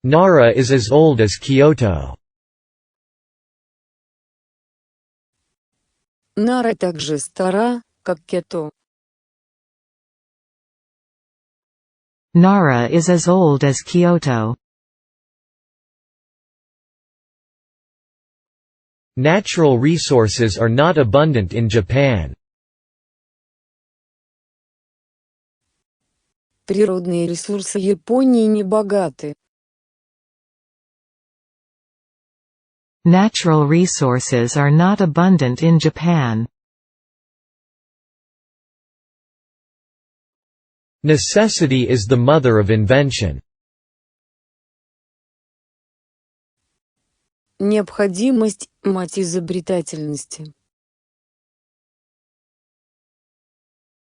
Nara is as old as Kyoto. Нара так же стара, как Кето. Nara is as old as Kyoto. Natural resources are not abundant in Japan. Природные ресурсы Японии не богаты. Natural resources are not abundant in Japan. Necessity is the mother of invention. Необходимость – мать изобретательности.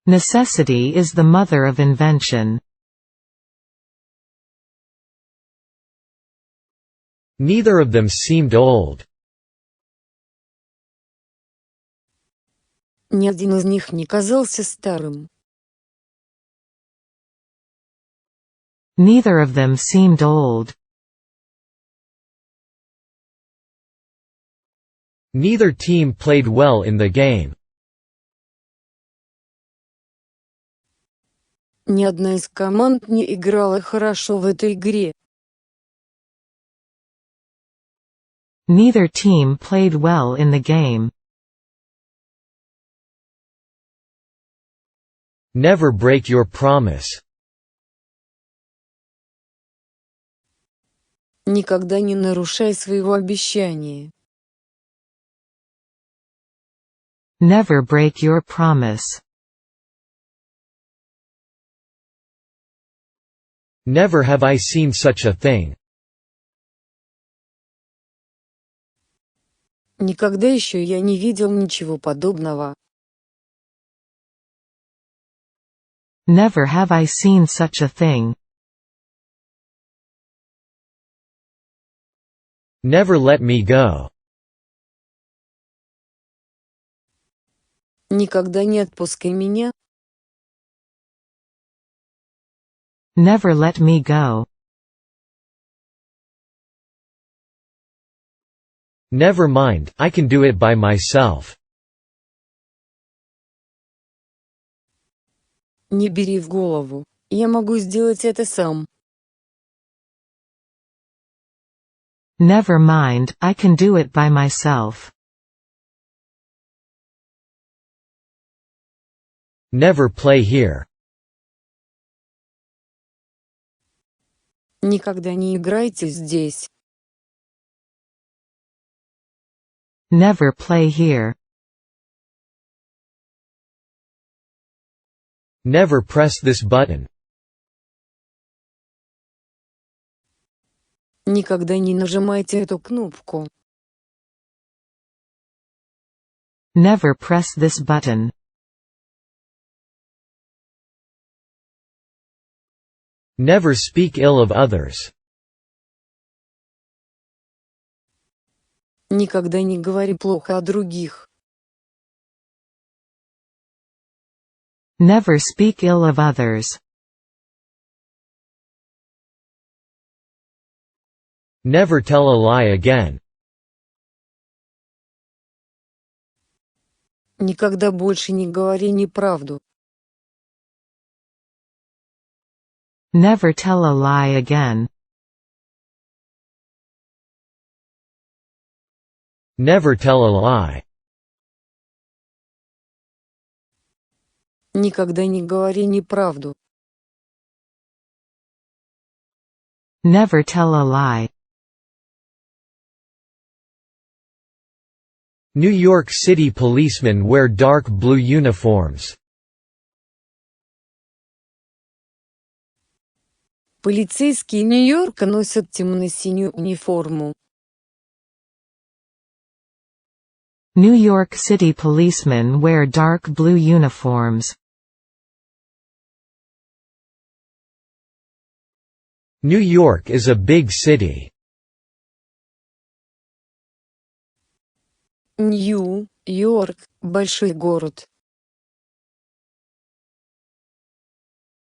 Necessity is the mother of invention. Neither of them seemed old. Ни один из них не казался старым. Neither of them seemed old. Neither team played well in the game. Ни одна из команд не играла хорошо в этой игре. Neither team played well in the game. Never break your promise. Никогда не нарушай своего обещания. Never break your promise. Never have I seen such a thing. Никогда еще я не видел ничего подобного. Never have I seen such a thing. Never let me go. Никогда не отпускай меня. Never let me go. Never mind, I can do it by myself. Не бери в голову. Я могу сделать это сам. Never mind, I can do it by myself. Never play here. Никогда не играйте здесь. Never play here. Never press this button. Никогда не нажимайте эту кнопку. Never press this button. Never speak ill of others. Никогда не говори плохо о других. Never speak ill of others. Never tell a lie again. Никогда больше не говори неправду. Never tell a lie again. Never tell a lie. Никогда не говори неправду. Never tell a lie. New York City policemen wear dark blue uniforms. Полицейские Нью-Йорка носят темно-синюю униформу. New York City policemen wear dark blue uniforms. New York is a big city. Нью-Йорк – большой город.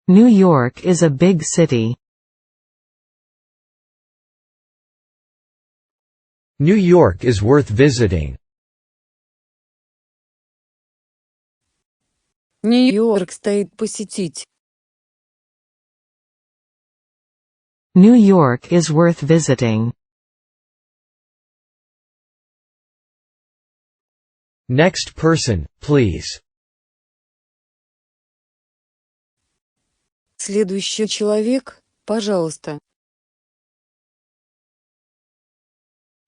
New York is a big city. New York is worth visiting. Нью-Йорк стоит посетить. New York is worth visiting. Next person, please. Следующий человек, пожалуйста.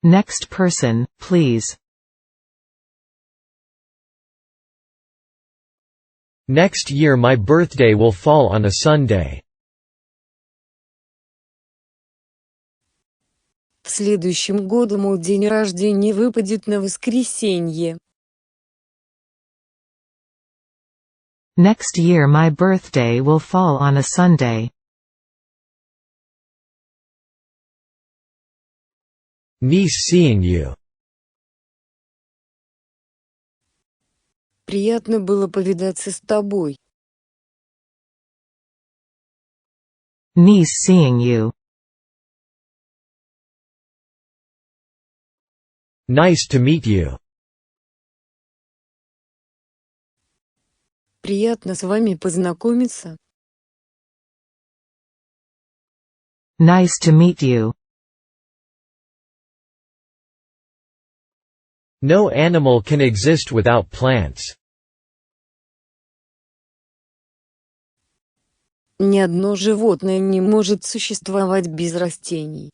Next person, please. Next year my birthday will fall on a Sunday. В следующем году мой день рождения выпадет на воскресенье. Next year my birthday will fall on a Sunday. Nice seeing you. Приятно было повидаться с тобой. Nice seeing you. Nice to meet you. Приятно с вами познакомиться. Nice to meet you. No animal can exist without plants. Ни одно животное не может существовать без растений.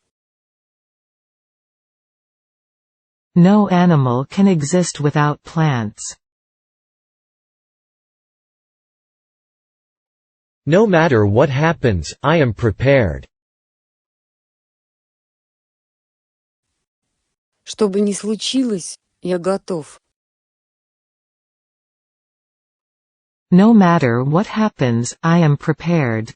No animal can exist without plants. No matter what happens, I am prepared. Что бы ни случилось, я готов. No matter what happens, I am prepared.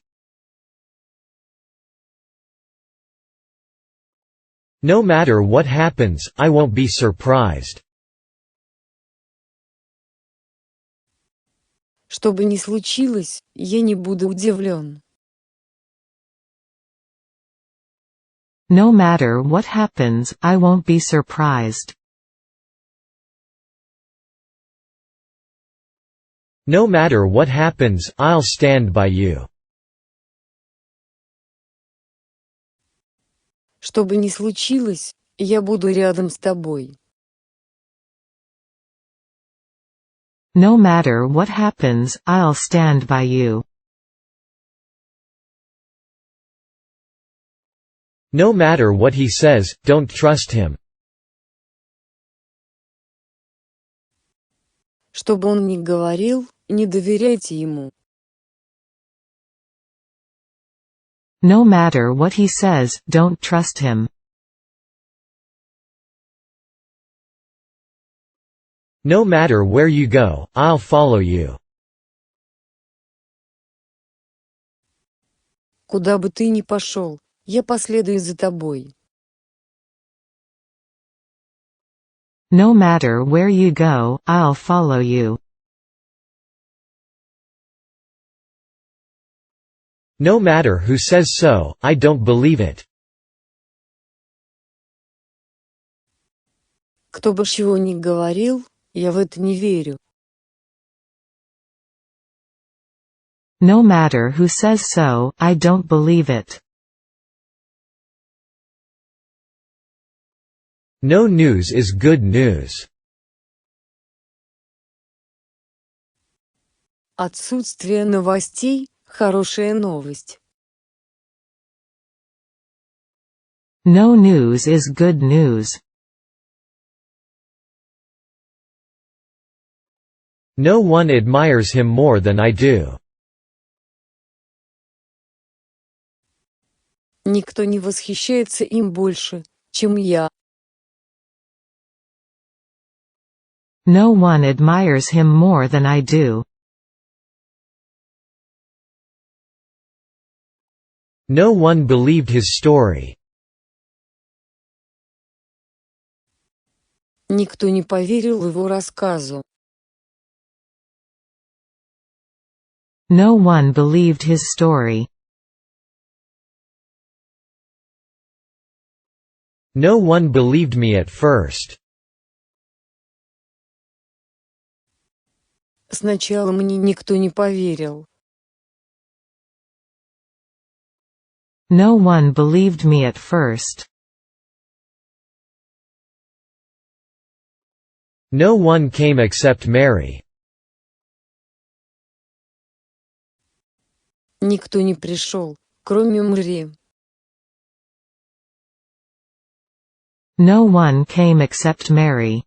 No matter what happens, I won't be surprised. Что бы ни случилось, я не буду удивлен. No matter what happens, I won't be surprised. No matter what happens, I'll stand by you. Что бы ни случилось, я буду рядом с тобой. No matter what happens, I'll stand by you. No matter what he says, don't trust him. Что бы он ни говорил, не доверяйте ему. No matter what he says, don't trust him. No matter where you go, I'll follow you. Куда бы ты ни пошел, я последую за тобой. No matter where you go, I'll follow you. No matter who says so, I don't believe it. Кто бы чего ни говорил, я в это не верю. No matter who says so, I don't believe it. No news is good news. Отсутствие новостей – хорошая новость. No news is good news. No one admires him more than I do. Никто не восхищается им больше, чем я. No one admires him more than I do. No one believed his story. Никто не поверил его рассказу. No one believed his story. No one believed me at first. Сначала мне никто не поверил. No one believed me at first. No one came except Mary. Никто не пришел, кроме Мэри. No one came except Mary.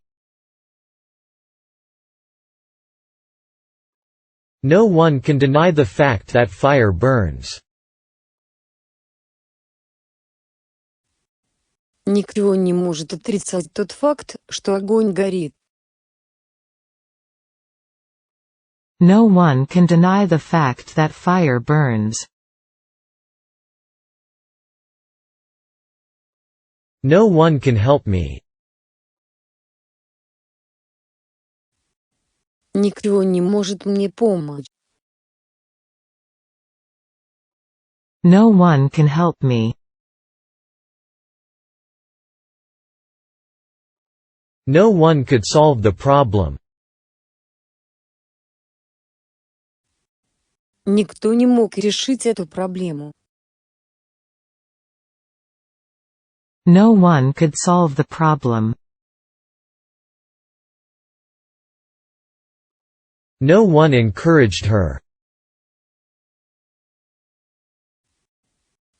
No one can deny the fact that fire burns. Никто не может отрицать тот факт, что огонь горит. No one can deny the fact that fire burns. No one can help me. Никто не может мне помочь. No one can help me. No one could solve the problem. Никто не мог решить эту проблему. No one could solve the problem. No one encouraged her.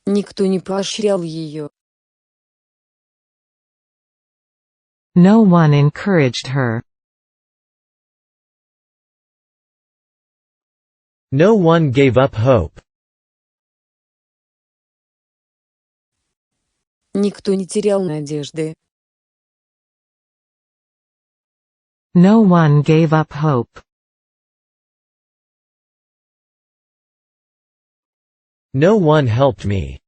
Никто не поощрял ее. No one encouraged her. No one gave up hope. Никто не терял надежды. No one gave up hope. No one helped me.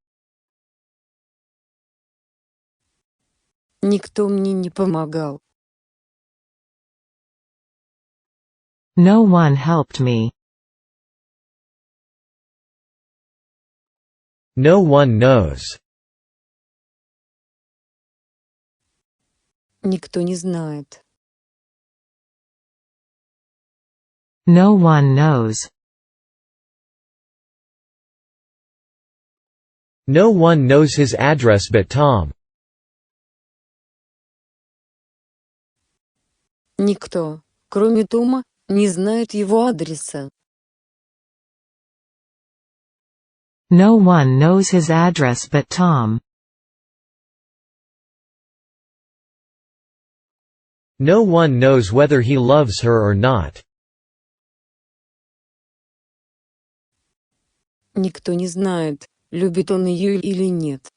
Никто мне не помогал. No one helped me. No one knows. Никто не знает. No one knows. No one knows his address but Tom. Никто, кроме Тома, не знает его адреса. No one knows his address but Tom. No one knows whether he loves her or not. Никто не знает, любит он ее или нет.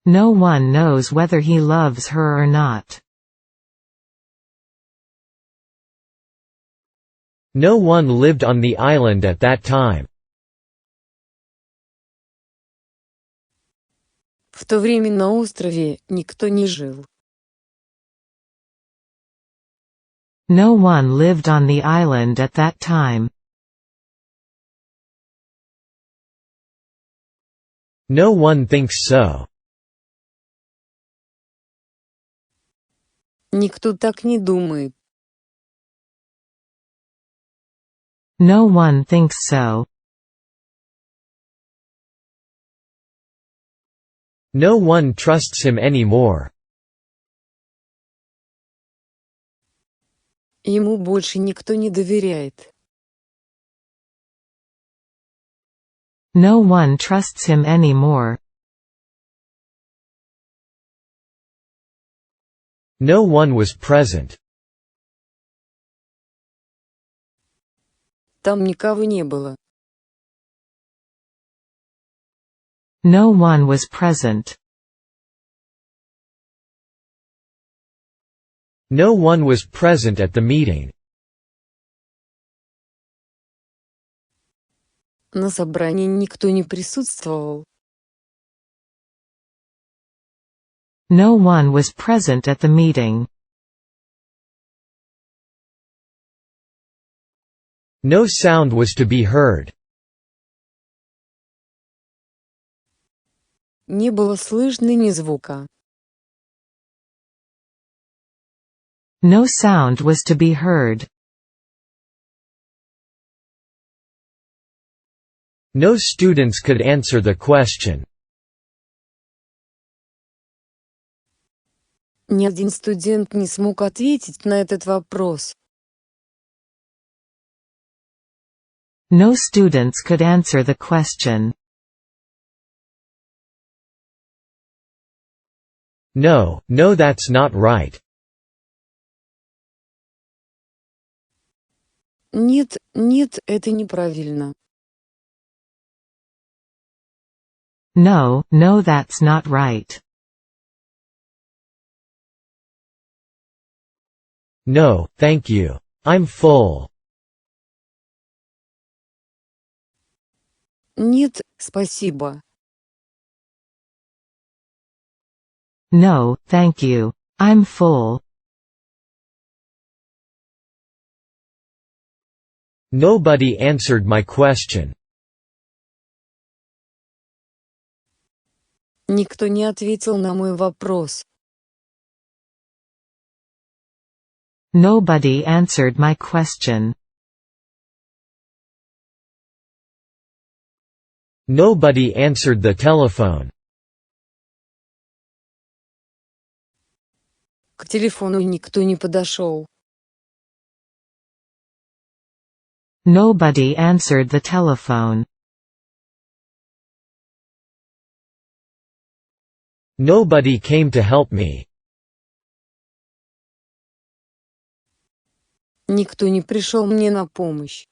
No one knows whether he loves her or not. No one lived on the island at that time. В то время на острове никто не жил. No one lived on the island at that time. No one thinks so. Никто так не думает. No one thinks so. No one trusts him anymore. Ему больше никто не доверяет. No one trusts him anymore. No one was present. Там никого не было. No one was present. No one was present at the meeting. На собрании никто не присутствовал. No one was present at the meeting. No sound was to be heard. Не было слышно ни звука. No sound was to be heard. No students could answer the question. Ни один студент не смог ответить на этот вопрос. No students could answer the question. No, no, that's not right. Нет, нет, это неправильно. No, no, that's not right. No, thank you. I'm full. Нет, спасибо. No, thank you. I'm full. Nobody answered my question. Никто не ответил на мой вопрос. Nobody answered my question. Nobody answered the telephone. К телефону никто не подошел. Nobody answered the telephone. Nobody came to help me. Никто не пришел мне на помощь.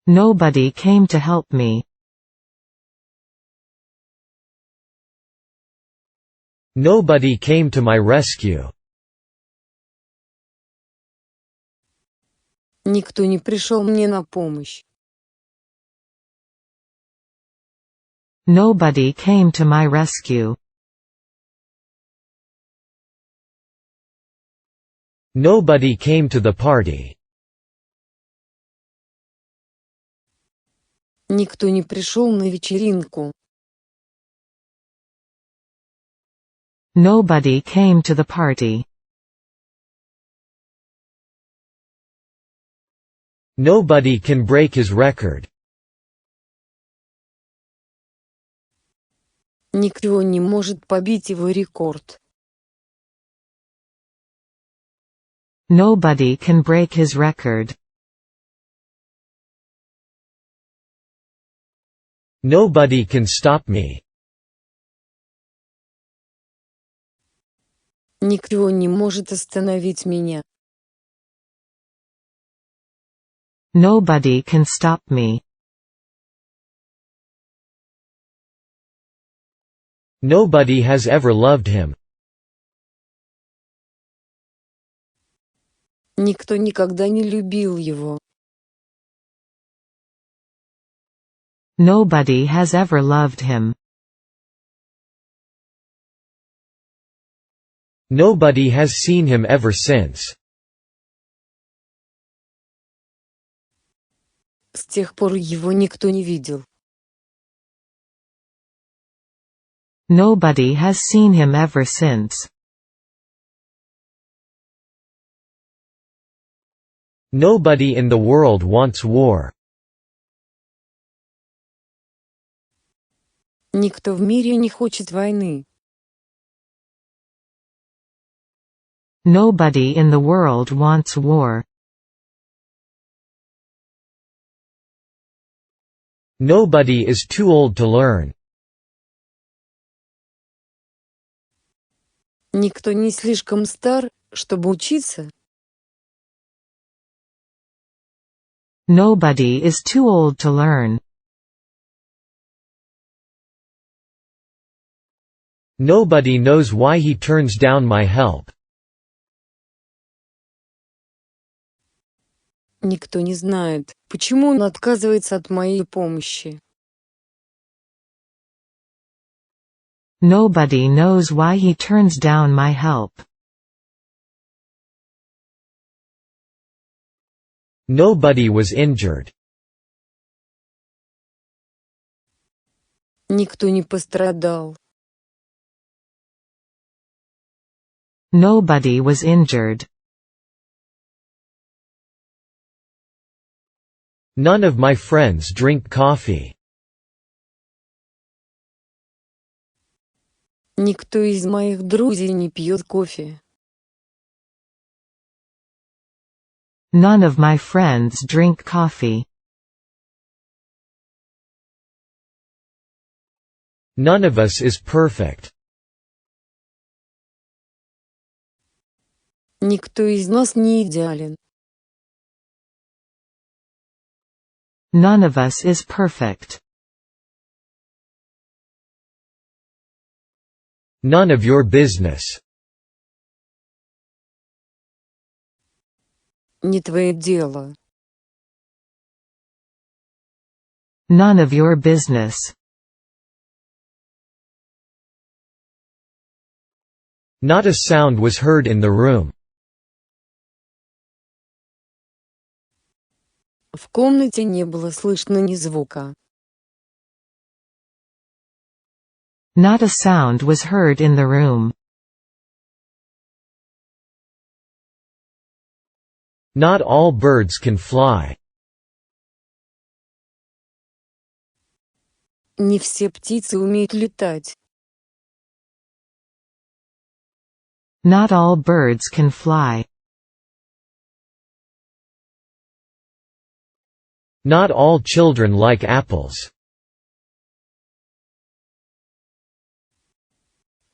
Nobody came to help me. Nobody came to my rescue. Никто не пришел мне на помощь. Nobody came to my rescue. Nobody came to the party. Никто не пришел на вечеринку. Nobody came to the party. Nobody can break his record. Никто не может побить его рекорд. Nobody can break his record. Nobody can stop me. Никто не может остановить меня. Nobody can stop me. Nobody has ever loved him. Никто никогда не любил его. Nobody has ever loved him. Nobody has seen him ever since. С тех пор его никто не видел. Nobody has seen him ever since. Nobody in the world wants war. Никто в мире не хочет войны. Nobody in the world wants war. Nobody is too old to learn. Никто не слишком стар, чтобы учиться. Nobody is too old to learn. Nobody knows why he turns down my help. Никто не знает, почему он отказывается от моей помощи. Nobody knows why he turns down my help. Nobody was injured. Никто не пострадал. Nobody was injured. None of my friends drink coffee. Никто из моих друзей не пьет кофе. None of my friends drink coffee. None of us is perfect. Никто из нас не идеален. None of us is perfect. None of your business. Не твое дело. None of your business. Not a sound was heard in the room. В комнате не было слышно ни звука. Not a sound was heard in the room. Not all birds can fly. Не все птицы умеют летать. Not all birds can fly. Not all children like apples.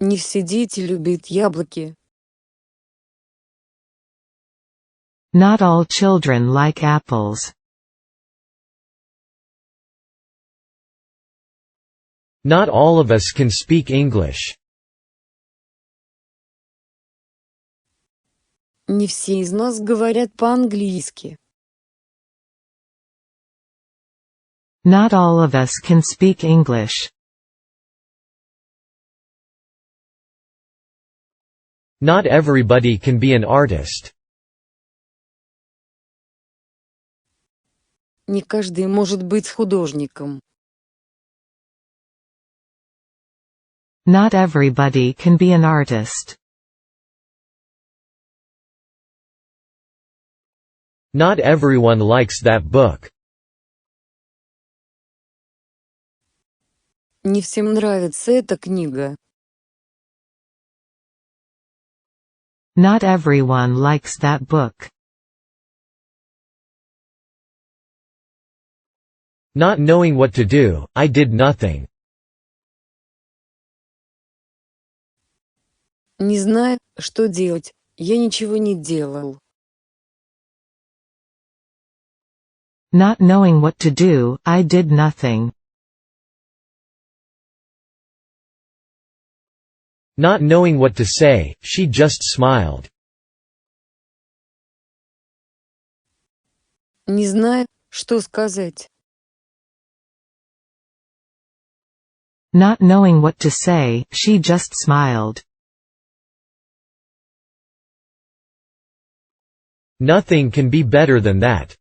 Не все дети любят яблоки. Not all children like apples. Not all of us can speak English. Не все из нас говорят по-английски. Not all of us can speak English. Not everybody can be an artist. Не каждый может быть художником. Not everybody can be an artist. Not everyone likes that book. Не всем нравится эта книга. Not everyone likes that book. Not knowing what to do, I did nothing. Не зная, что делать, я ничего не делал. Not knowing what to do, I did nothing. Not knowing what to say, she just smiled. Не зная, что сказать. Not knowing what to say, she just smiled. Nothing can be better than that.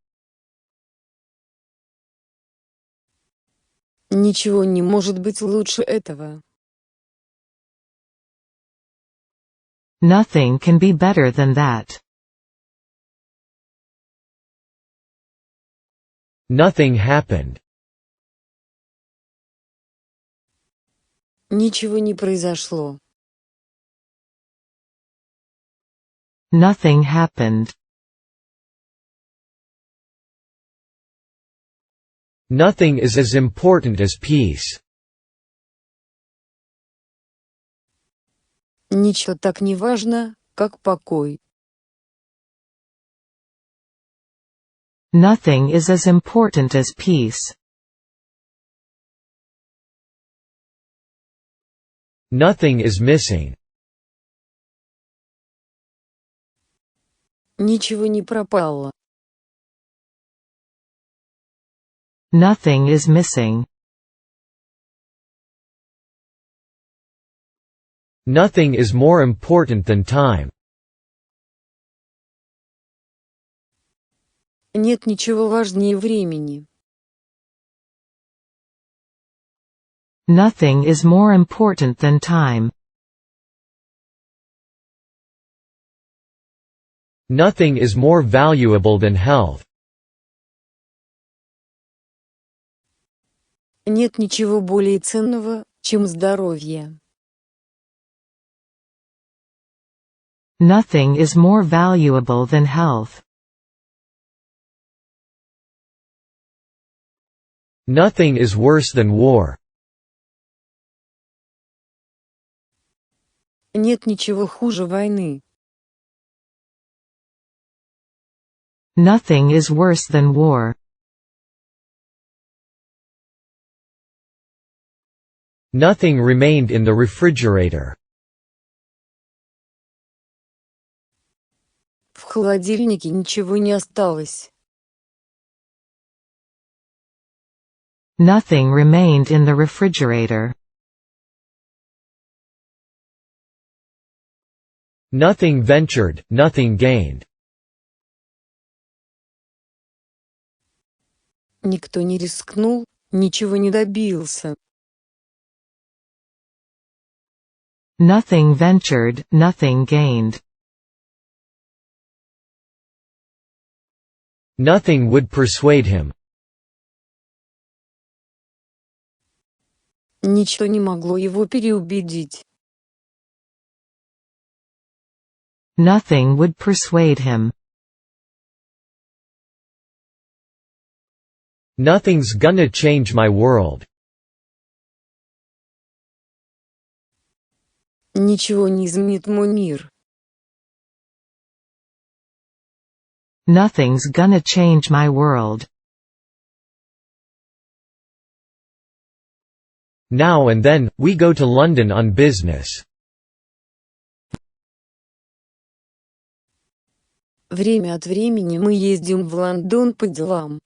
Ничего не может быть лучше этого. Nothing can be better than that. Nothing happened. Ничего не произошло. Nothing happened. Nothing is as important as peace. Ничего так не важно, как покой. Nothing is as important as peace. Nothing is missing. Ничего не пропало. Nothing is missing. Nothing is more important than time. Нет ничего важнее времени. Nothing is more important than time. Nothing is more valuable than health. Нет ничего более ценного, чем здоровье. Nothing is more valuable than health. Nothing is worse than war. Нет ничего хуже войны. Nothing is worse than war. Nothing remained in the refrigerator. В холодильнике ничего не осталось. Nothing remained in the refrigerator. Nothing ventured, nothing gained. Никто не рискнул, ничего не добился. Nothing ventured, nothing gained. Nothing would persuade him. Ничто не могло его переубедить. Nothing would persuade him. Nothing's gonna change my world. Ничего не изменит мой мир. Nothing's gonna change my world. Now and then, we go to London on business. Время от времени мы ездим в Лондон по делам.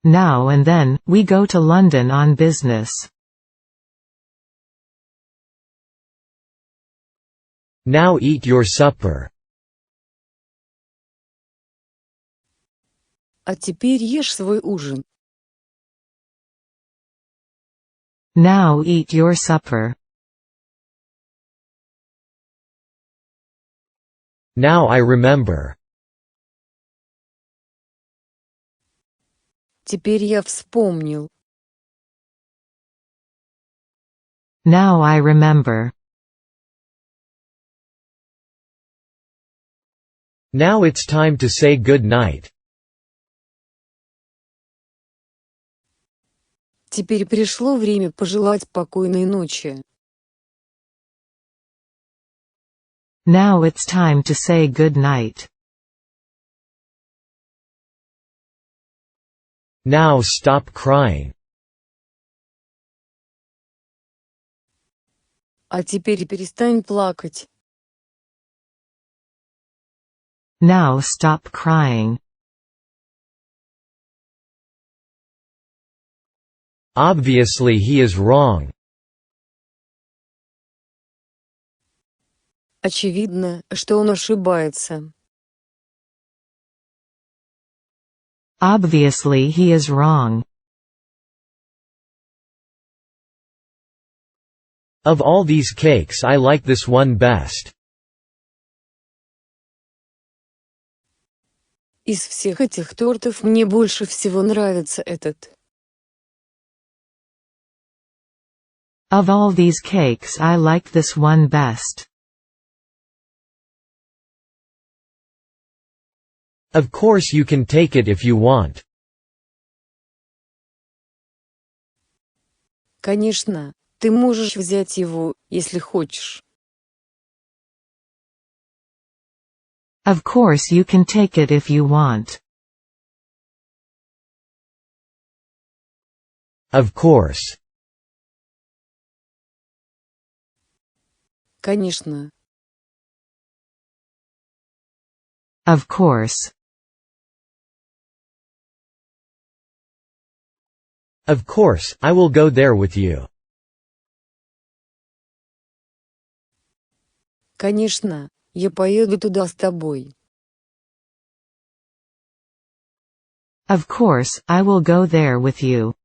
Now and then, we go to London on business. Now eat your supper. А теперь ешь свой ужин. Now eat your supper. Now I remember. Теперь я вспомнил. Now I remember. Now it's time to say good night. Теперь пришло время пожелать покойной ночи. Now it's time to say good night. Now stop crying. А теперь перестань плакать. Now stop crying. Obviously he is wrong. Очевидно, что он ошибается. Obviously he is wrong. Of all these cakes I like this one best. Из всех этих тортов мне больше всего нравится этот. Of all these cakes I like this one best. Of course you can take it if you want. Конечно, ты можешь взять его, если хочешь. Of course you can take it if you want. Of course. Конечно. Of course. Of course, I will go there with you. Конечно, я поеду туда с тобой. Of course, I will go there with you.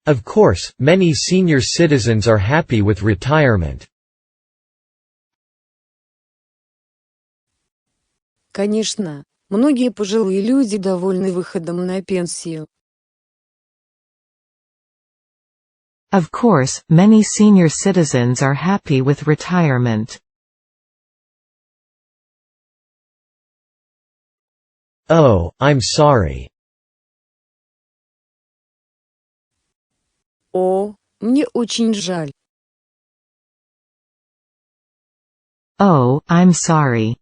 Of course, many senior citizens are happy with retirement. Конечно, многие пожилые люди довольны выходом на пенсию. Of course, many senior citizens are happy with retirement. Oh, I'm sorry. О, мне очень жаль. Oh, I'm sorry.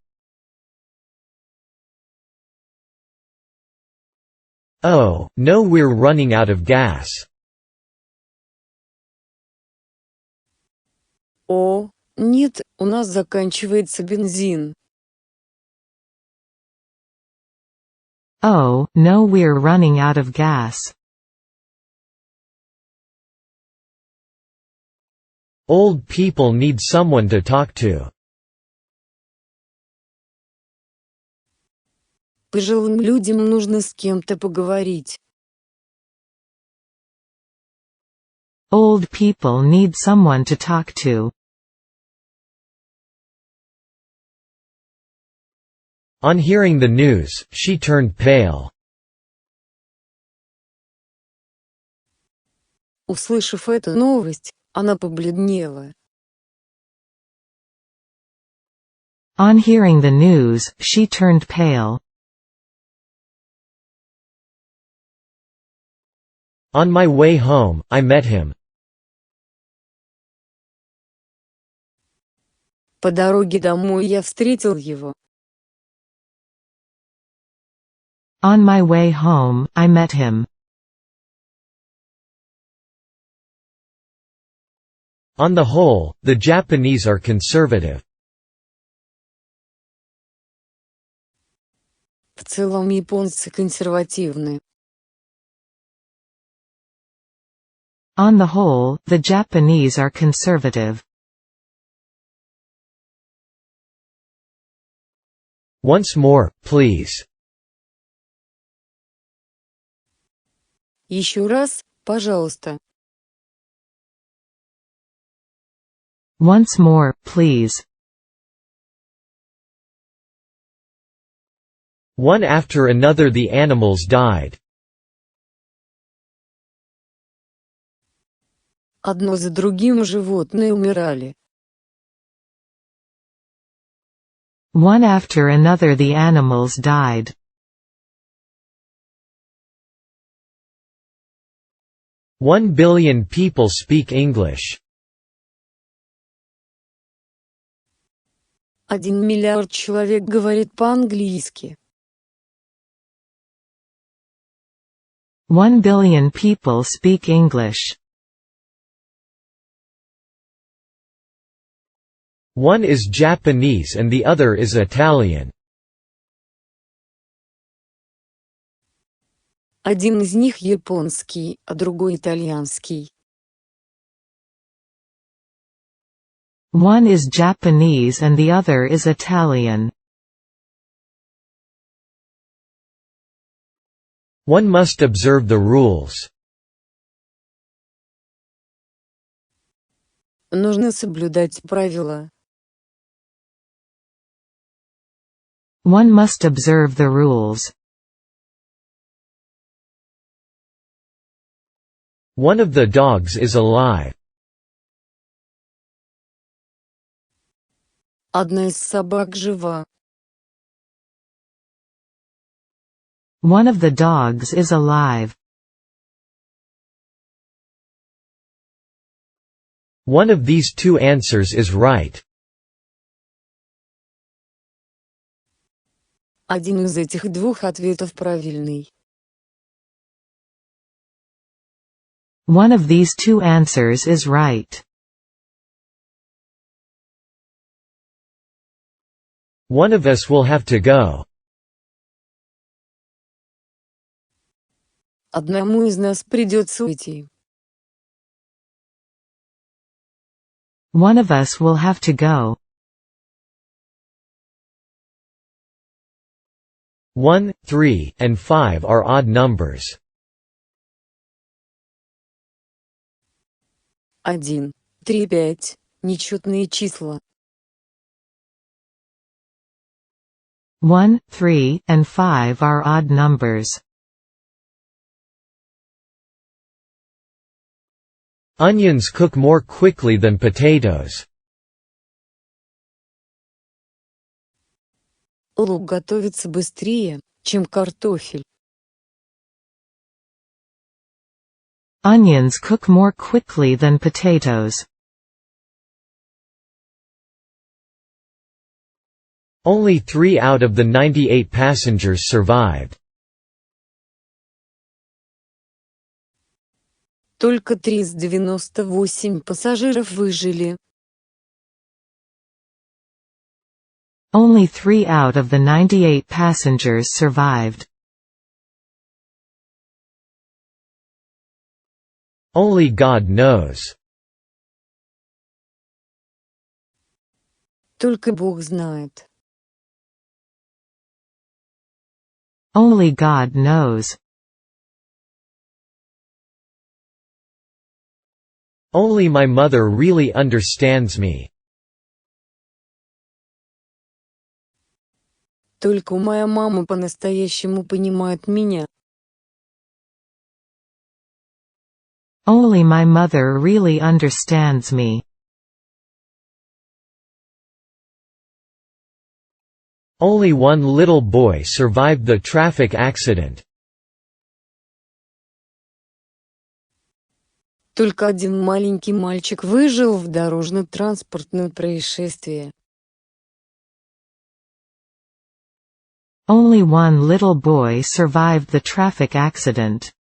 Oh, no, we're running out of gas. О, нет, у нас заканчивается бензин. Oh, no, we're running out of gas. Old people need someone to talk to. Пожилым людям нужно с кем-то поговорить. Old people need someone to talk to. On hearing the news, she turned pale. Услышав эту новость, она побледнела. On hearing the news, she turned pale. On my way home, I met him. По дороге домой я встретил его. On my way home, I met him. On the whole, the Japanese are conservative. В целом японцы консервативны. On the whole, the Japanese are conservative. Once more, please. Еще раз, пожалуйста. Once more, please. One after another the animals died. Одно за другим животные умирали. One after another the animals died. 1 billion people speak English. 1 миллиард человек говорит по-английски. 1 billion people speak English. One is Japanese and the other is Italian. Один из них японский, а другой итальянский. One is Japanese and the other is Italian. One must observe the rules. Нужно соблюдать правила. One must observe the rules. One of the dogs is alive. Одна из собак жива. One of the dogs is alive. One of these two answers is right. Один из этих двух ответов правильный. One of these two answers is right. One of us will have to go. Одному из нас придется уйти. One of us will have to go. 1, 3, and 5 are odd numbers. 1, 3, 5 – нечетные числа. 1, 3, and 5 are odd numbers. Onions cook more quickly than potatoes. Лук готовится быстрее, чем картофель. Onions cook more quickly than potatoes. Only 3 out of the 98 passengers survived. Только 3 из 98 пассажиров выжили. Only 3 out of the 98 passengers survived. Only God knows. Только Бог знает. Only God knows. Only my mother really understands me. Только моя мама по-настоящему понимает меня. Only my mother really understands me. Only one little boy survived the traffic accident. Только один маленький мальчик выжил в дорожно-транспортном происшествии. Only one little boy survived the traffic accident.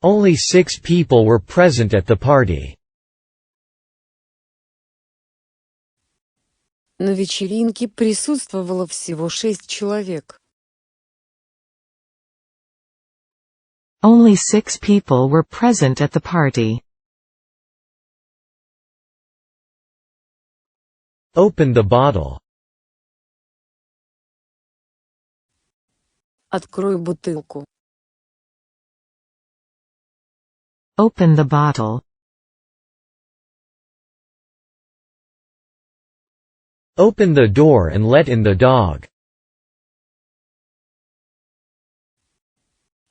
Only 6 people were present at the party. На вечеринке присутствовало всего 6 человек. Only 6 people were present at the party. Open the bottle. Открой бутылку. Open the bottle. Open the door and let in the dog.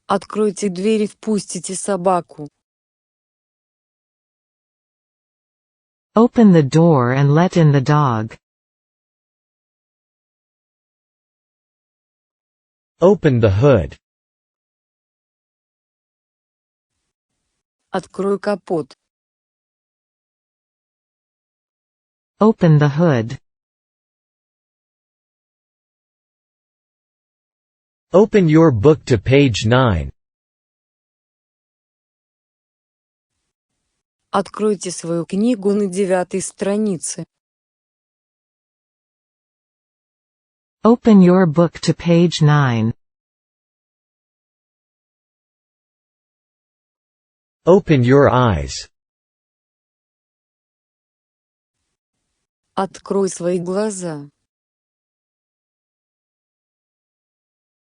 Откройте дверь и впустите собаку. Open the door and let in the dog. Open the hood. Открой капот. Open the hood. Open your book to page 9. Откройте свою книгу на 9 странице. Open your book to page 9. Open your eyes. Открой свои глаза.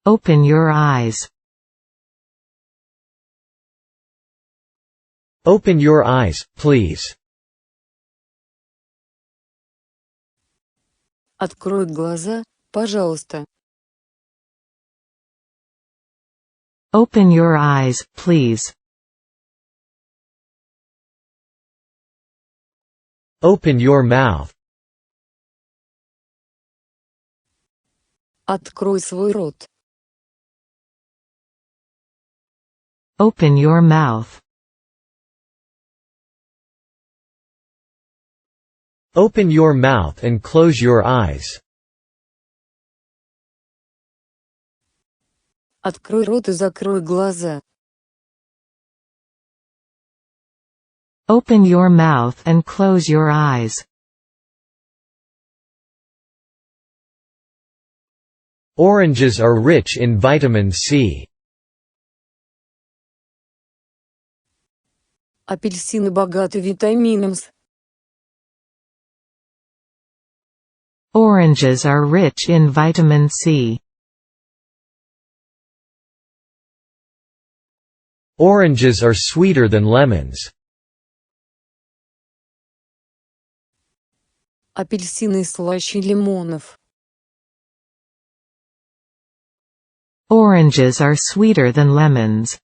Open your eyes. Open your eyes, please. Открой глаза, пожалуйста. Open your eyes, please. Open your mouth. Открой свой рот. Open your mouth. Open your mouth and close your eyes. Открой рот и закрой глаза. Open your mouth and close your eyes. Oranges are rich in vitamin C. Апельсины богаты витамином С. Oranges are rich in vitamin C. Oranges are sweeter than lemons. Апельсины слаще лимонов. Oranges are sweeter than lemons.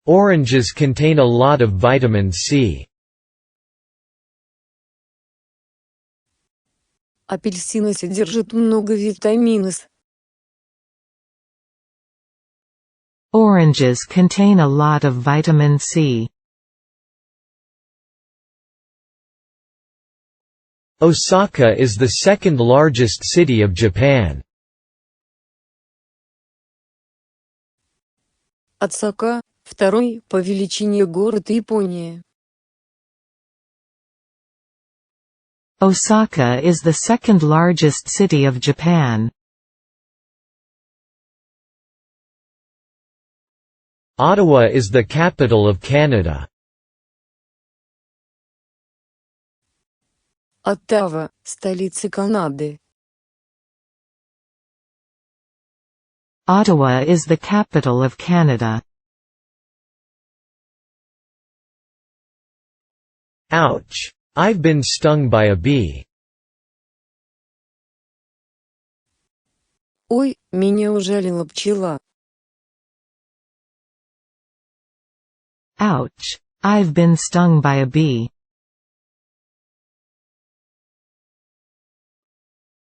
Oranges contain a lot of vitamin C. Апельсины содержат много витамина С. Oranges contain a lot of vitamin C. Osaka is the second largest city of Japan. Осака – второй по величине город Японии. Osaka is the second largest city of Japan. Ottawa is the capital of Canada. Оттава – столица Канады. Ottawa is the capital of Canada. Ouch! I've been stung by a bee. Ой, меня ужалила пчела. Ouch! I've been stung by a bee.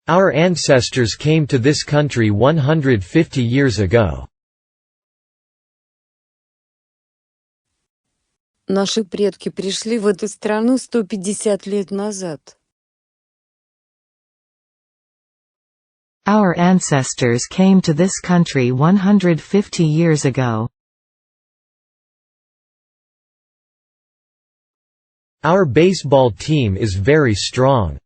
Our ancestors came to this country 150 years ago. Наши предки пришли в эту страну 150 лет назад. Our ancestors came to this country 150 years ago. Our baseball team is very strong.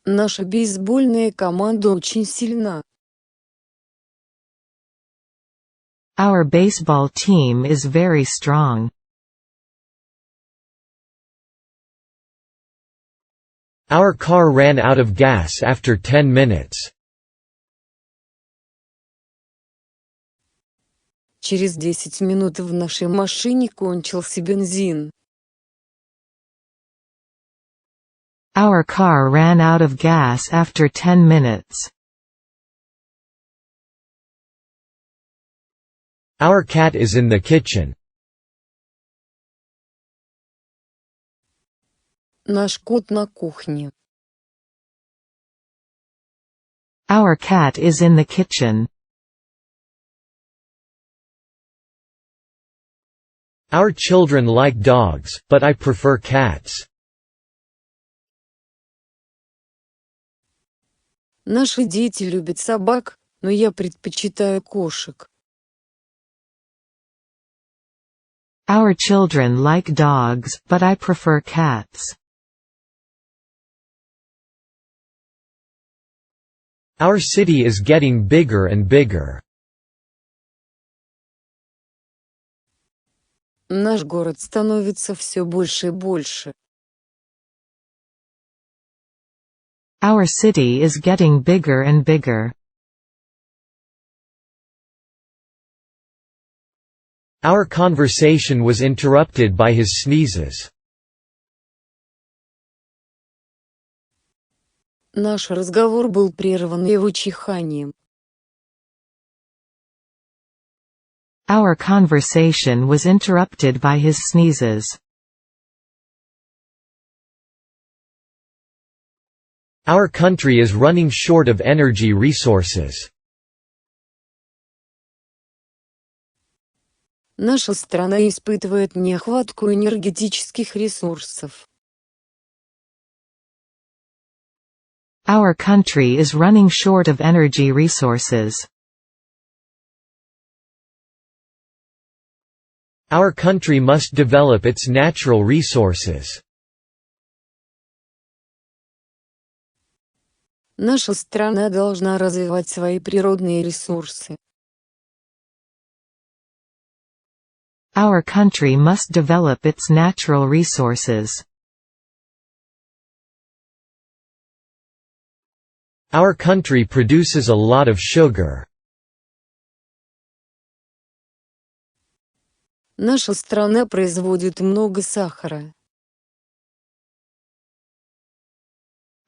Наша бейсбольная команда очень сильна. Our baseball team is very strong. Our car ran out of gas after 10 minutes. Через 10 минут в нашей машине кончился бензин. Our car ran out of gas after 10 minutes. Our cat is in the kitchen. Наш кот на кухне. Our cat is in the kitchen. Our children like dogs, but I prefer cats. Наши дети любят собак, но я предпочитаю кошек. Our children like dogs, but I prefer cats. Our city is getting bigger and bigger. Наш город становится все больше и больше. Our city is getting bigger and bigger. Our conversation was interrupted by his sneezes. Наш разговор был прерван его чиханием. Our conversation was interrupted by his sneezes. Our country is running short of energy resources. Наша страна испытывает нехватку энергетических ресурсов. Our country is running short of energy resources. Our country must develop its natural resources. Наша страна должна развивать свои природные ресурсы. Our country must develop its natural resources. Our country produces a lot of sugar. Наша страна производит много сахара.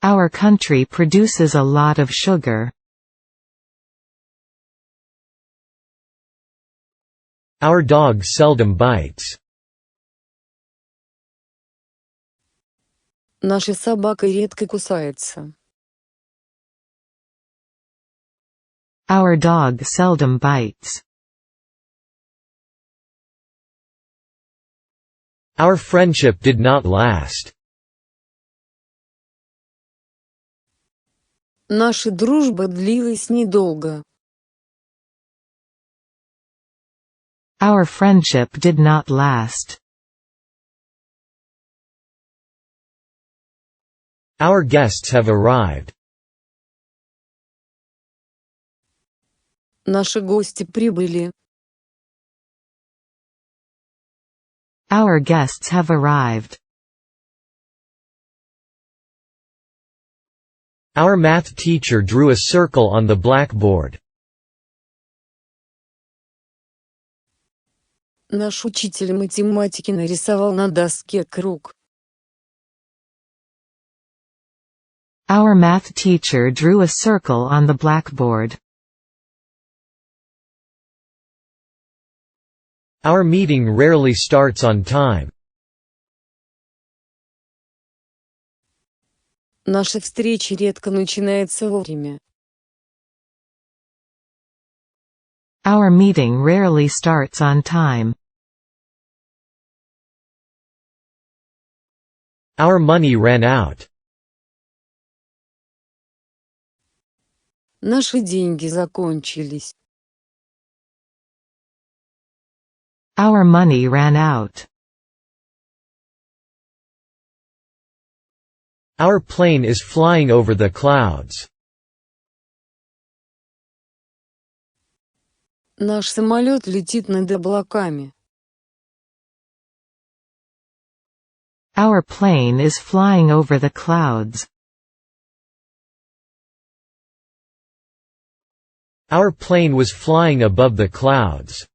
Our country produces a lot of sugar. Our dog seldom bites. Наша собака редко кусается. Our dog seldom bites. Our friendship did not last. Наша дружба длилась недолго. Our friendship did not last. Our guests have arrived. Наши гости прибыли. Our guests have arrived. Our math teacher drew a circle on the blackboard. Наш учитель математики нарисовал на доске круг. Our math teacher drew a circle on the blackboard. Our meeting rarely starts on time. Наша встреча редко начинается вовремя. Our meeting rarely starts on time. Our money ran out. Наши деньги закончились. Our money ran out. Our plane is flying over the clouds. Наш самолет летит над облаками. Our plane is flying over the clouds. Our plane was flying above the clouds.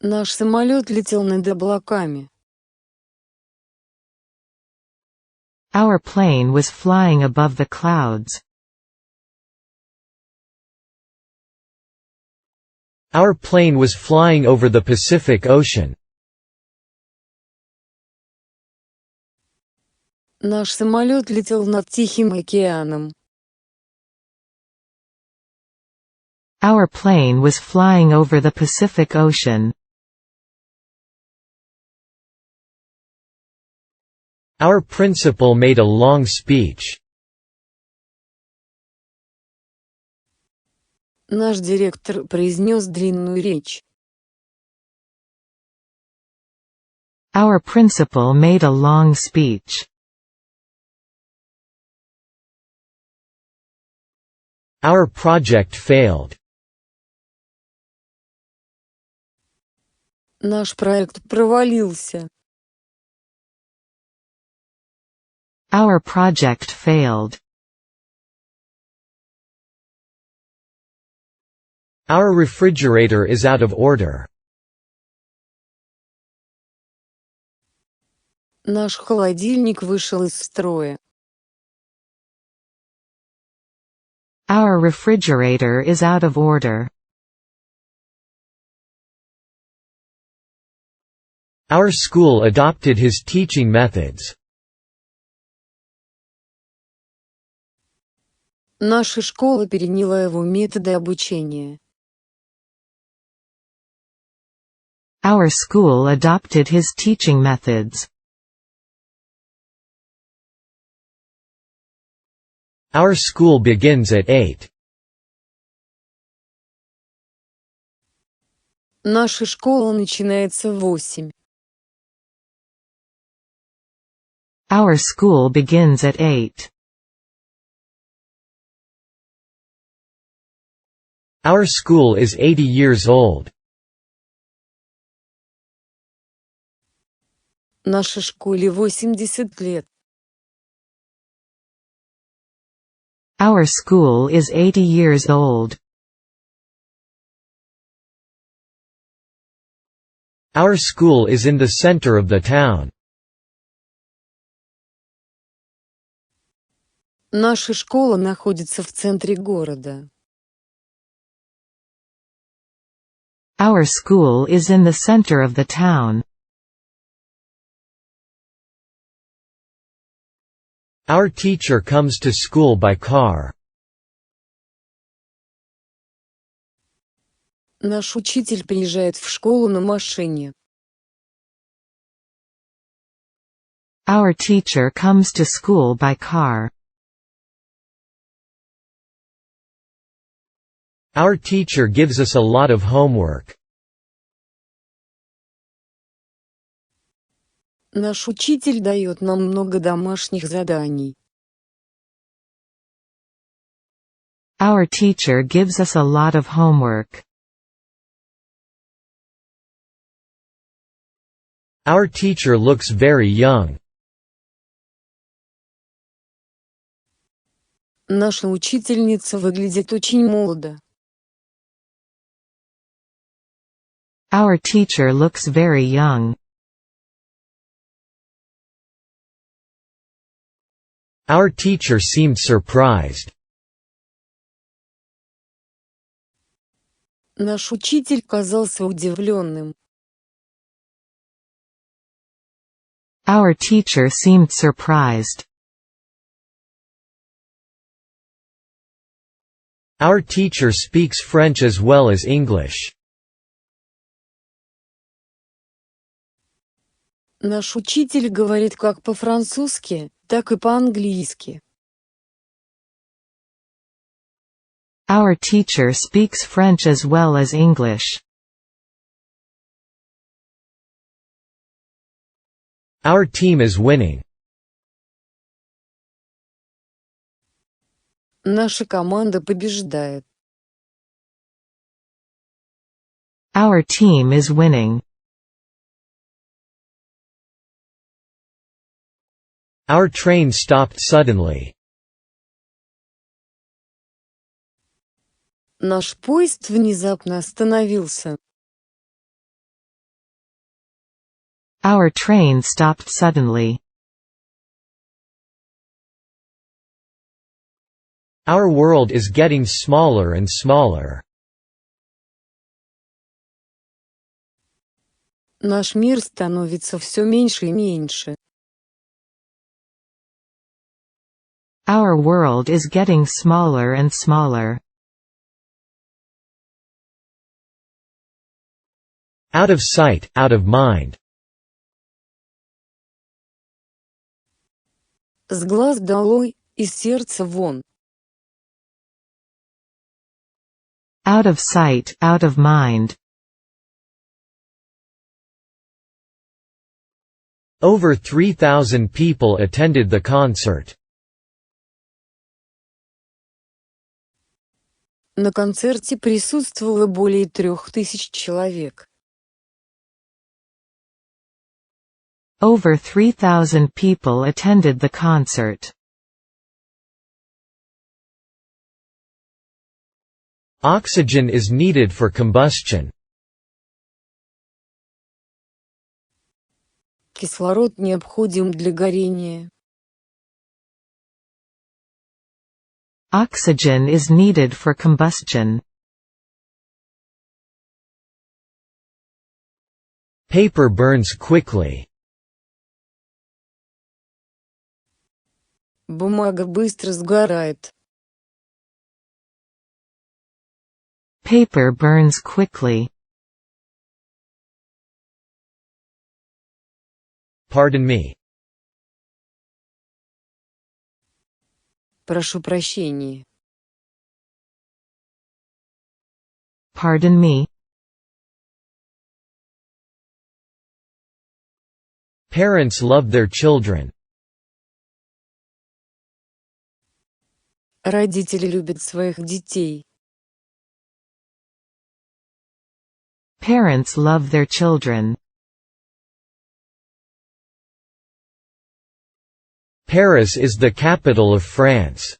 Наш самолет летел над облаками. Our plane was flying above the clouds. Our plane was flying over the Pacific Ocean. Наш самолет летел над Тихим океаном. Our plane was flying over the Pacific Ocean. Our principal made a long speech. Наш директор произнес длинную речь. Our principal made a long speech. Our project failed. Наш проект провалился. Our project failed. Our refrigerator is out of order. Наш холодильник вышел из строя. Our refrigerator is out of order. Our school adopted his teaching methods. Наша школа переняла его методы обучения. Our school adopted his teaching methods. Our school begins at 8. Наша школа начинается в 8. Our school begins at 8. Our school is 80 years old. Нашей школе 80 лет. Our school is 80 years old. Our school is in the center of the town. Наша школа находится в центре города. Our school is in the center of the town. Our teacher comes to school by car. Наш учитель приезжает в школу на машине. Our teacher comes to school by car. Our teacher gives us a lot of homework. Наш учитель дает нам много домашних заданий. Our teacher gives us a lot of homework. Our teacher looks very young. Наша учительница выглядит очень молодо. Our teacher looks very young. Our teacher seemed surprised. Наш учитель казался удивленным. Our teacher seemed surprised. Our teacher speaks French as well as English. Наш учитель говорит как по-французски, так и по-английски. Our teacher speaks French as well as English. Our team is winning. Наша команда побеждает. Our team is winning. Our train stopped suddenly. Наш поезд внезапно остановился. Our train stopped suddenly. Our world is getting smaller and smaller. Наш мир становится все меньше и меньше. Our world is getting smaller and smaller. Out of sight, out of mind. С глаз долой, из сердца вон. Out of sight, out of mind. Over 3,000 people attended the concert. На концерте присутствовало более 3000 человек. Over 3,000 people attended the concert. Oxygen is needed for combustion. Кислород необходим для горения. Oxygen is needed for combustion. Paper burns quickly. Бумага быстро сгорает. Paper burns quickly. Pardon me. Прошу прощения. Pardon me. Parents love their children. Родители любят своих детей. Parents love their children. Paris is the capital of France.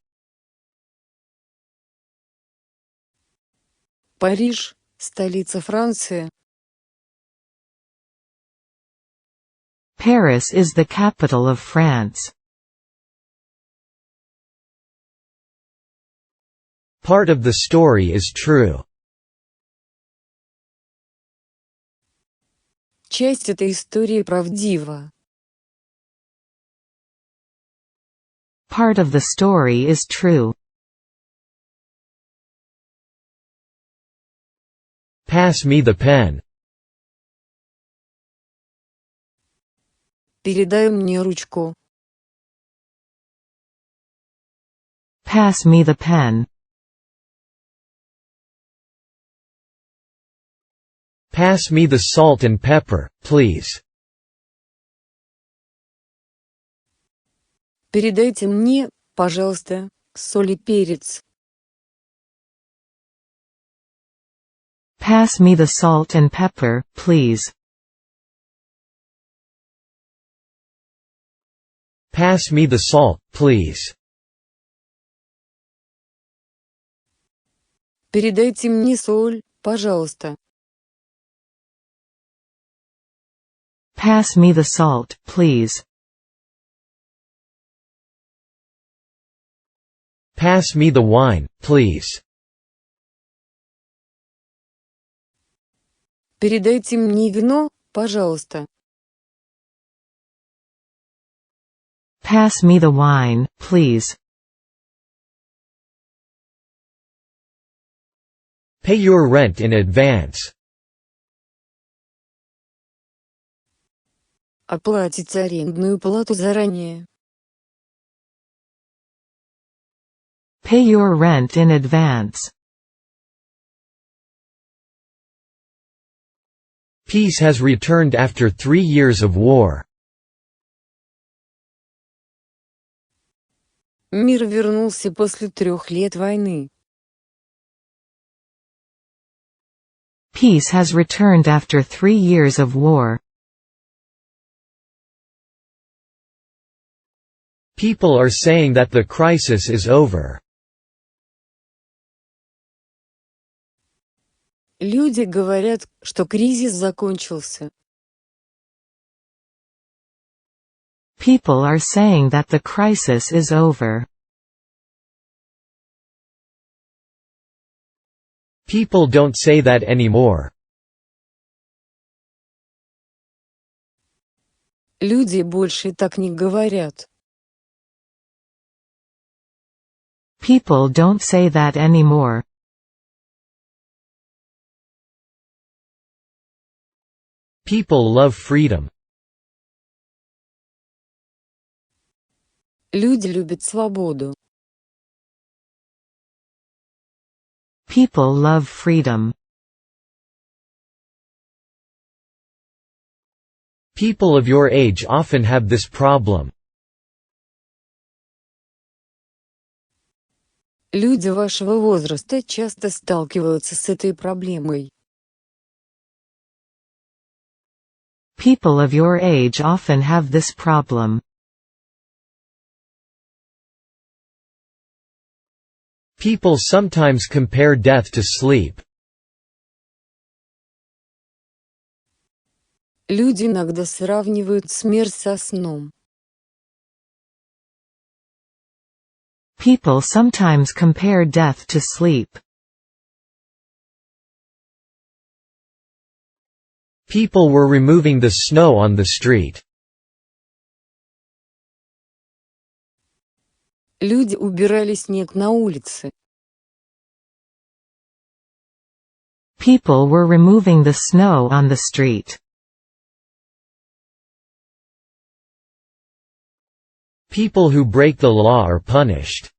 Париж – столица Франции. Paris is the capital of France. Part of the story is true. Часть этой истории правдива. Part of the story is true. Pass me the pen. Передай мне ручку. Pass me the pen. Pass me the salt and pepper, please. Передайте мне, пожалуйста, соль и перец. Pass me the salt and pepper, please. Pass me the salt, please. Передайте мне соль, пожалуйста. Pass me the salt, please. Pass me the wine, please. Передайте мне вино, пожалуйста. Pass me the wine, please. Pay your rent in advance. Оплатить арендную плату заранее. Pay your rent in advance. Peace has returned after 3 years of war. Мир вернулся после 3 лет войны. Peace has returned after 3 years of war. People are saying that the crisis is over. Люди говорят, что кризис закончился. People are saying that the crisis is over. People don't say that anymore. Люди больше так не говорят. People don't say that anymore. People love freedom. Люди любят свободу. People love freedom. People of your age often have this problem. Люди вашего возраста часто сталкиваются с этой проблемой. People of your age often have this problem. People sometimes compare death to sleep. Люди иногда сравнивают смерть со сном. People sometimes compare death to sleep. People were removing the snow on the street. Люди убирали снег на улице. People were removing the snow on the street. People who break the law are punished.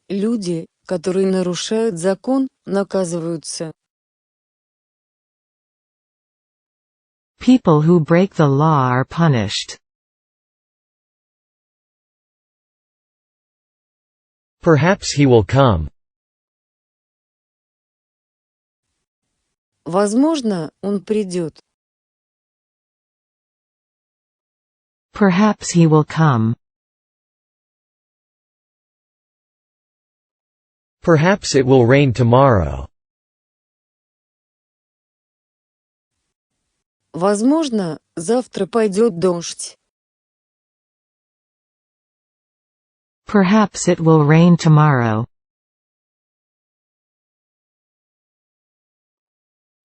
Люди, которые нарушают закон, наказываются. People who break the law are punished. Perhaps he will come. Возможно, он придет. Perhaps he will come. Perhaps it will rain tomorrow. Возможно, завтра пойдет дождь. Perhaps it will rain tomorrow.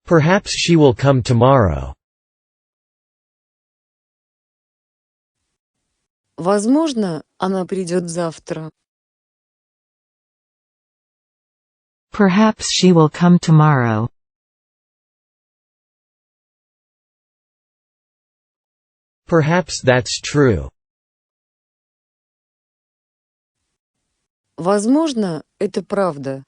Perhaps she will come tomorrow. Возможно, она придет завтра. Perhaps she will come tomorrow. Perhaps that's true. Возможно, это правда.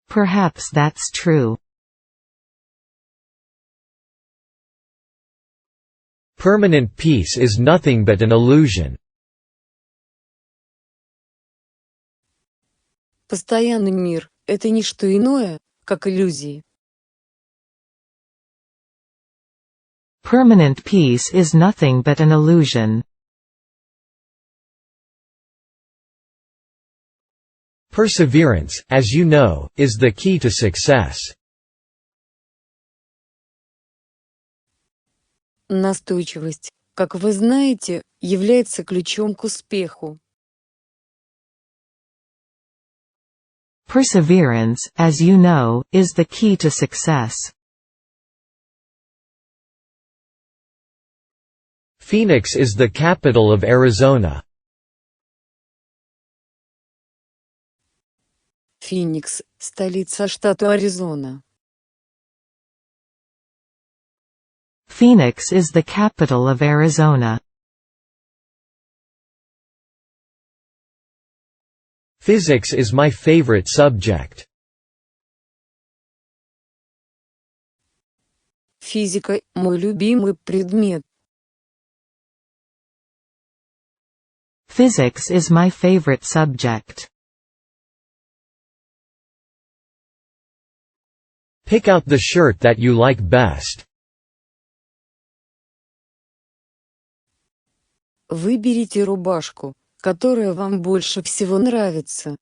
Perhaps that's true. Permanent peace is nothing but an illusion. Постоянный мир — это не что иное, как иллюзии. Permanent peace is nothing but an illusion. Perseverance, as you know, is the key to success. Настойчивость, как вы знаете, является ключом к успеху. Perseverance, as you know, is the key to success. Phoenix is the capital of Arizona. Феникс — столица штата Аризона. Phoenix is the capital of Arizona. Physics is my favorite subject. Физика — мой любимый предмет. Physics is my favorite subject. Pick out the shirt that you like best. Выберите рубашку, которая вам больше всего нравится.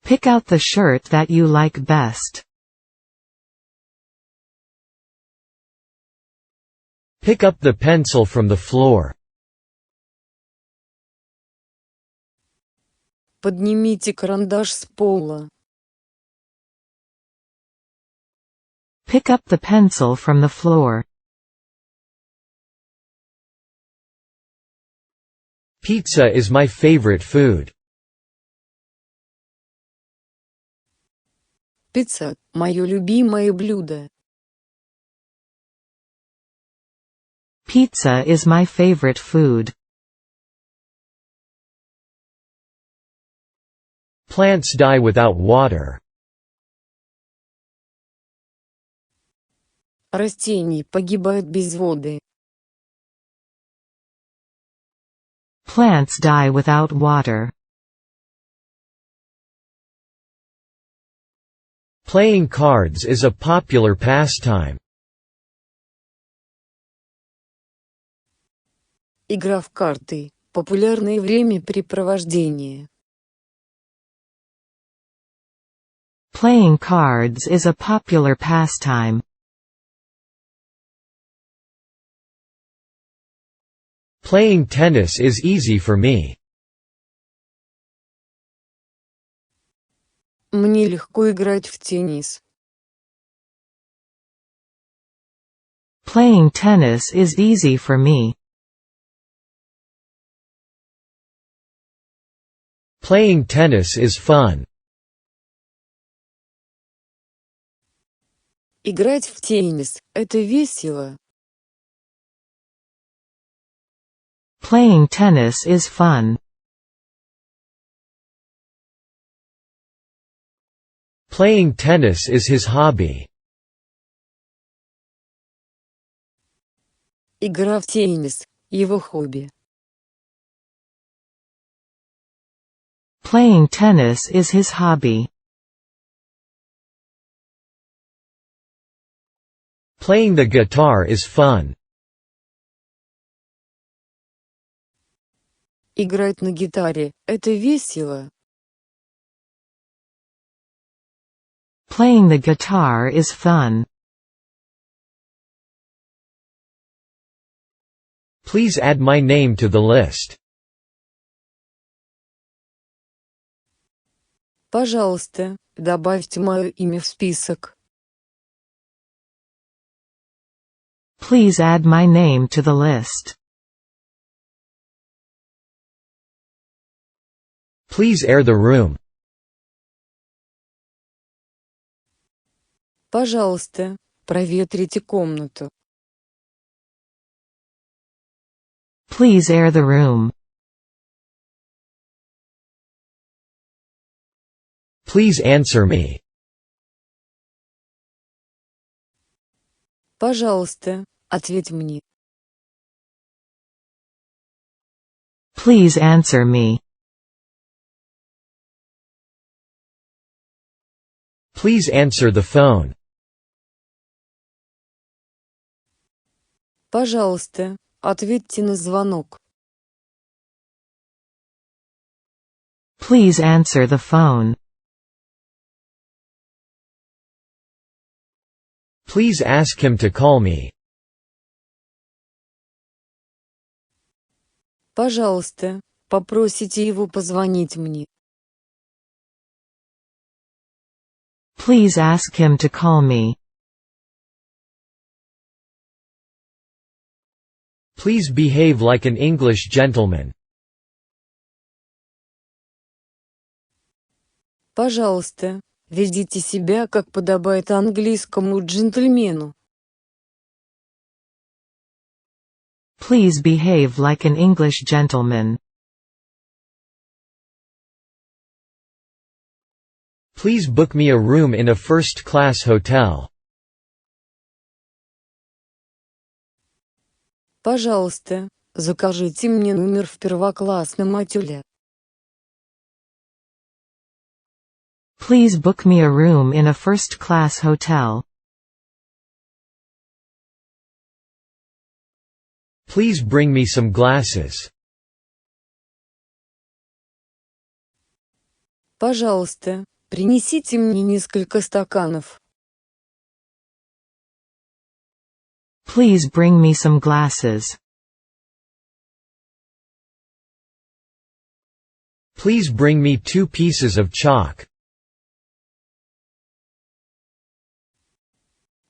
Pick out the shirt that you like best. Pick up the pencil from the floor. Поднимите карандаш с пола. Pick up the pencil from the floor. Pizza is my favorite food. Пицца — мое любимое блюдо. Pizza is my favorite food. Plants die without water. Растения погибают без воды. Plants die without water. Playing cards is a popular pastime. Игра в карты — популярное времяпрепровождение. Playing cards is a popular pastime. Playing tennis is easy for me. Мне легко играть в теннис. Playing tennis is easy for me. Playing tennis is fun. Играть в теннис — это весело. Playing tennis is fun. Playing tennis is his hobby. Игра в теннис — его хобби. Playing tennis is his hobby. Playing the guitar is fun. Играть на гитаре — это весело. Playing the guitar is fun. Please add my name to the list. Пожалуйста, добавьте мое имя в список. Please add my name to the list. Please air the room. Пожалуйста, проветрите комнату. Please air the room. Please answer me. Пожалуйста, ответь мне. Please answer me. Please answer the phone. Пожалуйста, ответьте на звонок. Please answer the phone. Please ask him to call me. Пожалуйста, попросите его позвонить мне. Please ask him to call me. Please behave like an English gentleman. Пожалуйста, ведите себя, как подобает английскому джентльмену. Please behave like an English gentleman. Please book me a room in a first-class hotel. Пожалуйста, закажите мне номер в первоклассном отеле. Please book me a room in a first-class hotel. Please bring me some glasses. Пожалуйста, принесите мне несколько стаканов. Please bring me some glasses. Please bring me 2 pieces of chalk.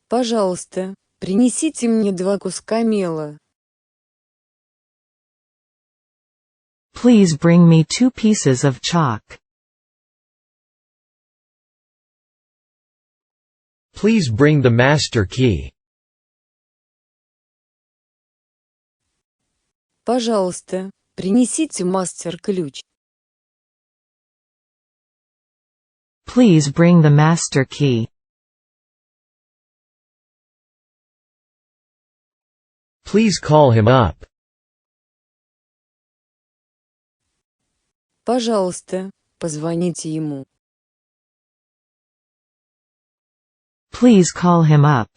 Пожалуйста, принесите мне 2 куска мела. Please bring me 2 pieces of chalk. Please bring the master key. Пожалуйста, принесите мастер-ключ. Please bring the master key. Please call him up. Пожалуйста, позвоните ему. Please call him up.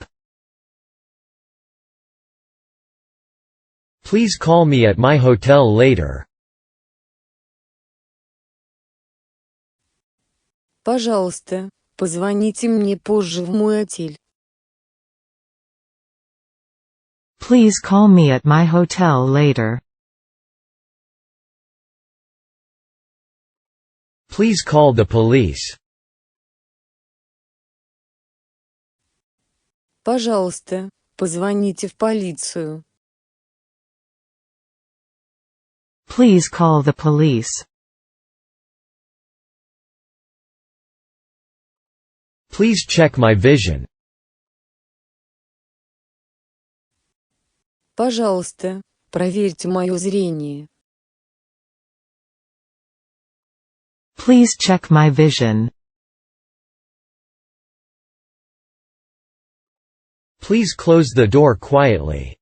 Please call me at my hotel later. Пожалуйста, позвоните мне позже в мой отель. Please call me at my hotel later. Please call the police. Пожалуйста, позвоните в полицию. Please call the police. Please check my vision. Пожалуйста, проверьте мое зрение. Please check my vision. Please close the door quietly.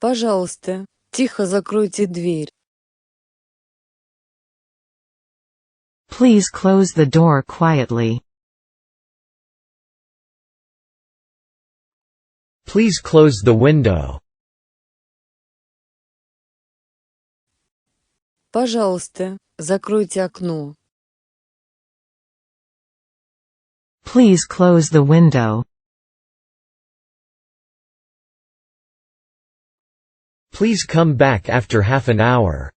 Пожалуйста, тихо закройте дверь. Please close the door quietly. Please close the window. Пожалуйста, закройте окно. Please close the window. Please come back after half an hour.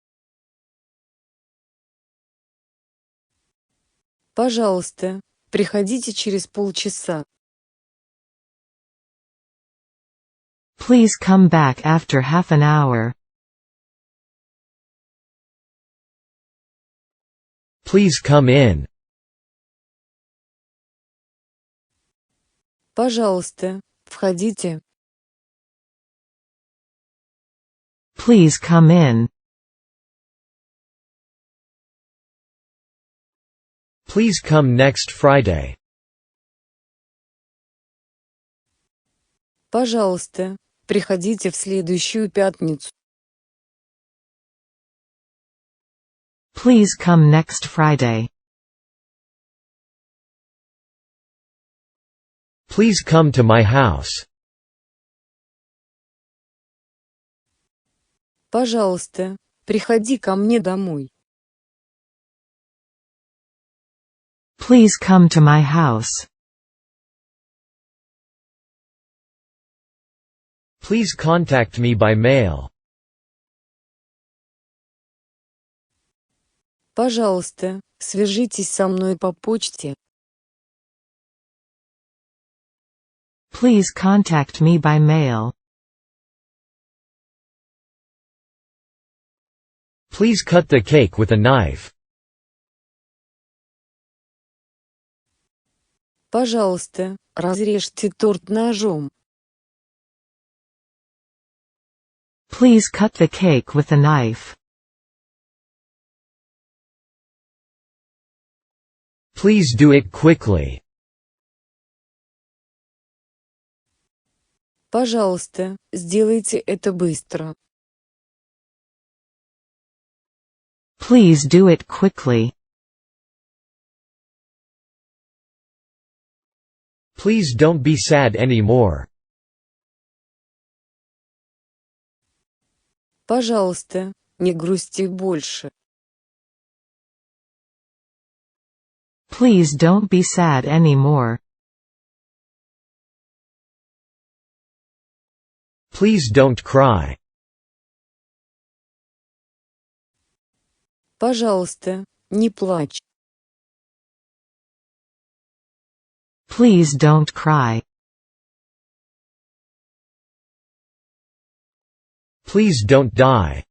Пожалуйста, приходите через полчаса. Please come back after half an hour. Please come in. Пожалуйста, входите. Please come in. Please come next Friday. Пожалуйста, приходите в следующую пятницу. Please come next Friday. Please come to my house. Пожалуйста, приходи ко мне домой. Please come to my house. Please contact me by mail. Пожалуйста, свяжитесь со мной по почте. Please contact me by mail. Please cut the cake with a knife. Пожалуйста, разрежьте торт ножом. Please cut the cake with a knife. Please do it quickly. Пожалуйста, сделайте это быстро. Please do it quickly. Please don't be sad anymore. Пожалуйста, не грусти больше. Please don't be sad anymore. Please don't cry. Пожалуйста, не плачь. Please don't cry. Please don't die.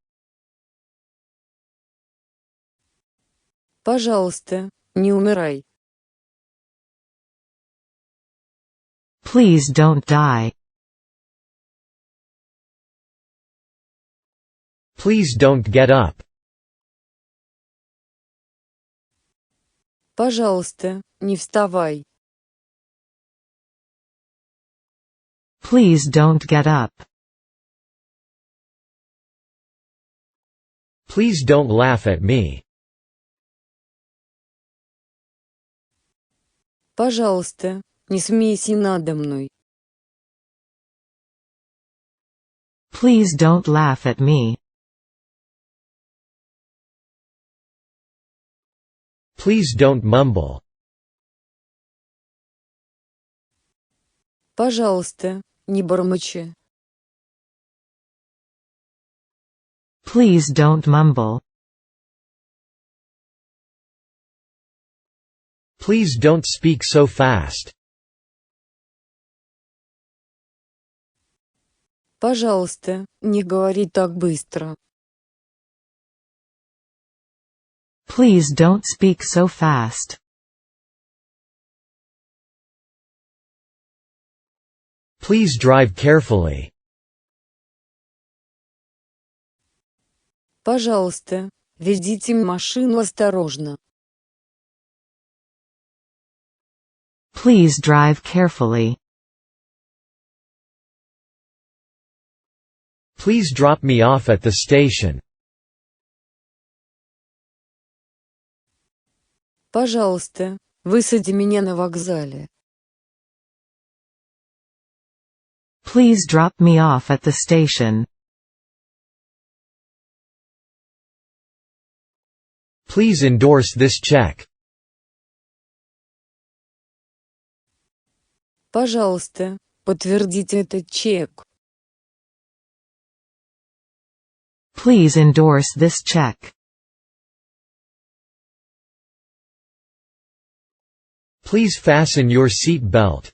Пожалуйста, не умирай. Please don't die. Please don't get up. Пожалуйста, не вставай. Please don't get up. Please don't laugh at me. Пожалуйста, не смейся надо мной. Please don't laugh at me. Please don't mumble. Пожалуйста, не бормочи. Please don't mumble. Please don't speak so fast. Пожалуйста, не говори так быстро. Please don't speak so fast. Please drive carefully. Пожалуйста, ведите машину осторожно. Please drive carefully. Please drop me off at the station. Пожалуйста, высади меня на вокзале. Please drop me off at the station. Please endorse this check. Пожалуйста, подтвердите этот чек. Please endorse this check. Please fasten your seat belt.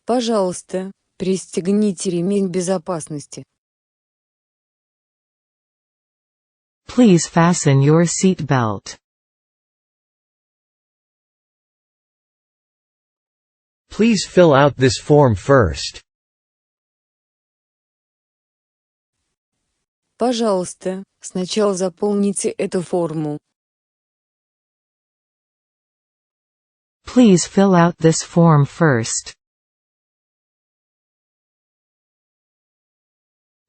Пожалуйста, пристегните ремень безопасности. Please fasten your seat belt. Please fill out this form first. Пожалуйста, сначала заполните эту форму. Please fill out this form first.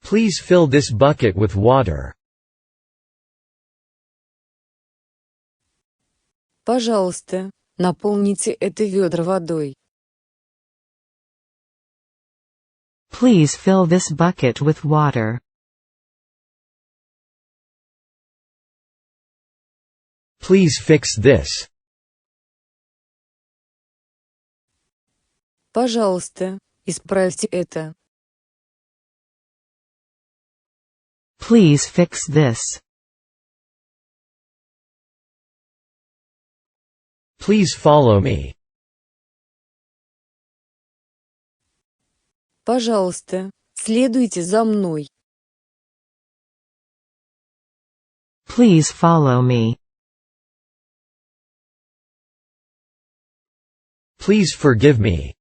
Please fill this bucket with water. Пожалуйста, наполните это ведро водой. Please fill this bucket with water. Please fix this. Пожалуйста, исправьте это. Please fix this. Please follow me. Пожалуйста, следуйте за мной. Please follow me. Please forgive me.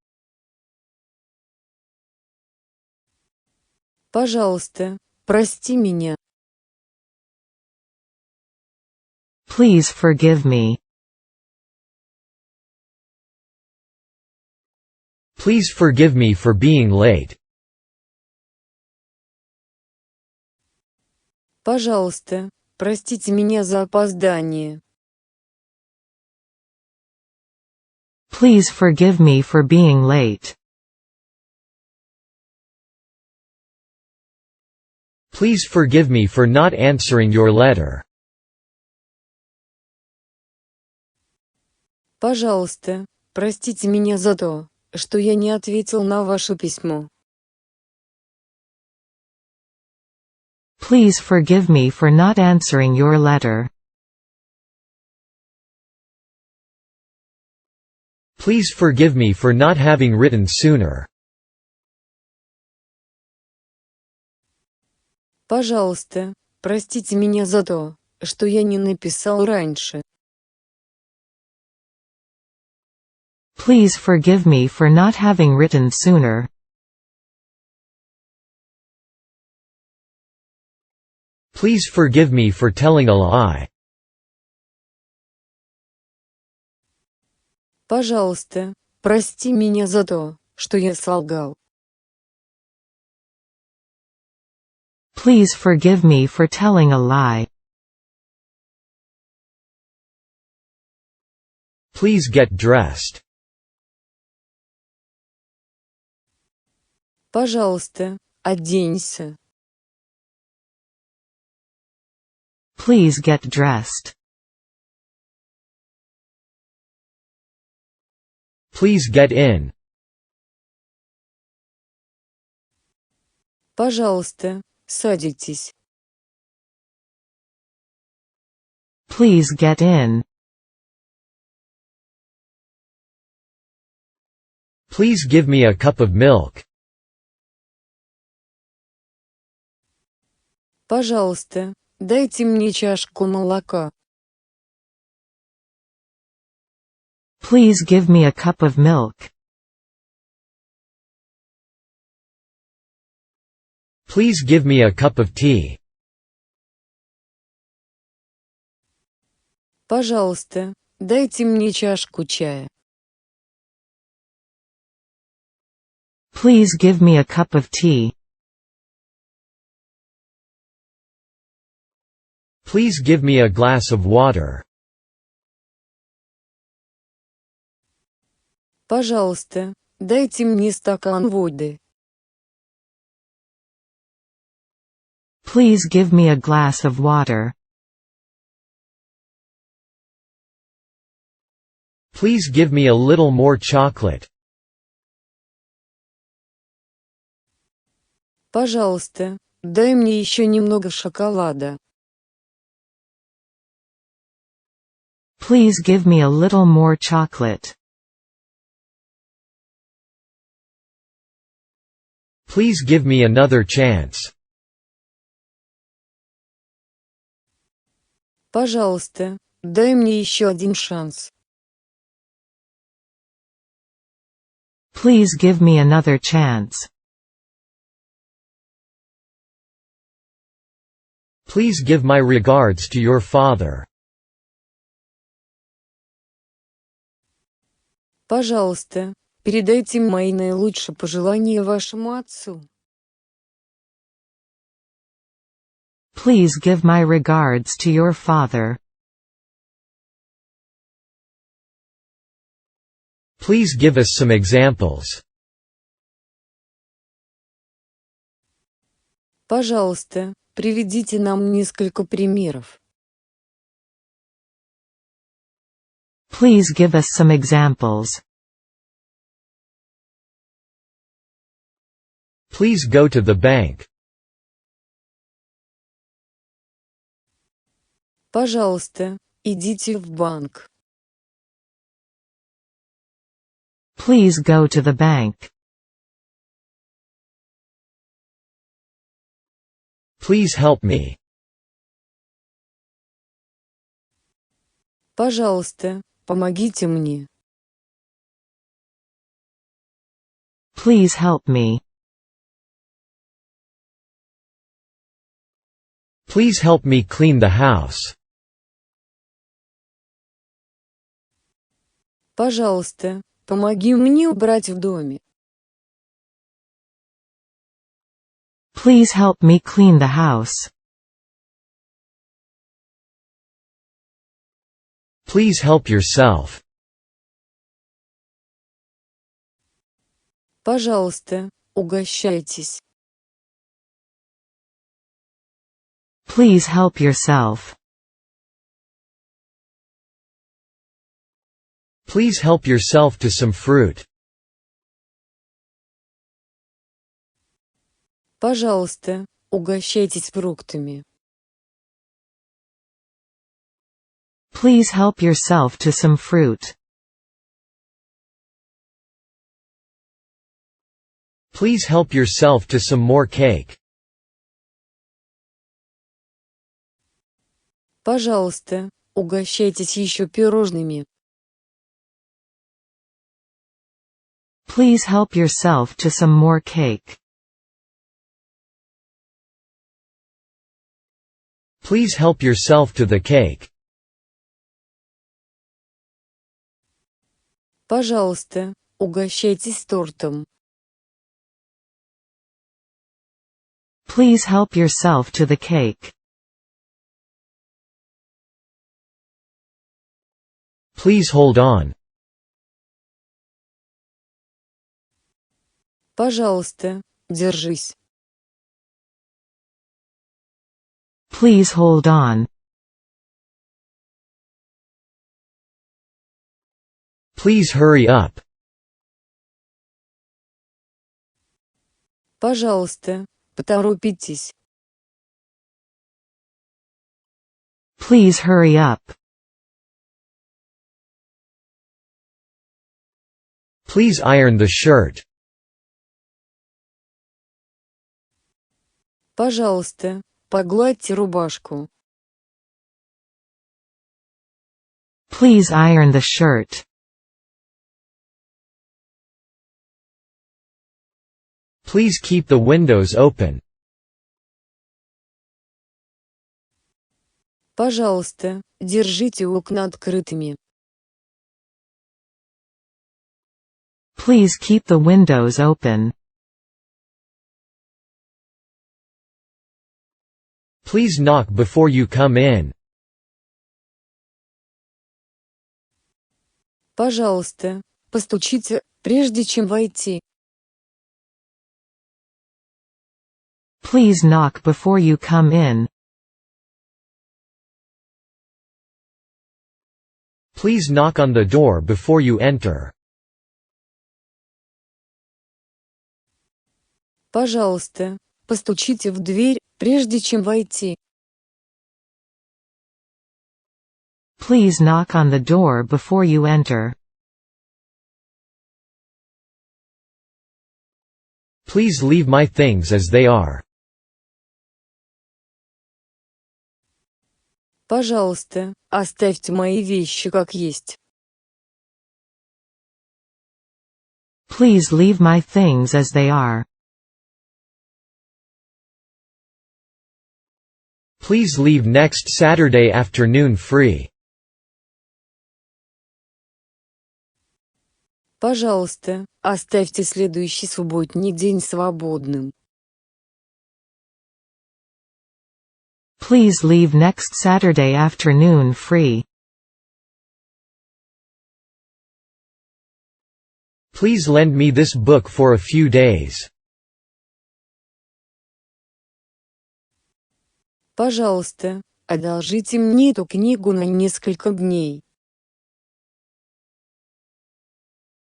Пожалуйста, прости меня. Please forgive me. Please forgive me for being late. Пожалуйста, простите меня за опоздание. Please forgive me for being late. Please forgive me for not answering your letter. Пожалуйста, простите меня за то, что я не ответил на ваше письмо. Please forgive me for not answering your letter. Please forgive me for not having written sooner. Пожалуйста, простите меня за то, что я не написал раньше. Please forgive me for not having written sooner. Please forgive me for telling a lie. Пожалуйста, прости меня за то, что я солгал. Please forgive me for telling a lie. Please get dressed. Пожалуйста, оденься. Please get dressed. Please get in. Пожалуйста, садитесь. Please get in. Please give me a cup of milk. Пожалуйста, дайте мне чашку молока. Please give me a cup of milk. Please give me a cup of tea. Пожалуйста, дайте мне чашку чая. Please give me a cup of tea. Please give me a glass of water. Пожалуйста, дайте мне стакан воды. Please give me a glass of water. Please give me a little more chocolate. Пожалуйста, дай мне еще немного шоколада. Please give me a little more chocolate. Please give me another chance. Пожалуйста, дай мне еще один шанс. Please give me another chance. Please give my regards to your father. Пожалуйста, передайте мои наилучшие пожелания вашему отцу. Please give my regards to your father. Please give us some examples. Пожалуйста, приведите нам несколько примеров. Please give us some examples. Please go to the bank. Пожалуйста, идите в банк. Please go to the bank. Please help me. Пожалуйста, помогите мне. Please help me. Please help me clean the house. Пожалуйста, помоги мне убрать в доме. Please help me clean the house. Please help yourself. Пожалуйста, угощайтесь. Please help yourself. Please help yourself to some fruit. Пожалуйста, угощайтесь фруктами. Please help yourself to some fruit. Please help yourself to some more cake. Пожалуйста, угощайтесь еще пирожными. Please help yourself to some more cake. Please help yourself to the cake. Пожалуйста, угощайтесь тортом. Please help yourself to the cake. Please hold on. Пожалуйста, держись. Please hold on. Please hurry up. Пожалуйста, поторопитесь. Please hurry up. Please iron the shirt. Пожалуйста, погладьте рубашку. Please iron the shirt. Please keep the windows open. Пожалуйста, держите окна открытыми. Please keep the windows open. Please knock before you come in. Пожалуйста, постучите, прежде чем войти. Please knock before you come in. Please knock on the door before you enter. Пожалуйста, постучите в дверь, прежде чем войти. Please knock on the door before you enter. Please leave my things as they are. Пожалуйста, оставьте мои вещи как есть. Please leave my things as they are. Please leave next Saturday afternoon free. Пожалуйста, оставьте следующий субботний день свободным. Please leave next Saturday afternoon free. Please lend me this book for a few days. Пожалуйста, одолжите мне эту книгу на несколько дней.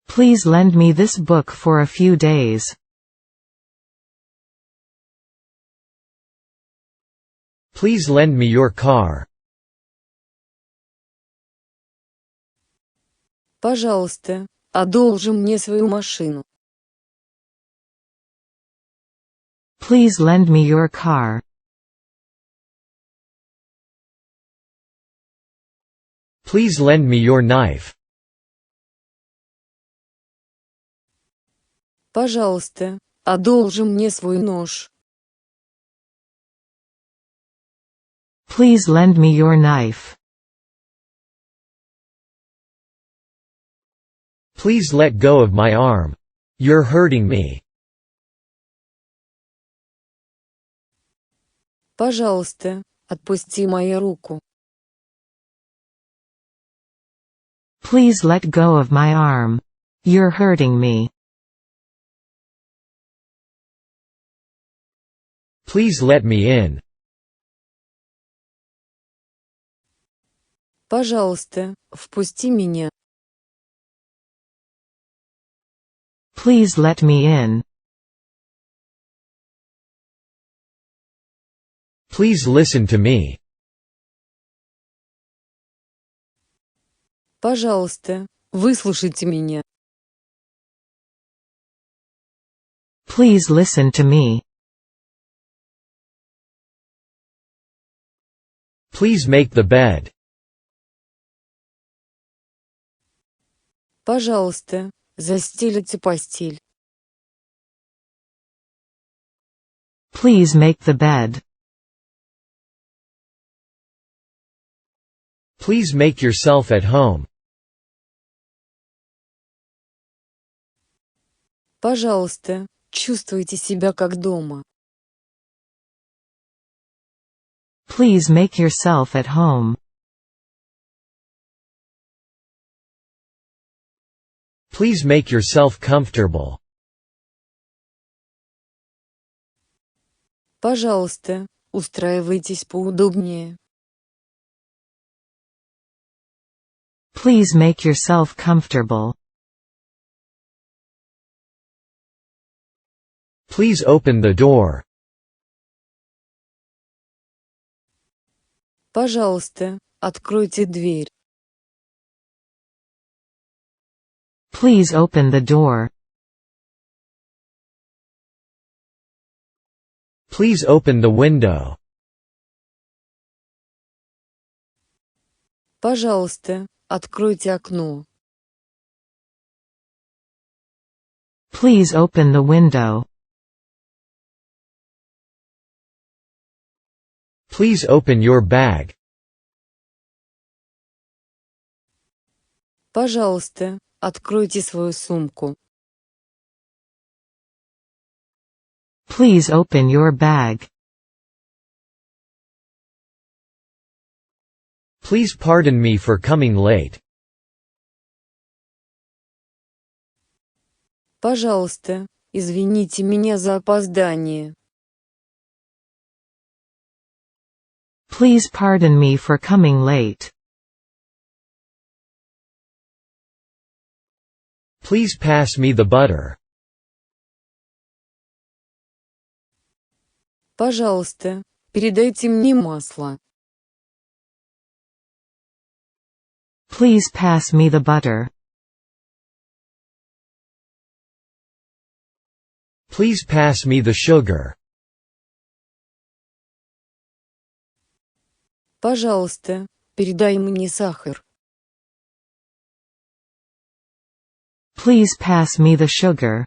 Please lend me this book for a few days. Please lend me your car. Пожалуйста, одолжи мне свою машину. Please lend me your car. Please lend me your knife. Пожалуйста, одолжи мне свой нож. Please lend me your knife. Please let go of my arm. You're hurting me. Пожалуйста, отпусти мою руку. Please let go of my arm. You're hurting me. Please let me in. Пожалуйста, впусти меня. Please let me in. Please listen to me. Пожалуйста, выслушайте меня. Please listen to me. Please make the bed. Пожалуйста, застелите постель. Please make the bed. Please make yourself at home. Пожалуйста, чувствуйте себя как дома. Please make yourself at home. Please make yourself comfortable. Пожалуйста, устраивайтесь поудобнее. Please make yourself comfortable. Please open the door. Пожалуйста, откройте дверь. Please open the door. Please open the window. Пожалуйста, откройте окно. Please open the window. Please open your bag. Пожалуйста, откройте свою сумку. Please open your bag. Please pardon me for coming late. Пожалуйста, извините меня за опоздание. Please pardon me for coming late. Please pass me the butter. Пожалуйста, передайте мне масло. Please pass me the butter. Please pass me the sugar. Пожалуйста, передай мне сахар. Please pass me the sugar.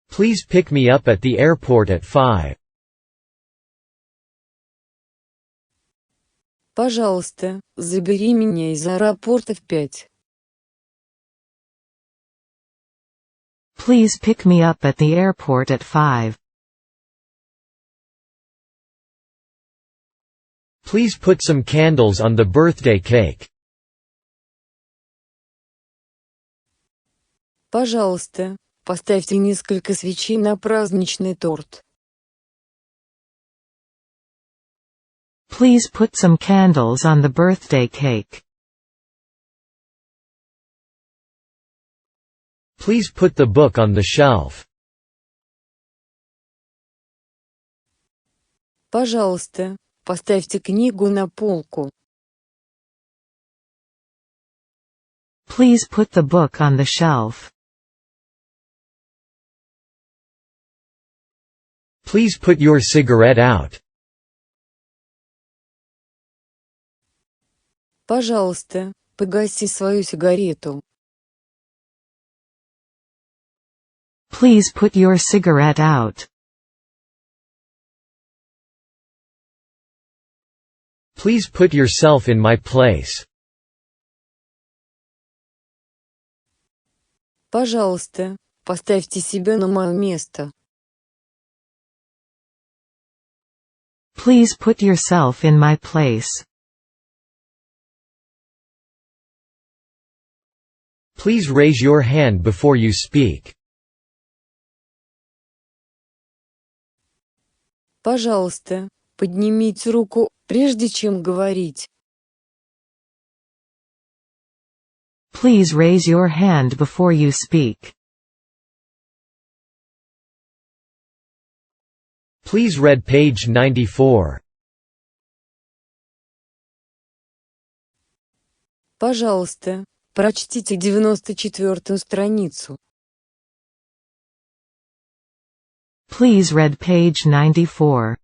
Please pick me up at the airport at 5. Пожалуйста, забери меня из аэропорта в 5. Please pick me up at the airport at 5. Please put some candles on the birthday cake. Пожалуйста, поставьте несколько свечей на праздничный торт. Please put some candles on the birthday cake. Please put the book on the shelf. Пожалуйста, поставьте книгу на полку. Please put the book on the shelf. Please put your cigarette out. Пожалуйста, погаси свою сигарету. Please put your cigarette out. Please put yourself in my place. Пожалуйста, поставьте себя на мое место. Please put yourself in my place. Please raise your hand before you speak. Пожалуйста, поднимите руку, прежде чем говорить. Please raise your hand before you speak. Please read page 94. Пожалуйста, прочтите 94-ю страницу. Please read page 94.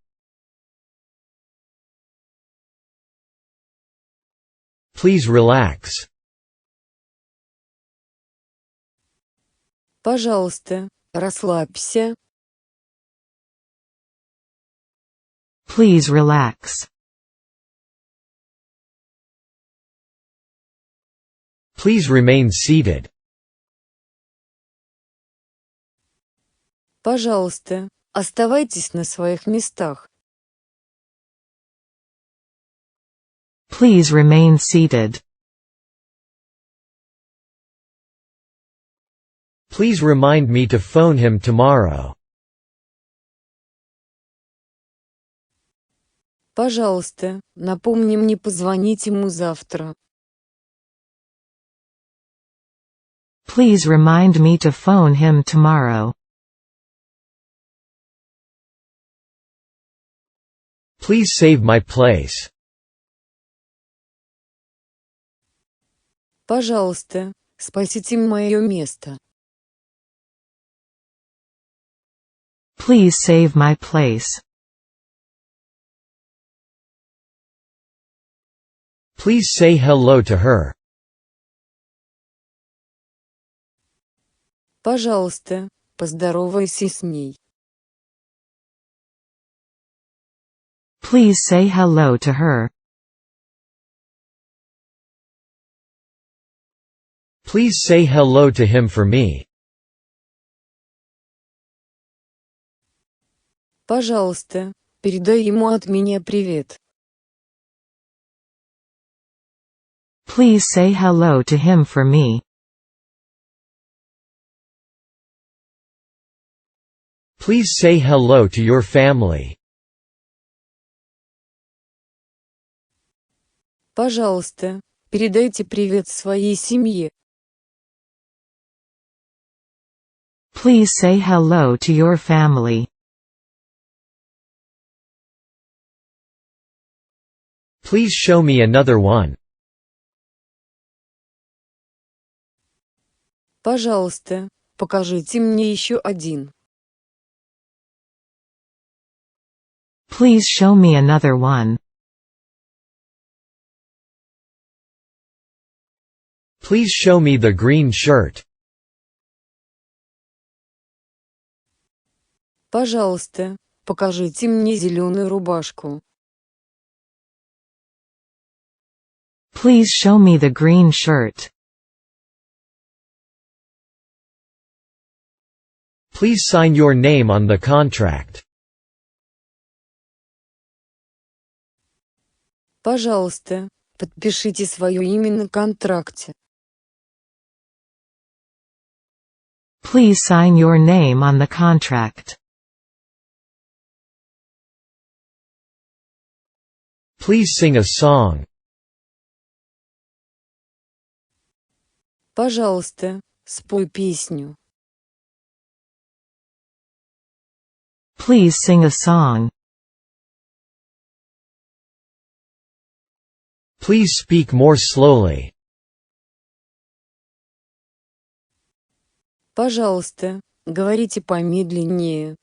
Please relax. Пожалуйста, расслабься. Please relax. Please remain seated. Пожалуйста, оставайтесь на своих местах. Please remain seated. Please remind me to phone him tomorrow. Пожалуйста, напомни мне позвонить ему завтра. Please remind me to phone him tomorrow. Please save my place. Пожалуйста, спасите мое место. Please save my place. Please say hello to her. Пожалуйста, поздоровайся с ней. Please say hello to her. Please say hello to him for me. Пожалуйста, передай ему от меня привет. Please say hello to him for me. Please say hello to your family. Пожалуйста, передайте привет своей семье. Please say hello to your family. Please show me another one. Пожалуйста, покажите мне еще один. Please show me another one. Please show me the green shirt. Пожалуйста, покажите мне зеленую рубашку. Please show me the green shirt. Please sign your name on the contract. Пожалуйста, подпишите свое имя на контракте. Please sign your name on the contract. Please sing a song. Пожалуйста, спой песню. Please sing a song. Please speak more slowly. Пожалуйста, говорите помедленнее.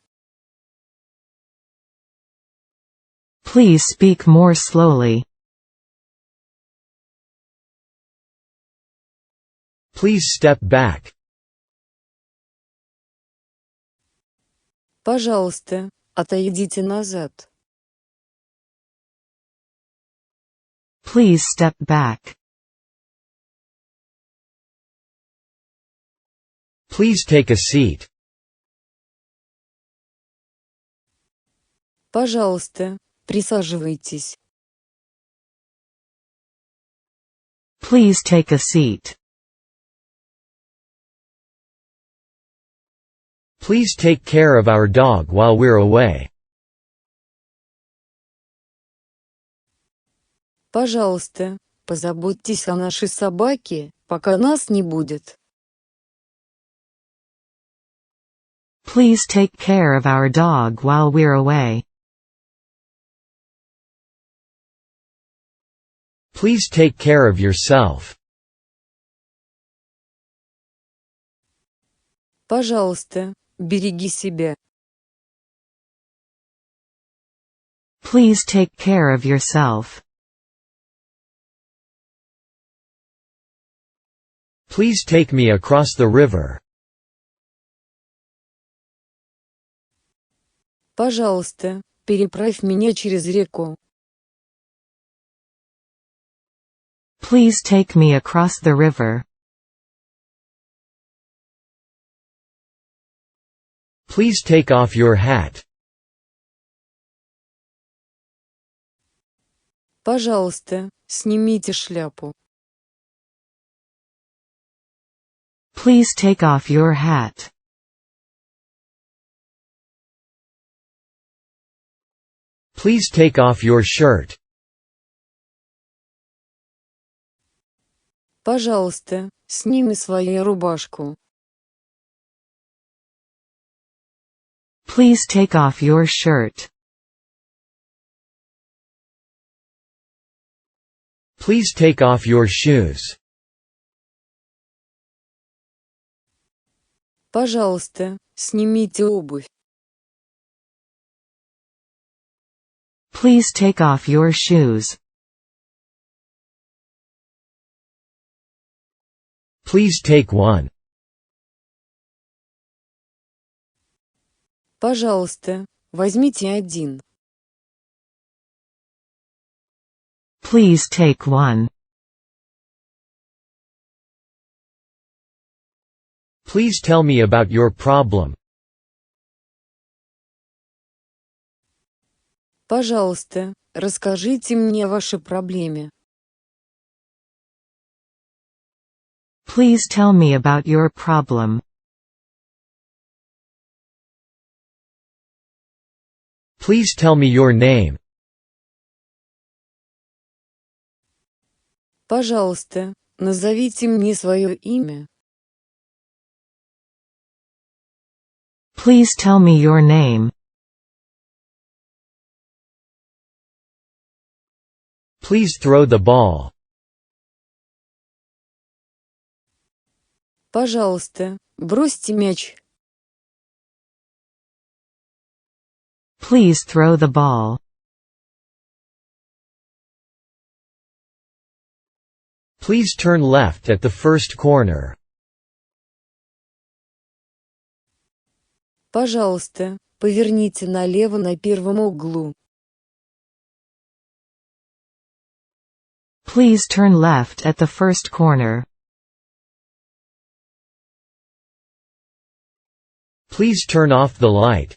Please speak more slowly. Please step back. Пожалуйста, отойдите назад. Please step back. Please take a seat. Пожалуйста, присаживайтесь. Please take a seat. Please take care of our dog while we're away. Пожалуйста, позаботьтесь о нашей собаке, пока нас не будет. Please take care of our dog while we're away. Please take care of yourself. Пожалуйста, береги себя. Please take care of yourself. Please take me across the river. Пожалуйста, переправь меня через реку. Please take me across the river. Please take off your hat. Пожалуйста, снимите шляпу. Please take off your hat. Please take off your shirt. Пожалуйста, сними свою рубашку. Please take off your shirt. Please take off your shoes. Пожалуйста, снимите обувь. Please take off your shoes. Please take one. Пожалуйста, возьмите один. Please take one. Please tell me about your problem. Пожалуйста, расскажите мне о вашей проблеме. Please tell me about your problem. Please tell me your name. Пожалуйста, назовите мне свое имя. Please tell me your name. Please throw the ball. Пожалуйста, бросьте мяч. Please throw the ball. Please turn left at the first corner. Пожалуйста, поверните налево на первом углу. Please turn left at the first corner. Please turn off the light.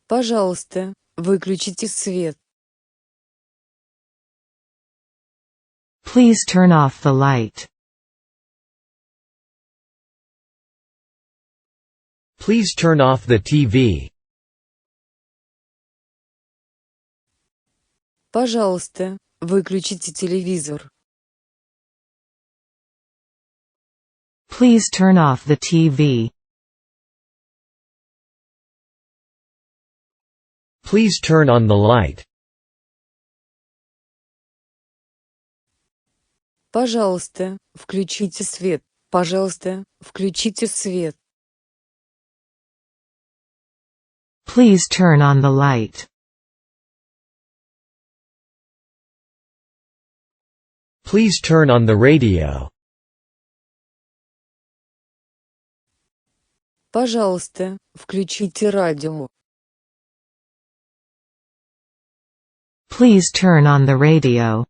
Пожалуйста, выключите свет. Please turn off the light. Please turn off the TV. Пожалуйста, выключите телевизор. Please turn off the TV. Please turn on the light. Пожалуйста, включите свет. Пожалуйста, включите свет. Please turn on the light. Please turn on the radio. Пожалуйста, включите радио. Please turn on the radio.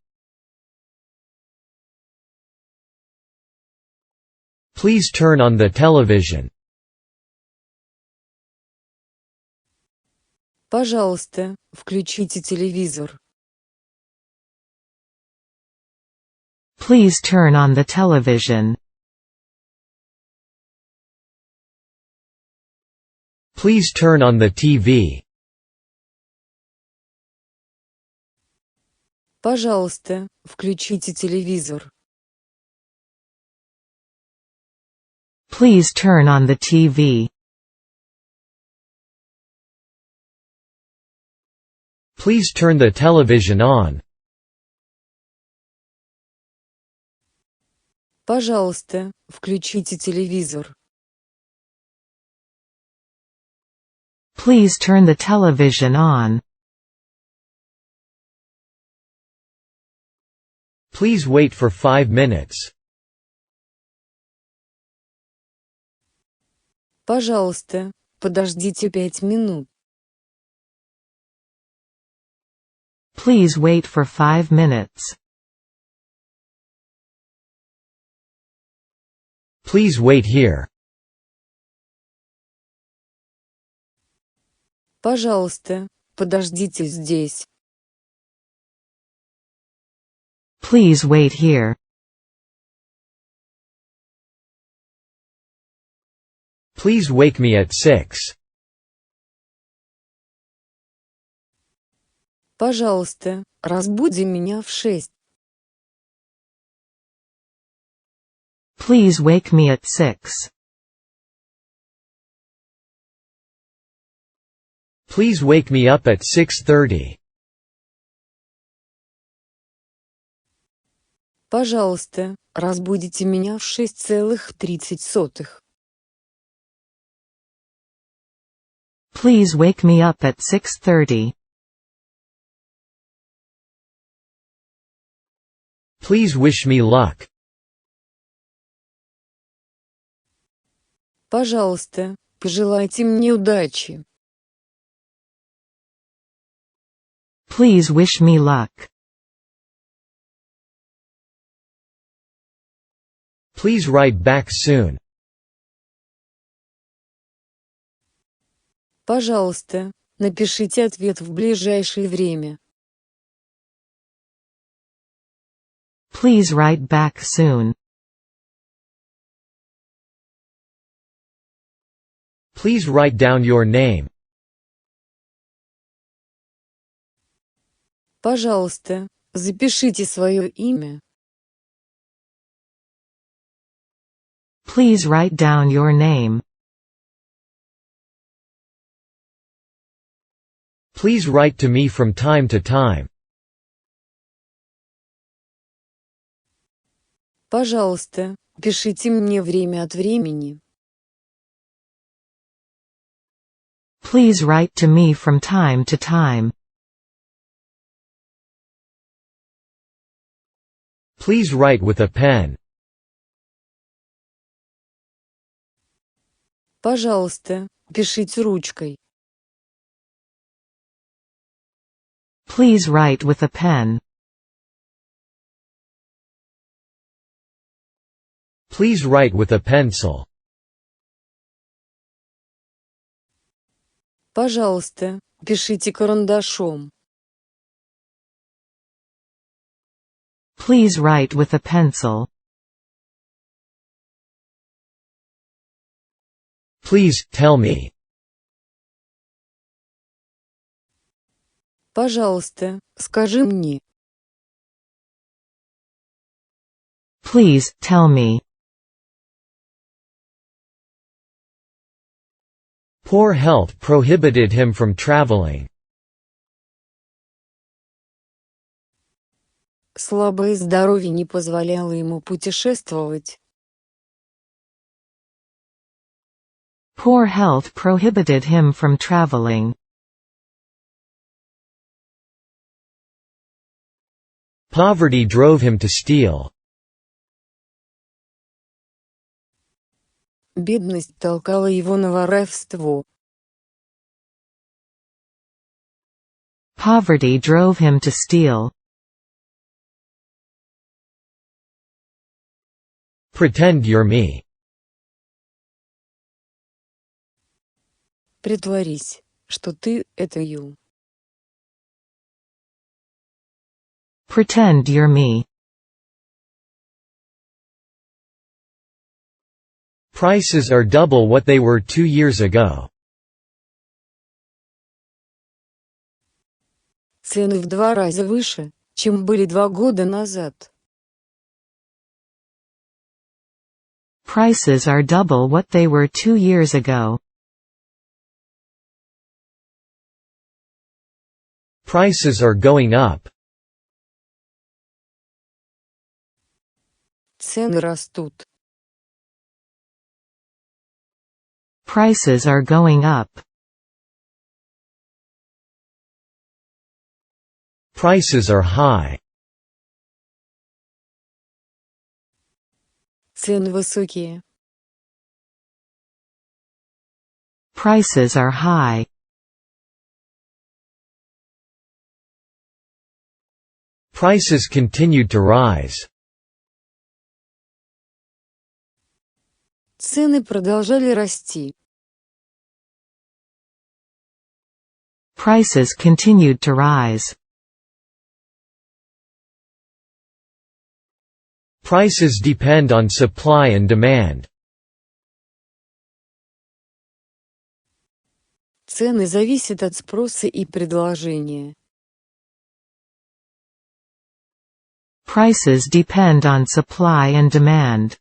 Please turn on the television. Пожалуйста, включите телевизор. Please turn on the television. Please turn on the TV. Пожалуйста, включите телевизор. Please turn on the TV. Please turn the television on. Пожалуйста, включите телевизор. Please turn the television on. Please wait for 5 minutes. Пожалуйста, подождите 5 минут. Please wait for 5 minutes. Please wait here. Пожалуйста, подождите здесь. Please wait here. Please wake me at 6. Пожалуйста, разбуди меня в 6. Please wake me at 6. Please wake me up at 6:30. Пожалуйста, разбудите меня в 6:30. Please wake me up at 6:30. Please wish me luck. Пожалуйста, пожелайте мне удачи. Please wish me luck. Please write back soon. Пожалуйста, напишите ответ в ближайшее время. Please write back soon. Please write down your name. Пожалуйста, запишите свое имя. Please write down your name. Please write to me from time to time. Пожалуйста, пишите мне время от времени. Please write to me from time to time. Please write with a pen. Пожалуйста, пишите ручкой. Please write with a pen. Please write with a pencil. Пожалуйста, пишите карандашом. Please write with a pencil. Please, tell me. Пожалуйста, скажи мне. Please, tell me. Poor health prohibited him from traveling. Слабое здоровье не позволяло ему путешествовать. Poor health prohibited him from traveling. Poverty drove him to steal. Бедность толкала его на воровство. Poverty drove him to steal. Pretend you're me. Притворись, что ты — это you. Pretend you're me. Prices are double what they were 2 years ago. Цены в 2 раза выше, чем были 2 года назад. Prices are double what they were 2 years ago. Prices are going up. Цены растут. Prices are going up. Prices are high. Цены высокие. Prices are high. Prices continued to rise. Цены продолжали расти. Prices continued to rise. Prices depend on supply and demand. Цены зависят от спроса и предложения. Prices depend on supply and demand.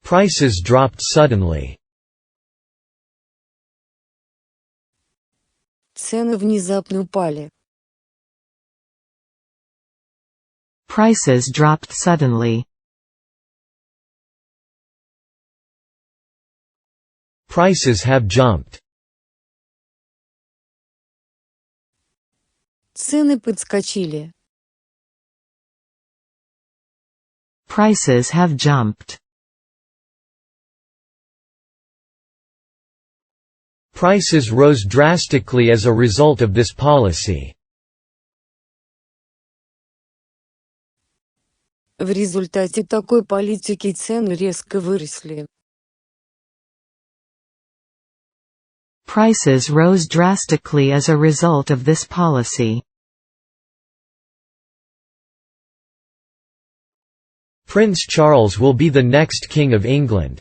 Prices dropped suddenly. Цены внезапно упали. Prices dropped suddenly. Prices have jumped. Цены подскочили. Prices have jumped. Prices rose drastically as a result of this policy. В результате такой политики цены резко выросли. Prices rose drastically as a result of this policy. Prince Charles will be the next King of England.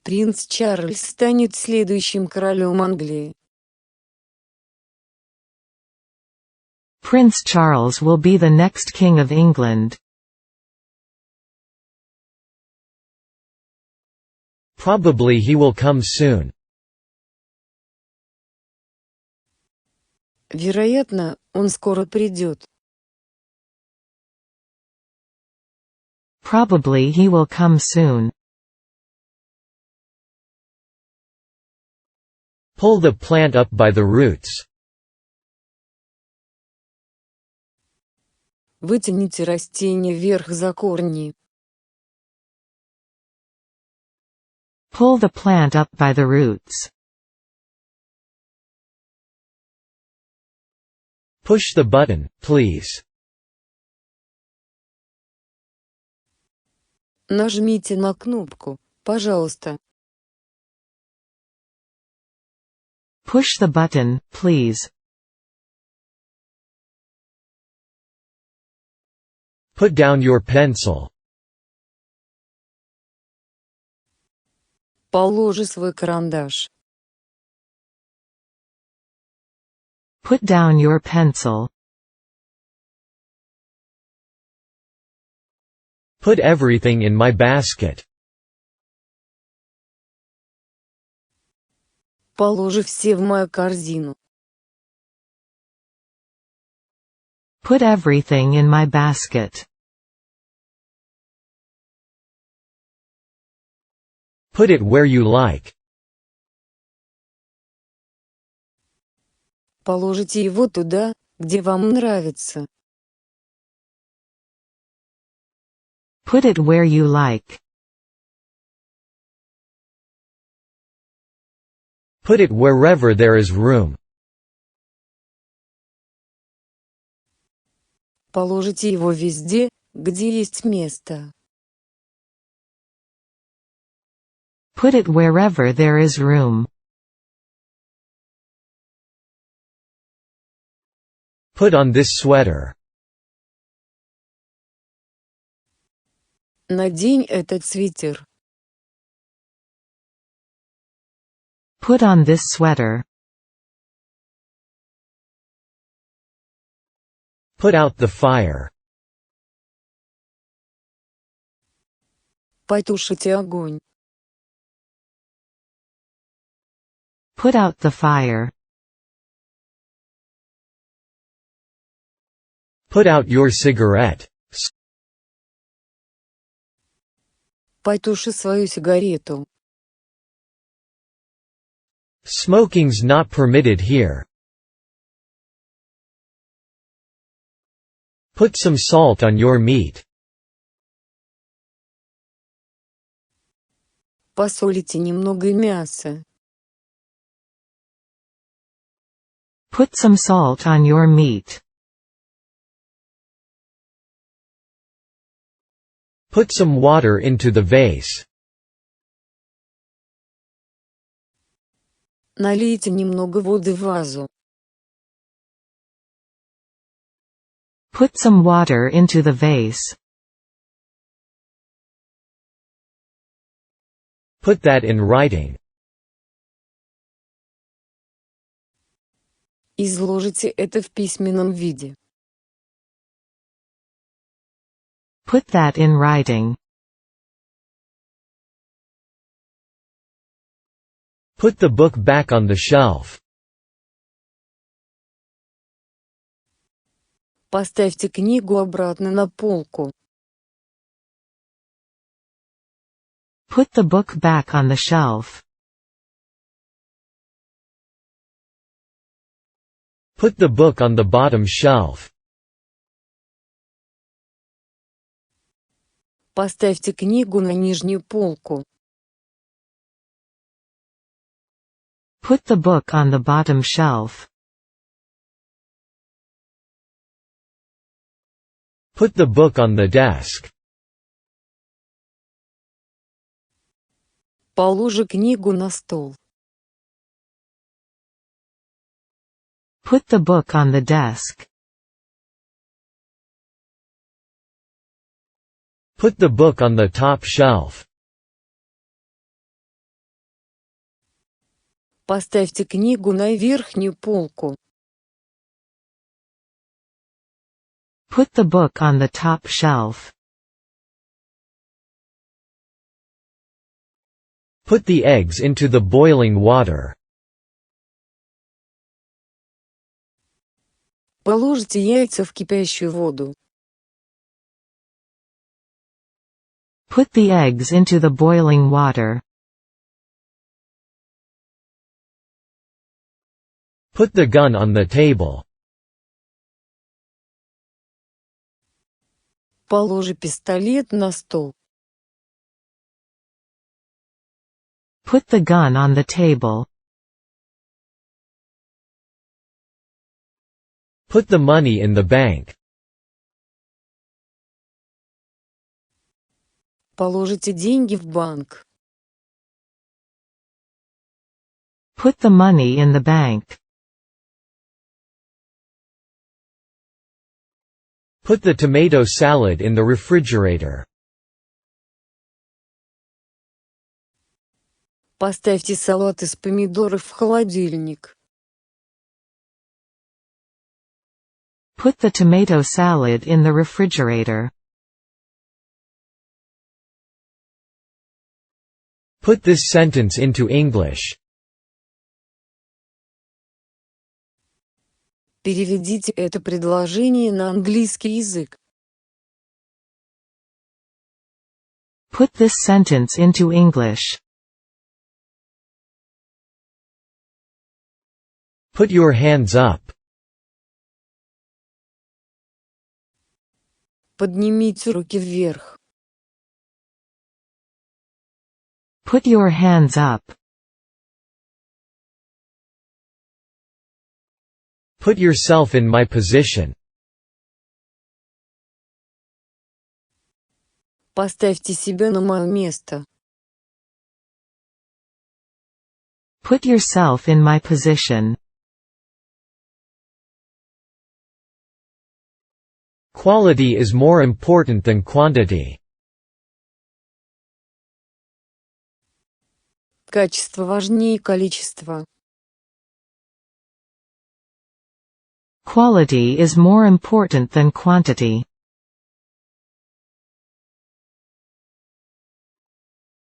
Принц Чарльз станет следующим королем Англии. Prince Charles will be the next King of England. Probably he will come soon. Вероятно, он скоро придет. Probably he will come soon. Pull the plant up by the roots. Вытяните растение вверх за корни. Pull the plant up by the roots. Push the button, please. Нажмите на кнопку, пожалуйста. Push the button, please. Put down your pencil. Положи свой карандаш. Put down your pencil. Put everything in my basket. Положи все в мою корзину. Put everything in my basket. Put it where you like. Положите его туда, где вам нравится. Put it where you like. Put it wherever there is room. Положите его везде, где есть место. Put it wherever there is room. Put on this sweater. Надень этот свитер. Put on this sweater. Put out the fire. Потушите огонь. Put out the fire. Put out your cigarette. Потуши свою сигарету. Smoking's not permitted here. Put some salt on your meat. Посолите немного мяса. Put some salt on your meat. Put some water into the vase. Налейте немного воды в вазу. Put some water into the vase. Put that in writing. Изложите это в письменном виде. Put that in writing. Put the book back on the shelf. Поставьте книгу обратно на полку. Put the book back on the shelf. Put the book on the bottom shelf. Поставьте книгу на нижнюю полку. Put the book on the bottom shelf. Put the book on the desk. Положи книгу на стол. Put the book on the desk. Put the book on the top shelf. Поставьте книгу на верхнюю полку. Put the book on the top shelf. Put the eggs into the boiling water. Положите яйца в кипящую воду. Put the eggs into the boiling water. Put the gun on the table. Положи пистолет на стол. Put the gun on the table. Put the money in the bank. Положите деньги в банк. Put the money in the bank. Put the tomato salad in the refrigerator. Поставьте салат из помидоров в холодильник. Put the tomato salad in the refrigerator. Put this sentence into English. Переведите это предложение на английский язык. Put this sentence into English. Put your hands up. Поднимите руки вверх. Put your hands up. Put yourself in my position. Поставьте себя на мое место. Put yourself in my position. Quality is more important than quantity. Качество важнее количества. Quality is more important than quantity.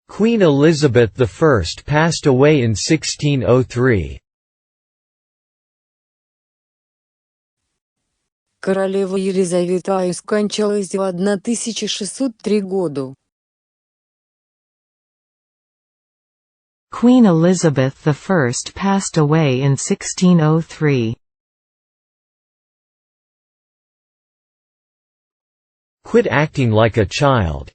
Queen Elizabeth I passed away in 1603. Королева Елизавета I скончалась в 1603 году. Queen Elizabeth I passed away in 1603. Quit acting like a child.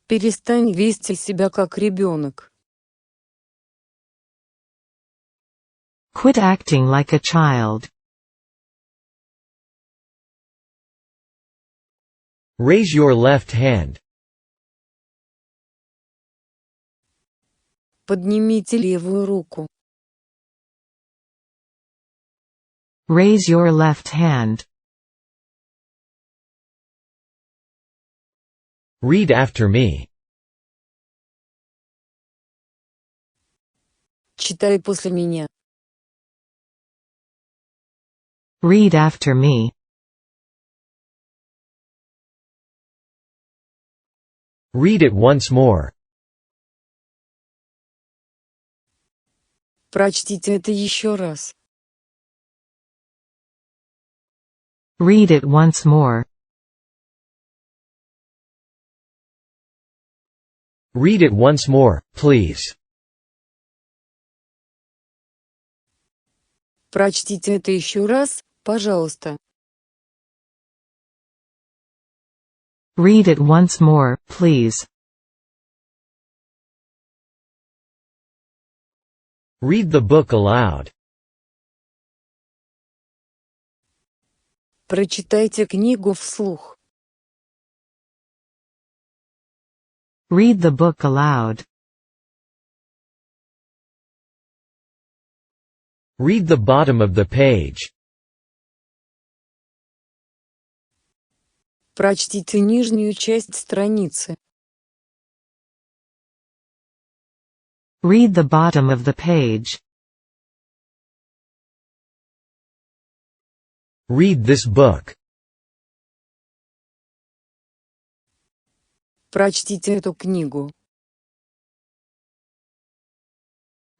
Перестань вести себя как ребенок. Quit acting like a child. Raise your left hand. Поднимите левую руку. Raise your left hand. Read after me. Читай после меня. Read after me. Read it once more. Прочтите это еще раз. Read it once more. Read it once more, please. Прочтите это еще раз, пожалуйста. Read it once more, please. Read the book aloud. Прочитайте книгу вслух. Read the book aloud. Read the bottom of the page. Прочтите нижнюю часть страницы. Read the bottom of the page. Read this book. Прочтите эту книгу.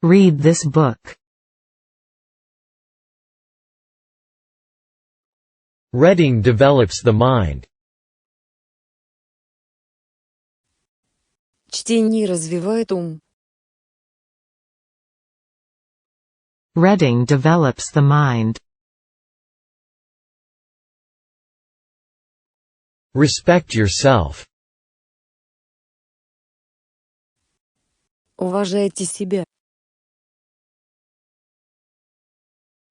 Read this book. Reading develops the mind. Чтение развивает ум. Reading develops the mind. Respect yourself. Уважайте себя.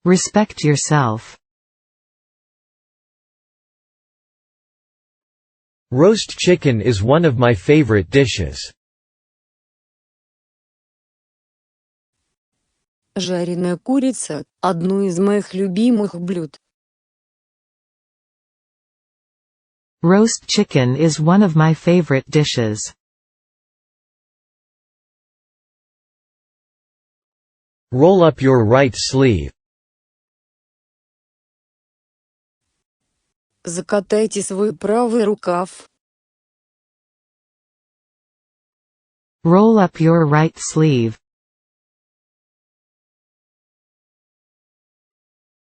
Respect yourself. Roast chicken is one of my favorite dishes. Жареная курица – одно из моих любимых блюд. Roast chicken is one of my favorite dishes. Roll up your right sleeve. Закатайте свой правый рукав. Roll up your right sleeve.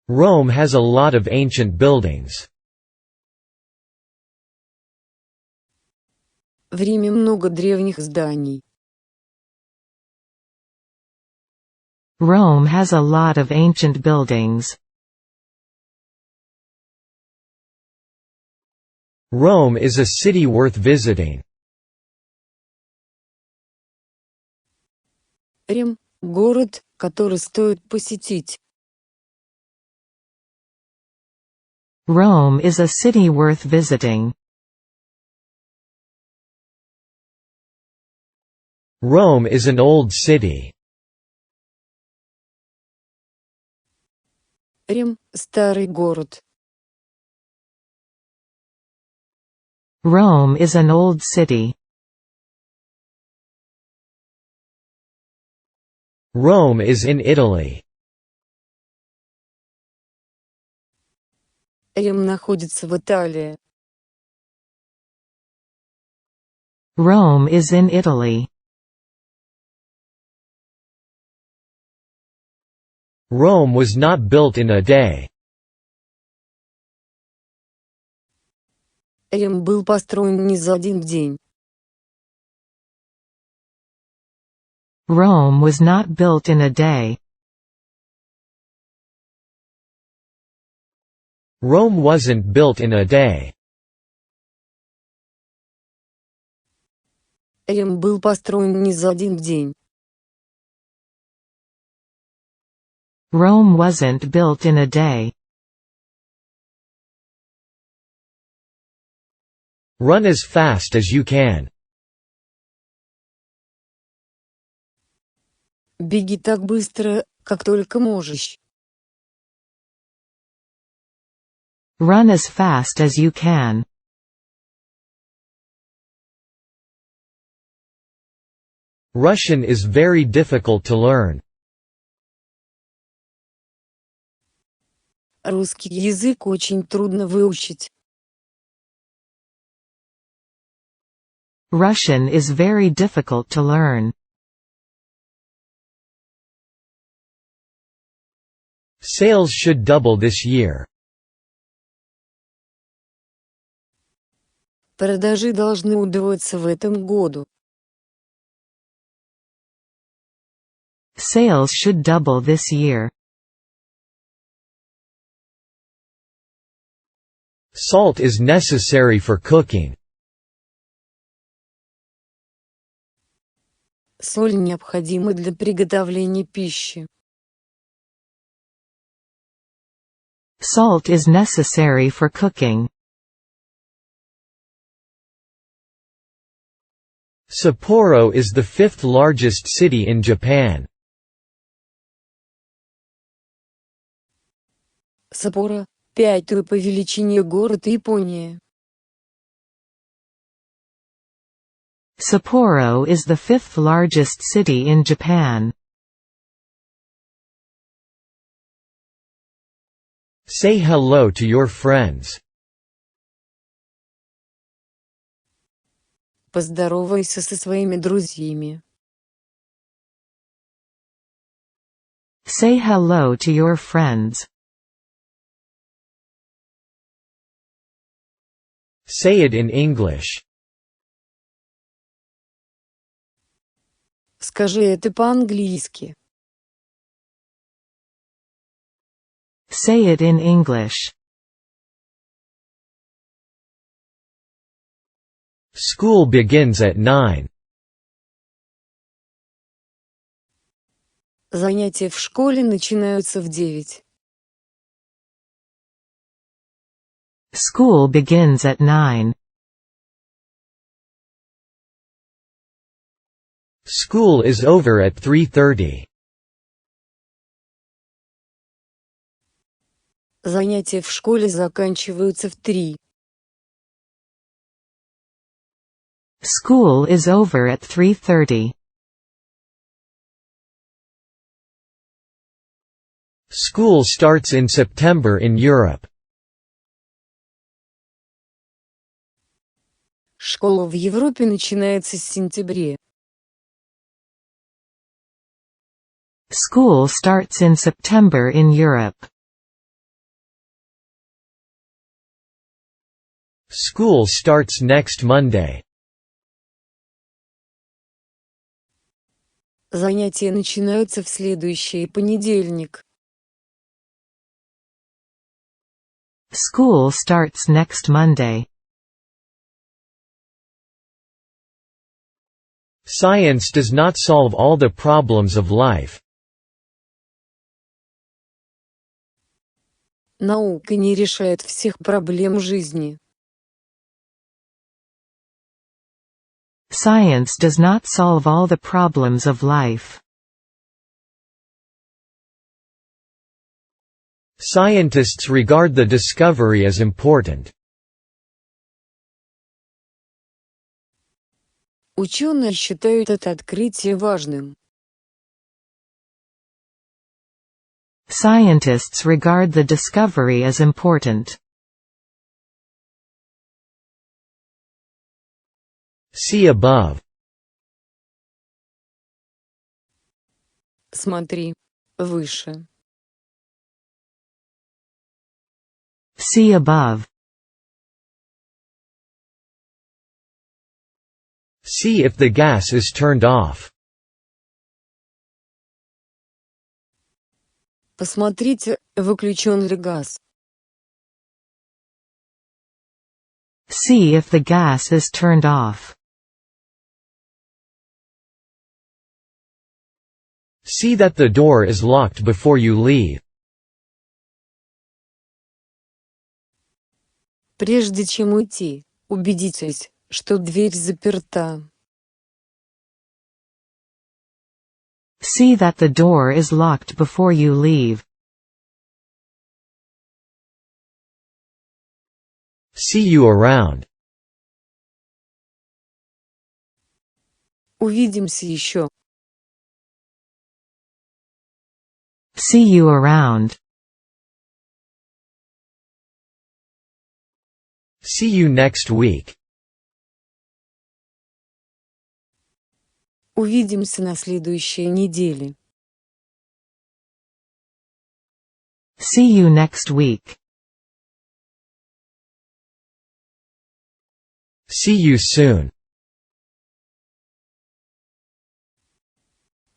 Rome has a lot of ancient buildings. В Риме много древних зданий. Rome has a lot of ancient buildings. Rome is a city worth visiting. Рим – город, который стоит посетить. Rome is a city worth visiting. Rome is an old city. Рим – старый город. Rome is an old city. Rome is in Italy. Рим находится в Италии. Rome is in Italy. Rome was not built in a day. Рим был построен не за один день. Rome was not built in a day. Rome wasn't built in a day. Рим был построен не за один день. Rome wasn't built in a day. Run as fast as you can. Беги так быстро, как только можешь. Run as fast as you can. Russian is very difficult to learn. Русский язык очень трудно выучить. Russian is very difficult to learn. Sales should double this year. Продажи должны удвоиться в этом году. Sales should double this year. Salt is necessary for cooking. Соль необходима для приготовления пищи. Salt is necessary for cooking. Sapporo is the fifth largest city in Japan. Саппоро – пятый по величине город Японии. Sapporo is the fifth largest city in Japan. Say hello to your friends. Поздоровайся со своими друзьями. Say hello to your friends. Say it in English. Скажи это по-английски. Say it in English. School begins at 9. Занятия в школе начинаются в 9. School begins at 9. School is over at 3:30. Занятия в школе заканчиваются в 3. School is over at 3:30. School starts in September in Europe. Школа в Европе начинается с сентября. School starts in September in Europe. School starts next Monday. Занятия начинаются в следующий понедельник. School starts next Monday. Science does not solve all the problems of life. Наука не решает всех проблем жизни. Science does not solve all the problems of life. Scientists regard the discovery as important. Ученые считают это открытие важным. Scientists regard the discovery as important. See above. Смотри выше. See above. See if the gas is turned off. Посмотрите, выключен ли газ. See if the gas is turned off. See that the door is locked before you leave. Прежде чем уйти, убедитесь, что дверь заперта. See that the door is locked before you leave. See you around. Увидимся еще. See you around. See you next week. Увидимся на следующей неделе. See you next week. See you soon.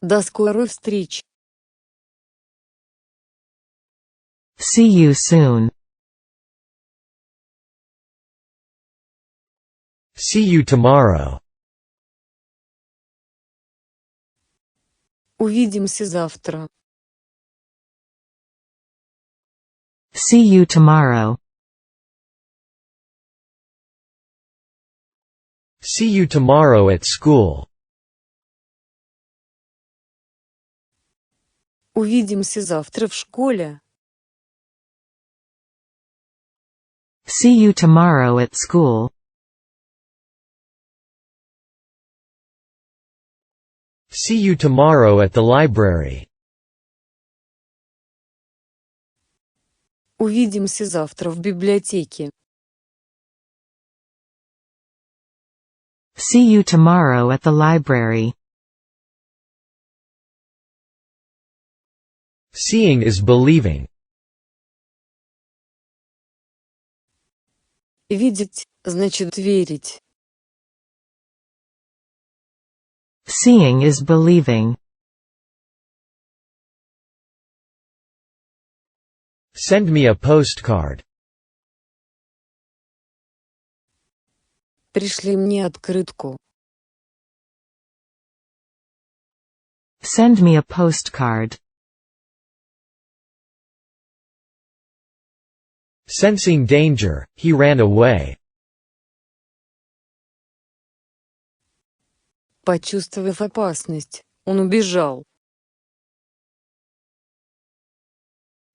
До скорой встречи. See you soon. See you tomorrow. Увидимся завтра. See you tomorrow. See you tomorrow at school. Увидимся завтра в школе. See you tomorrow at school. See you tomorrow at the library. Увидимся завтра в библиотеке. See you tomorrow at the library. Seeing is believing. Видеть значит верить. Seeing is believing. Send me a postcard. Пришли мне открытку. Send me a postcard. Sensing danger, he ran away. Почувствовав опасность, он убежал.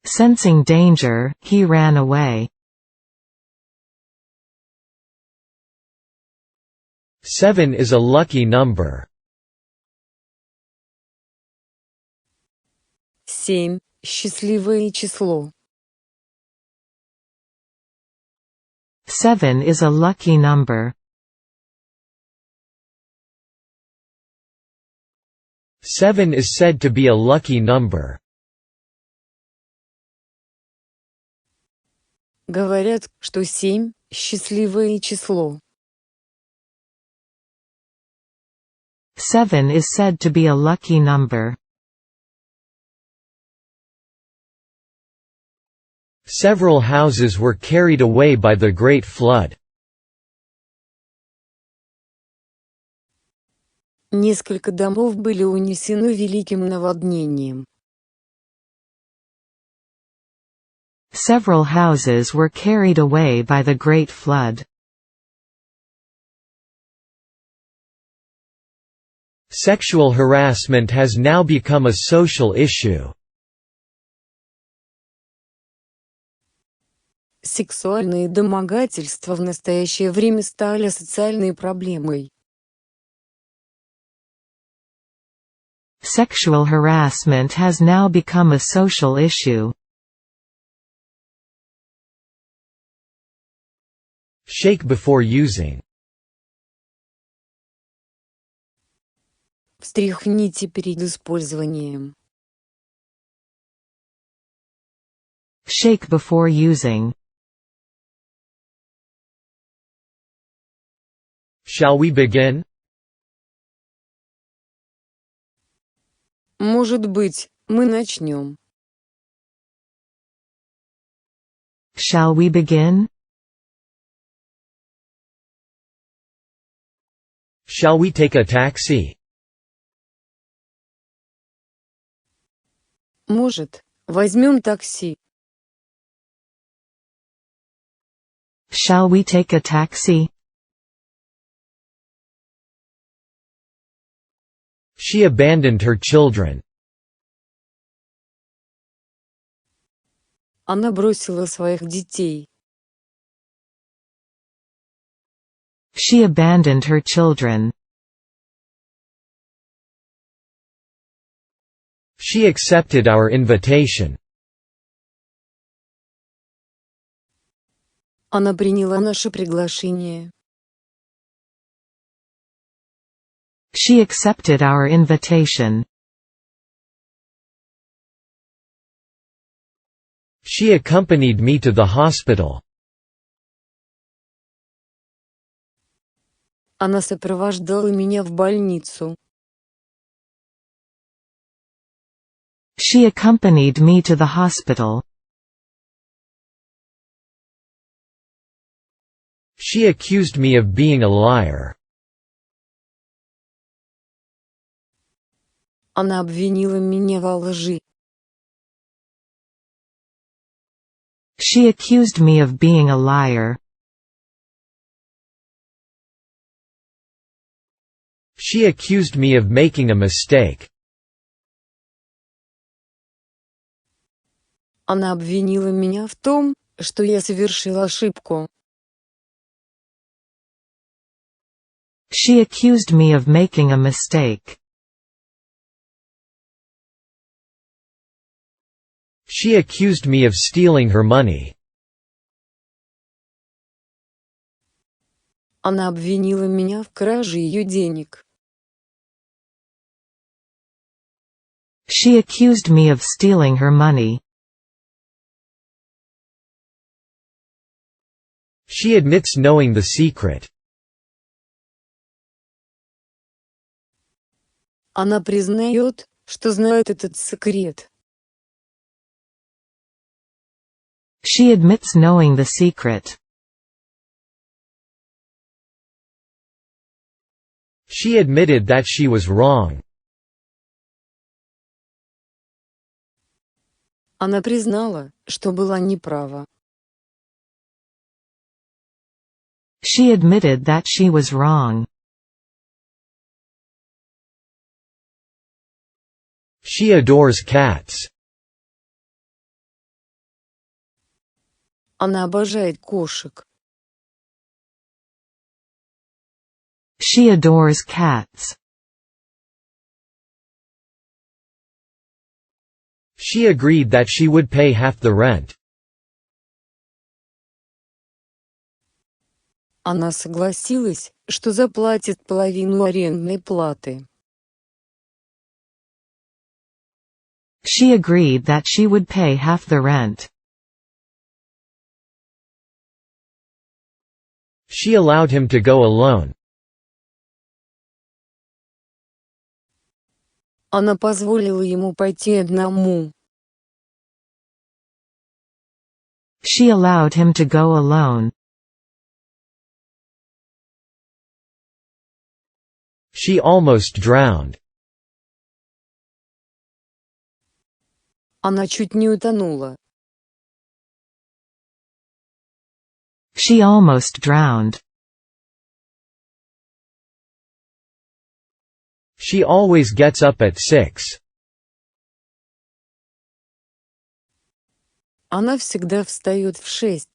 Sensing danger, he ran away. 7 is a lucky number. 7 – счастливое число. 7 is a lucky number. 7 is said to be a lucky number. Говорят, что 7 – счастливое число. 7 is said to be a lucky number. Several houses were carried away by the Great Flood. Несколько домов были унесены великим наводнением. Several houses were carried away by the Great Flood. Sexual harassment has now become a social issue. Сексуальные домогательства в настоящее время стали социальной проблемой. Sexual harassment has now become a social issue. Shake before using. Встряхните перед использованием. Shake before using. Shall we begin? Может быть, мы начнем. Shall we begin? Shall we take a taxi? Может, возьмем такси. Shall we take a taxi? She abandoned her children. Она бросила своих детей. She abandoned her children. She accepted our invitation. Она приняла наше приглашение. She accepted our invitation. She accompanied me to the hospital. Она сопровождала меня в больницу. She accompanied me to the hospital. She accused me of being a liar. Она обвинила меня во лжи. She accused me of being a liar. She accused me of making a mistake. Она обвинила меня в том, что я совершил ошибку. She accused me of making a mistake. She accused me of stealing her money. Она обвинила меня в краже ее денег. She accused me of stealing her money. She admits knowing the secret. Она признает, что знает этот секрет. She admits knowing the secret. She admitted that she was wrong. Она признала, что была неправа. She admitted that she was wrong. She adores cats. Она обожает кошек. She adores cats. She agreed that she would pay half the rent. Она согласилась, что заплатит половину арендной платы. She agreed that she would pay half the rent. She allowed him to go alone. Она позволила ему пойти одному. She allowed him to go alone. She almost drowned. Она чуть не утонула. She almost drowned. She always gets up at 6. Она всегда встает в 6.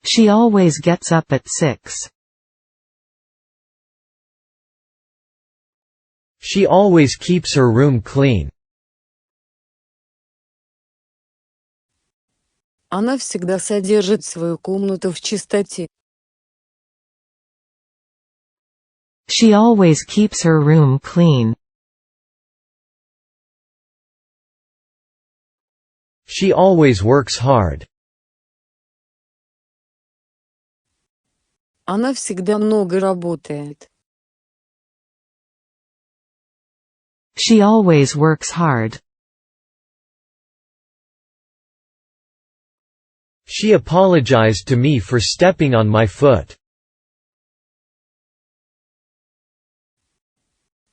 She always gets up at 6. She always keeps her room clean. Она всегда содержит свою комнату в чистоте. She always keeps her room clean. She always works hard. Она всегда много работает. She always works hard. She apologized to me for stepping on my foot.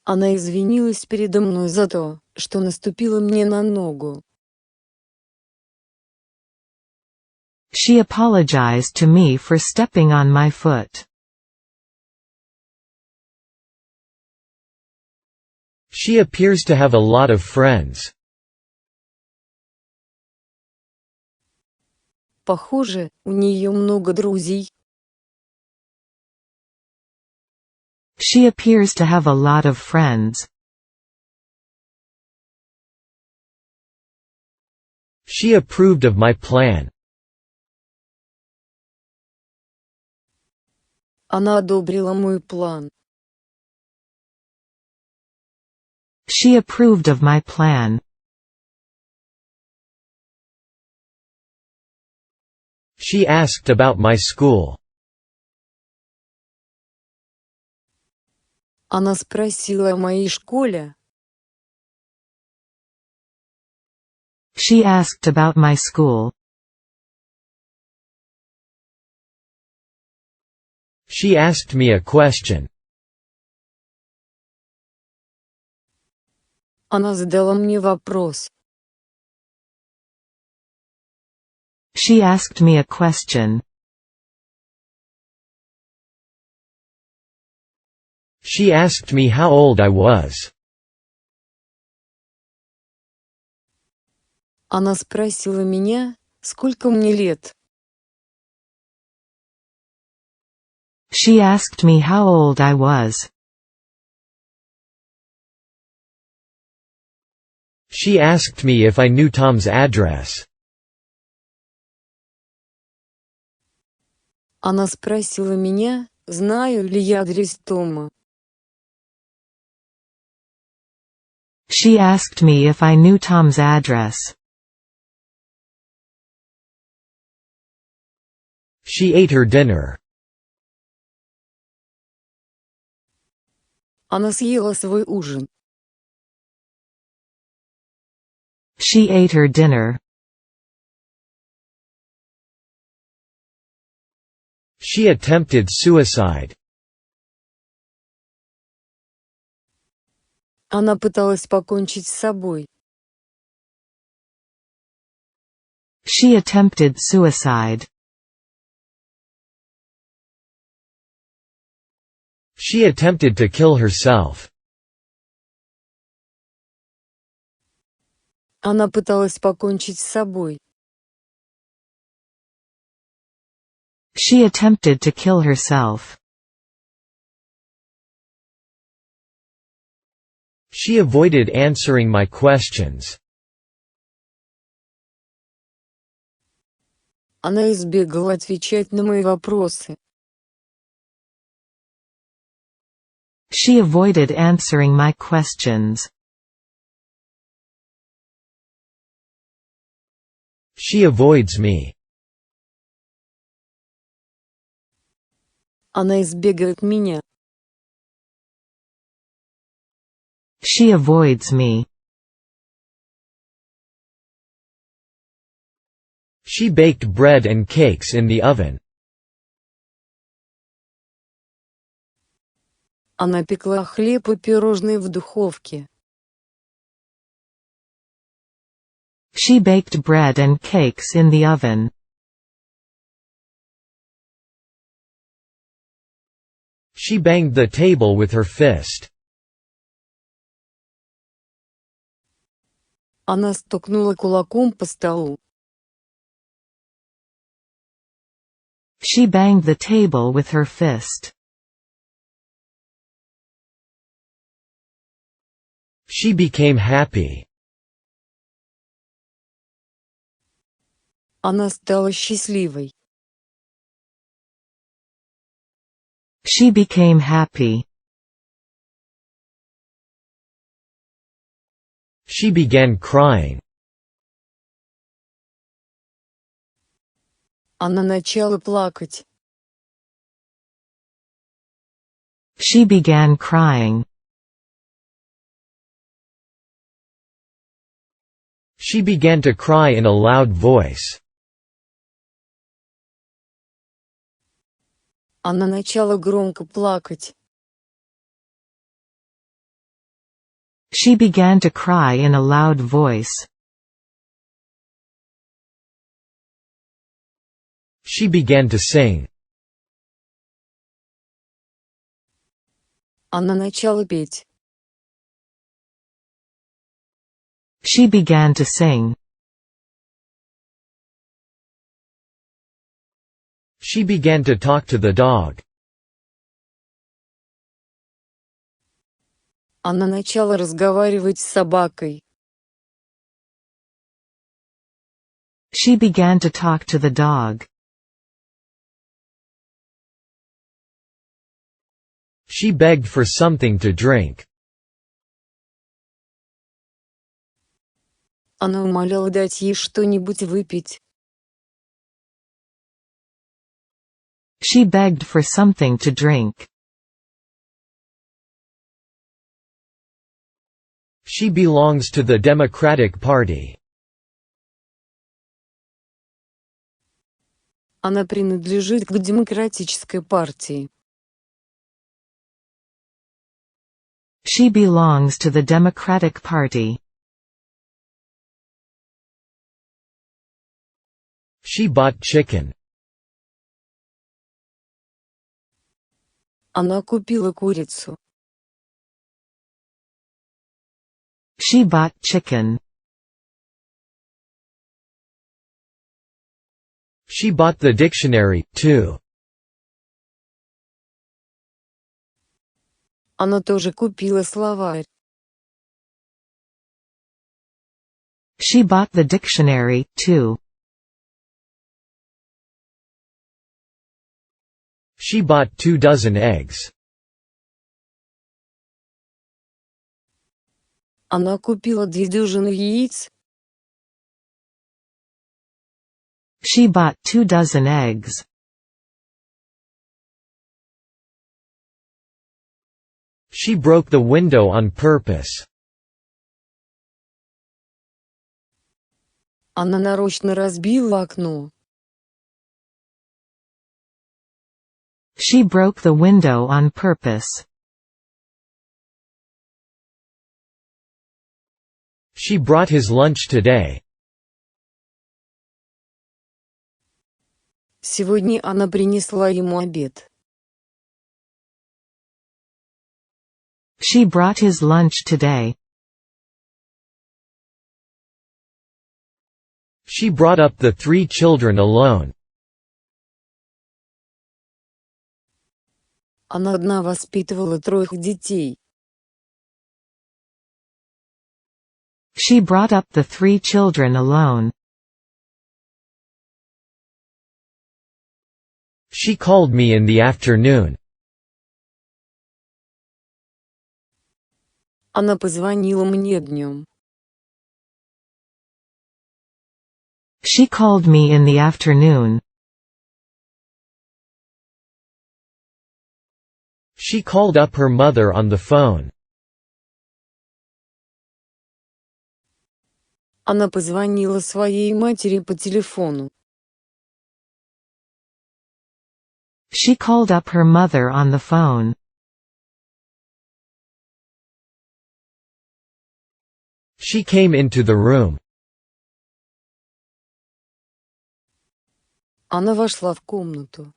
Она извинилась передо мной за то, что наступила мне на ногу. She apologized to me for stepping on my foot. She appears to have a lot of friends. Похоже, у нее много друзей. She appears to have a lot of friends. She approved of my plan. Она одобрила мой план. She approved of my plan. She asked about my school. Она спросила о моей школе. She asked about my school. She asked me a question. Она задала мне вопрос. She asked me a question. She asked me how old I was. Она спросила меня, сколько мне лет. She asked me how old I was. She asked me if I knew Tom's address. Она спросила меня, знаю ли я адрес Тома. She asked me if I knew Tom's address. She ate her dinner. Она съела свой ужин. She ate her dinner. She attempted suicide. Она пыталась покончить с собой. She attempted suicide. She attempted to kill herself. Она пыталась покончить с собой. She attempted to kill herself. She avoided answering my questions. Она избегала отвечать на мои вопросы. She avoided answering my questions. She avoids me. Она избегает меня. She avoids me. She baked bread and cakes in the oven. Она пекла хлеб и пирожные в духовке. She baked bread and cakes in the oven. She banged the table with her fist. Она стукнула кулаком по столу. She banged the table with her fist. She became happy. Она стала счастливой. She became happy. She began crying. Она начала плакать. She began crying. She began to cry in a loud voice. Она начала громко плакать. She began to cry in a loud voice. She began to sing. Она начала петь. She began to sing. She began to talk to the dog. Она начала разговаривать с собакой. She began to talk to the dog. She begged for something to drink. Она умоляла дать ей что-нибудь выпить. She begged for something to drink. She belongs to the Democratic Party. Она принадлежит к Демократической партии. She belongs to the Democratic Party. She bought chicken. Она купила курицу. She bought chicken. She bought the dictionary, too. Она тоже купила словарь. She bought the dictionary, too. She bought 24 eggs. Она купила 2 дюжины яиц. She bought 24 eggs. She broke the window on purpose. Она нарочно разбила окно. She broke the window on purpose. She brought his lunch today. Сегодня она принесла ему обед. She brought his lunch today. She brought up the 3 children alone. Она одна воспитывала 3 детей. She brought up the 3 children alone. She called me in the afternoon. Она позвонила мне днем. She called me in the afternoon. She called up her mother on the phone. Она позвонила своей матери по телефону. She called up her mother on the phone. She came into the room. Она вошла в комнату.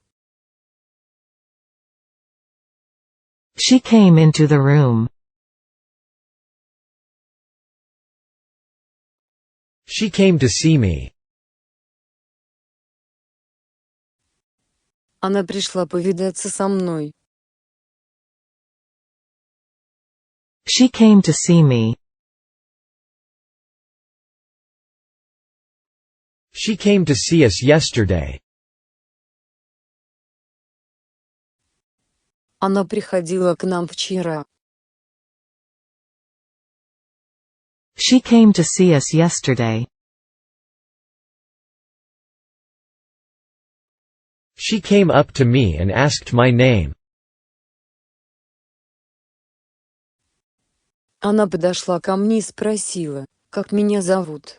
She came into the room. She came to see me. Она пришла повидаться со мной. She came to see me. She came to see us yesterday. Она приходила к нам вчера. She came to see us yesterday. She came up to me and asked my name. Она подошла ко мне и спросила, как меня зовут.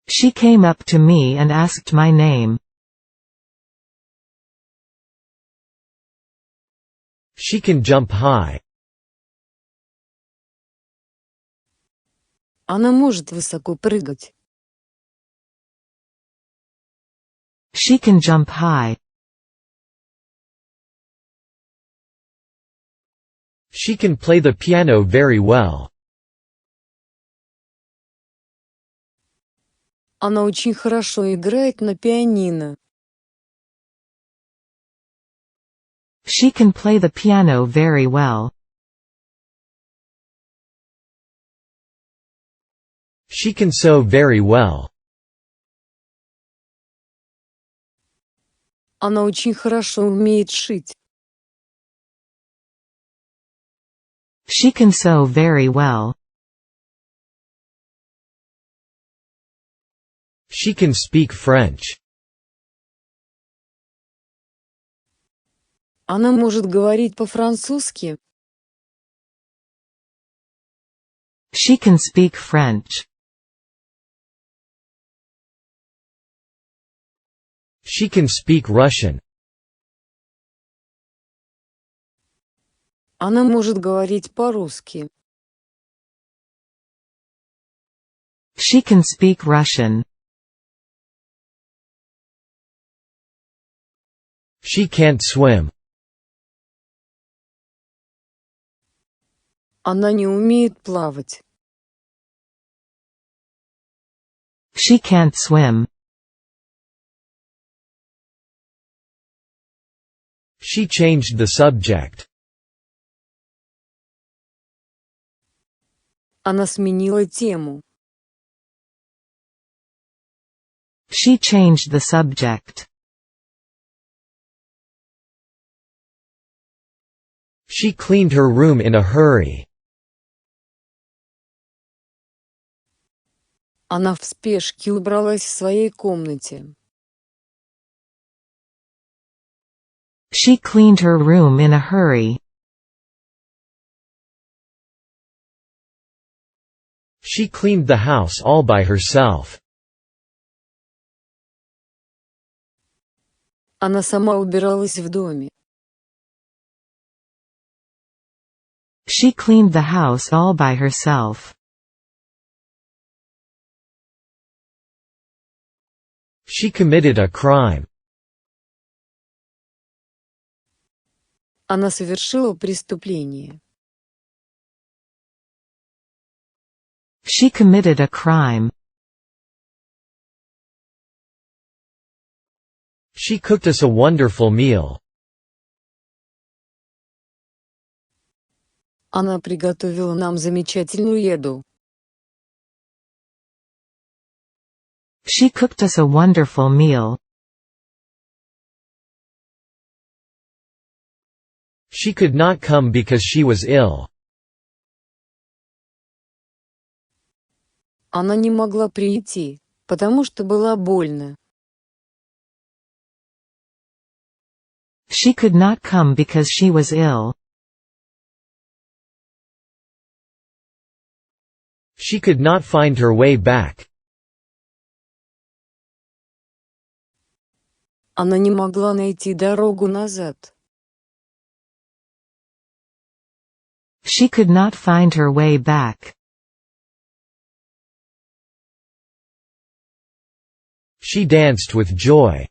She came up to me and asked my name. She can jump high. Она может высоко прыгать. She can jump high. She can play the piano very well. Она очень хорошо играет на пианино. She can play the piano very well. She can sew very well. Она очень хорошо умеет шить. She can sew very well. She can speak French. Она может говорить по-французски. She can speak French. She can speak Russian. Она может говорить по-русски. She can speak Russian. She can't swim. Она не умеет плавать. She can't swim. She changed the subject. Она сменила тему. She changed the subject. She cleaned her room in a hurry. Она в спешке убралась в своей комнате. She cleaned her room in a hurry. She cleaned the house all by herself. Она сама убиралась в доме. She cleaned the house all by herself. She committed a crime. Она совершила преступление. She committed a crime. She cooked us a wonderful meal. Она приготовила нам замечательную еду. She cooked us a wonderful meal. She could not come because she was ill. Она не могла прийти, потому что была больна. She could not come because she was ill. She could not find her way back. Она не могла найти дорогу назад. She could not find her way back. She danced with joy.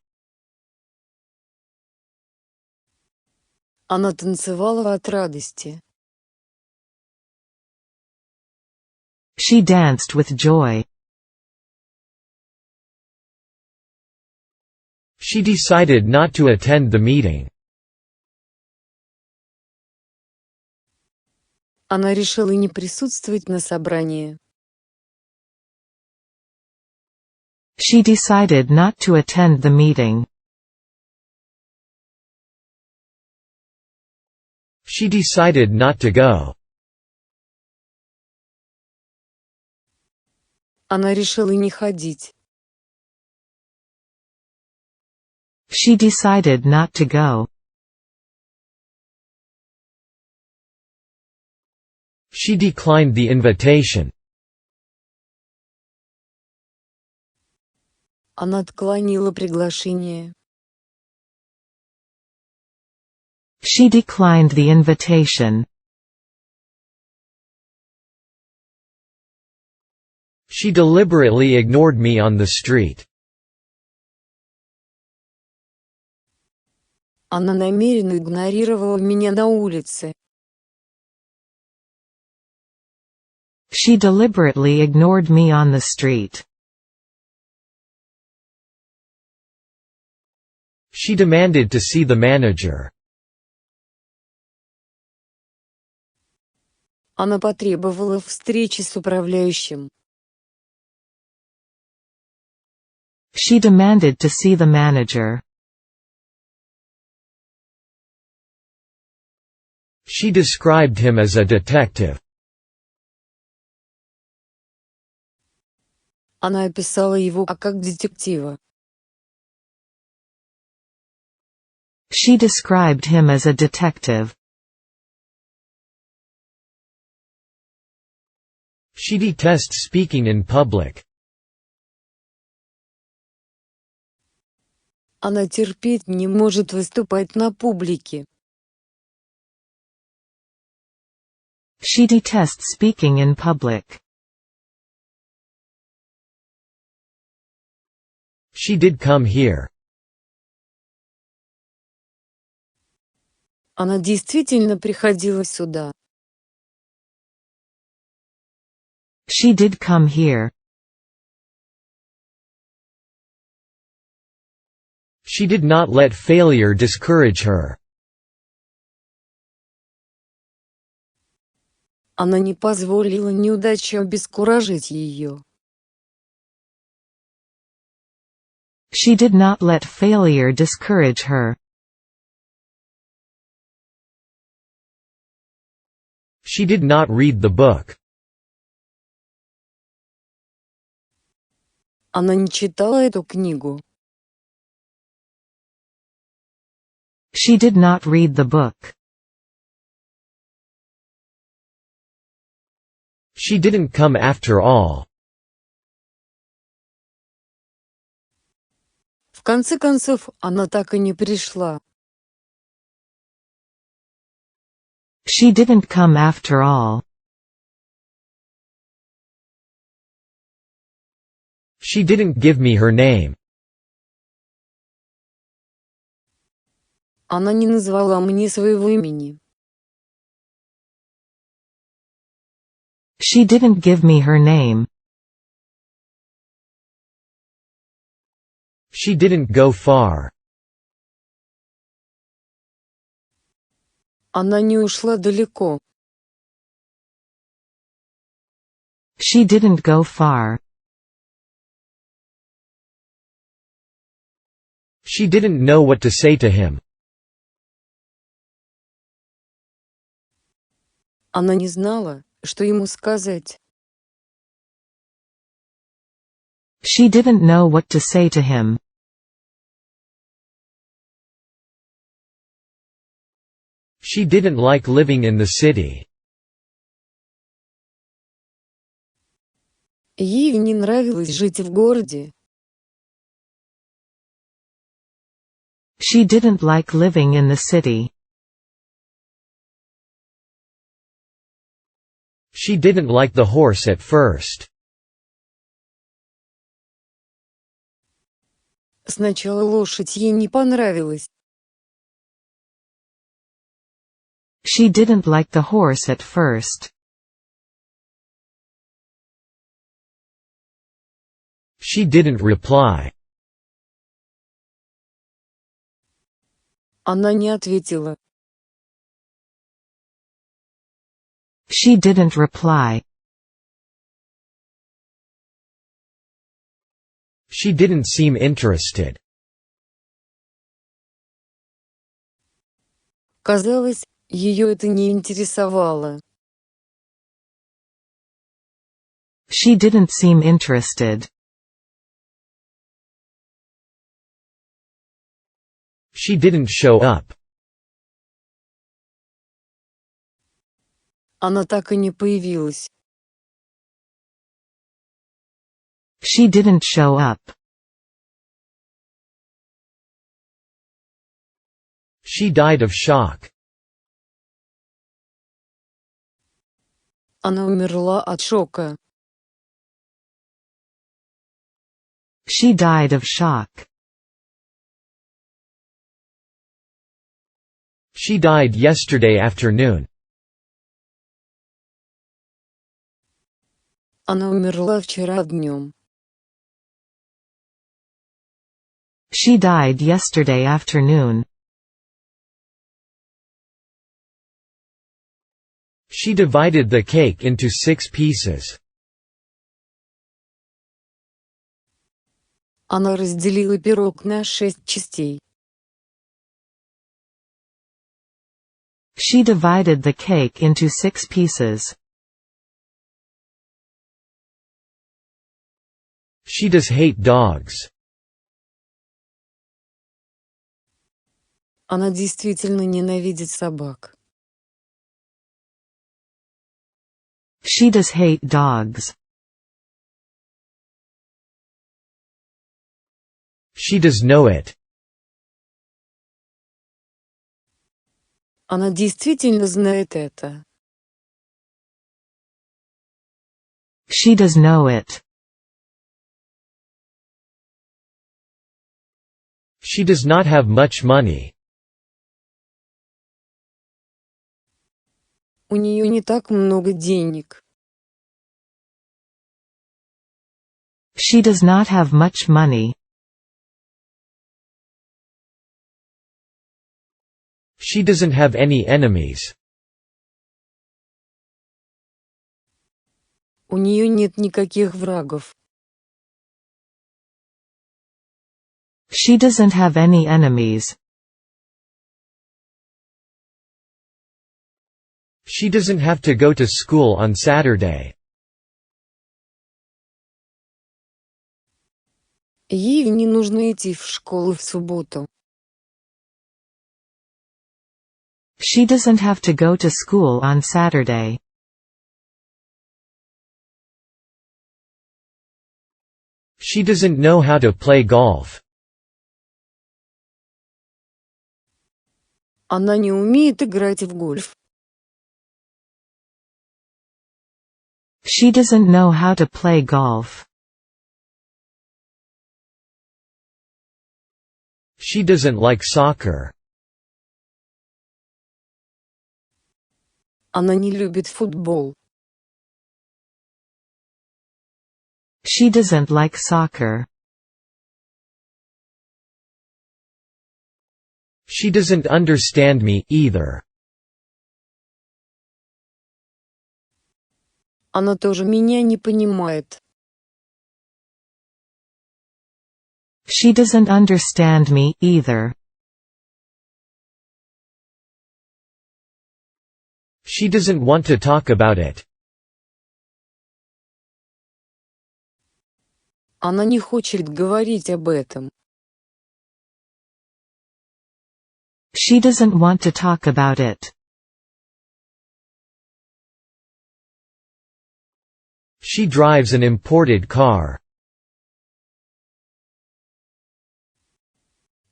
Она танцевала от радости. She danced with joy. She decided not to attend the meeting. Она решила не присутствовать на собрании. She decided not to attend the meeting. She decided not to go. Она решила не ходить. She decided not to go. She declined the invitation. Она отклонила приглашение. She declined the invitation. She deliberately ignored me on the street. Она намеренно игнорировала меня на улице. She deliberately ignored me on the street. She demanded to see the manager. Она потребовала встречи с управляющим. She demanded to see the manager. She described him as a detective. Она описала его как детектива. She described him as a detective. She detests speaking in public. Она терпеть не может выступать на публике. She detests speaking in public. She did come here. Она действительно приходила сюда. She did come here. She did not let failure discourage her. Она не позволила неудаче обескуражить ее. She did not let failure discourage her. She did not read the book. Она не читала эту книгу. She did not read the book. She didn't come after all. В конце концов, она так и не пришла. She didn't come after all. She didn't give me her name. Она не назвала мне своего имени. She didn't give me her name. She didn't go far. Она не ушла далеко. She didn't go far. She didn't know what to say to him. Она не знала, что ему сказать. She didn't know what to say to him. She didn't like living in the city. Ей не нравилось жить в городе. She didn't like living in the city. She didn't like the horse at first. Сначала лошадь ей не понравилась. She didn't like the horse at first. She didn't reply. Она не ответила. She didn't reply. She didn't seem interested. Казалось, ее это не интересовало. She didn't seem interested. She didn't show up. Она так и не появилась. She didn't show up. She died of shock. Она умерла от шока. She died of shock. She died yesterday afternoon. Она умерла вчера днем. She died yesterday afternoon. She divided the cake into 6 pieces. Она разделила пирог на 6 частей. She divided the cake into 6 pieces. She does hate dogs. Она действительно ненавидит собак. She does hate dogs. She does know it. Она действительно знает это. She does know it. She does not have much money. У нее не так много денег. She does not have much money. She doesn't have any enemies. У нее нет никаких врагов. She doesn't have any enemies. She doesn't have to go to school on Saturday. Ей не нужно идти в школу в субботу. She doesn't have to go to school on Saturday. She doesn't know how to play golf. Она не умеет играть в гольф. She doesn't know how to play golf. She doesn't like soccer. Она не любит футбол. She doesn't like soccer. She doesn't understand me, either. Она тоже меня не понимает. She doesn't understand me, either. She doesn't want to talk about it. Она не хочет говорить об этом. She doesn't want to talk about it. She drives an imported car.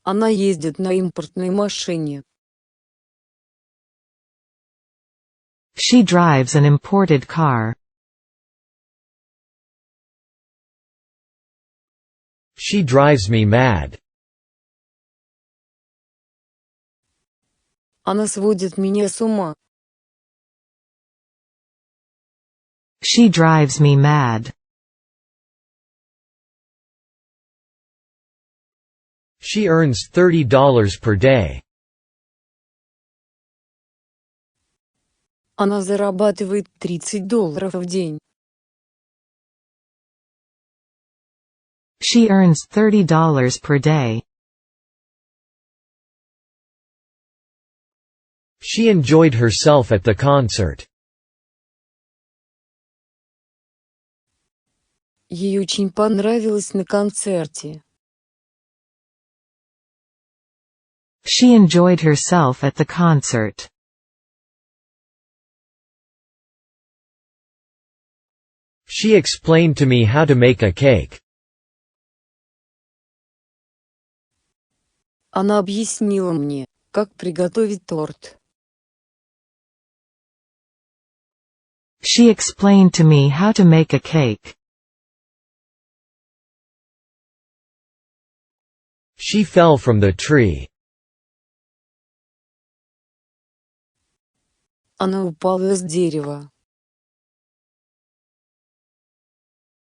Она ездит на импортной машине. She drives an imported car. She drives me mad. Она сводит меня с ума. She drives me mad. She earns $30 per day. Она зарабатывает $30 в день. She earns $30 per day. She enjoyed herself at the concert. Ей очень понравилось на концерте. She enjoyed herself at the concert. She explained to me how to make a cake. Она объяснила мне, как приготовить торт. She explained to me how to make a cake. She fell from the tree. Она упала с дерева.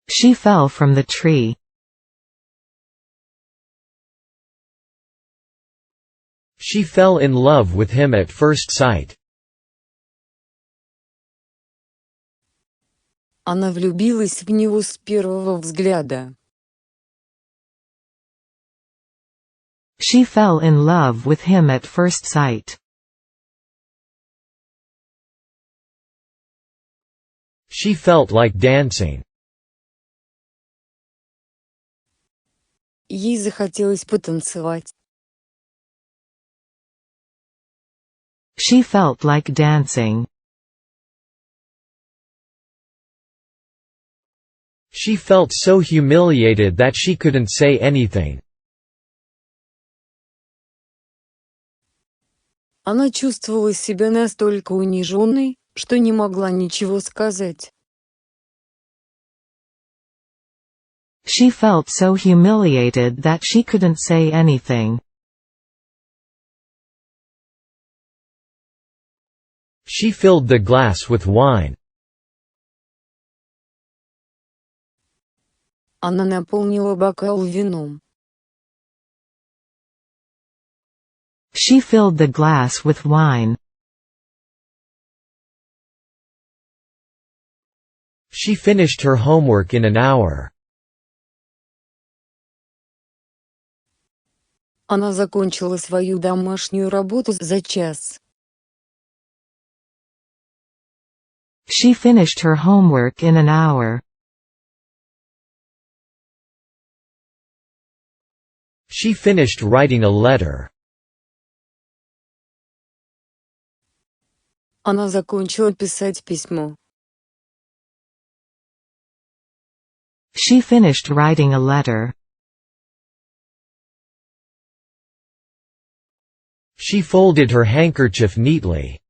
She fell from the tree. She fell in love with him at first sight. Она влюбилась в него с первого взгляда. She fell in love with him at first sight. She felt like dancing. Ей захотелось потанцевать. She felt like dancing. She felt so humiliated that she couldn't say anything. Она чувствовала себя настолько униженной, что не могла ничего сказать. She felt so humiliated that she couldn't say anything. She filled the glass with wine. Она наполнила бокал вином. She filled the glass with wine. She finished her homework in an hour. Она закончила свою домашнюю работу за час. She finished her homework in an hour. She finished writing a letter. Она закончила писать письмо. She finished writing a letter. She folded her handkerchief neatly.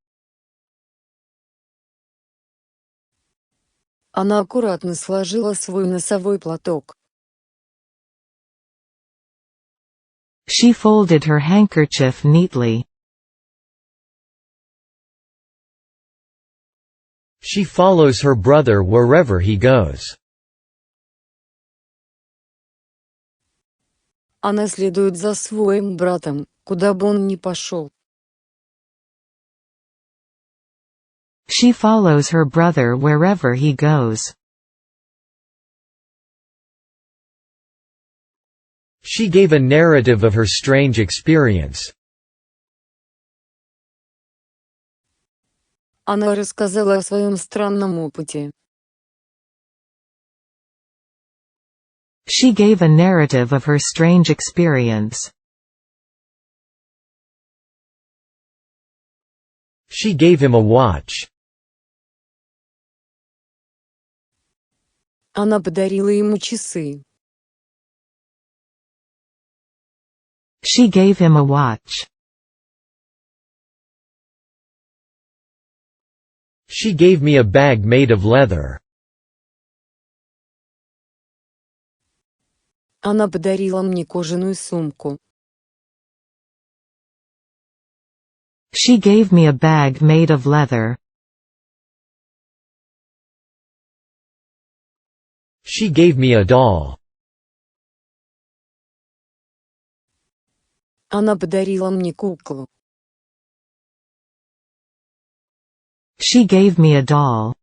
Она аккуратно сложила свой носовой платок. She folded her handkerchief neatly. She follows her brother wherever he goes. Она следует за своим братом, куда бы он ни пошел. She follows her brother wherever he goes. She gave a narrative of her strange experience. Она рассказала о своем странном опыте. She gave a narrative of her strange experience. She gave him a watch. Она подарила ему часы. She gave him a watch. She gave me a bag made of leather. Она подарила мне кожаную сумку. She gave me a bag made of leather. She gave me a doll. Она подарила мне куклу. She gave me a doll.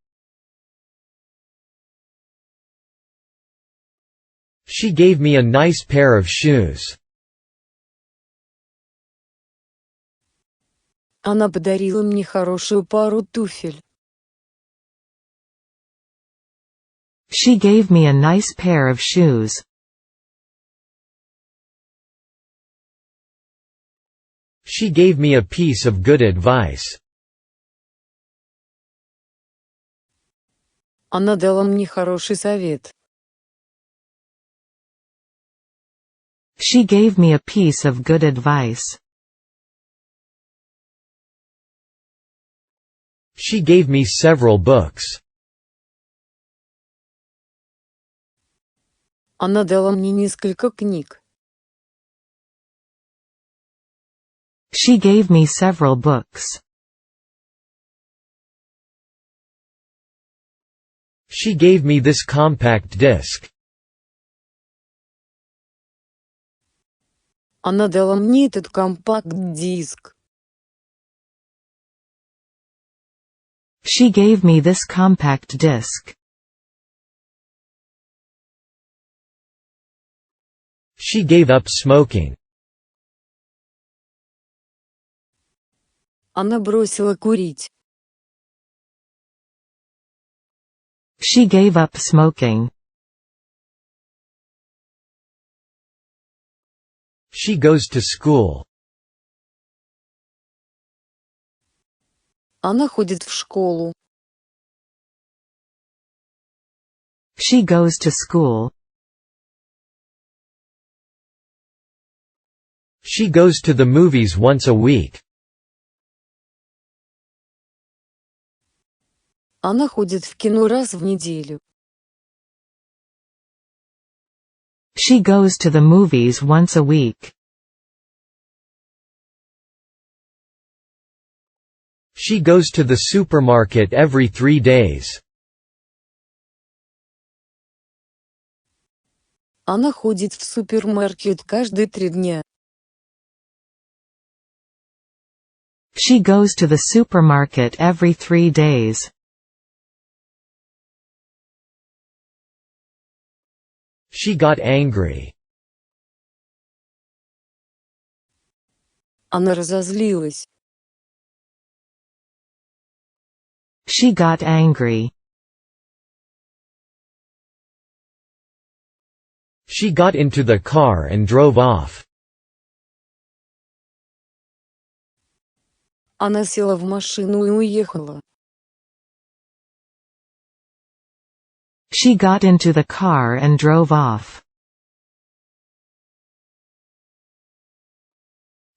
She gave me a nice pair of shoes. Она подарила мне хорошую пару туфель. She gave me a nice pair of shoes. She gave me a piece of good advice. Она дала мне хороший совет. She gave me a piece of good advice. She gave me several books. Она дала мне несколько книг. She gave me several books. She gave me this compact disc. Она дала мне этот компакт-диск. She gave me this compact disc. She gave up smoking. Она бросила курить. She gave up smoking. She goes to school. Она ходит в школу. She goes to school. She goes to the movies once a week. Она ходит в кино раз в неделю. She goes to the movies once a week. She goes to the supermarket every 3 days. Она ходит в супермаркет каждые 3 дня. She goes to the supermarket every 3 days. She got angry. Она разозлилась. She got angry. She got into the car and drove off. Она села в машину и уехала. She got into the car and drove off.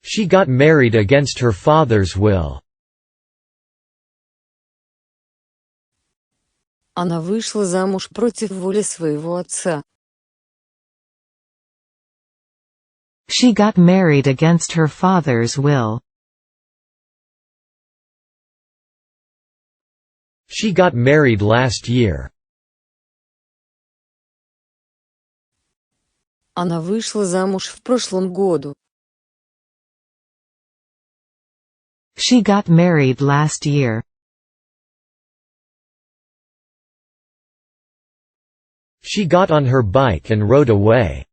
She got married against her father's will. Она вышла замуж против воли своего отца. She got married against her father's will. She got married last year. Она вышла замуж в прошлом году. She got married last year. She got on her bike and rode away.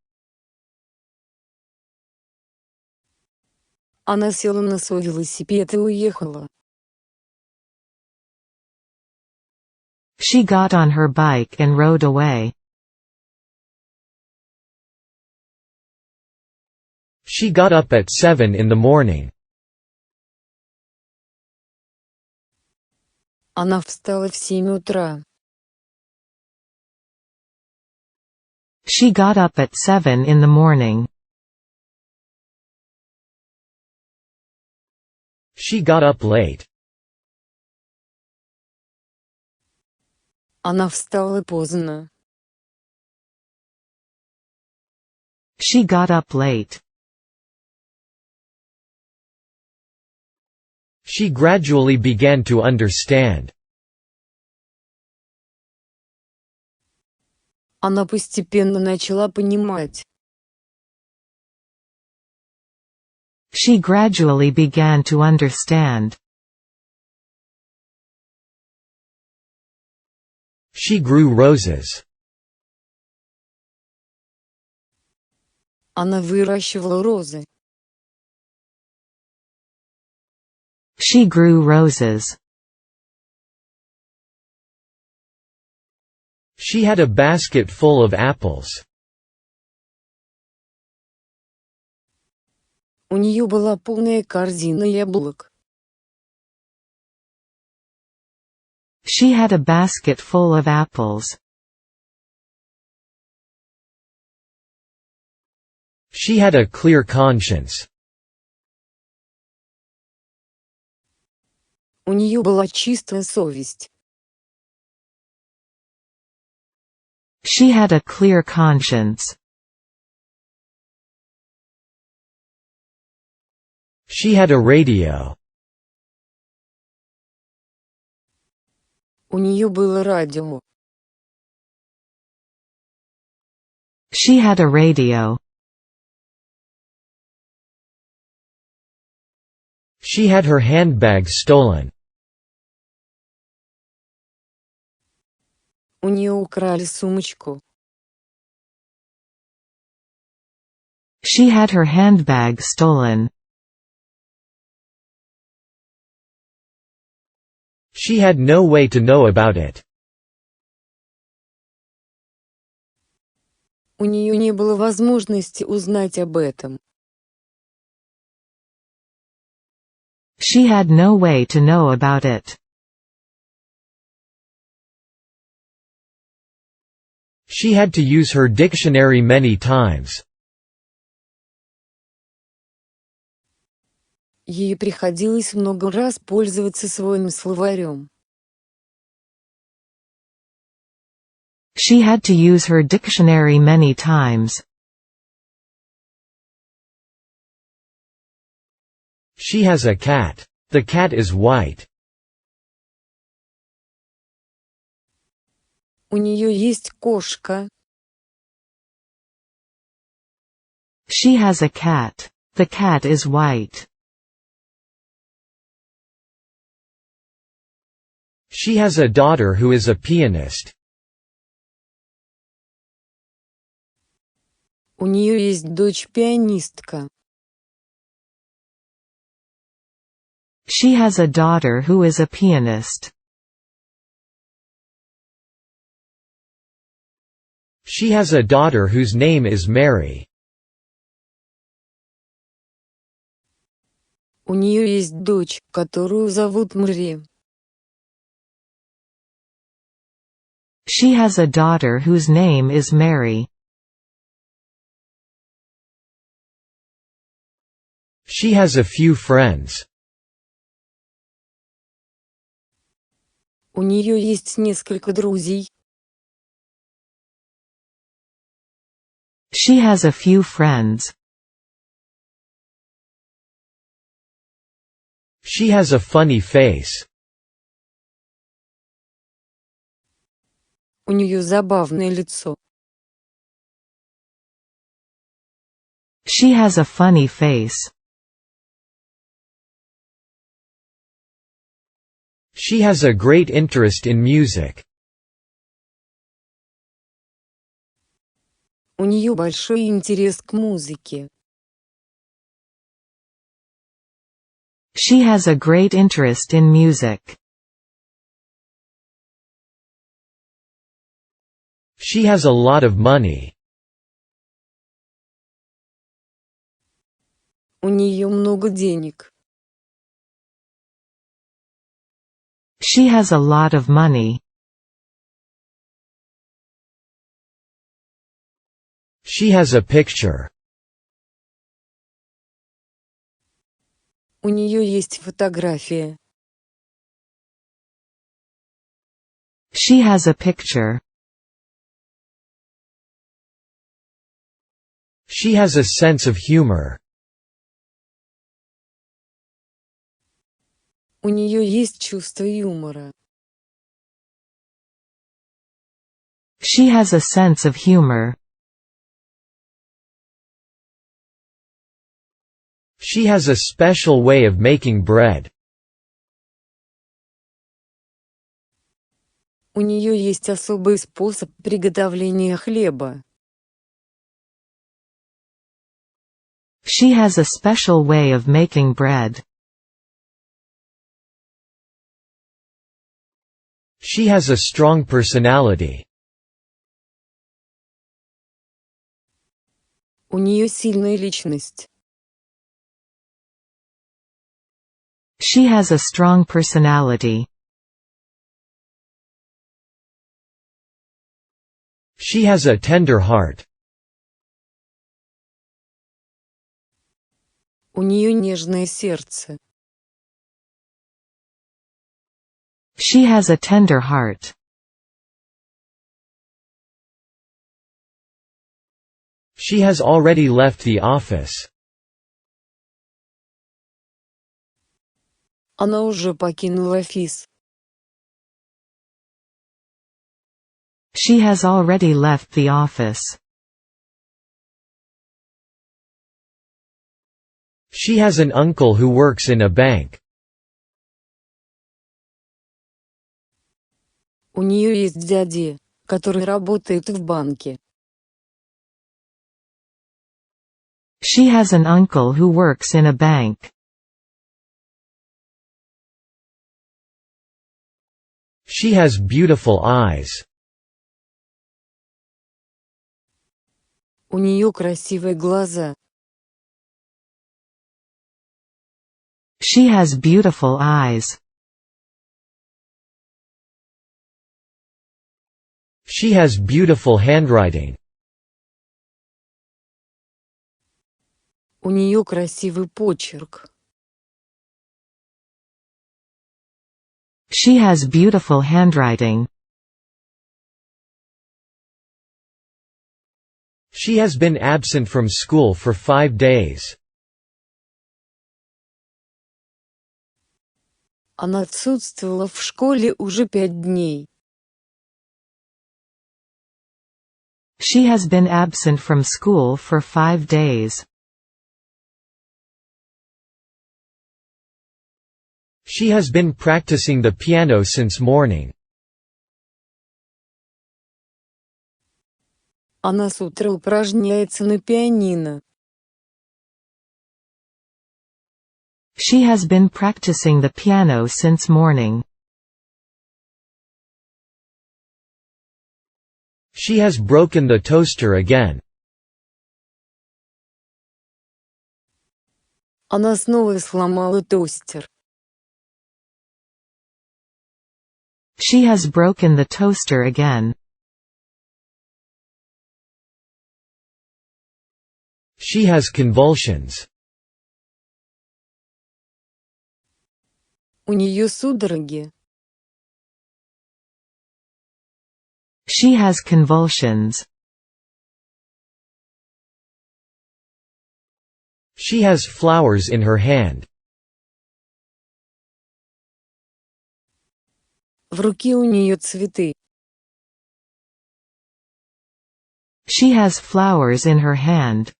Она села на свой велосипед и уехала. She got on her bike and rode away. She got up at 7 in the morning. Она встала в 7 утра. She got up at 7 in the morning. She got up late. Она встала поздно. She got up late. She gradually began to understand. Она постепенно начала понимать. She gradually began to understand. She grew roses. Она выращивала розы. She grew roses. She had a basket full of apples. У нее была полная корзина яблок. She had a basket full of apples. She had a clear conscience. У нее была чистая совесть. She had a clear conscience. She had a radio. У нее было радио. She had a radio. She had her handbag stolen. У нее украли сумочку. She had her handbag stolen. She had no way to know about it. У нее не было возможности узнать об этом. She had no way to know about it. She had to use her dictionary many times. Ей приходилось много раз пользоваться своим словарем. She had to use her dictionary many times. She has a cat. The cat is white. У нее есть кошка. She has a cat. The cat is white. She has a daughter who is a pianist. У нее есть дочь-пианистка. She has a daughter who is a pianist. She has a daughter whose name is Mary. У нее есть дочь, которую зовут Мэри. She has a daughter whose name is Mary. She has a few friends. У нее есть несколько друзей. She has a few friends. She has a funny face. У нее забавное лицо. She has a funny face. She has a great interest in music. У нее большой интерес к музыке. She has a great interest in music. She has a lot of money. У нее много денег. She has a lot of money. She has a picture. У нее есть фотография. She has a picture. She has a sense of humor. У нее есть чувство юмора. She has a sense of humor. She has a special way of making bread. У нее есть особый способ приготовления хлеба. She has a special way of making bread. She has a strong personality. У нее сильная личность. She has a strong personality. She has a tender heart. У нее нежное сердце. She has a tender heart. She has already left the office. Она уже покинула офис. She has already left the office. She has an uncle who works in a bank. У нее есть дядя, который работает в банке. She has an uncle who works in a bank. She has beautiful eyes. У нее красивые глаза. She has beautiful eyes. She has beautiful handwriting. У нее красивый почерк. She has beautiful handwriting. She has been absent from school for 5 days. Она отсутствовала в школе уже 5 дней. She has been absent from school for 5 days. She has been practicing the piano since morning. Она с утра упражняется на пианино. She has been practicing the piano since morning. She has broken the toaster again. Она снова сломала тостер. She has broken the toaster again. She has convulsions. У нее судороги. She has convulsions. She has flowers in her hand. В руке у нее цветы. She has flowers in her hand.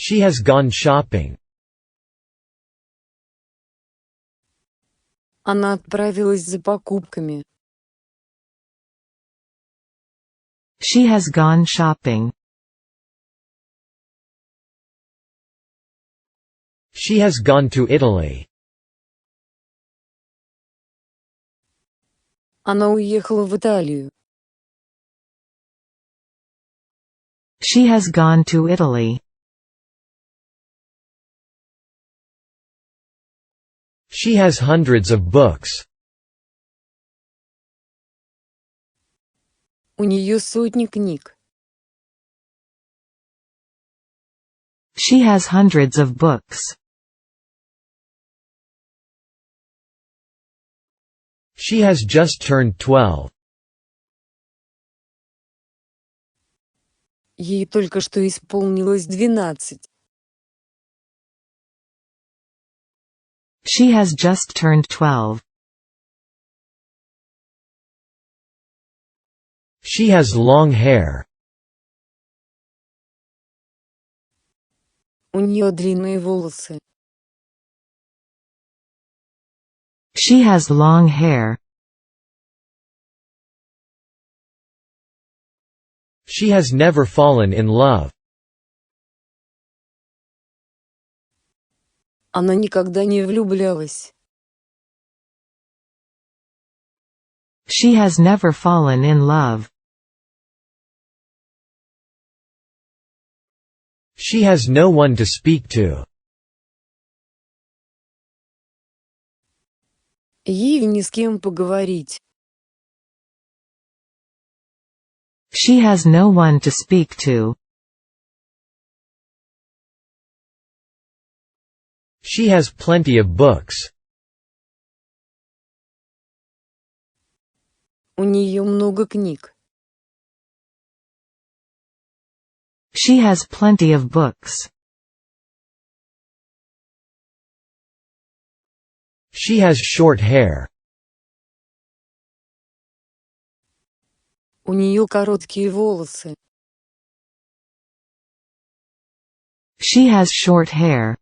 She has gone shopping. Она отправилась за покупками. She has gone shopping. She has gone to Italy. Она уехала в Италию. She has gone to Italy. She has hundreds of books. У нее сотни книг. She has hundreds of books. She has just turned 12. Ей только что исполнилось 12. She has just turned 12. She has long hair. У нее длинные волосы. She has long hair. She has never fallen in love. Она никогда не влюблялась. She has never fallen in love. She has no one to speak to. Ей ни с кем поговорить. She has no one to speak to. She has plenty of books. У нее много книг. She has plenty of books. She has short hair. У нее короткие волосы. She has short hair.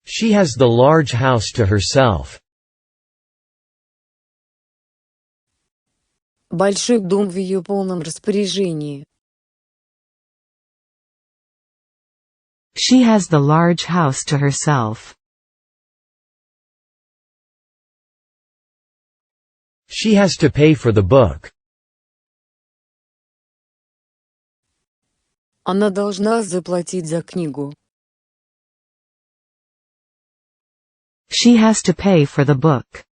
She has the large house to herself. Большой дом в ее полном распоряжении. She has the large house to herself. She has to pay for the book. Она должна заплатить за книгу. She has to pay for the book.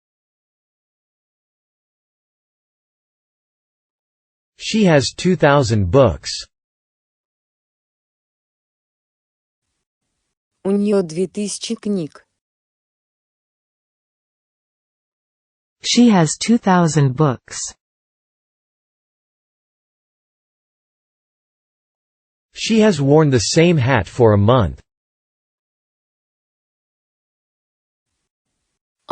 She has 2,000 books. У нее 2000 книг. She has 2,000 books. She has worn the same hat for a month.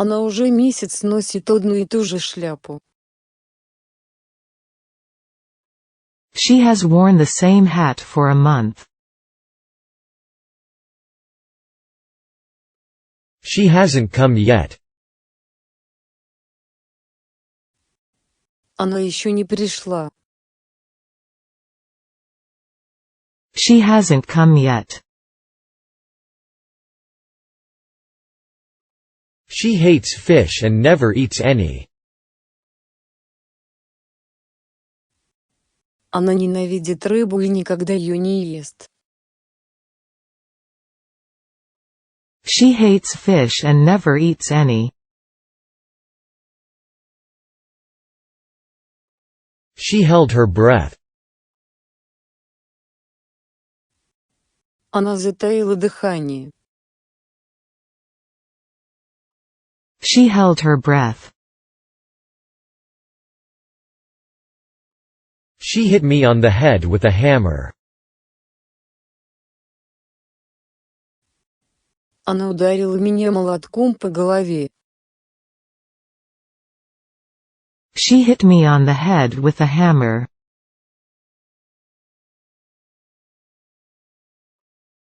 Она уже месяц носит одну и ту же шляпу. She has worn the same hat for a month. She hasn't come yet. Она еще не пришла. She hasn't come yet. She hates fish and never eats any. Она ненавидит рыбу и никогда ее не ест. She hates fish and never eats any. She held her breath. Она затаила дыхание. She held her breath. She hit me on the head with a hammer. Она ударила меня молотком по голове. She hit me on the head with a hammer.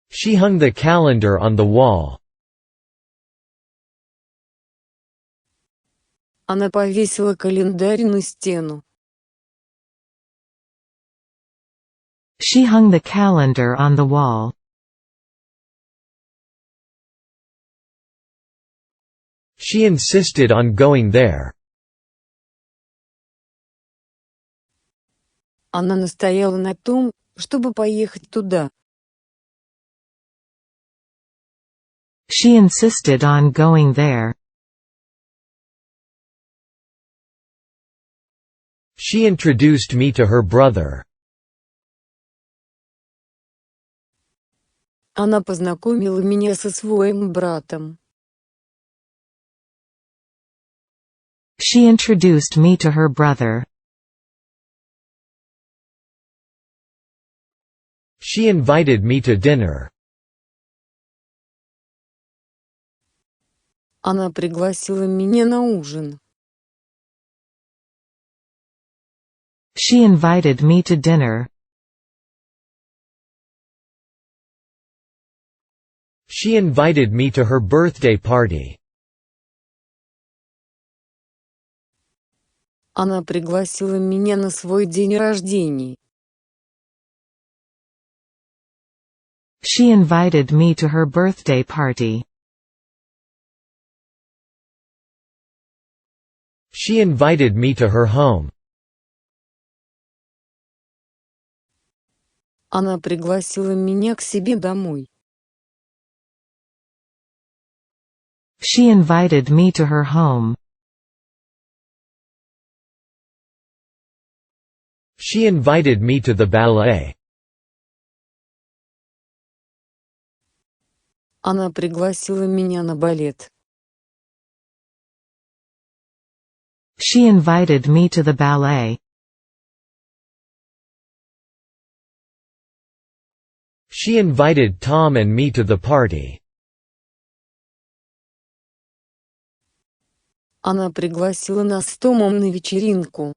She hung the calendar on the wall. Она повесила календарь на стену. She hung the calendar on the wall. She insisted on going there. Она настояла на том, чтобы поехать туда. She insisted on going there. She introduced me to her brother. Она познакомила меня со своим братом. She introduced me to her brother. She invited me to dinner. Она пригласила меня на ужин. She invited me to dinner. She invited me to her birthday party. Она пригласила меня на свой день рождения. She invited me to her birthday party. She invited me to her home. Она пригласила меня к себе домой. She invited me to her home. She invited me to the ballet. Она пригласила меня на балет. She invited me to the ballet. She invited Tom and me to the party. Она пригласила нас с Томом на вечеринку.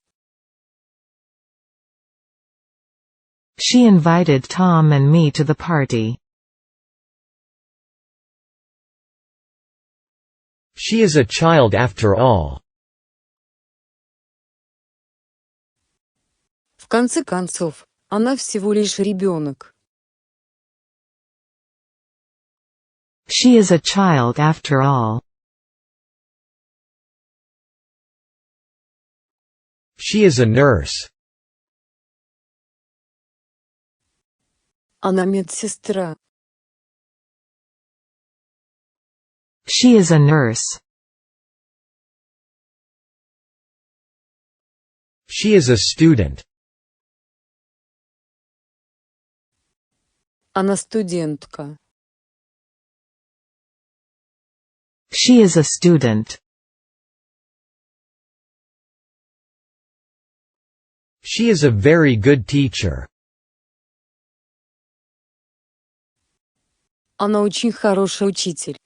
She invited Tom and me to the party. She is a child after all. В конце концов, она всего лишь ребенок. She is a child after all. She is a nurse. Она медсестра. She is a nurse. She is a student. Она студентка. She is a student. She is a very good teacher. Она очень хороший учитель.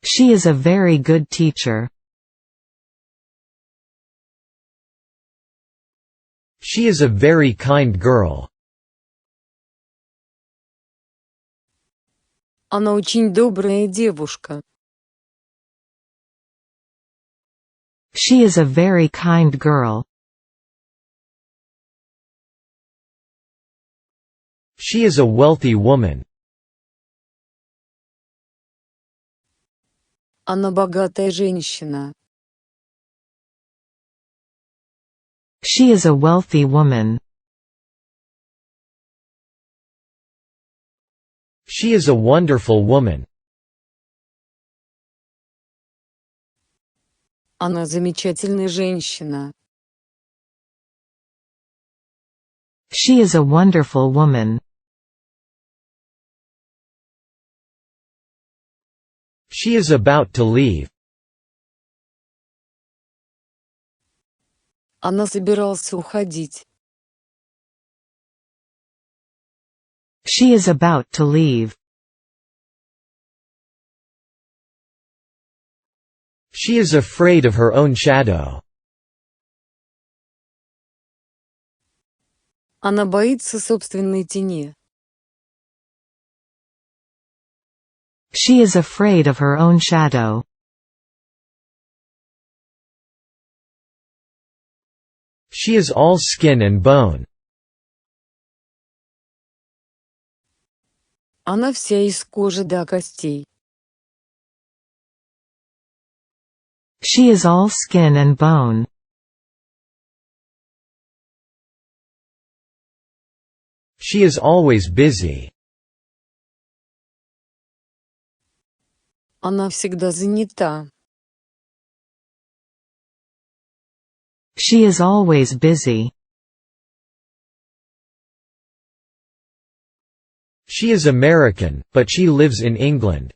She is a very good teacher. She is a very kind girl. Она очень добрая девушка. She is a very kind girl. She is a wealthy woman. Она богатая женщина. She is a wealthy woman. She is a wonderful woman. Она замечательная женщина. She is a wonderful woman. She is about to leave. Она собирался уходить. She is about to leave. She is afraid of her own shadow. Она боится собственной тени. She is afraid of her own shadow. She is all skin and bone. Она вся из кожи до костей. She is all skin and bone. She is always busy. Она всегда занята. She is always busy. She is American, but she lives in England.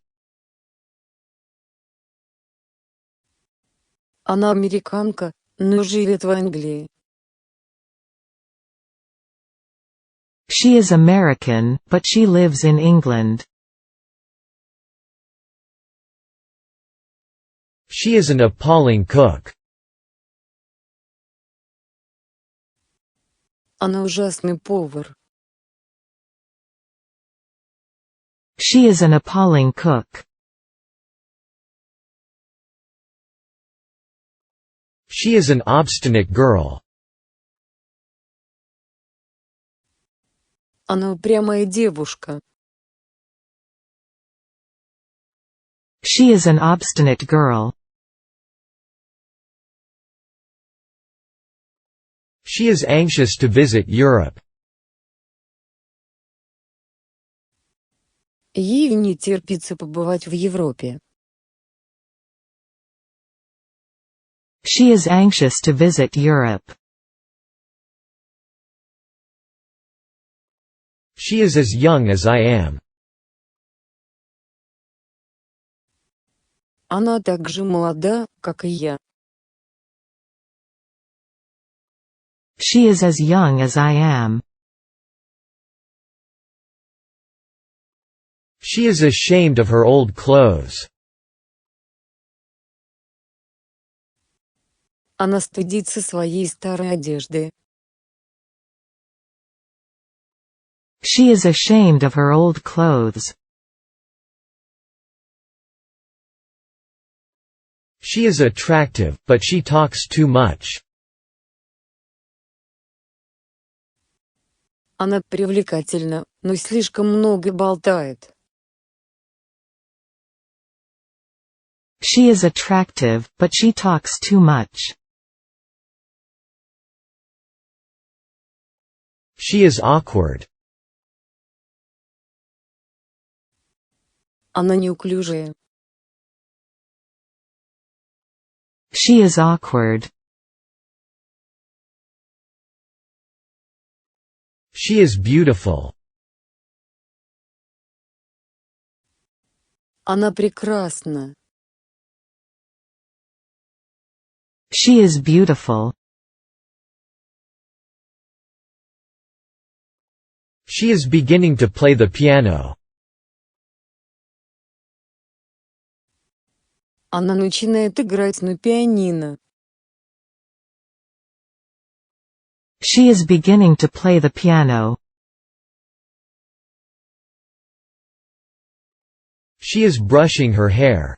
Она американка, но живет в Англии. She is American, but she lives in England. She is an appalling cook. Она ужасный повар. She is an appalling cook. She is an obstinate girl. Она упрямая девушка. She is an obstinate girl. She is anxious to visit Europe. Ей не терпится побывать в Европе. She is anxious to visit Europe. She is as young as I am. Она так же молода, как и я. She is as young as I am. She is ashamed of her old clothes. Она стыдится своей старой одежды. She is ashamed of her old clothes. She is attractive, but she talks too much. Она привлекательна, но слишком много болтает. She is attractive, but she talks too much. She is awkward. Она неуклюжая. She is awkward. She is beautiful. Она прекрасна. She is beautiful. She is beginning to play the piano. Она начинает играть на пианино. She is beginning to play the piano. She is brushing her hair.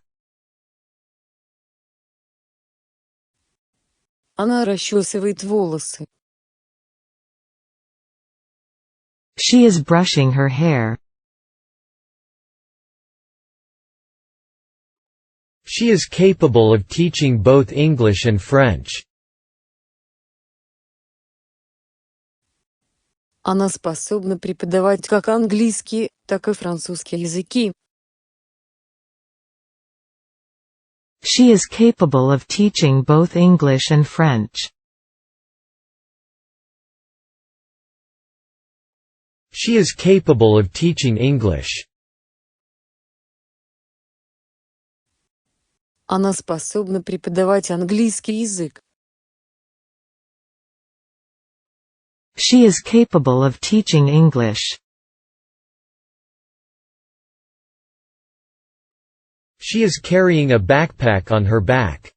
Она расчесывает волосы. She is brushing her hair. She is capable of teaching both English and French. Она способна преподавать как английский, так и французский языки. She is capable of teaching both English and French. She is capable of teaching English. Она способна преподавать английский язык. She is capable of teaching English. She is carrying a backpack on her back.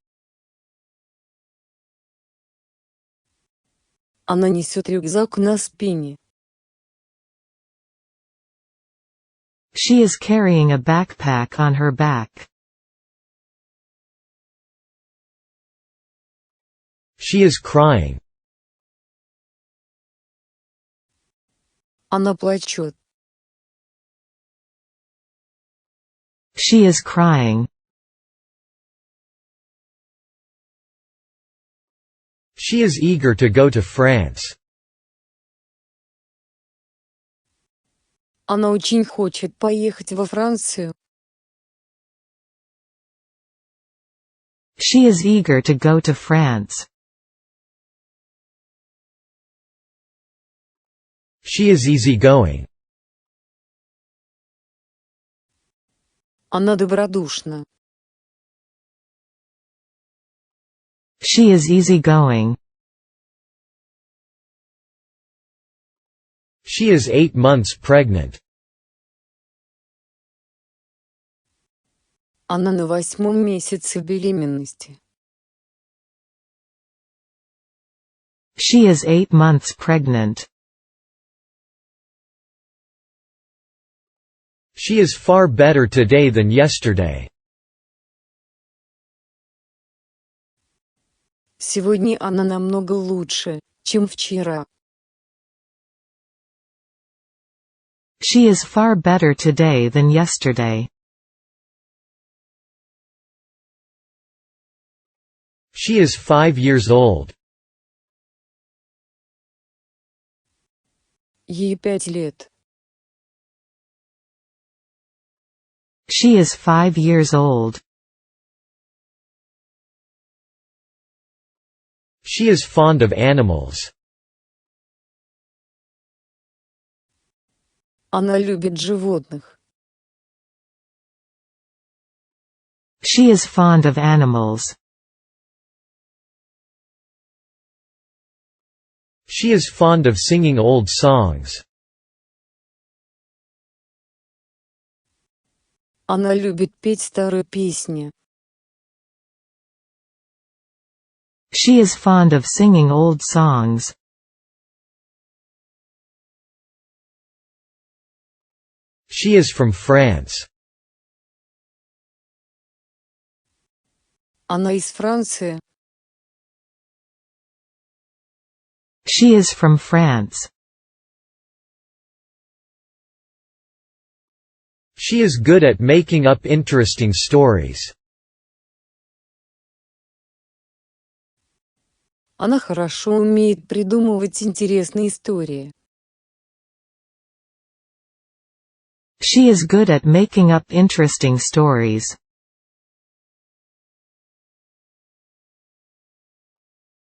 Она несет рюкзак на спине. She is carrying a backpack on her back. She is crying. Она плачет. She is crying. She is eager to go to France. Она очень хочет поехать во Францию. She is eager to go to France. She is easygoing. Она добродушна. She is easygoing. She is 8 months pregnant. Она на 8-м месяце беременности. She is 8 months pregnant. She is far better today than yesterday. Сегодня она намного лучше, чем вчера. She is far better today than yesterday. She is 5 years old. Ей 5 лет. She is 5 years old. She is fond of animals. Она любит животных. She is fond of animals. She is fond of singing old songs. Она любит петь старые песни. She is fond of singing old songs. She is from France. Она из Франции. She is from France. She is good at making up interesting stories. Она хорошо умеет придумывать интересные истории. She is good at making up interesting stories.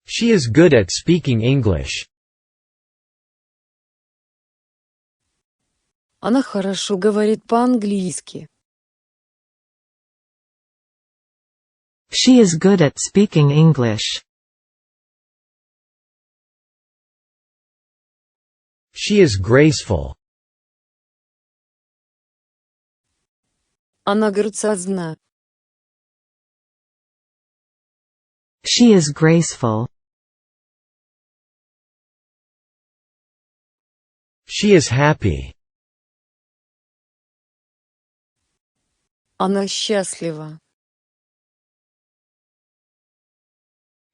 She is good at speaking English. Она хорошо говорит по-английски. She is good at speaking English. She is graceful. Она грациозна. She is graceful. She is happy. Она счастлива.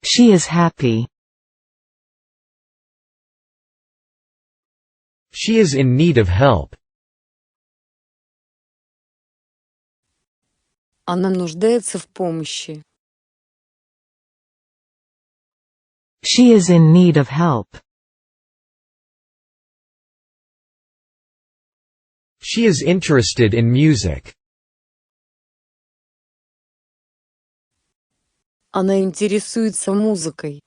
She is happy. She is in need of help. Она нуждается в помощи. She is in need of help. She is interested in music. Она интересуется музыкой.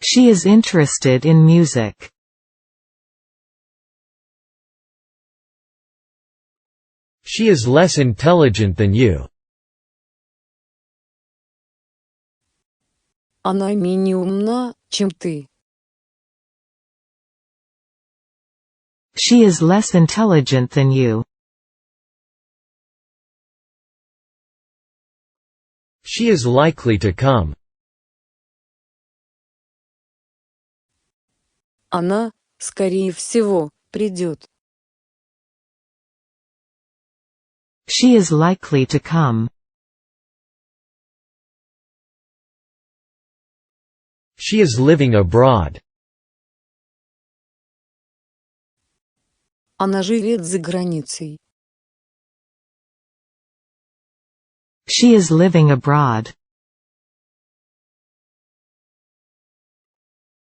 She is interested in music. She is less intelligent than you. Она менее умна, чем ты. She is less intelligent than you. She is likely to come. Она, скорее всего, придет. She is likely to come. She is living abroad. Она живет за границей. She is living abroad.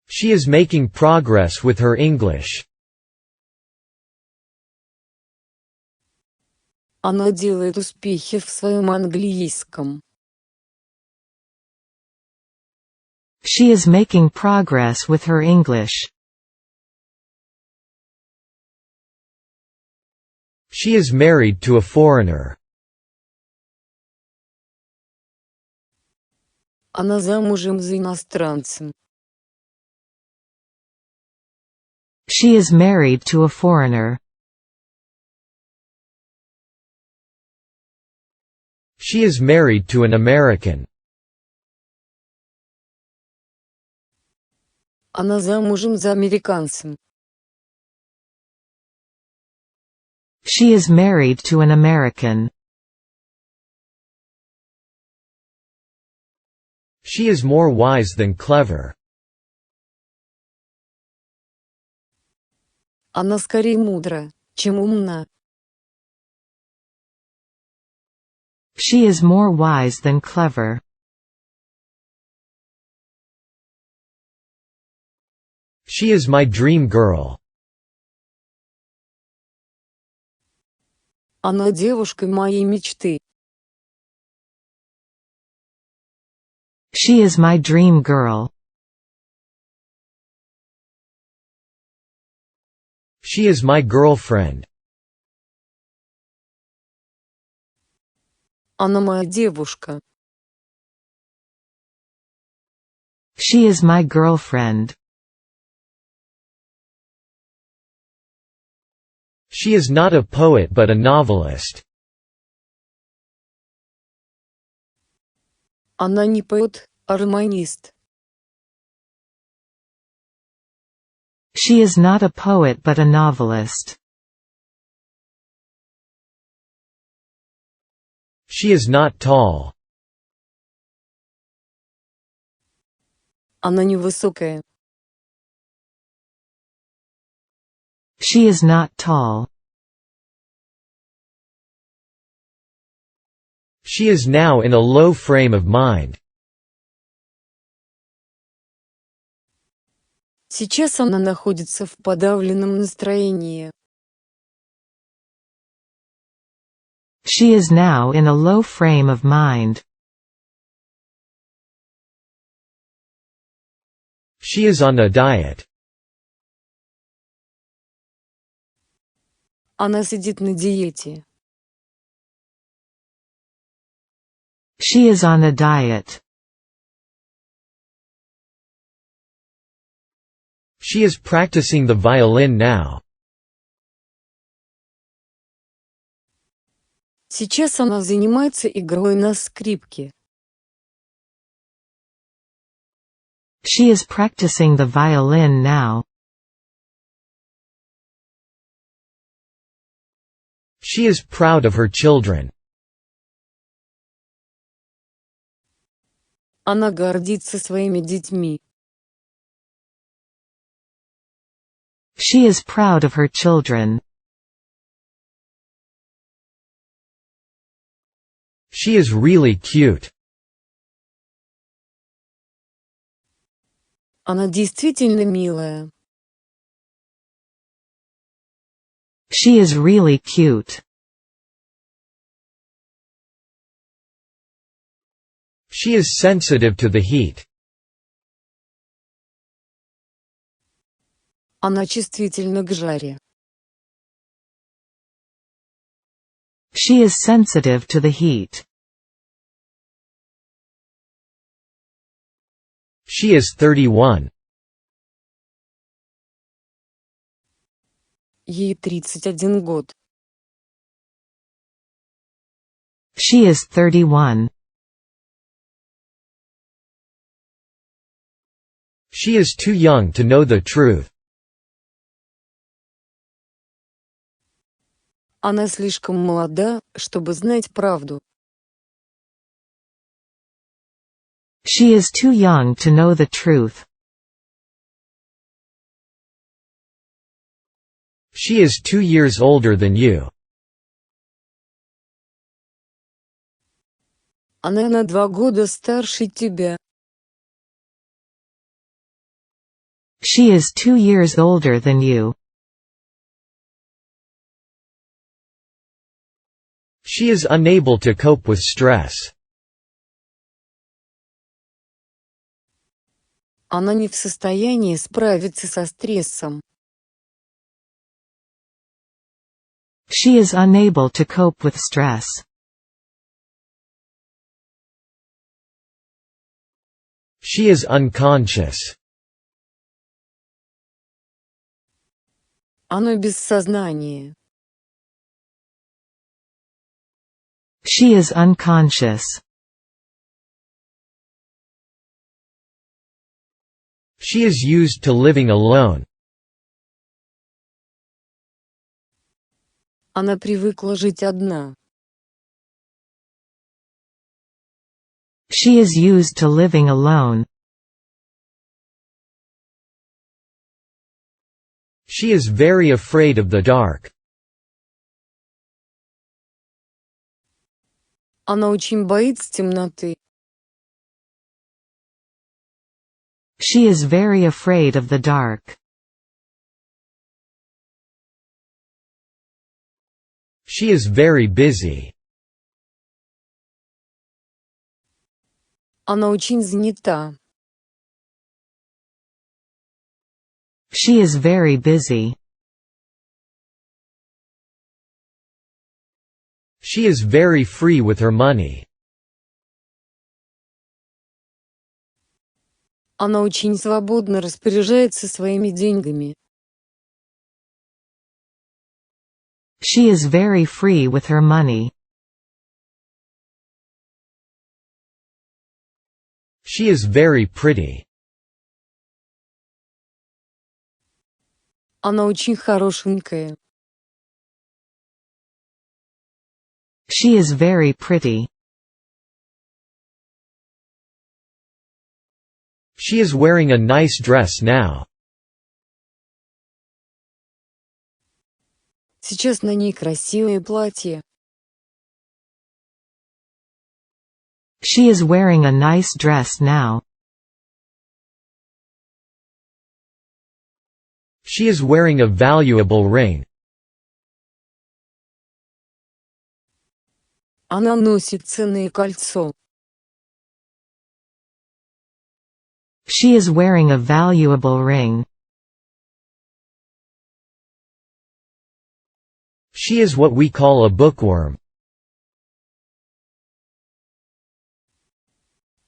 She is making progress with her English. Она делает успехи в своем английском. She is making progress with her English. She is married to a foreigner. Она замужем за иностранцем. She is married to a foreigner. She is married to an American. Она замужем за американцем. She is married to an American. She is more wise than clever. Она скорее мудра, чем умна. She is more wise than clever. She is my dream girl. Она девушка моей мечты. She is my dream girl. She is my girlfriend. Она моя девушка. She is my girlfriend. She is not a poet but a novelist. Она не поэт, а романист. She is not a poet but a novelist. She is not tall. Она невысокая. She is not tall. She is now in a low frame of mind. Сейчас она находится в подавленном настроении. She is now in a low frame of mind. She is on a diet. Она сидит на диете. She is on a diet. She is practicing the violin now. Сейчас она занимается игрой на скрипке. She is practicing the violin now. She is proud of her children. Она гордится своими детьми. She is proud of her children. She is really cute. Она действительно милая. She is really cute. She is sensitive to the heat. Она чувствительна к жаре. She is sensitive to the heat. She is 31. Ей 31 год. She is 31. She is too young to know the truth. Она слишком молода, чтобы знать правду. She is too young to know the truth. She is 2 years older than you. Она на 2 года старше тебя. She is 2 years older than you. She is unable to cope with stress. Она не в состоянии справиться со стрессом. She is unable to cope with stress. She is unconscious. Она без сознания. She is unconscious. She is used to living alone. Она привыкла жить одна. She is used to living alone. She is very afraid of the dark. Она очень боится темноты. She is very afraid of the dark. She is very busy. Она очень занята. She is very busy. She is very free with her money. Она очень свободно распоряжается своими деньгами. She is very free with her money. She is very pretty. Она очень хорошенькая. She is very pretty. She is wearing a nice dress now. Сейчас на ней красивое платье. She is wearing a nice dress now. She is wearing a valuable ring. Она носит ценное кольцо. She is wearing a valuable ring. She is what we call a bookworm.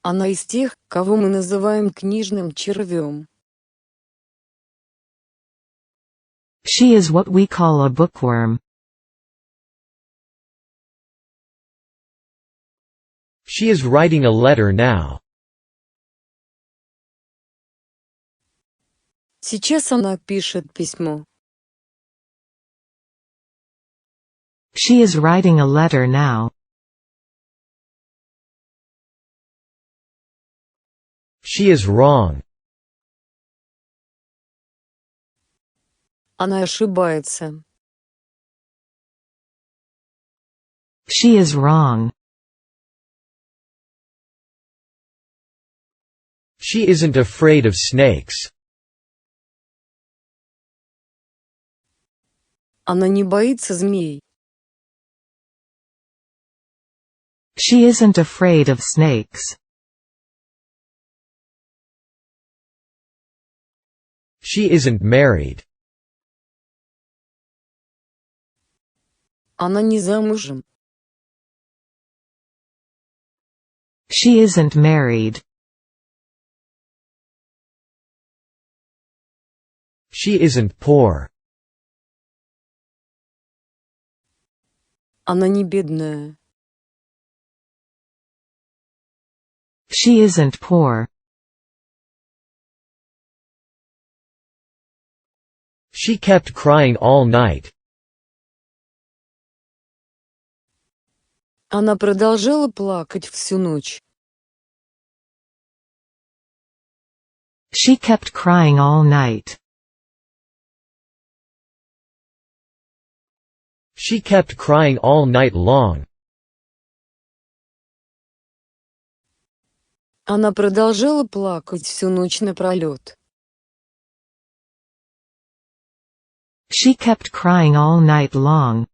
Она из тех, кого мы называем книжным червем. She is what we call a bookworm. She is writing a letter now. Сейчас она пишет письмо. She is writing a letter now. She is wrong. Она ошибается. She is wrong. She isn't afraid of snakes. Она не боится змей. She isn't afraid of snakes. She isn't married. Она не замужем. She isn't married. She isn't poor. Она не бедная. She isn't poor. She kept crying all night. Она продолжала плакать всю ночь. She kept crying all night. She kept crying all night long. Она продолжала плакать всю ночь напролёт. She kept crying all night long.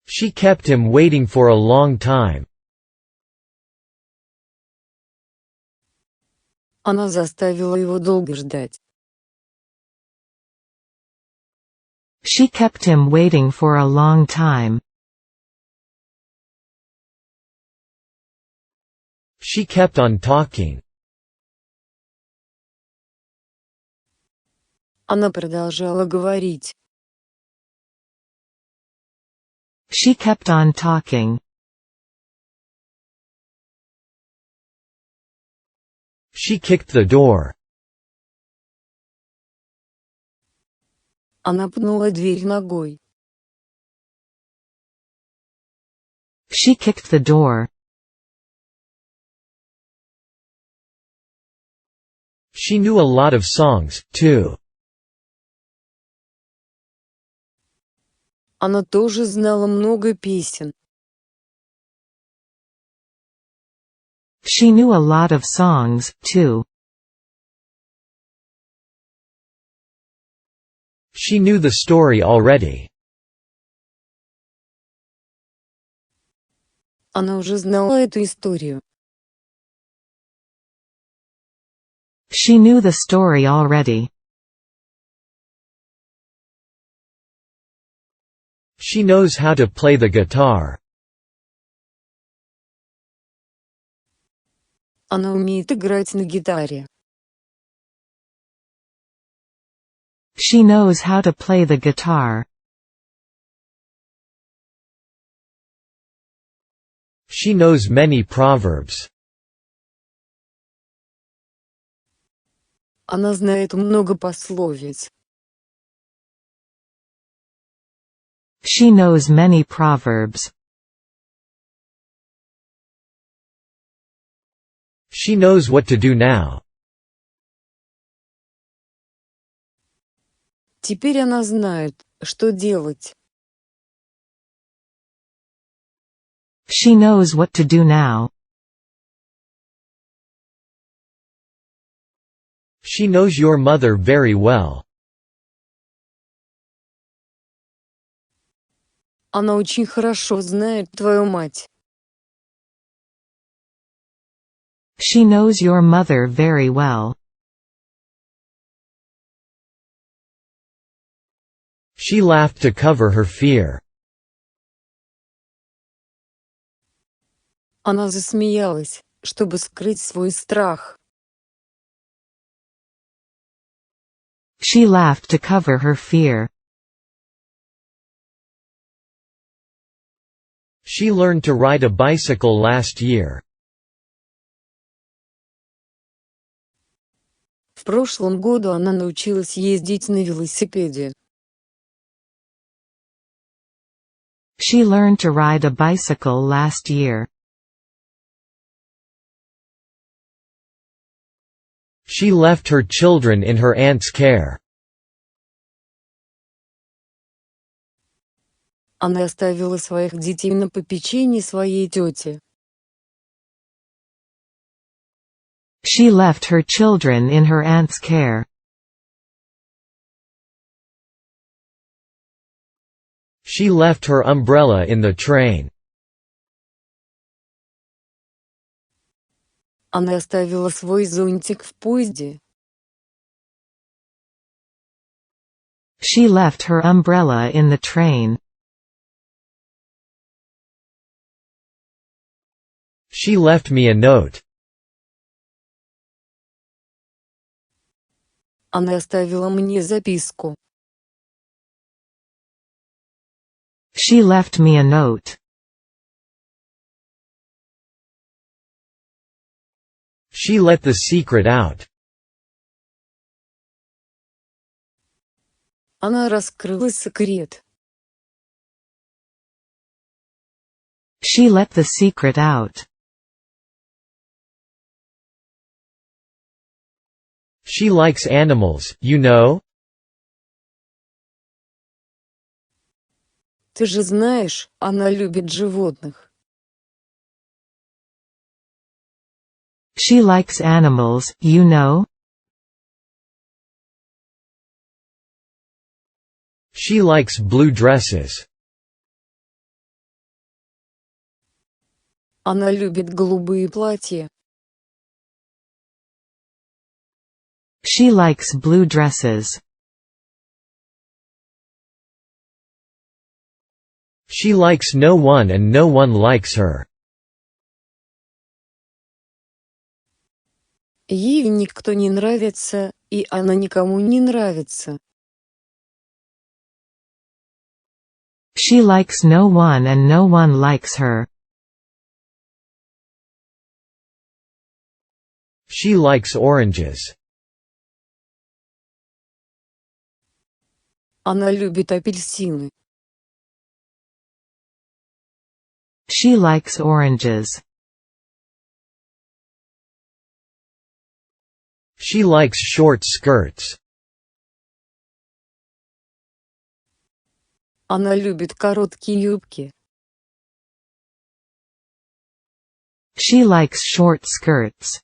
She kept him waiting for a long time. Она заставила его долго ждать. She kept him waiting for a long time. She kept on talking. Она продолжала говорить. She kept on talking. She kicked the door. Она пнула дверь ногой. She kicked the door. She knew a lot of songs, too. Она тоже знала много песен. She knew a lot of songs, too. She knew the story already. Она уже знала эту историю. She knew the story already. She knows how to play the guitar. Она умеет играть на гитаре. She knows how to play the guitar. She knows many proverbs. Она знает много пословиц. She knows many proverbs. She knows what to do now. Теперь она знает, что делать. She knows what to do now. She knows your mother very well. Она очень хорошо знает твою мать. She knows your mother very well. She laughed to cover her fear. Она засмеялась, чтобы скрыть свой страх. She laughed to cover her fear. She learned to ride a bicycle last year. В прошлом году она научилась ездить на велосипеде. She learned to ride a bicycle last year. She left her children in her aunt's care. Она оставила своих детей на попечении своей тети. She left her children in her aunt's care. She left her umbrella in the train. Она оставила свой зонтик в поезде. She left her umbrella in the train. She left me a note. Она оставила мне записку. She left me a note. She let the secret out. Она раскрыла секрет. She let the secret out. She likes animals, you know? Ты же знаешь, она любит животных. She likes animals, you know? She likes blue dresses. Она любит голубые платья. She likes blue dresses. She likes no one and no one likes her. Ей никто не нравится, и она никому не нравится. She likes no one and no one likes her. She likes oranges. Она любит апельсины. She likes oranges. She likes short skirts. Она любит короткие юбки. She likes short skirts.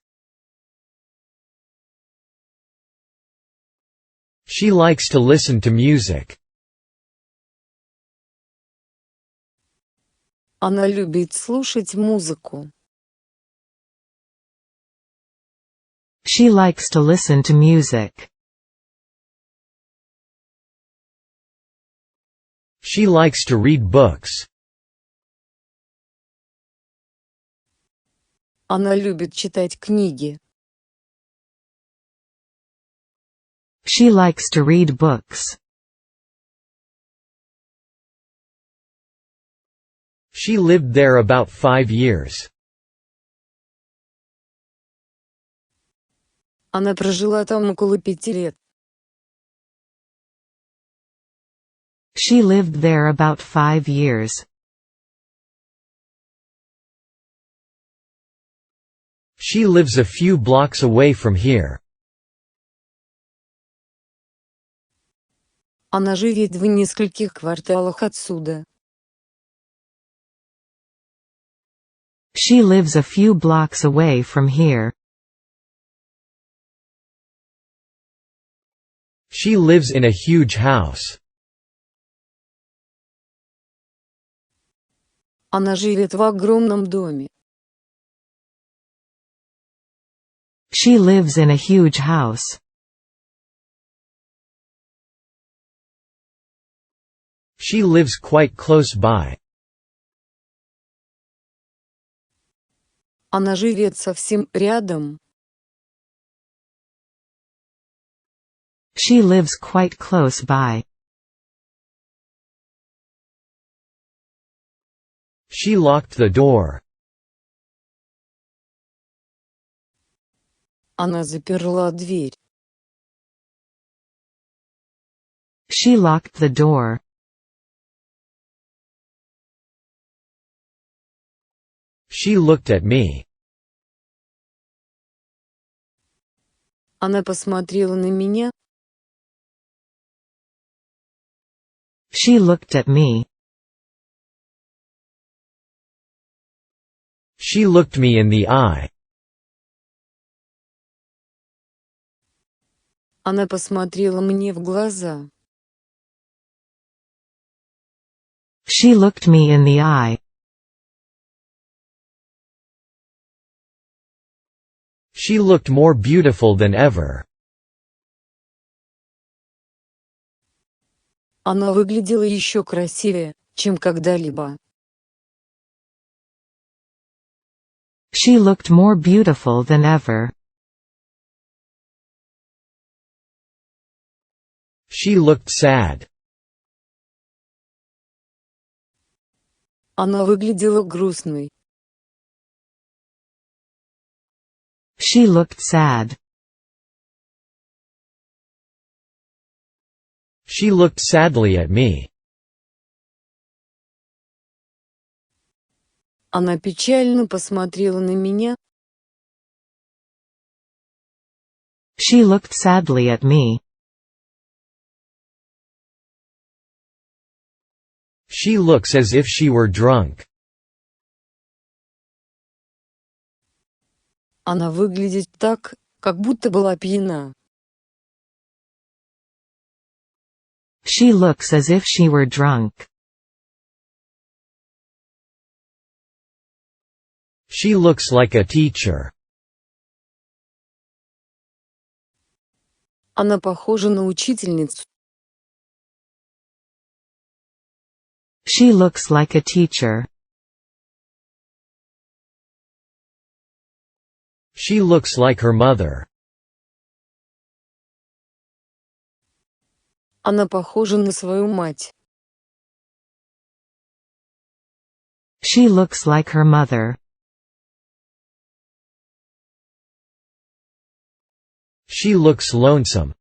She likes to listen to music. Она любит слушать музыку. She likes to listen to music. She likes to read books. Она любит читать книги. She likes to read books. She lived there about 5 years. Она прожила там около 5 лет. She lived there about 5 years. She lives a few blocks away from here. Она живет в нескольких кварталах отсюда. She lives a few blocks away from here. She lives in a huge house. Она живет в огромном доме. She lives in a huge house. She lives quite close by. Она живет совсем рядом. She lives quite close by. She locked the door. Она заперла дверь. She locked the door. She looked at me. Она посмотрела на меня. She looked at me. She looked me in the eye. Она посмотрела мне в глаза. She looked me in the eye. She looked more beautiful than ever. Она выглядела еще красивее, чем когда-либо. She looked more beautiful than ever. She looked sad. Она выглядела грустной. She looked sad. She looked sadly at me. Она печально посмотрела на меня. She looked sadly at me. She looks as if she were drunk. Она выглядит так, как будто была пьяна. She looks as if she were drunk. She looks like a teacher. Она похожа на учительницу. She looks like a teacher. She looks like her mother. Она похожа на свою мать. She looks like her mother. She looks lonesome.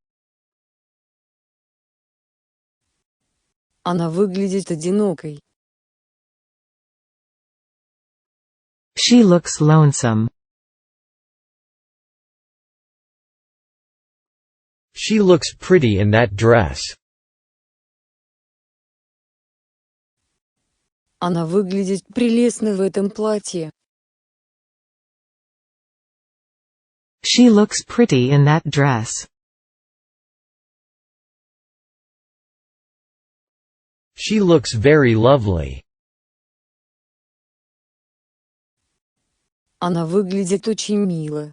Она выглядит одинокой. She looks lonesome. She looks pretty in that dress. Она выглядит прелестно в этом платье. She looks pretty in that dress. She looks very lovely. Она выглядит очень мило.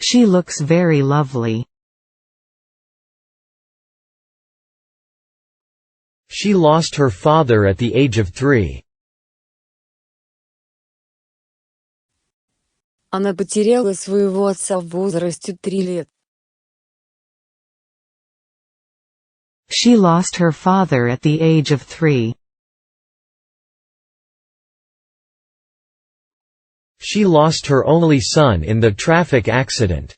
She looks very lovely. She lost her father at the age of 3. Она потеряла своего отца в возрасте 3 лет. She lost her father at the age of 3. She lost her only son in the traffic accident.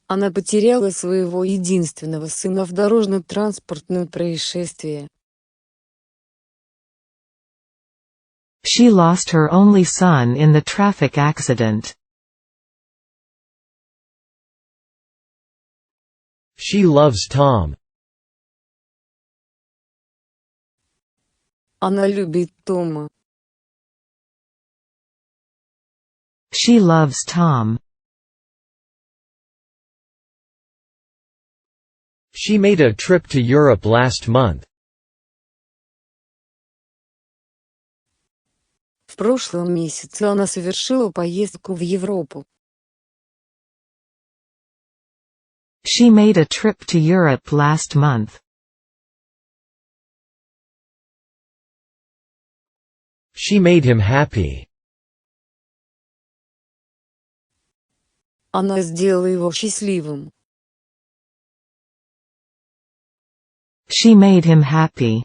Она потеряла своего единственного сына в дорожно-транспортном происшествии. She lost her only son in the traffic accident. She loves Tom. Она любит Тома. She loves Tom. She made a trip to Europe last month. В прошлом месяце она совершила поездку в Европу. She made a trip to Europe last month. She made him happy. Она сделала его счастливым. She made him happy.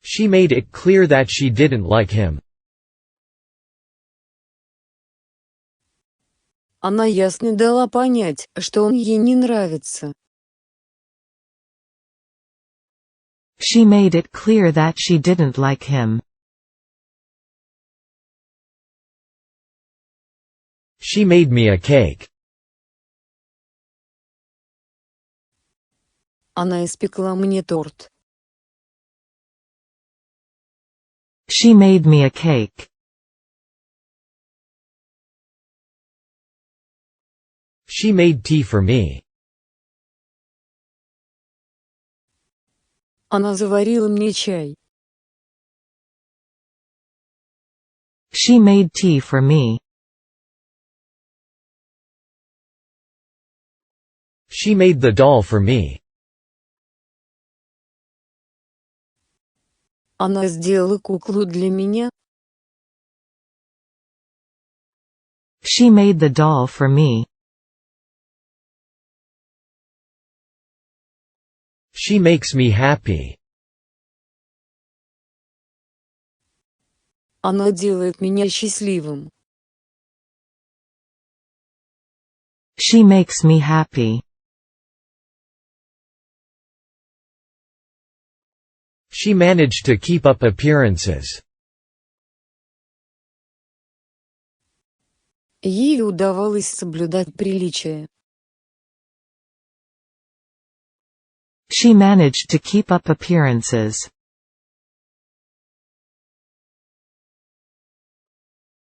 She made it clear that she didn't like him. Она ясно дала понять, что он ей не нравится. She made it clear that she didn't like him. She made me a cake. Она испекла мне торт. She made me a cake. She made tea for me. Она заварила мне чай. She made tea for me. She made the doll for me. Она сделала куклу для меня. She made the doll for me. She makes me happy. Она делает меня счастливым. She makes me happy. She managed to keep up appearances. Ей удавалось соблюдать приличия. She managed to keep up appearances.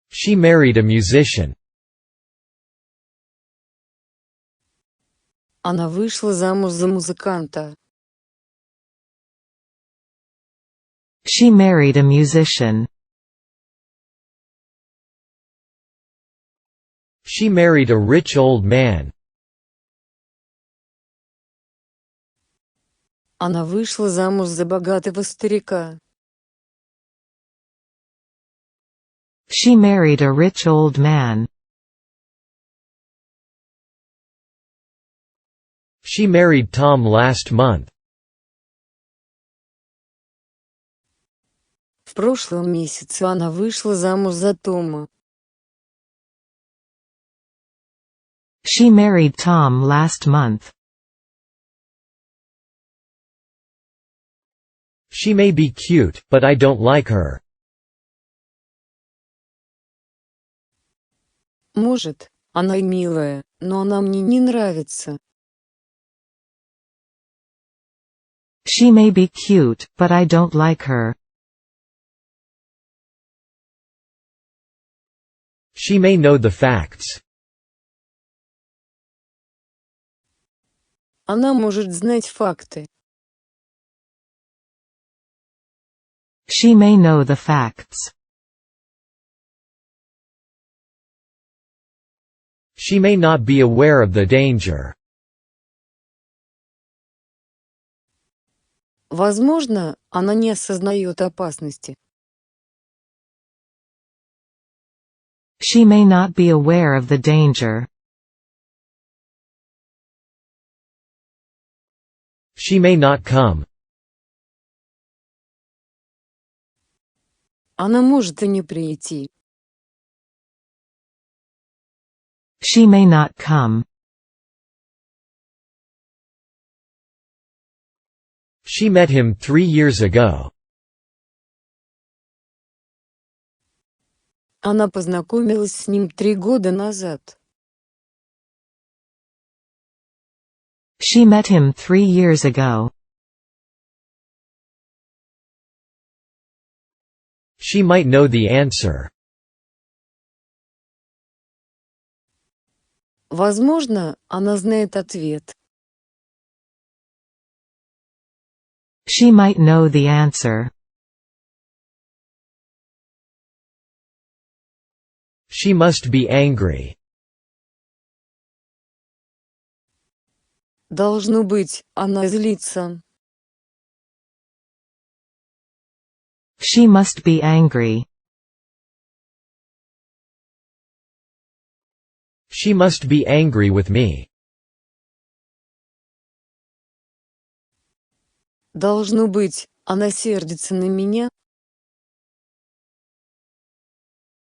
She married a musician. Она вышла замуж за музыканта. She married a musician. She married a rich old man. Она вышла замуж за богатого старика. She married a rich old man. She married Tom last month. В прошлом месяце она вышла замуж за Тома. She married Tom last month. She may be cute, but I don't like her. Может, она и милая, но она мне не нравится. She may be cute, but I don't like her. She may know the facts. Она может знать факты. She may know the facts. She may not be aware of the danger. Возможно, она не осознает опасности. She may not be aware of the danger. She may not come. Она может и не прийти. She may not come. She met him 3 years ago. Она познакомилась с ним 3 года назад. She met him 3 years ago. She might know the answer. Возможно, она знает ответ. She might know the answer. She must be angry. Должно быть, она злится. She must be angry. She must be angry with me. Должно быть, она сердится на меня.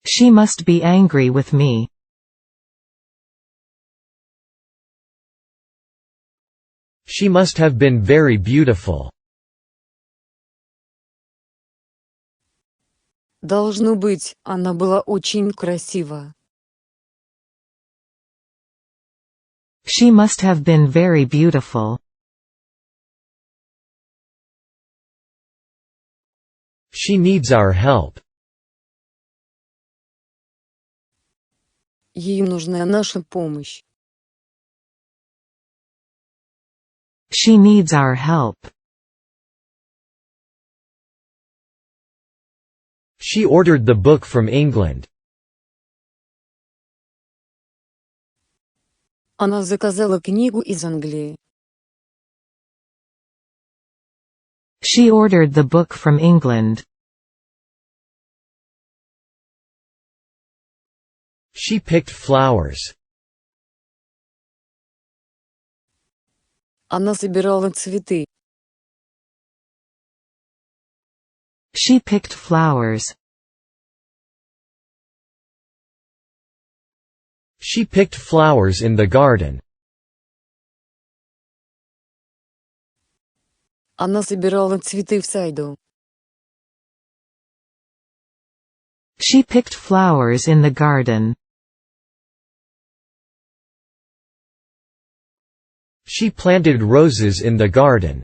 She must be angry with me. She must have been very beautiful. Должно быть, она была очень красива. She must have been very beautiful. She needs our help. Ей нужна наша помощь. She needs our help. She ordered the book from England. Она заказала книгу из Англии. She ordered the book from England. She picked flowers. Она собирала цветы. She picked flowers. She picked flowers in the garden. Она собирала цветы в саду. She picked flowers in the garden. She planted roses in the garden.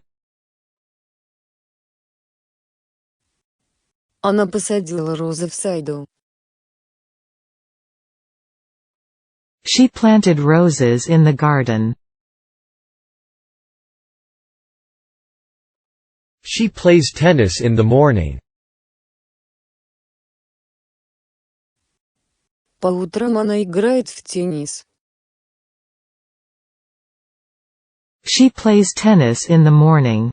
Она посадила розы в саду. She planted roses in the garden. She plays tennis in the morning. По утрам она играет в теннис. She plays tennis in the morning.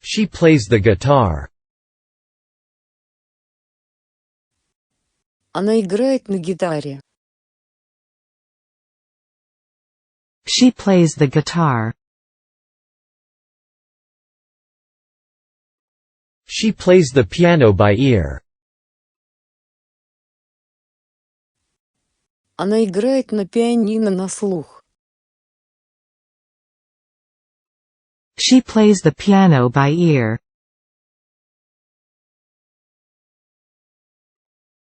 She plays the guitar. Она играет на гитаре. She plays the guitar. She plays the piano by ear. Она играет на пианино на слух. She plays the piano by ear.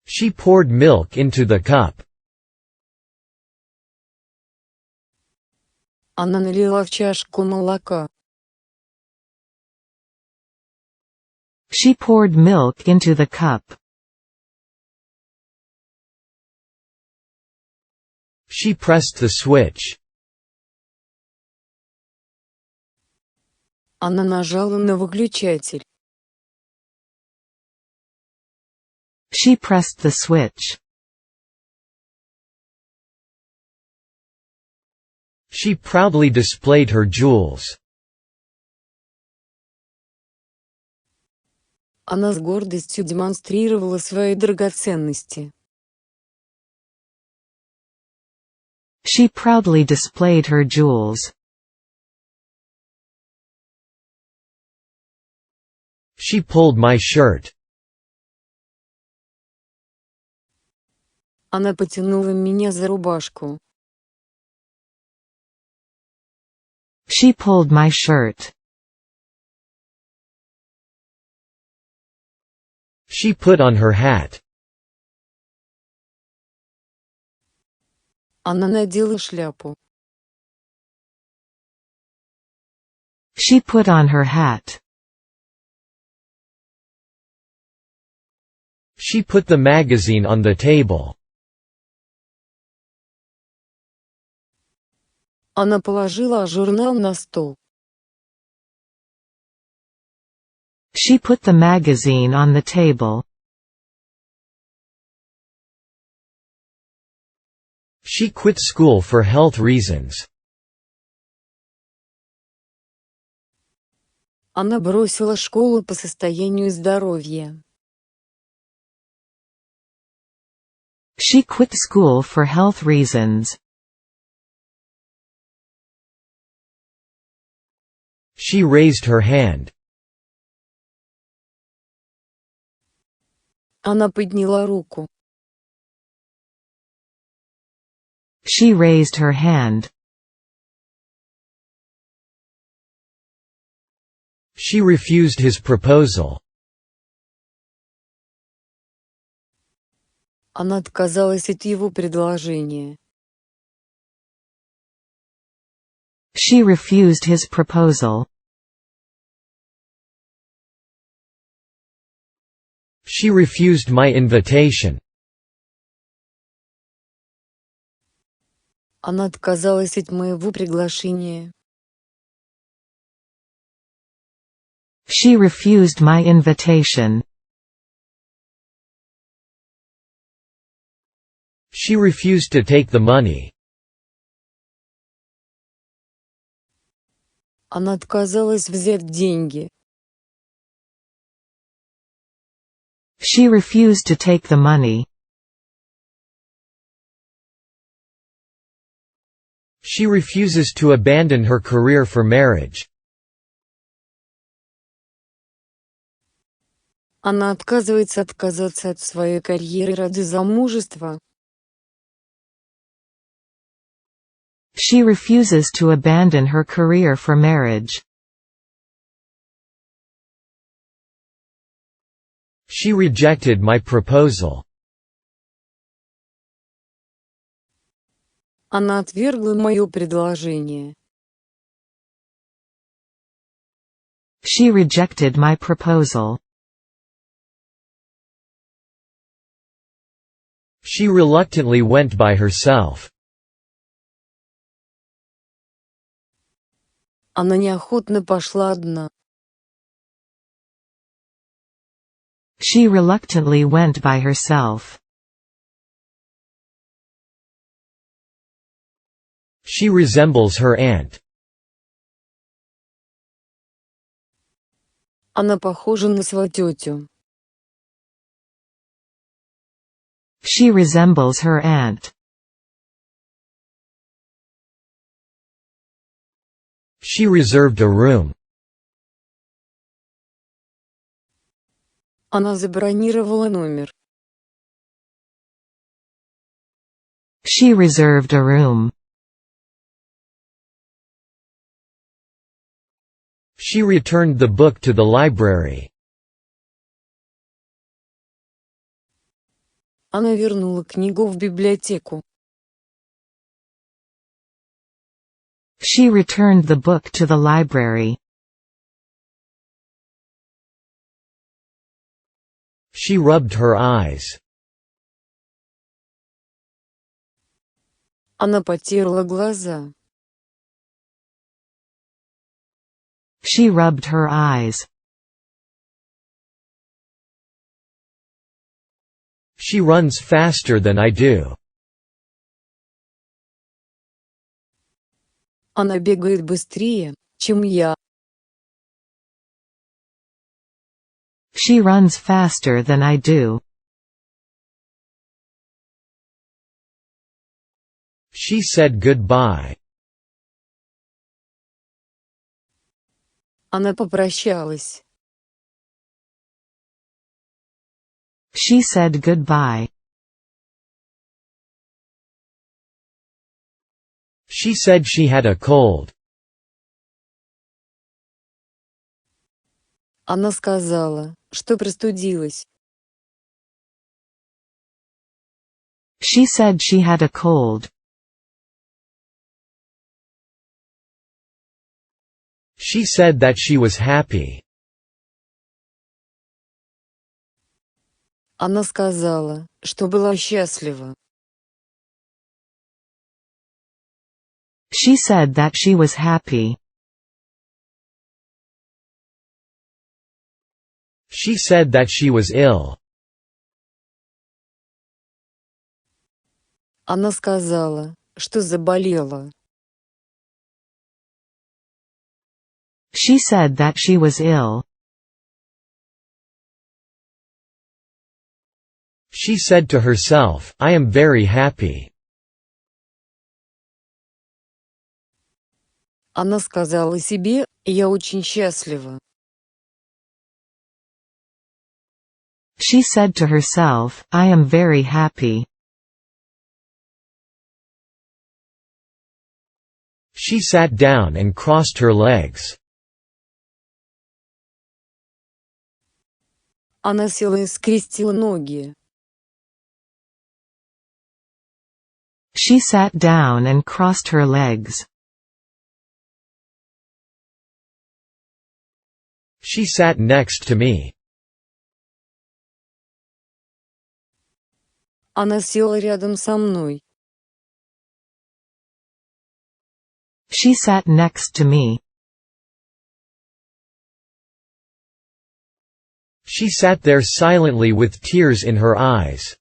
She poured milk into the cup. Она налила в чашку молока. She poured milk into the cup. She pressed the switch. Она нажала на выключатель. She pressed the switch. She proudly displayed her jewels. Она с гордостью демонстрировала свои драгоценности. She proudly displayed her jewels. She pulled my shirt. Она потянула меня за рубашку. She pulled my shirt. She put on her hat. Она надела шляпу. She put on her hat. She put the magazine on the table. Она положила журнал на стол. She put the magazine on the table. She quit school for health reasons. Она бросила школу по состоянию здоровья. She quit school for health reasons. She raised her hand. Она подняла руку. She raised her hand. She refused his proposal. Она отказалась от его предложения. She refused his proposal. She refused my invitation. Она отказалась от моего приглашения. She refused my invitation. She refused to take the money. Она отказалась взять деньги. She refused to take the money. She refuses to abandon her career for marriage. Она отказывается отказаться от своей карьеры ради замужества. She refuses to abandon her career for marriage. She rejected my proposal. Она отвергла мое предложение. She rejected my proposal. She reluctantly went by herself. Она неохотно пошла одна. She reluctantly went by herself. She resembles her aunt. Она похожа на свою тетю. She resembles her aunt. She reserved a room. Она забронировала номер. She reserved a room. She returned the book to the library. Она вернула книгу в библиотеку. She returned the book to the library. She rubbed her eyes. Она потерла глаза. She rubbed her eyes. She runs faster than I do. Она бегает быстрее, чем я. She runs faster than I do. She said goodbye. Она попрощалась. She said goodbye. She said she had a cold. Она сказала, что простудилась. She said she had a cold. She said that she was happy. Она сказала, что была счастлива. She said that she was happy. She said that she was ill. Она сказала, что заболела. She said that she was ill. She said to herself, I am very happy. Она сказала себе, я очень счастлива. She said to herself, I am very happy. She sat down and crossed her legs. Она села и скрестила ноги. She sat down and crossed her legs. She sat next to me. Она села рядом со мной. She sat next to me. She sat there silently with tears in her eyes.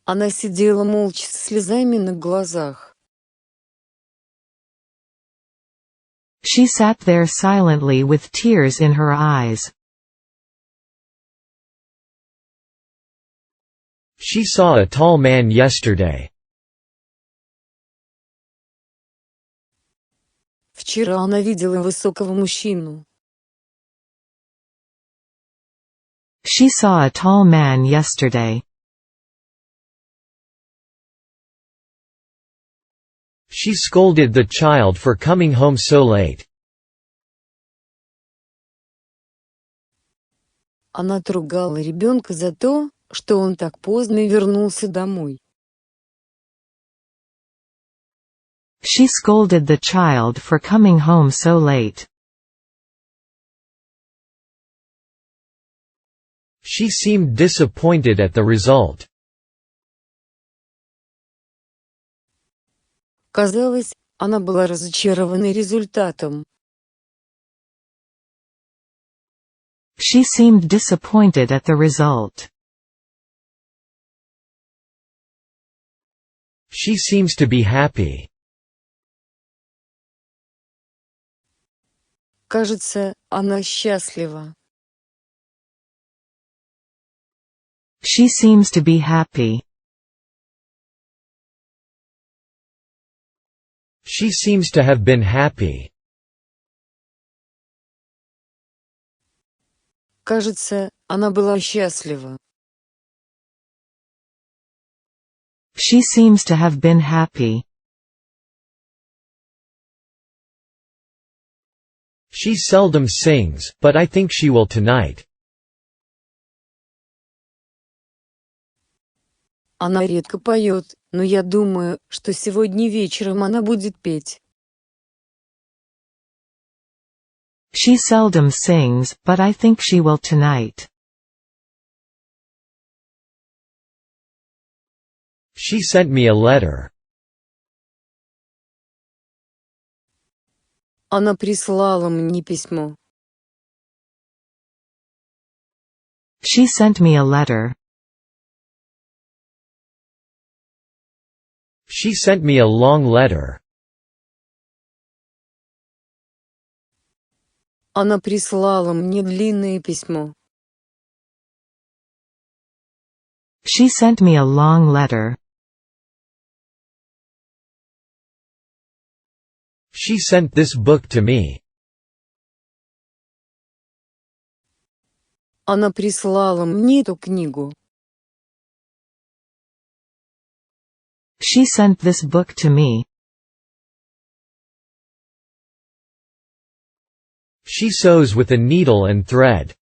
Она сидела молча с слезами на глазах. She sat there silently with tears in her eyes. She saw a tall man yesterday. Вчера она видела высокого мужчину. She saw a tall man yesterday. She scolded the child for coming home so late. Она отругала ребенка за то, что он так поздно вернулся домой. She scolded the child for coming home so late. She seemed disappointed at the result. Казалось, она была разочарована результатом. She seemed disappointed at the result. She seems to be happy. Кажется, она счастлива. She seems to be happy. She seems to have been happy. Кажется, она была счастлива. She seems to have been happy. She seldom sings, but I think she will tonight. Она редко поет, но я думаю, что сегодня вечером она будет петь. She seldom sings, but I think she will tonight. She sent me a letter. Она прислала мне письмо. She sent me a letter. She sent me a long letter. Она прислала мне длинное письмо. She sent me a long letter. She sent this book to me. Она прислала мне эту книгу. She sent this book to me. She sews with a needle and thread.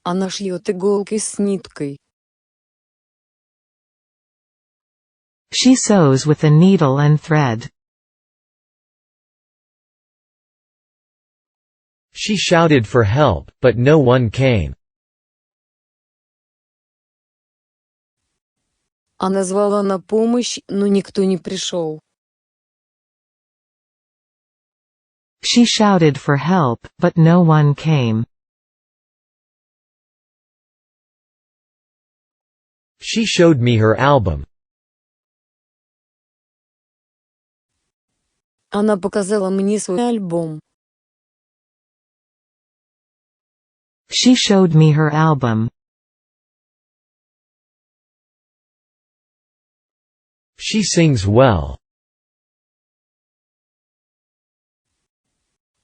Она шьет иголкой с ниткой. She sews with a needle and thread. She shouted for help, but no one came. Она звала на помощь, но никто не пришел. She shouted for help, but no one came. She showed me her album. Она показала мне свой альбом. She showed me her album. She sings well.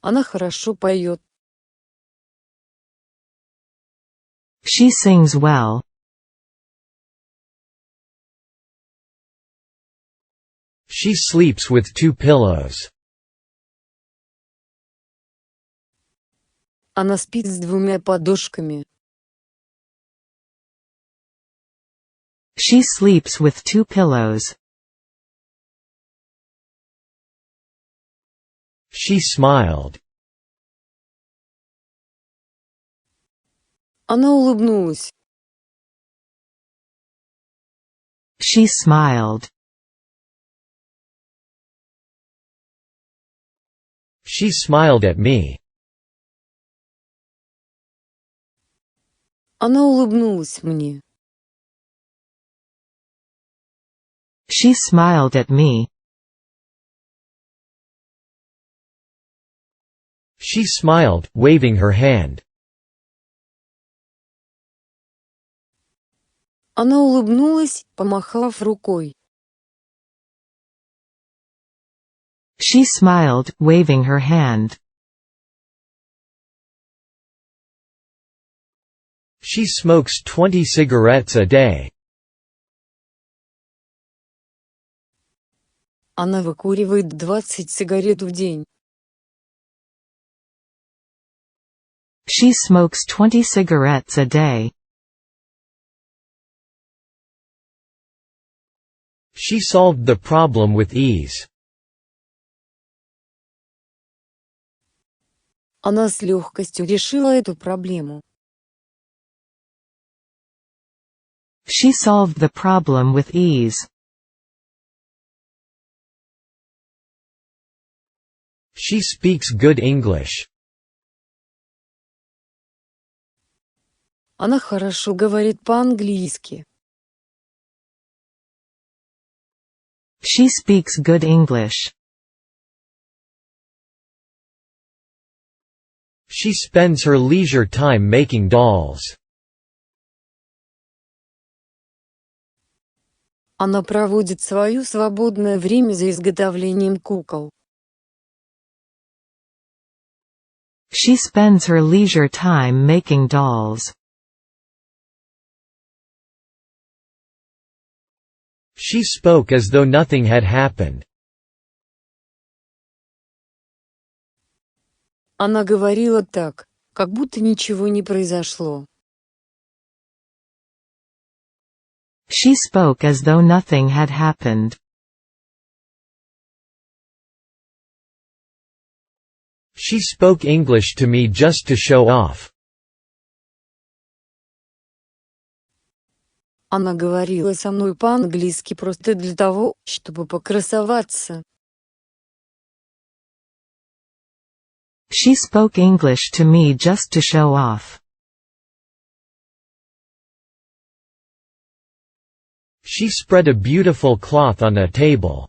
Она хорошо поет. She sings well. She sleeps with 2 pillows. Она спит с 2 подушками. She sleeps with 2 pillows. She smiled. Она улыбнулась. She smiled. She smiled at me. Она улыбнулась мне. She smiled at me. She smiled, waving her hand. Она улыбнулась, помахав рукой. She smiled, waving her hand. She smokes 20 cigarettes a day. Она выкуривает 20 сигарет в день. She smokes 20 cigarettes a day. She solved the problem with ease. Она с легкостью решила эту проблему. She solved the problem with ease. She speaks good English. Она хорошо говорит по-английски. She speaks good English. She spends her leisure time making dolls. Она проводит свое свободное время за изготовлением кукол. She spends her leisure time making dolls. She spoke as though nothing had happened. Она говорила так, как будто ничего не произошло. She spoke as though nothing had happened. She spoke English to me just to show off. Она говорила со мной по-английски просто для того, чтобы покрасоваться. She spoke English to me just to show off. She spread a beautiful cloth on a table.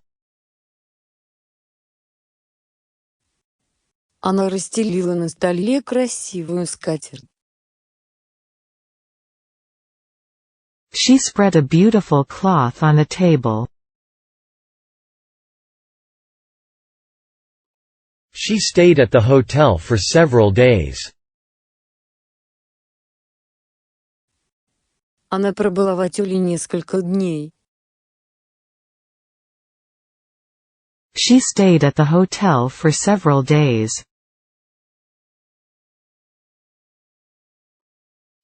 Она расстелила на столе красивую скатерть. She spread a beautiful cloth on a table. She stayed at the hotel for several days. Она пробыла в отеле несколько дней. She stayed at the hotel for several days.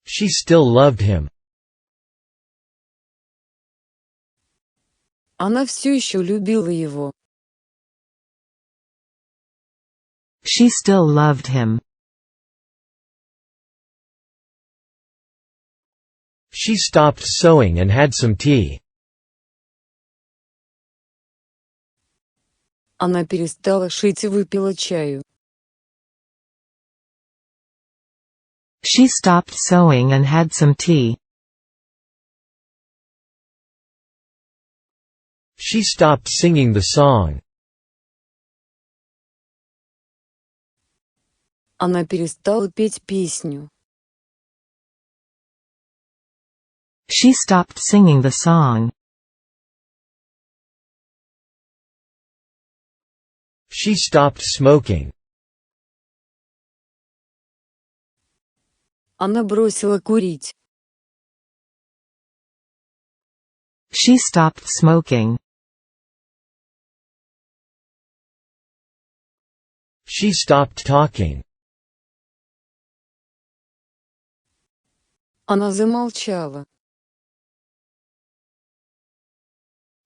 She still loved him. Она все еще любила его. She still loved him. She stopped sewing and had some tea. Она перестала шить и выпила чаю. She stopped sewing and had some tea. She stopped singing the song. Она перестала петь песню. She stopped singing the song. She stopped smoking. Она бросила курить. She stopped smoking. She stopped talking. Она замолчала.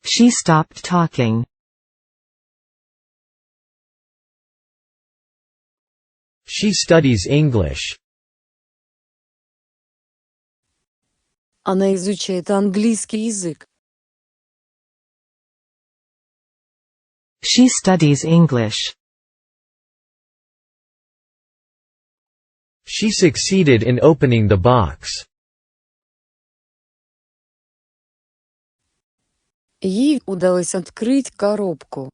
She stopped talking. She studies English. Она изучает английский язык. She studies English. She succeeded in opening the box. Ей удалось открыть коробку.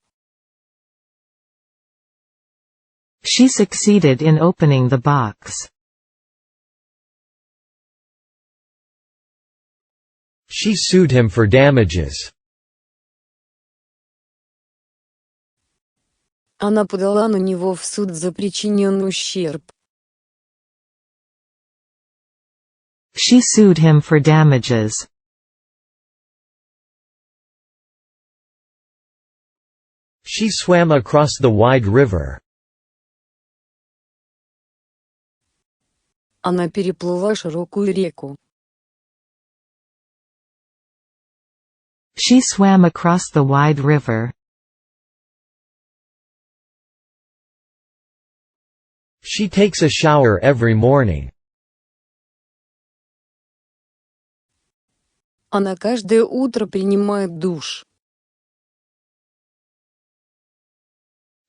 She succeeded in opening the box. She sued him for damages. Она подала на него в суд за причиненный ущерб. She sued him for damages. She swam across the wide river. Она переплыла широкую реку. She swam across the wide river. She takes a shower every morning. Она каждое утро принимает душ.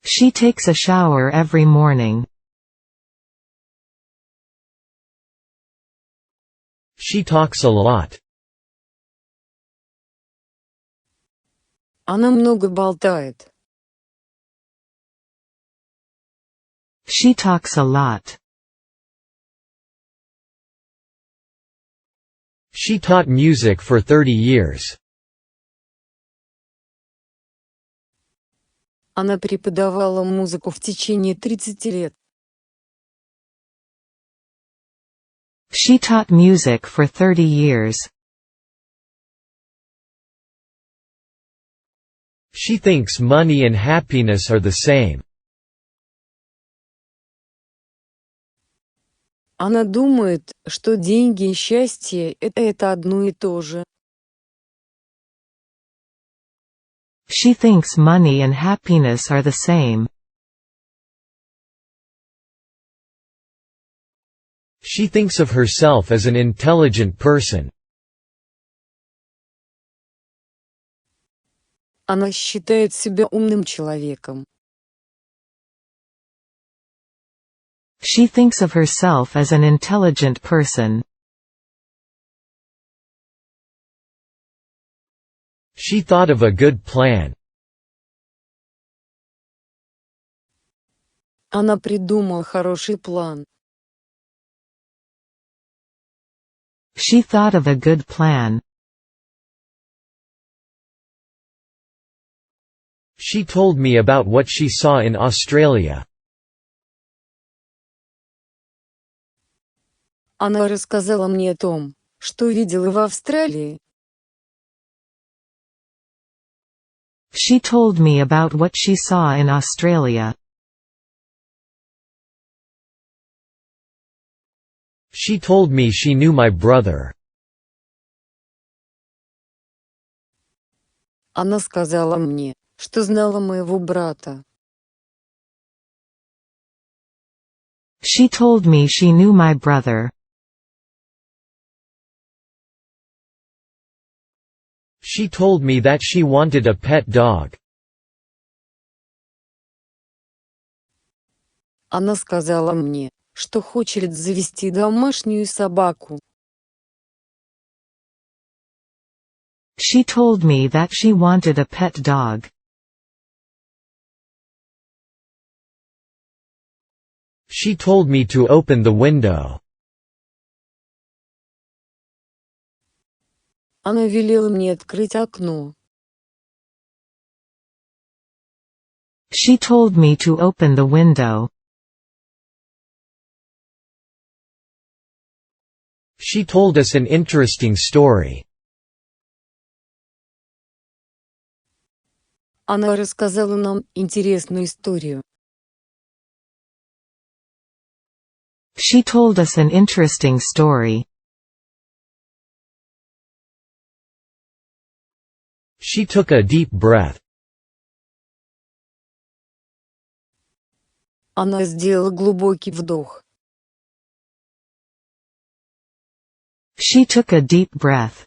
She takes a shower every morning. She talks a lot. Она много болтает. She talks a lot. She taught music for 30 years. Она преподавала музыку в течение 30 лет. She taught music for 30 years. She thinks money and happiness are the same. Она думает, что деньги и счастье – это одно и то же. She thinks money and happiness are the same. She thinks of herself as an intelligent person. Она считает себя умным человеком. She thinks of herself as an intelligent person. She thought of a good plan. Она придумала хороший план. She thought of a good plan. She told me about what she saw in Australia. Она рассказала мне о том, что видела в Австралии. She told me about what she saw in Australia. She told me she knew my brother. Она сказала мне, что знала моего брата. She told me she knew my brother. She told me that she wanted a pet dog. Она сказала мне, что хочет завести домашнюю собаку. She told me that she wanted a pet dog. She told me to open the window. Она велела мне открыть окно. She told me to open the window. She told us an interesting story. Она рассказала нам интересную историю. She told us an interesting story. She took a deep breath. Она сделала глубокий вдох. She took a deep breath.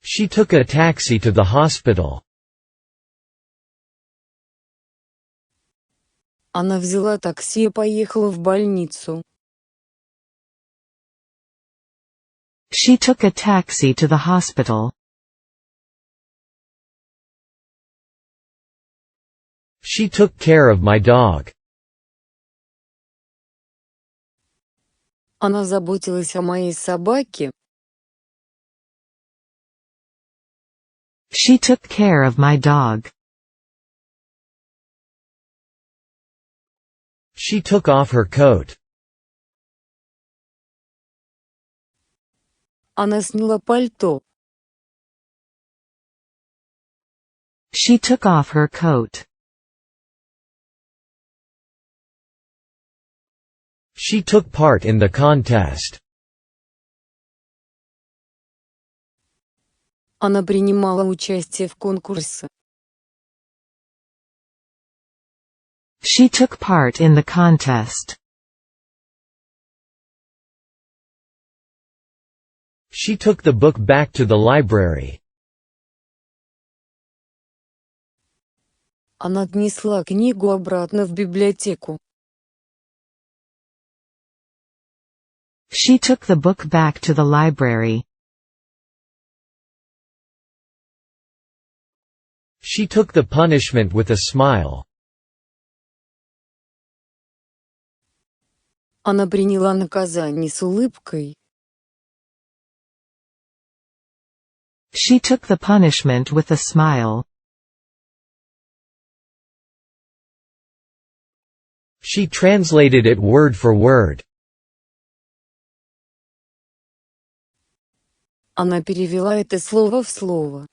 She took a taxi to the hospital. Она взяла такси и поехала в больницу. She took a taxi to the hospital. She took care of my dog. Она заботилась о моей собаке. She took care of my dog. She took off her coat. Она сняла пальто. She took off her coat. She took part in the contest. Она принимала участие в конкурсе. She took part in the contest. She took the book back to the library. Она отнесла книгу обратно в библиотеку. She took the book back to the library. She took the punishment with a smile. Она приняла наказание с улыбкой. She took the punishment with a smile. She translated it word for word. Она перевела это слово в слово.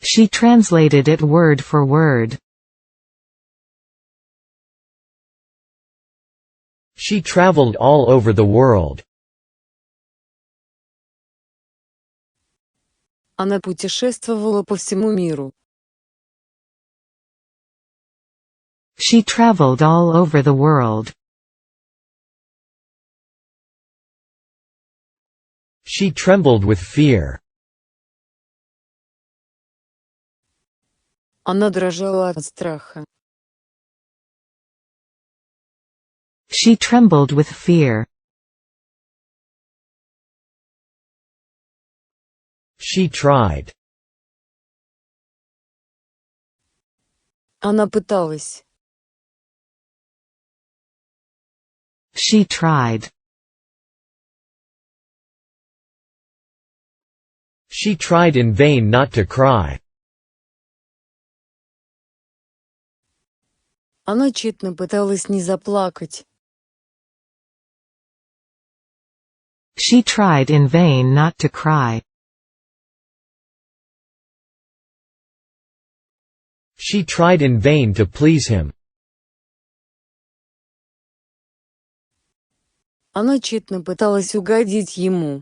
She translated it word for word. She traveled all over the world. Она путешествовала по всему миру. She traveled all over the world. She trembled with fear. Она дрожала от страха. She trembled with fear. She tried. Она пыталась. She tried. She tried in vain not to cry. Она тщетно пыталась не заплакать. She tried in vain not to cry. She tried in vain to please him. Она тщетно пыталась угодить ему.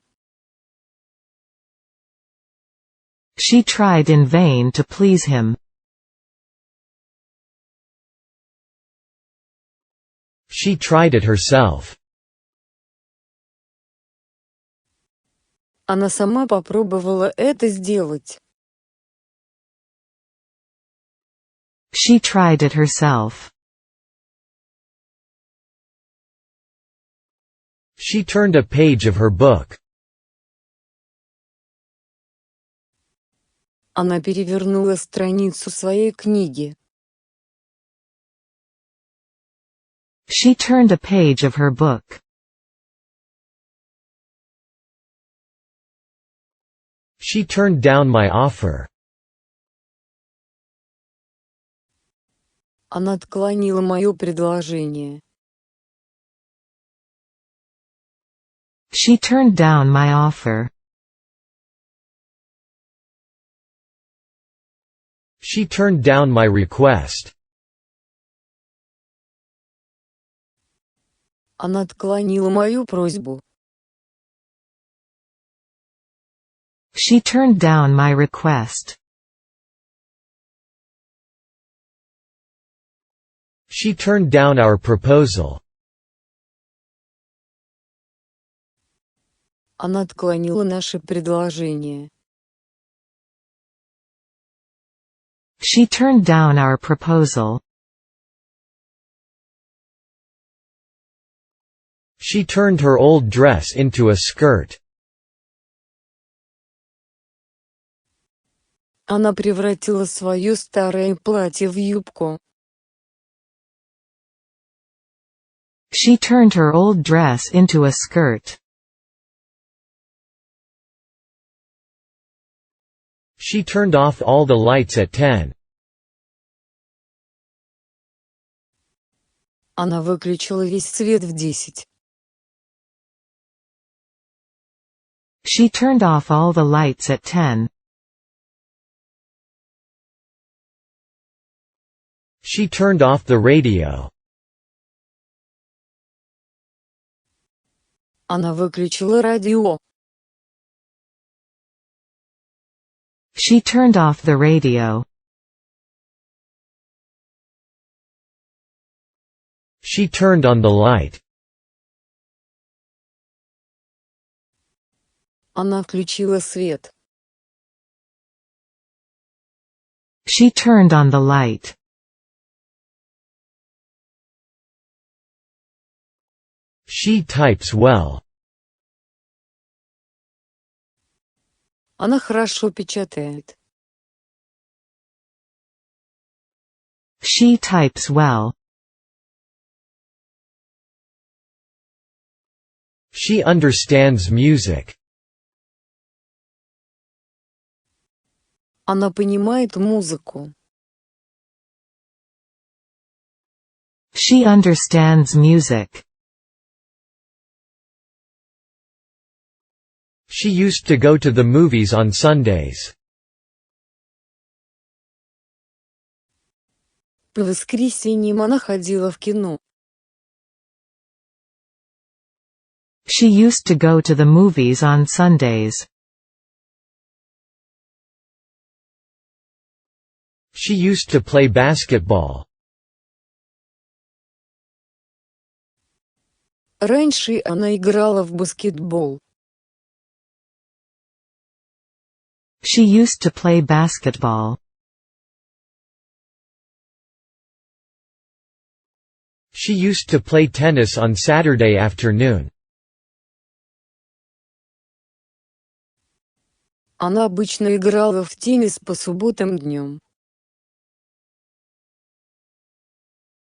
She tried in vain to please him. She tried it herself. Она сама попробовала это сделать. She tried it herself. She turned a page of her book. Она перевернула страницу своей книги. She turned a page of her book. She turned down my offer. Она отклонила мое предложение. She turned down my offer. She turned down my request. Она отклонила мою просьбу. She turned down my request. She turned down our proposal. Она отклонила наше предложение. She turned down our proposal. She turned her old dress into a skirt. Она превратила свое старое платье в юбку. She turned her old dress into a skirt. She turned off all the lights at 10. Она выключила весь свет в 10. She turned off all the lights at 10. She turned off the radio. Она выключила радио. She turned off the radio. She turned on the light. Она включила свет. She turned on the light. She types well. Она хорошо печатает. She types well. She understands music. Она понимает музыку. She understands music. She used to go to the movies on Sundays. По воскресеньям она ходила в кино. She used to go to the movies on Sundays. She used to play basketball. Раньше она играла в баскетбол. She used to play basketball. She used to play tennis on Saturday afternoon. Она обычно играла в теннис по субботам днем.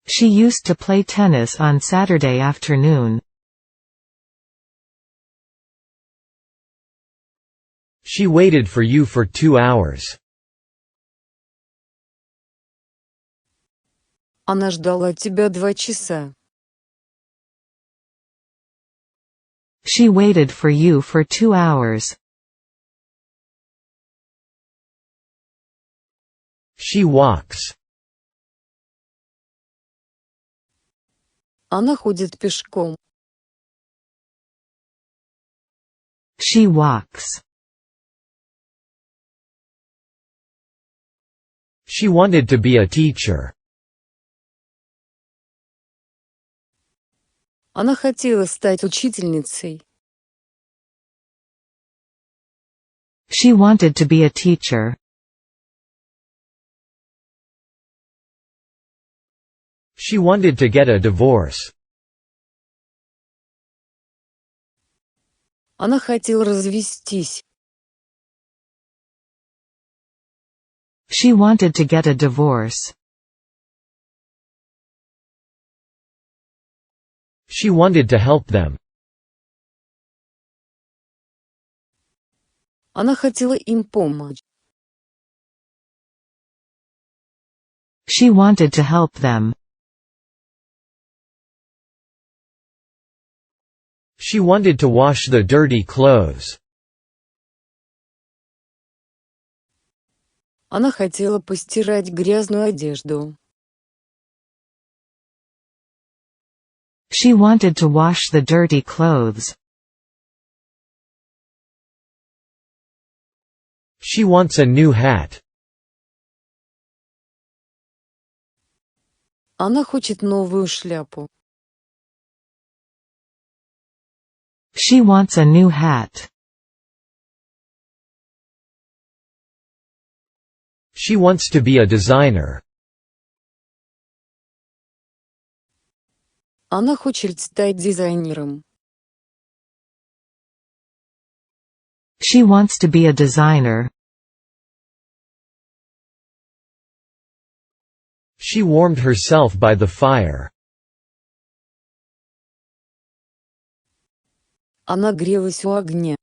She used to play tennis on Saturday afternoon. She waited for you for 2 hours. Она ждала тебя 2 часа. She waited for you for 2 hours. She walks. Она ходит пешком. She walks. She wanted to be a teacher. Она хотела стать учительницей. She wanted to be a teacher. She wanted to get a divorce. Она хотела развестись. She wanted to get a divorce. She wanted to help them. Она хотела им помочь. She wanted to help them. She wanted to wash the dirty clothes. Она хотела постирать грязную одежду. She wanted to wash the dirty clothes. She wants a new hat. Она хочет новую шляпу. She wants a new hat. She wants to be a designer. Она хочет стать дизайнером. She wants to be a designer. She warmed herself by the fire. Она грелась у огня.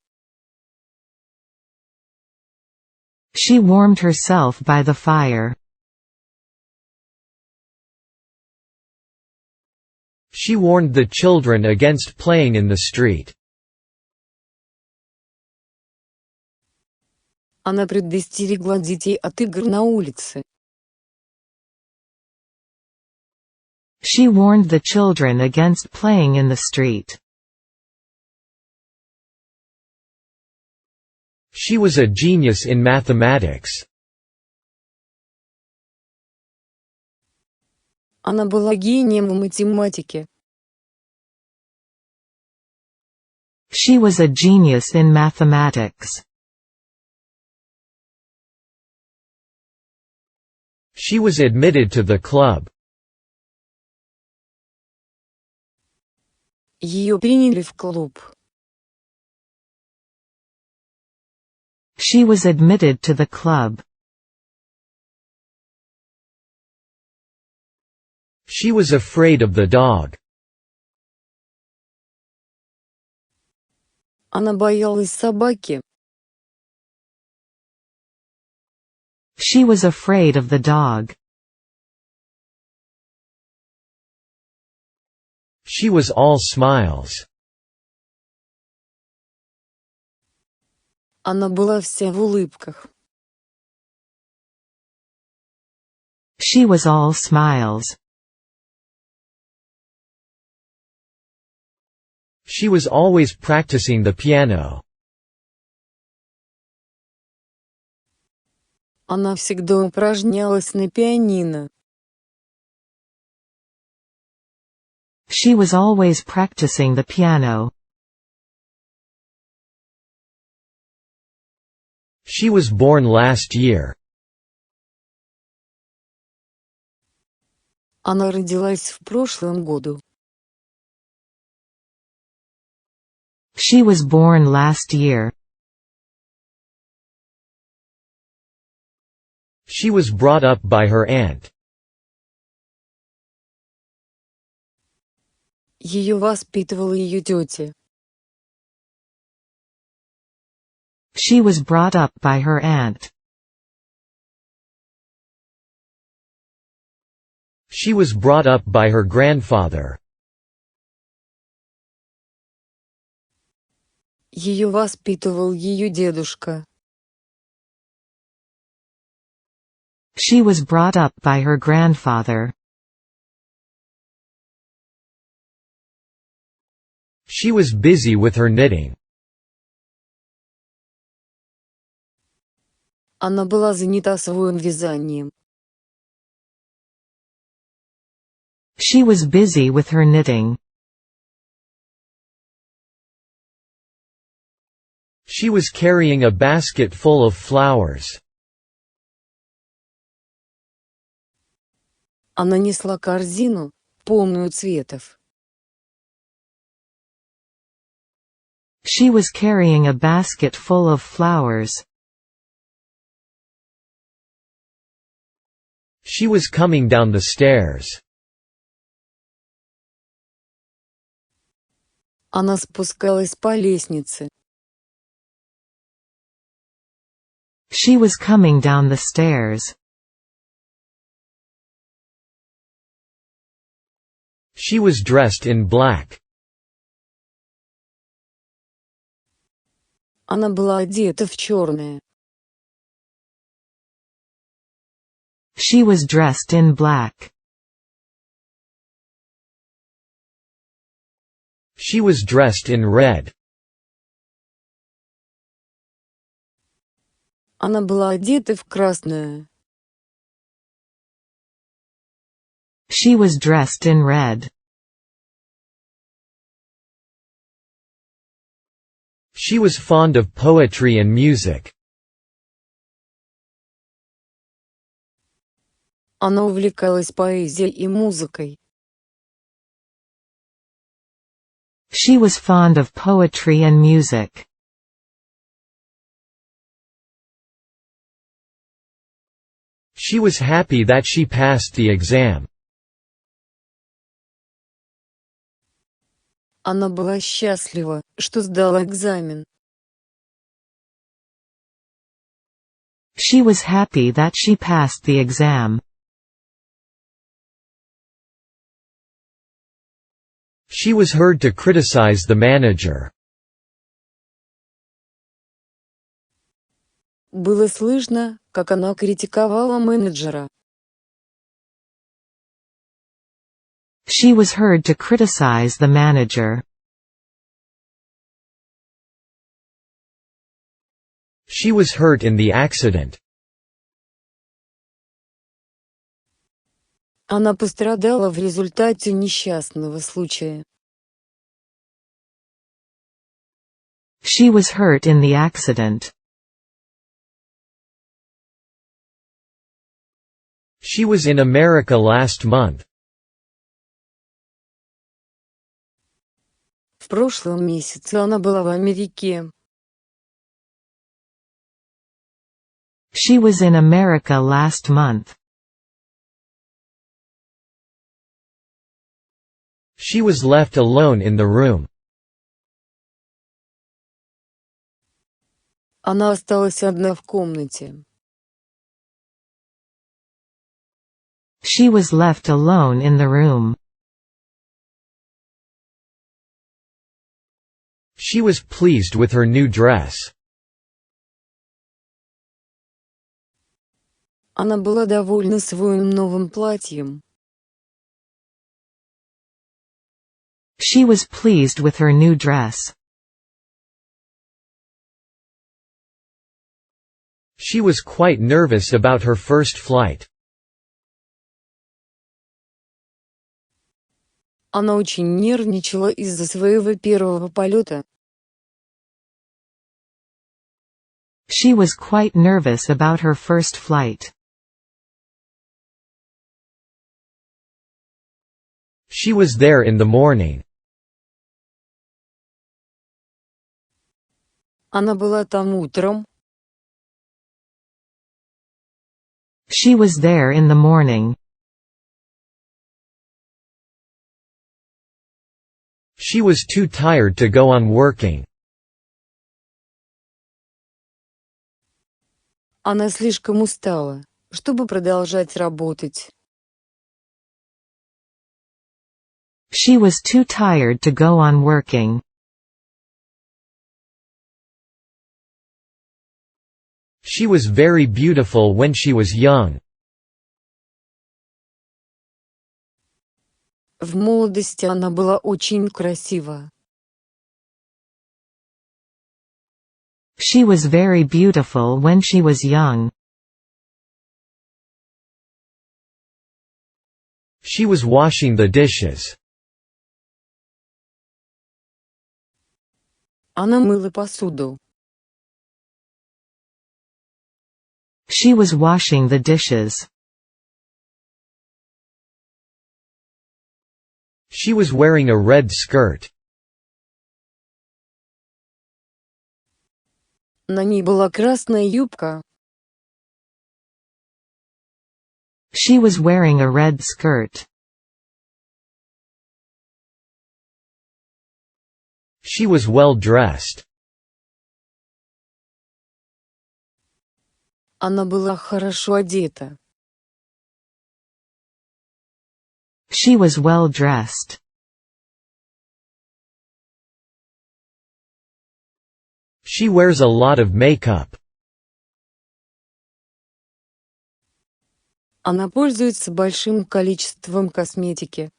She warmed herself by the fire. She warned the children against playing in the street. Она предостерегла детей от игр на улице. She warned the children against playing in the street. She was a genius in mathematics. Она была гением в математике. She was a genius in mathematics. She was admitted to the club. Ее приняли в клуб. She was admitted to the club. She was afraid of the dog. Она боялась собаки. She was afraid of the dog. She was all smiles. Она была вся в улыбках. She was all smiles. She was always practicing the piano. Она всегда упражнялась на пианино. She was always practicing the piano. She was born last year. Она родилась в прошлом году. She was born last year. She was brought up by her aunt. Ее воспитывала ее тетя. She was brought up by her aunt. She was brought up by her grandfather. Ее воспитывал ее дедушка. She was brought up by her grandfather. She was busy with her knitting. Она была занята своим вязанием. She was busy with her knitting. She was carrying a basket full of flowers. Она несла корзину, полную цветов. She was carrying a basket full of flowers. She was coming down the stairs. Она спускалась по лестнице. She was coming down the stairs. She was dressed in black. Она была одета в черное. She was dressed in black. She was dressed in red. Она была одета в красное. She was dressed in red. She was fond of poetry and music. Она увлекалась поэзией и музыкой. She was fond of poetry and music. She was happy that she passed the exam. Она была счастлива, что сдала экзамен. She was happy that she passed the exam. She was heard to criticize the manager. Было слышно, как она критиковала менеджера. She was heard to criticize the manager. She was hurt in the accident. Она пострадала в результате несчастного случая. She was hurt in the accident. She was in America last month. В прошлом месяце она была в Америке. She was in America last month. She was left alone in the room. Она осталась одна в комнате. She was left alone in the room. She was pleased with her new dress. Она была довольна своим новым платьем. She was pleased with her new dress. She was quite nervous about her first flight. Она очень нервничала из-за своего первого полета. She was quite nervous about her first flight. She was there in the morning. Она была там утром. She was there in the morning. She was too tired to go on working. Она слишком устала, чтобы продолжать работать. She was too tired to go on working. She was very beautiful when she was young. В молодости она была очень красива. She was very beautiful when she was young. She was washing the dishes. Она мыла посуду. She was washing the dishes. She was wearing a red skirt. На ней была красная юбка. She was wearing a red skirt. She was well dressed. Она была хорошо одета. She was well dressed. She wears a lot of makeup. Она пользуется большим количеством косметики.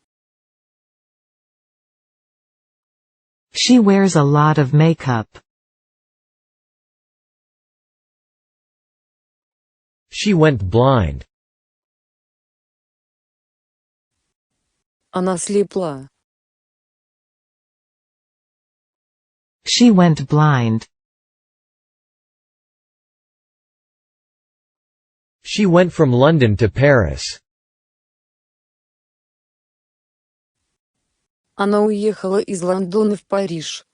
She wears a lot of makeup. She went blind. Она слепла. She went blind. She went from London to Paris. Она уехала из Лондона в Париж.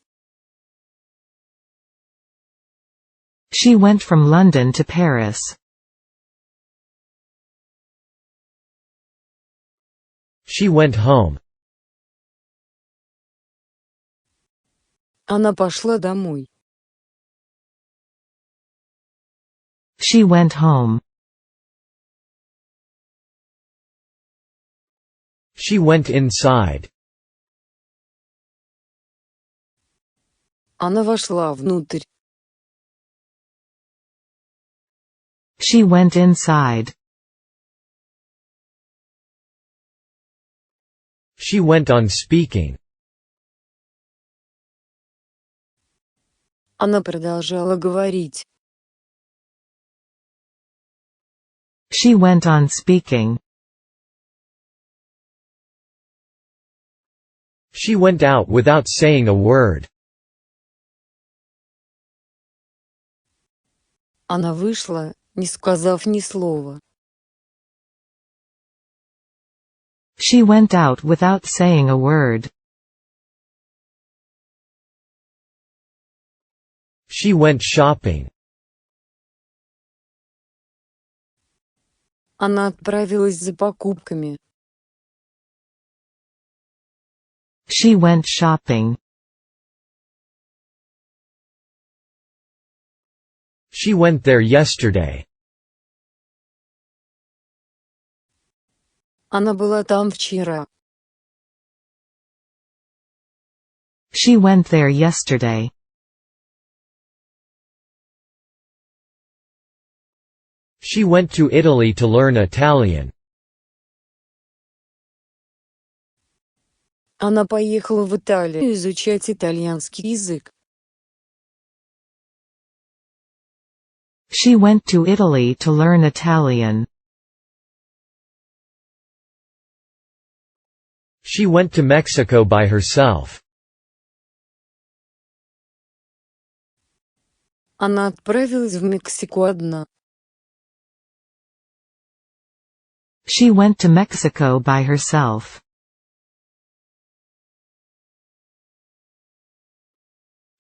She went from London to Paris. She went home. Она пошла домой. She went home. She went inside. Она вошла внутрь. She went inside. She went on speaking. Она продолжала говорить. She went on speaking. She went out without saying a word. Она вышла, не сказав ни слова. She went out without saying a word. She went shopping. Она отправилась за покупками. She went shopping. She went there yesterday. Она была там вчера. She went there yesterday. She went to Italy to learn Italian. Она поехала в Италию изучать итальянский язык. She went to Italy to learn Italian. She went to Mexico by herself. Она отправилась в Мексику одна. She went to Mexico by herself.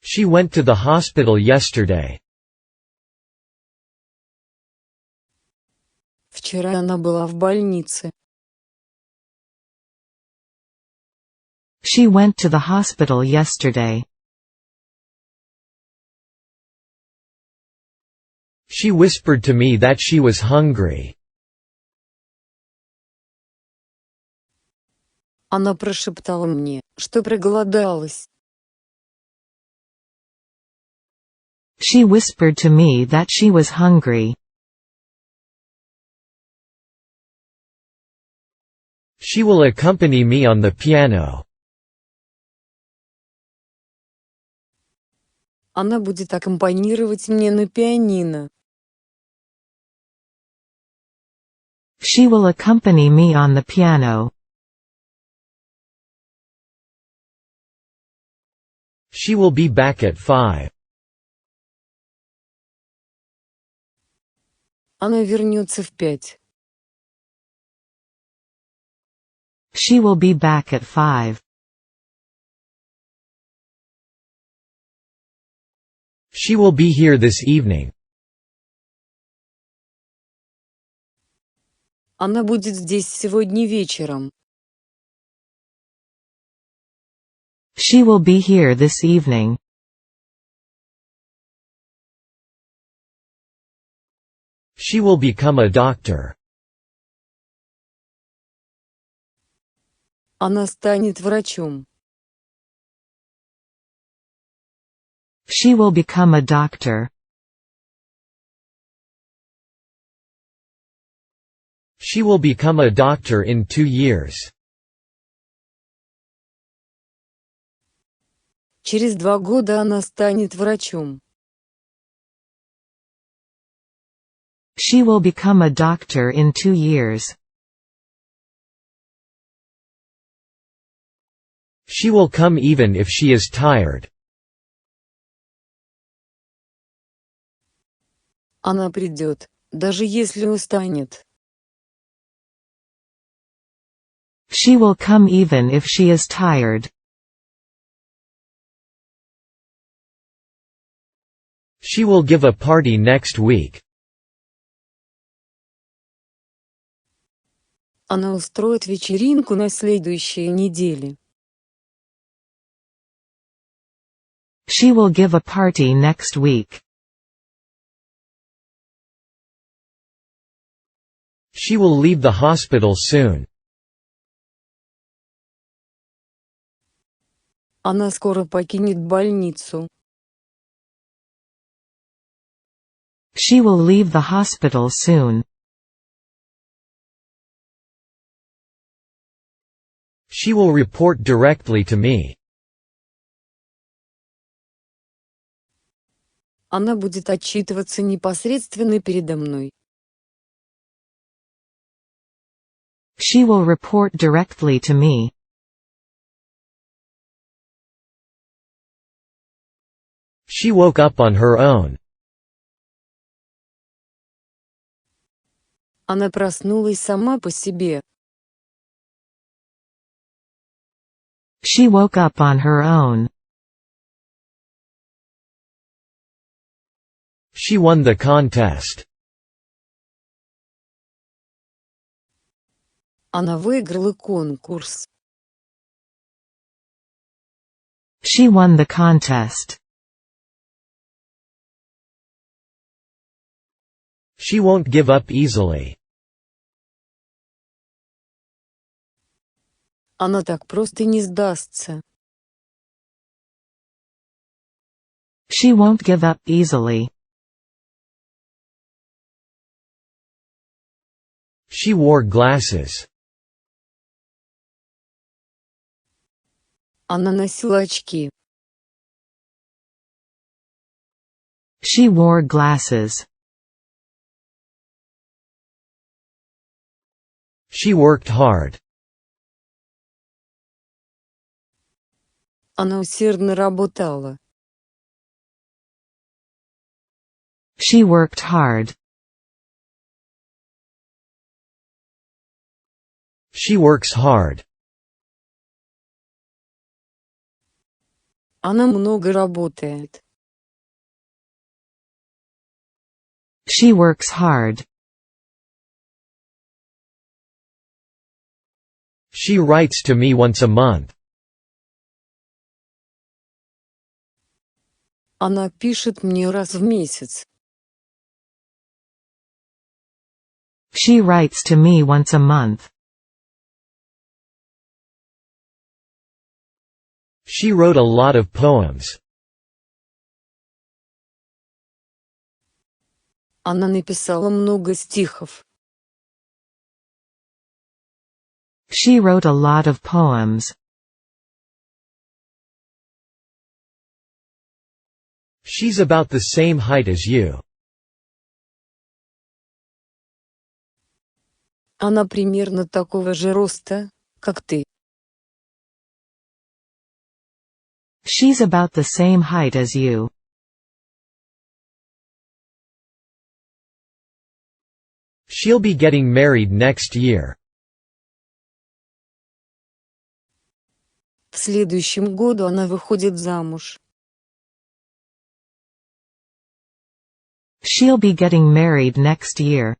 She went to the hospital yesterday. Вчера она была в больнице. She went to the hospital yesterday. She whispered to me that she was hungry. Она прошептала мне, что проголодалась. She whispered to me that she was hungry. She will accompany me on the piano. Она будет аккомпанировать мне на пианино. She will accompany me on the piano. She will be back at 5. Она вернется в 5. She will be back at 5. She will be here this evening. Она будет здесь сегодня вечером. She will be here this evening. She will become a doctor. Она станет врачом. She will become a doctor. She will become a doctor in 2 years. Через 2 года она станет врачом. She will become a doctor in 2 years. She will come even if she is tired. Она придет, даже если устанет. She will come even if she is tired. She will give a party next week. Она устроит вечеринку на следующей неделе. She will give a party next week. She will leave the hospital soon. Она скоро покинет больницу. She will leave the hospital soon. She will report directly to me. Она будет отчитываться непосредственно передо мной. She will report directly to me. She woke up on her own. Она проснулась сама по себе. She woke up on her own. She won the contest. Она выиграла конкурс. She won the contest. She won't give up easily. Она так просто не сдастся. She won't give up easily. She wore glasses. Она носила очки. She wore glasses. She worked hard. Она усердно работала. She worked hard. She works hard. Она много работает. She works hard. She writes to me once a month. Она пишет мне раз в месяц. She writes to me once a month. She wrote a lot of poems. Она написала много стихов. She wrote a lot of poems. She's about the same height as you. Она примерно такого же роста, как ты. She's about the same height as you. She'll be getting married next year. В следующем году она выходит замуж. She'll be getting married next year.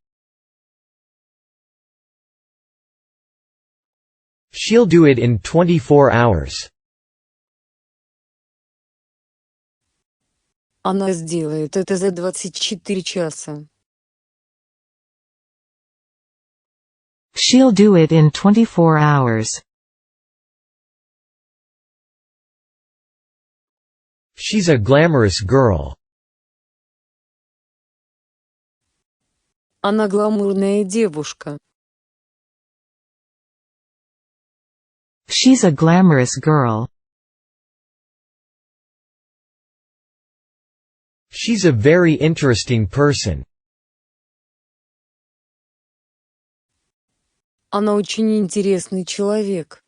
She'll do it in 24 hours. Она сделает это за 24 часа. She'll do it in 24 hours. She's a glamorous girl. Она гламурная девушка. She's a glamorous girl. She's a very interesting person. Она очень интересный человек.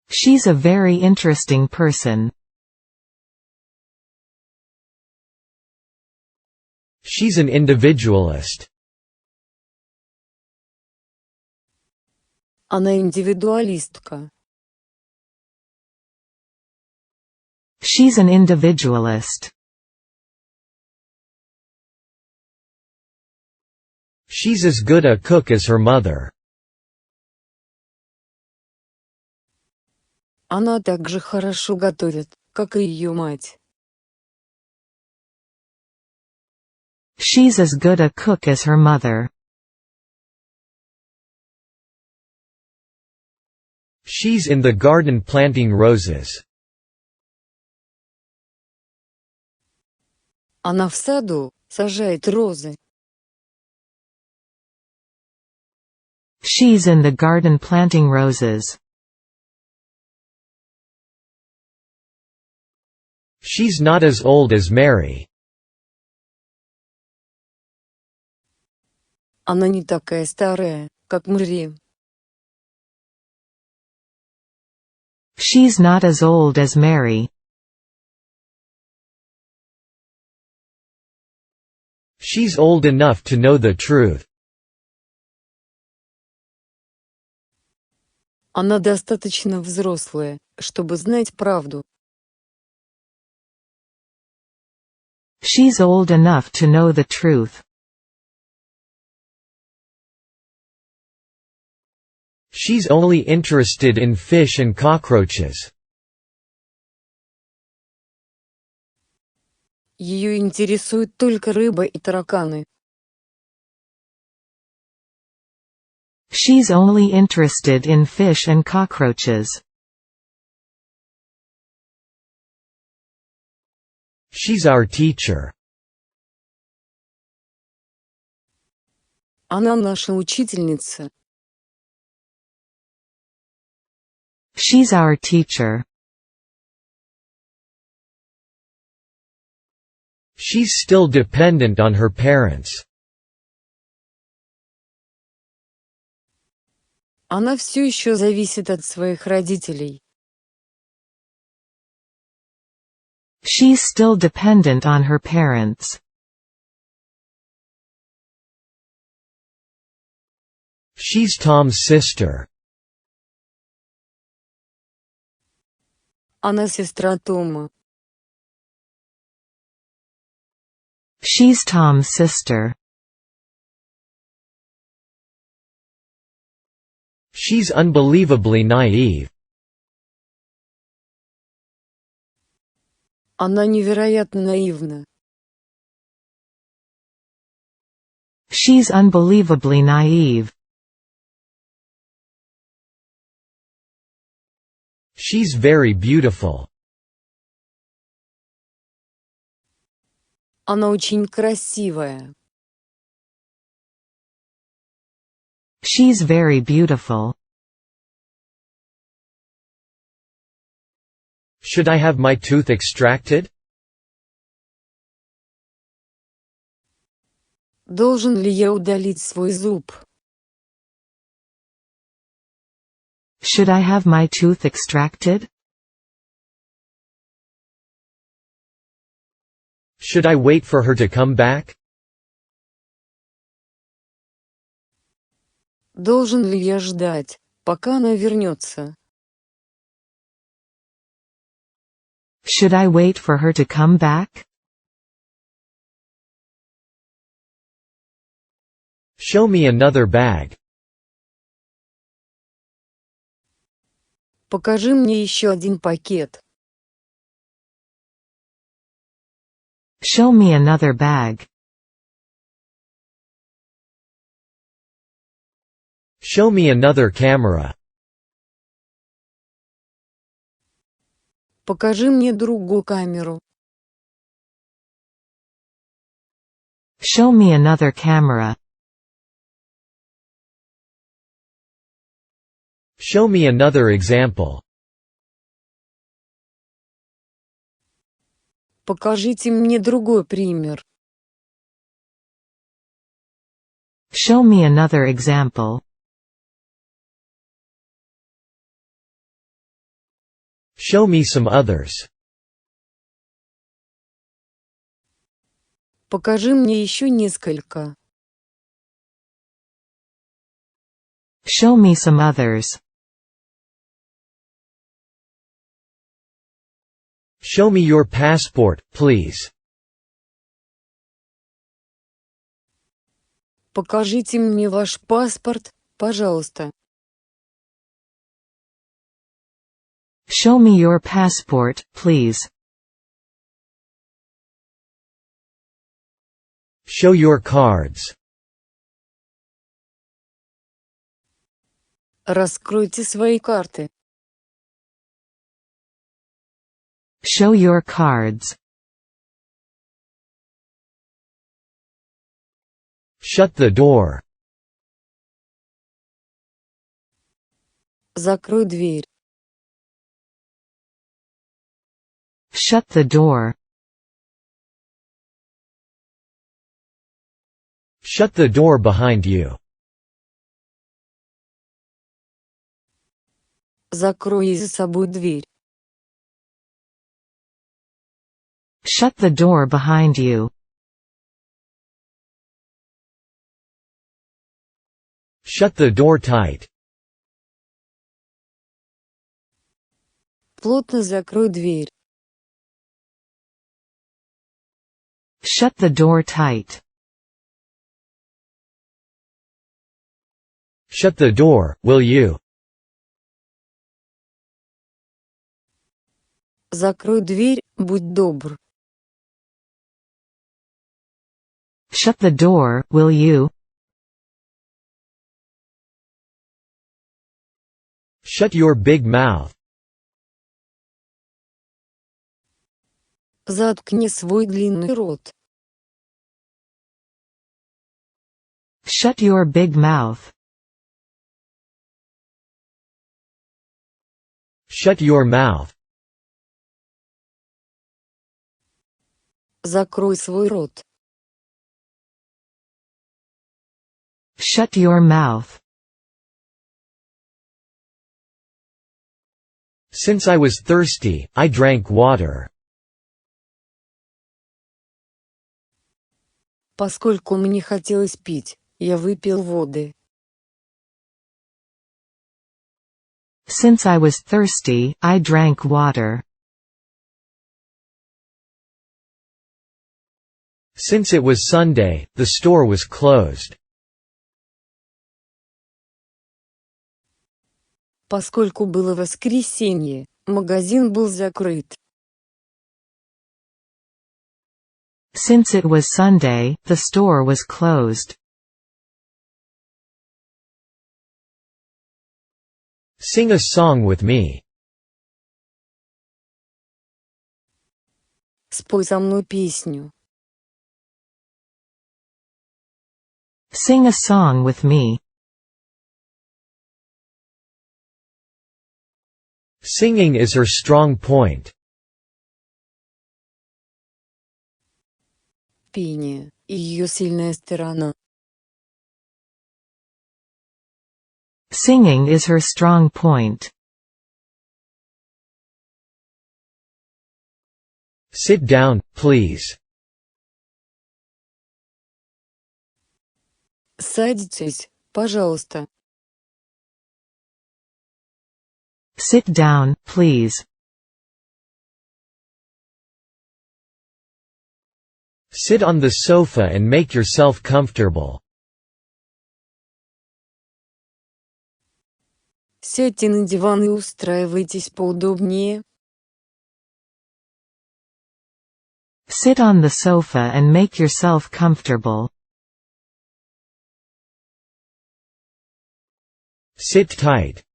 She's a very interesting person. She's an individualist. Она индивидуалистка. She's an individualist. She's as good a cook as her mother. Она так же хорошо готовит, как и ее мать. She's as good a cook as her mother. She's in the garden planting roses. Она в саду сажает розы. She's in the garden planting roses. She's not as old as Mary. Она не такая старая, как Мэри. She's not as old as Mary. She's old enough to know the truth. Она достаточно взрослая, чтобы знать правду. She's old enough to know the truth. She's only interested in fish and cockroaches. Ее интересует только рыба и тараканы. She's only interested in fish and cockroaches. She's our teacher. Она наша учительница. She's our teacher. She's still dependent on her parents. Она все еще зависит от своих родителей. She's still dependent on her parents. She's Tom's sister. Она сестра Тома. She's Tom's sister. She's unbelievably naive. Она невероятно наивна. She's unbelievably naive. She's very beautiful. Она очень красивая. She's very beautiful. Should I have my tooth extracted? Должен ли я удалить свой зуб? Should I have my tooth extracted? Should I wait for her to come back? Должен ли я ждать, пока она вернется? Should I wait for her to come back? Show me another bag. Покажи мне еще один пакет. Show me another bag. Show me another camera. Покажи мне другую камеру. Show me another camera. Show me another example. Покажите мне другой пример. Show me another example. Show me some others. Покажи мне еще несколько. Show me some others. Show me your passport, please. Покажите мне ваш паспорт, пожалуйста. Show me your passport, please. Show your cards. Раскройте свои карты. Show your cards. Shut the door. Закрой дверь. Shut the door. Shut the door behind you. Закрой за собой дверь. Shut the door behind you. Shut the door tight. Плотно закрой дверь. Shut the door tight. Shut the door, will you? Закрой дверь, будь добр. Shut the door, will you? Shut your big mouth. Заткни свой длинный рот. Shut your big mouth. Shut your mouth. Закрой свой рот. Shut your mouth. Since I was thirsty, I drank water. Поскольку мне хотелось пить, я выпил воды. Since I was thirsty, I drank water. Since it was Sunday, the store was closed. Поскольку было воскресенье, магазин был закрыт. Since it was Sunday, the store was closed. Sing a song with me. Спой со мной песню. Sing a song with me. Singing is her strong point. Пение – ее сильная сторона. Singing is her strong point. Sit down, please. Садитесь, пожалуйста. Sit down, please. Sit on the sofa and make yourself comfortable. Сядьте на диван и устраивайтесь поудобнее. Sit on the sofa and make yourself comfortable. Sit tight.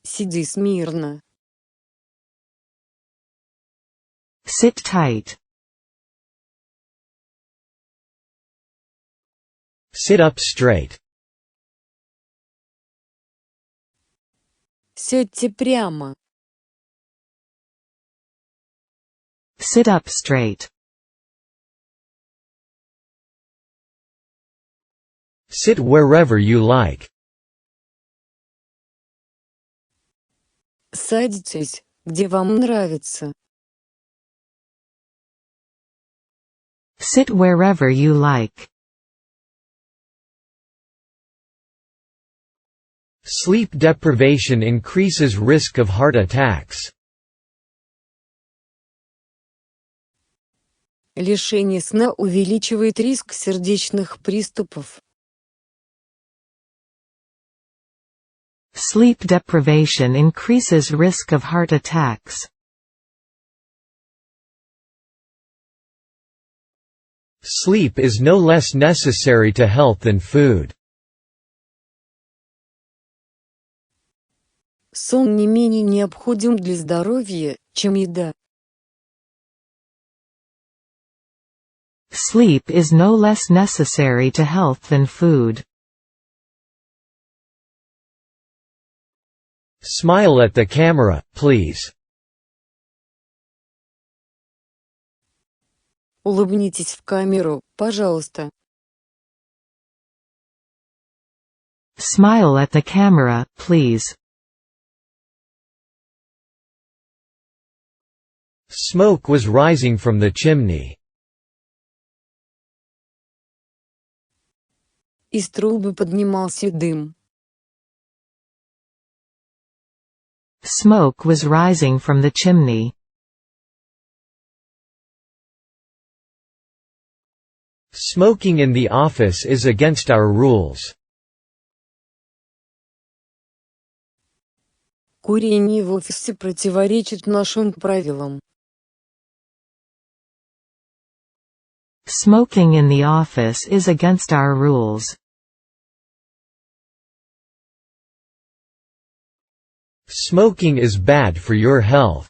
Сиди смирно. Sit tight. Sit up straight. Сядьте прямо. Sit up straight. Sit wherever you like. Садитесь, где вам нравится. Sit wherever you like. Sleep deprivation increases risk of heart attacks. Лишение сна увеличивает риск сердечных приступов. Sleep deprivation increases risk of heart attacks. Sleep is no less necessary to health than food. Сон не менее необходим для здоровья, чем еда. Sleep is no less necessary to health than food. Smile at the camera, please. Улыбнитесь в камеру, пожалуйста. Smile at the camera, please. Smoke was rising from the chimney. Из трубы поднимался дым. Smoke was rising from the chimney. Smoking in the office is against our rules. Курение в офисе противоречит нашим правилам. Smoking in the office is against our rules. Smoking is bad for your health.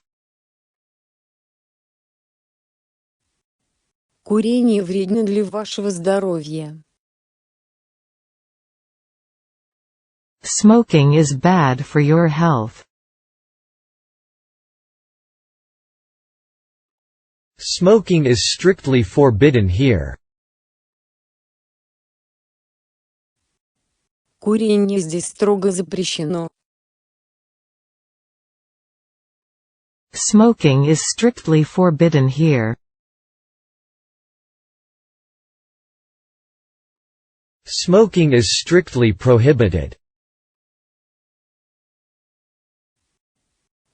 Курение вредно для вашего здоровья. Smoking is bad for your health. Smoking is strictly forbidden here. Курение здесь строго запрещено. Smoking is strictly forbidden here. Smoking is strictly prohibited.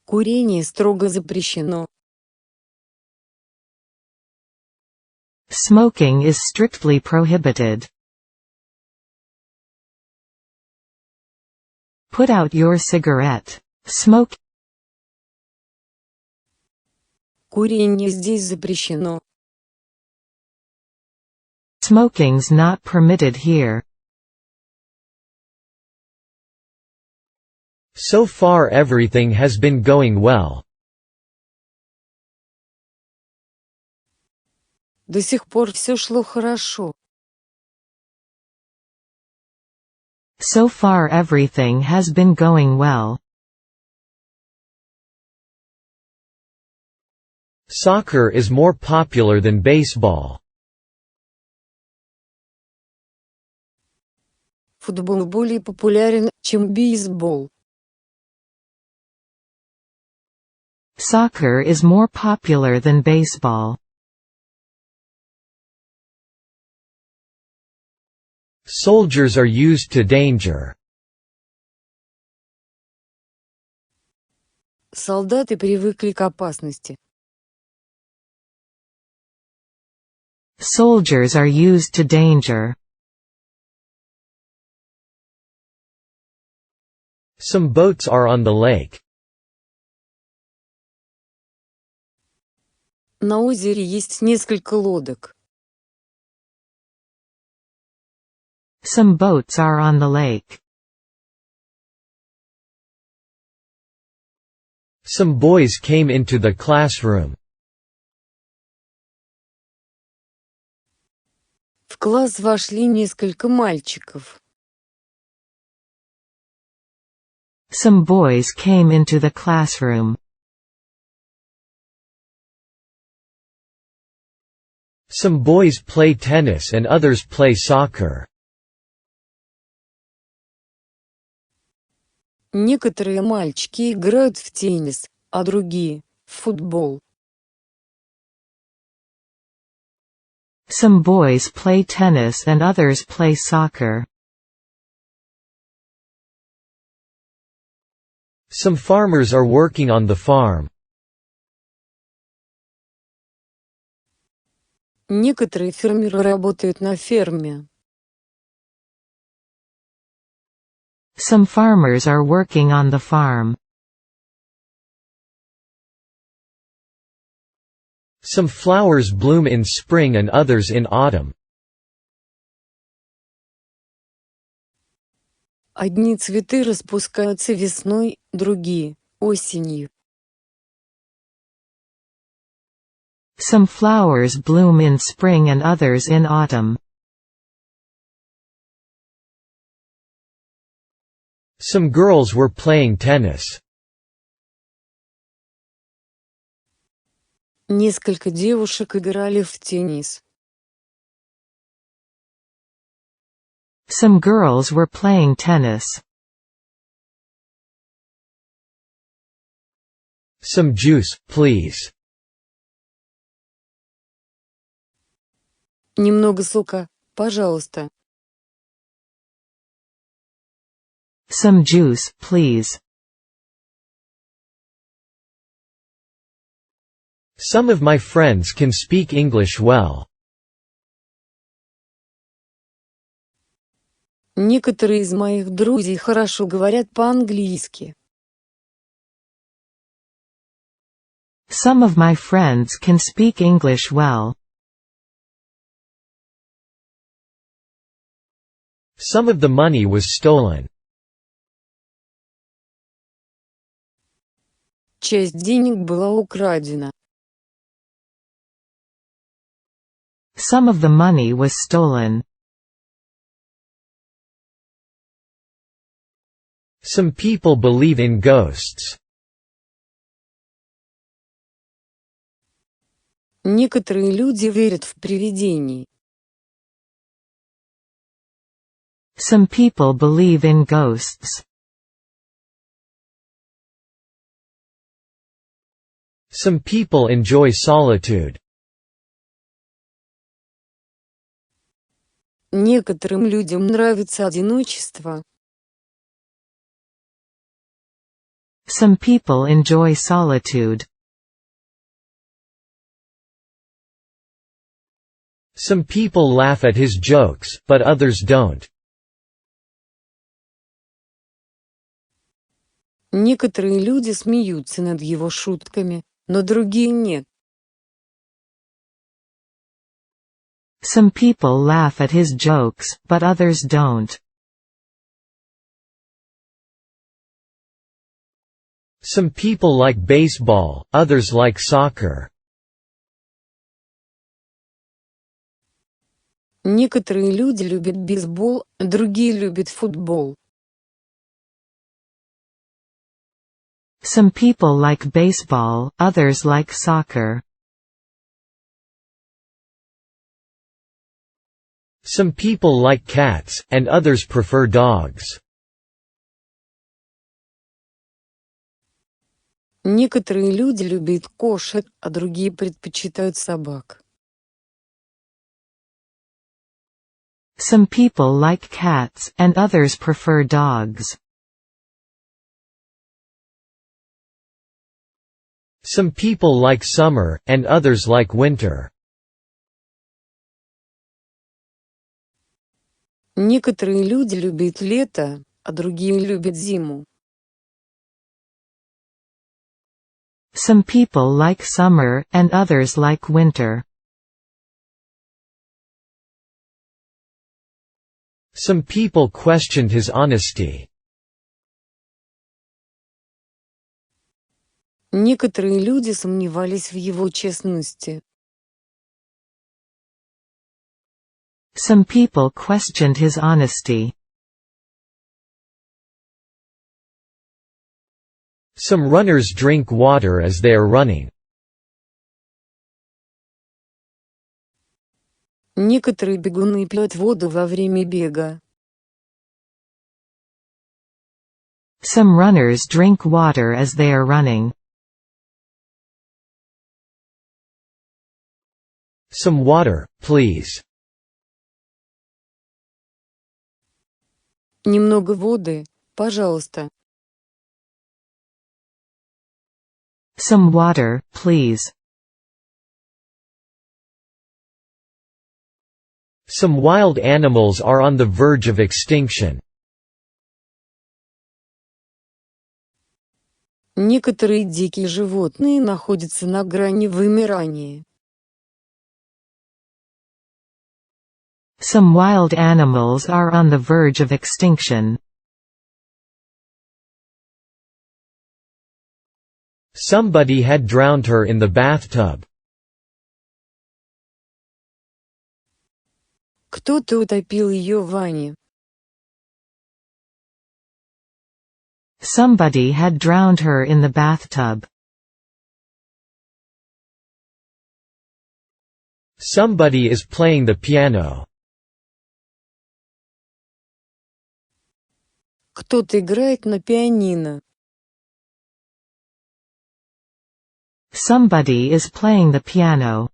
Курение строго запрещено. Smoking is strictly prohibited. Put out your cigarette. Smoke. Курение здесь запрещено. Smoking's not permitted here. So far everything has been going well. До сих пор все шло хорошо. So far everything has been going well. Soccer is more popular than baseball. Футбол более популярен, чем бейсбол. Soccer is more popular than baseball. Soldiers are used to danger. Солдаты привыкли к опасности. Soldiers are used to danger. Some boats are on the lake. На озере есть несколько лодок. Some boats are on the lake. Some boys came into the classroom. В класс вошли несколько мальчиков. Some boys came into the classroom. Some boys play tennis and others play soccer. Некоторые мальчики играют в теннис, а другие — в футбол. Some boys play tennis and others play soccer. Some farmers are working on the farm. Некоторые фермеры работают на ферме. Some farmers are working on the farm. Some flowers bloom in spring and others in autumn. Одни цветы распускаются весной, другие — осенью. Some flowers bloom in spring and others in autumn. Some girls were playing tennis. Несколько девушек играли в теннис. Some girls were playing tennis. Some juice, please. Немного сока, пожалуйста. Some juice, please. Some of my friends can speak English well. Некоторые из моих друзей хорошо говорят по-английски. Some of my friends can speak English well. Some of the money was stolen. Часть денег была украдена. Some of the money was stolen. Some people believe in ghosts. Некоторые люди верят в привидений. Some people believe in ghosts. Some people enjoy solitude. Некоторым людям нравится одиночество. Some people enjoy solitude. Some people laugh at his jokes, but others don't. Некоторые люди смеются над его шутками, но другие нет. Some people laugh at his jokes, but others don't. Some people like baseball, others like soccer. Некоторые люди любят бейсбол, другие любят футбол. Some people like baseball, others like soccer. Some people like cats, and others prefer dogs. Некоторые люди любят кошек, а другие предпочитают собак. Some people like cats, and others prefer dogs. Some people like summer, and others like winter. Некоторые люди любят лето, а другие любят зиму. Some people like summer, and others like winter. Some people questioned his honesty. Некоторые люди сомневались в его честности. Some people questioned his honesty. Some runners drink water as they are running. Некоторые бегуны пьют воду во время бега. Some runners drink water as they are running. Some water, please. Немного воды, пожалуйста. Some water, please. Some wild animals are on the verge of extinction. Некоторые дикие животные находятся на грани вымирания. Some wild animals are on the verge of extinction. Somebody had drowned her in the bathtub. Кто-то утопил ее в ванне. Somebody had drowned her in the bathtub. Somebody is playing the piano. Кто-то играет на пианино. Somebody is playing the piano.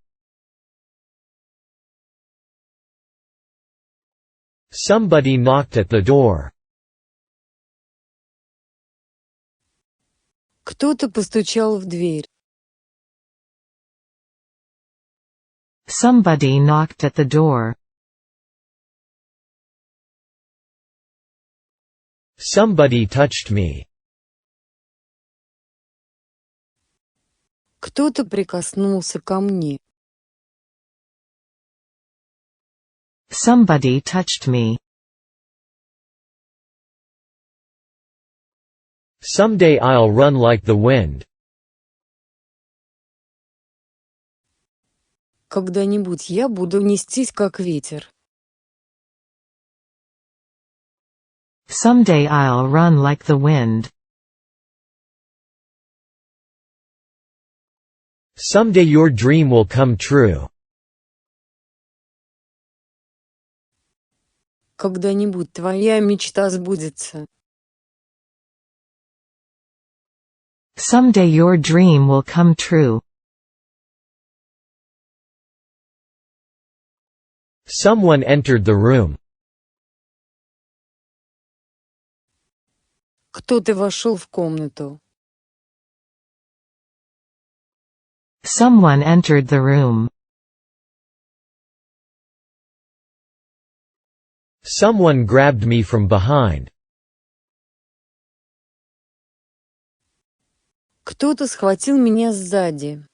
Somebody knocked at the door. Кто-то постучал в дверь. Somebody knocked at the door. Somebody touched me. Кто-то прикоснулся ко мне. Somebody touched me. Someday I'll run like the wind. Когда-нибудь я буду нестись как ветер. Someday I'll run like the wind. Someday your dream will come true. Когда-нибудь твоя мечта сбудется. Someday your dream will come true. Someone entered the room. Кто-то вошел в комнату. Someone entered the room. Someone grabbed me from behind. Кто-то схватил меня сзади.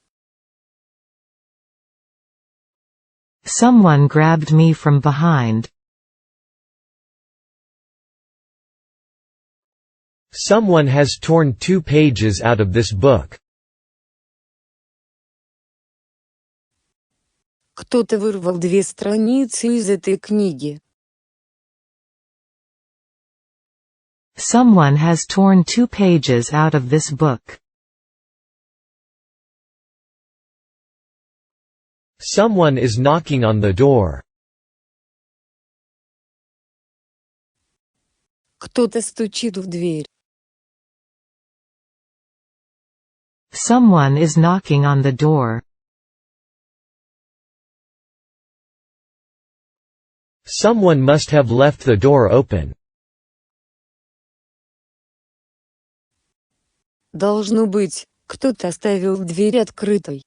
Someone grabbed me from behind. Someone has torn 2 pages out of this book. Кто-то вырвал 2 страницы из этой книги. Someone has torn 2 pages out of this book. Someone is knocking on the door. Кто-то стучит в дверь. Someone is knocking on the door. Someone must have left the door open. Должно быть, кто-то оставил дверь открытой.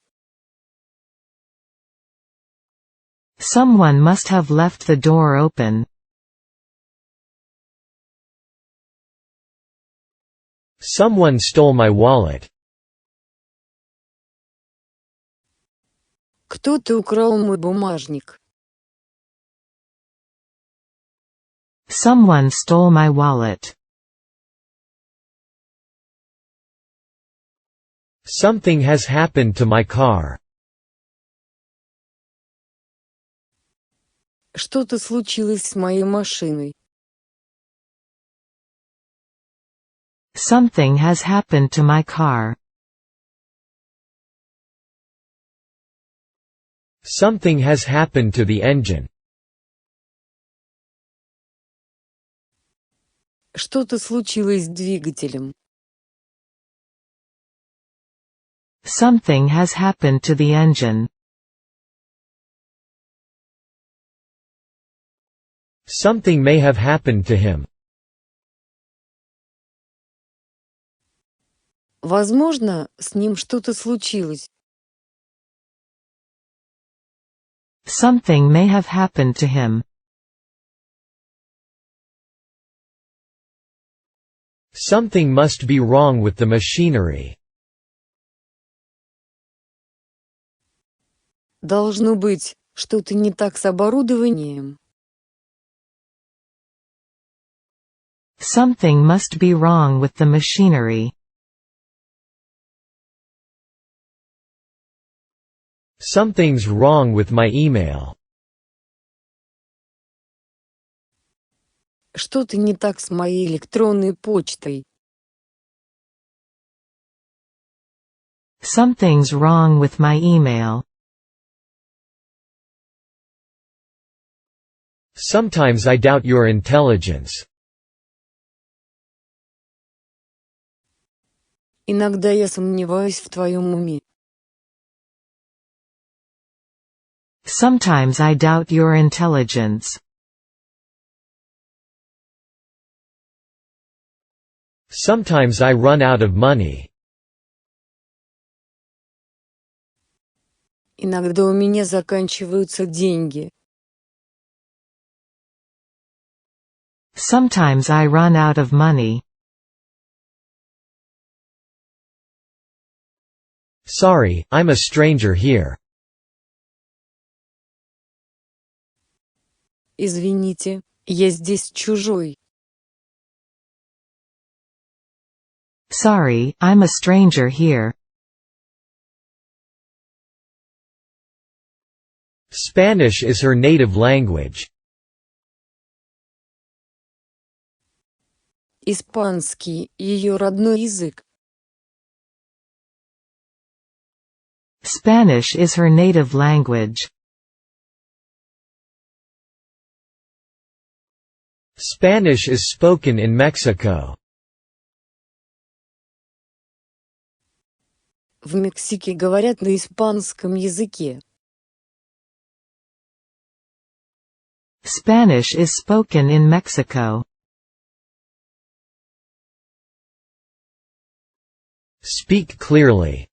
Someone must have left the door open. Someone stole my wallet. Кто-то украл мой бумажник. Someone stole my wallet. Something has happened to my car. Что-то случилось с моей машиной. Something has happened to my car. Something has happened to the engine. Что-то случилось с двигателем. Something has happened to the engine. Something may have happened to him. Возможно, с ним что-то случилось. Something may have happened to him. Something must be wrong with the machinery. Должно быть, что-то не так с оборудованием. Something must be wrong with the machinery. Something's wrong with my email. Что-то не так с моей электронной почтой. Something's wrong with my email. Sometimes I doubt your intelligence. Иногда я сомневаюсь в твоем уме. Sometimes I doubt your intelligence. Sometimes I run out of money. Иногда у меня заканчиваются деньги. Sometimes I run out of money. Sorry, I'm a stranger here. Извините, я здесь чужой. Sorry, I'm a stranger here. Spanish is her native language. Испанский — ее родной язык. Spanish is her native language. Spanish is spoken in Mexico. В Мексике говорят на испанском языке. Spanish is spoken in Mexico. Speak clearly.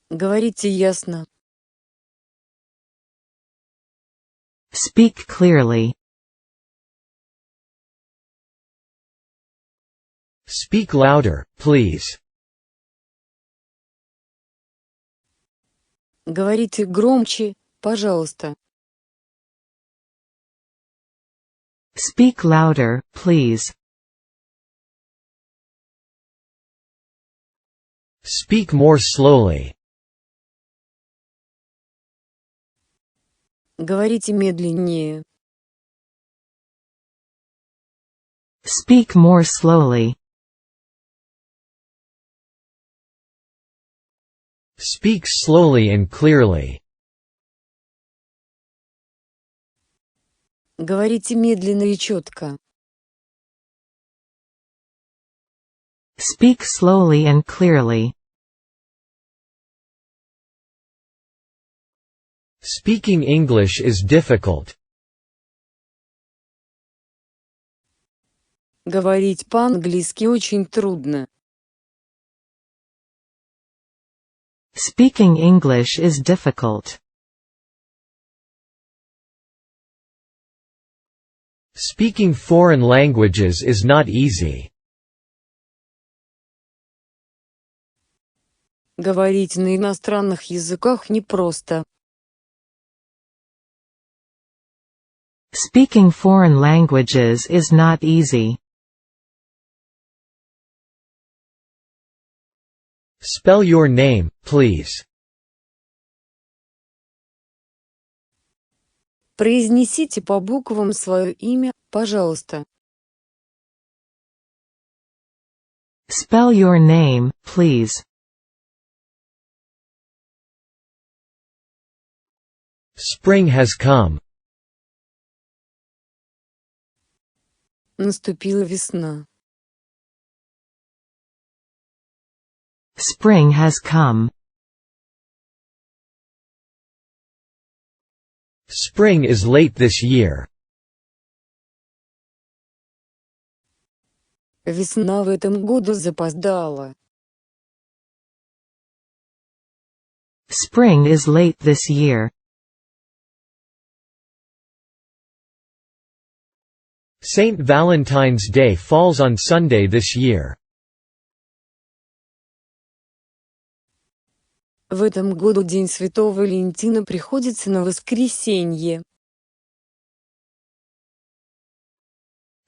Говорите ясно. Speak clearly. Speak louder, please. Говорите громче, пожалуйста. Speak louder, please. Speak more slowly. Говорите медленнее. Speak more slowly. Speak slowly and clearly. Говорите медленно и четко. Speak slowly and clearly. Speaking English is difficult. Говорить по-английски очень трудно. Speaking English is difficult. Speaking foreign languages is not easy. Говорить на иностранных языках непросто. Speaking foreign languages is not easy. Spell your name, please. Произнесите по буквам свое имя, пожалуйста. Spell your name, please. Spring has come. Наступила весна. Spring has come. Spring is late this year. Весна в этом году запоздала. Spring is late this year. St. Valentine's Day falls on Sunday this year. В этом году День Святого Валентина приходится на воскресенье.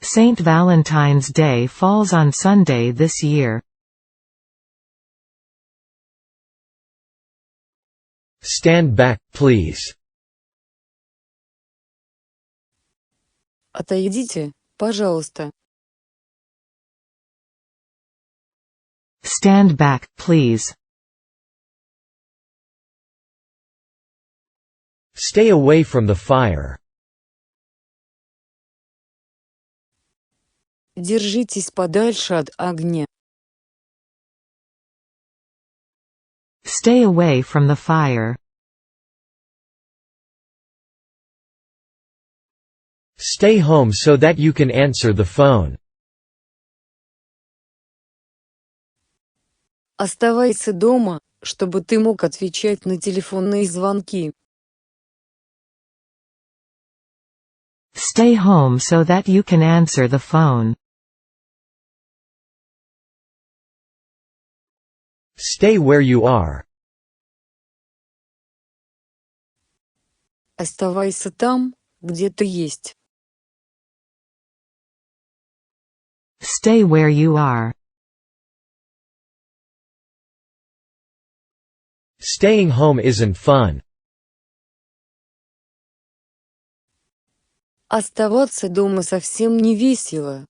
St. Valentine's Day falls on Sunday this year. Stand back, please. Отойдите, пожалуйста. Stand back, please. Stay away from the fire. Держитесь подальше от огня. Stay away from the fire. Stay home so that you can answer the phone. Оставайся дома, чтобы ты мог отвечать на телефонные звонки. Stay home so that you can answer the phone. Stay where you are. Оставайся там, где ты есть. Stay where you are. Staying home isn't fun. Оставаться дома совсем не весело.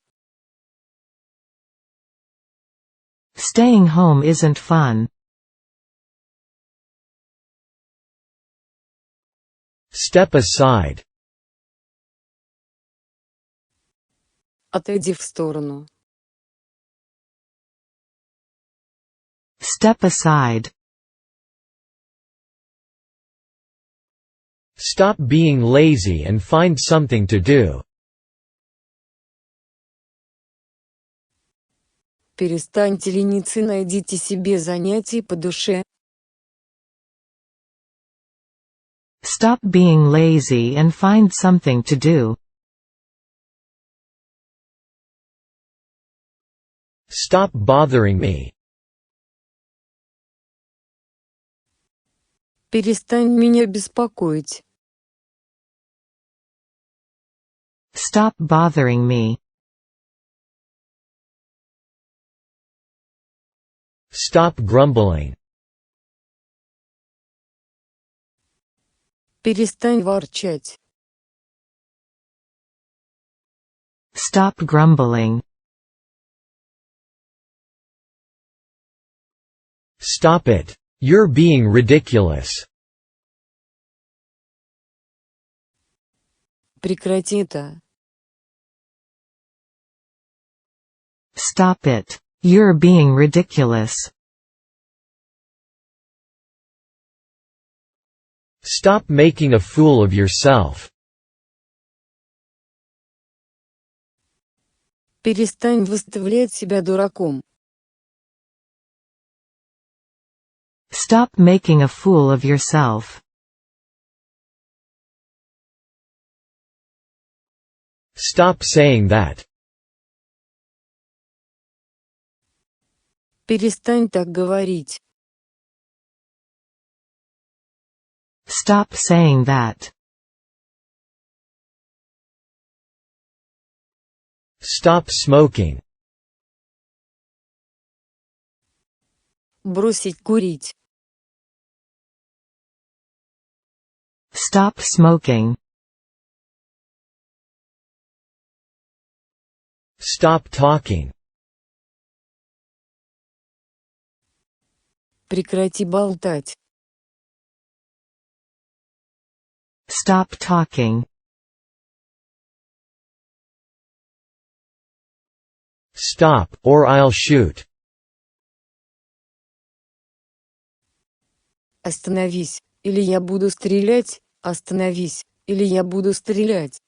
Staying home isn't fun. Step aside. Отойди в сторону. Step aside. Stop being lazy and find something to do. Перестаньте лениться и найдите себе занятие по душе. Stop being lazy and find something to do. Stop bothering me. Перестань меня беспокоить. Stop bothering me. Stop grumbling. Перестань ворчать. Stop grumbling. Stop it. You're being ridiculous. Прекрати это. Stop it. You're being ridiculous. Stop making a fool of yourself. Перестань выставлять себя дураком. Stop making a fool of yourself. Stop saying that. Перестань так говорить. Stop saying that. Stop smoking. Бросить курить. Stop smoking. Stop talking. Прекрати болтать. Stop talking. Stop, or I'll shoot. Остановись, или я буду стрелять. Остановись, или я буду стрелять.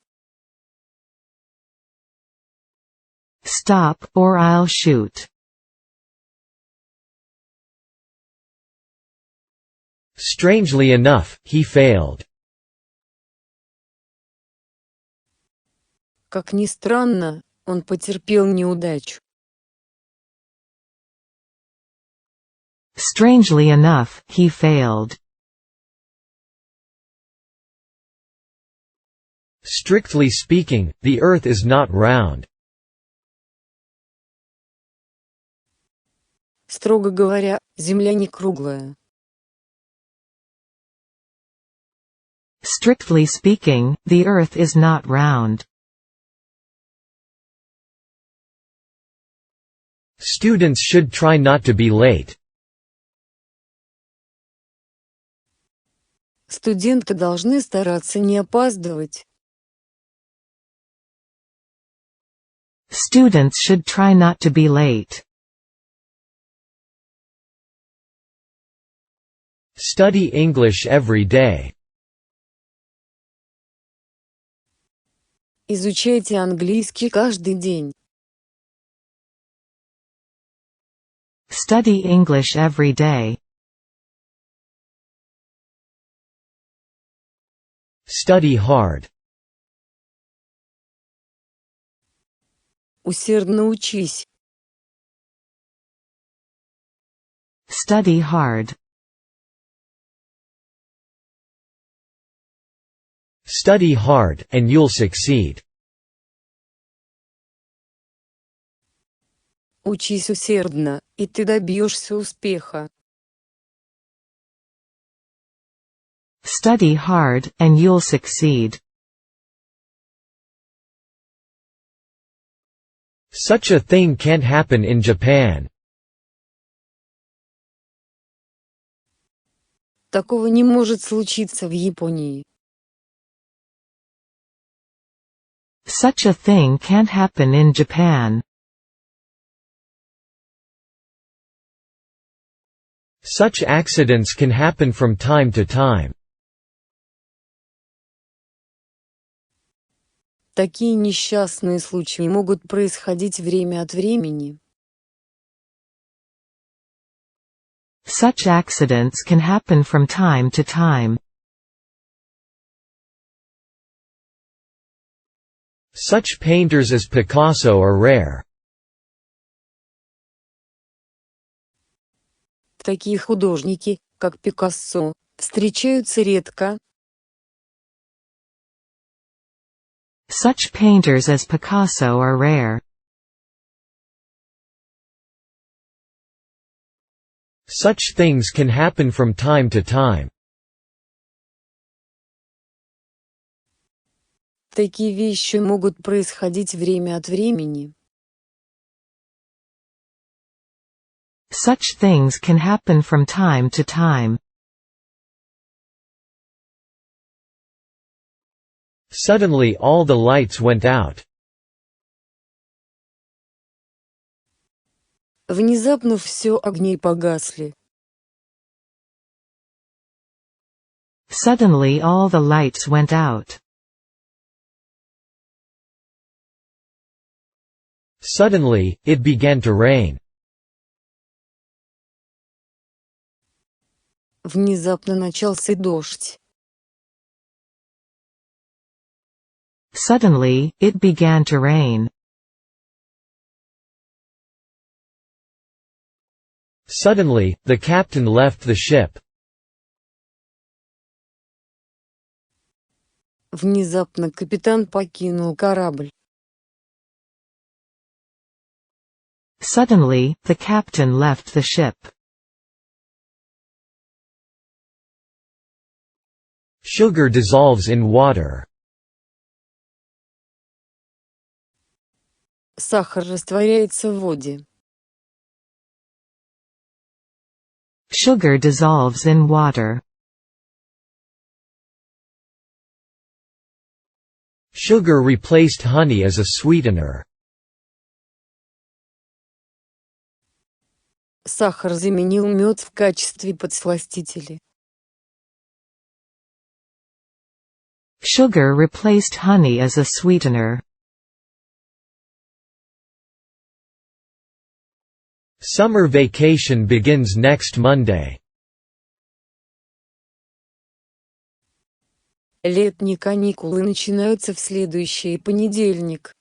Stop, or I'll shoot. Strangely enough, he failed. Как ни странно, он потерпел неудачу. Strangely enough, he failed. Strictly speaking, the Earth is not round. Строго говоря, Земля не круглая. Strictly speaking, the Earth is not round. Students should try not to be late. Студенты должны стараться не опаздывать. Students should try not to be late. Study English every day. Изучайте английский каждый день. Study English every day. Study hard. Усердно учись. Study hard. Study hard, and you'll succeed. Учись усердно, и ты добьешься успеха. Study hard, and you'll succeed. Such a thing can't happen in Japan. Такого не может случиться в Японии. Such a thing can't happen in Japan. Such accidents can happen from time to time. Такие несчастные случаи могут происходить время от времени. Such accidents can happen from time to time. Such painters as Picasso are rare. Такие художники, как Пикассо, встречаются редко. Such painters as Picasso are rare. Such things can happen from time to time. Такие вещи могут происходить время от времени. Such things can happen from time to time. Suddenly all the lights went out. Внезапно все огни погасли. Suddenly all the lights went out. Suddenly, it began to rain. Внезапно начался дождь. Suddenly, it began to rain. Suddenly, the captain left the ship. Внезапно капитан покинул корабль. Suddenly, the captain left the ship. Sugar dissolves in water. Сахар растворяется в воде. Sugar dissolves in water. Sugar replaced honey as a sweetener. Сахар заменил мед в качестве подсластителя. Sugar replaced honey as a sweetener. Summer vacation begins next Monday. Летние каникулы начинаются в следующий понедельник.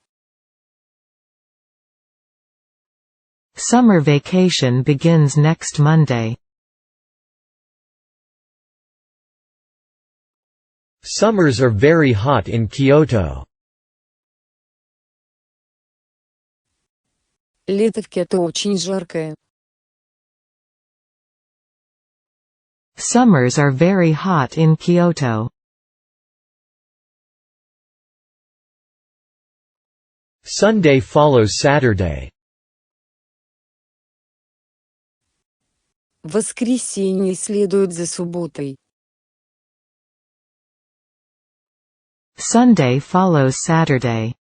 Summer vacation begins next Monday. Summers are very hot in Kyoto. Лето в Киото очень жаркое. Summers are very hot in Kyoto. Sunday follows Saturday. Воскресенье следует за субботой. Sunday follows Saturday.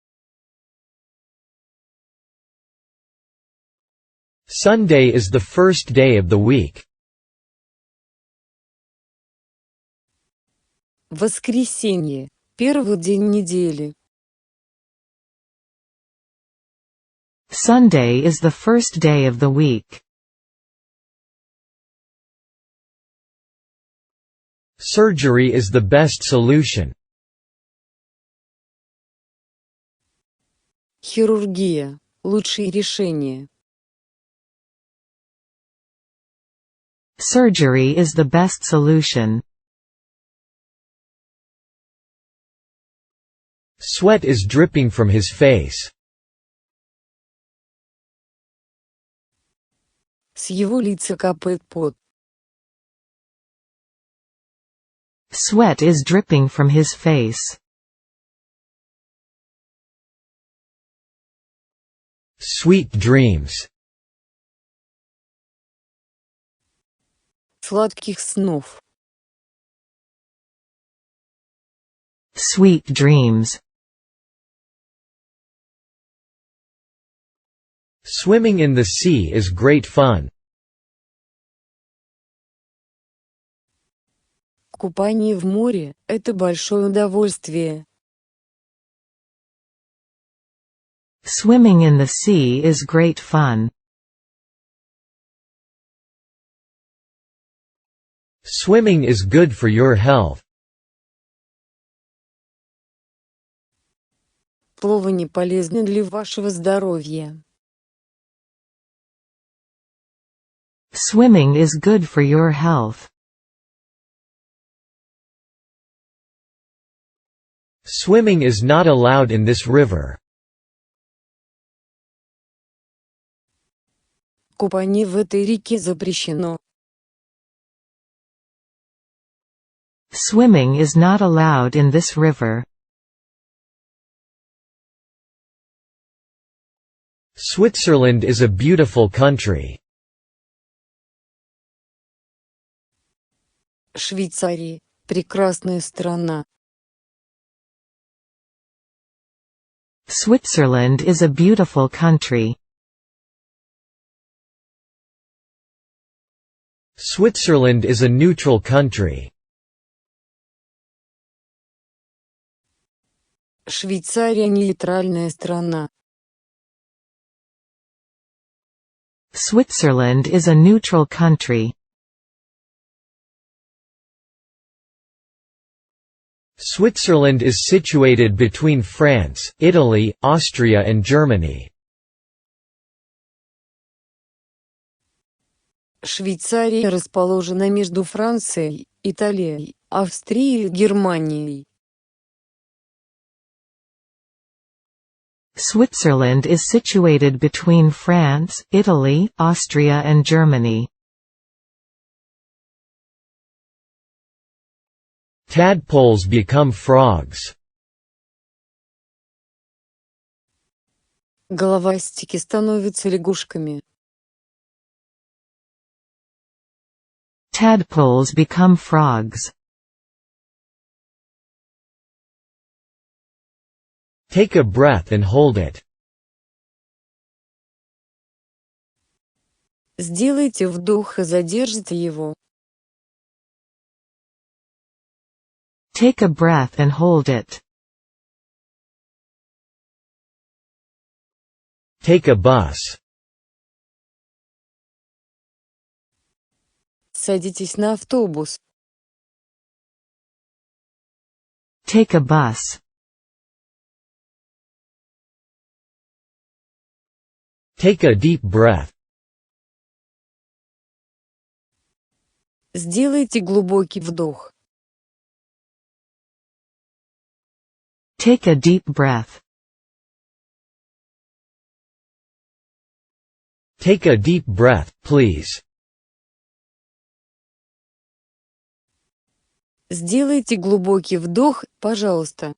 Sunday is the first day of the week. Воскресенье – первый день недели. Sunday is the first day of the week. Surgery is the best solution. Хирургия – лучшее решение. Surgery is the best solution. Sweat is dripping from his face. С его лица капает пот. Sweat is dripping from his face. Sweet dreams. Сладких снов. Sweet dreams. Swimming in the sea is great fun. Купание в море – это большое удовольствие. Swimming in the sea is great fun. Swimming is good for your health. Плавание полезно для вашего здоровья. Swimming is good for your health. Swimming is not allowed in this river. Купание в этой реке запрещено. Swimming is not allowed in this river. Switzerland is a beautiful country. Швейцария – прекрасная страна. Switzerland is a beautiful country. Switzerland is a neutral country. Швейцария – нейтральная страна. Switzerland is a neutral country. Switzerland is situated between France, Italy, Austria and Germany. Швейцария расположена между Францией, Италией, Австрией и Германией. Switzerland is situated between France, Italy, Austria and Germany. Tadpoles become frogs. Головастики становятся лягушками. Tadpoles become frogs. Take a breath and hold it. Сделайте вдох и задержите его. Take a breath and hold it. Take a bus. Садитесь на автобус. Take a bus. Take a deep breath. Сделайте глубокий вдох. Take a deep breath. Take a deep breath, please. Сделайте глубокий вдох, пожалуйста.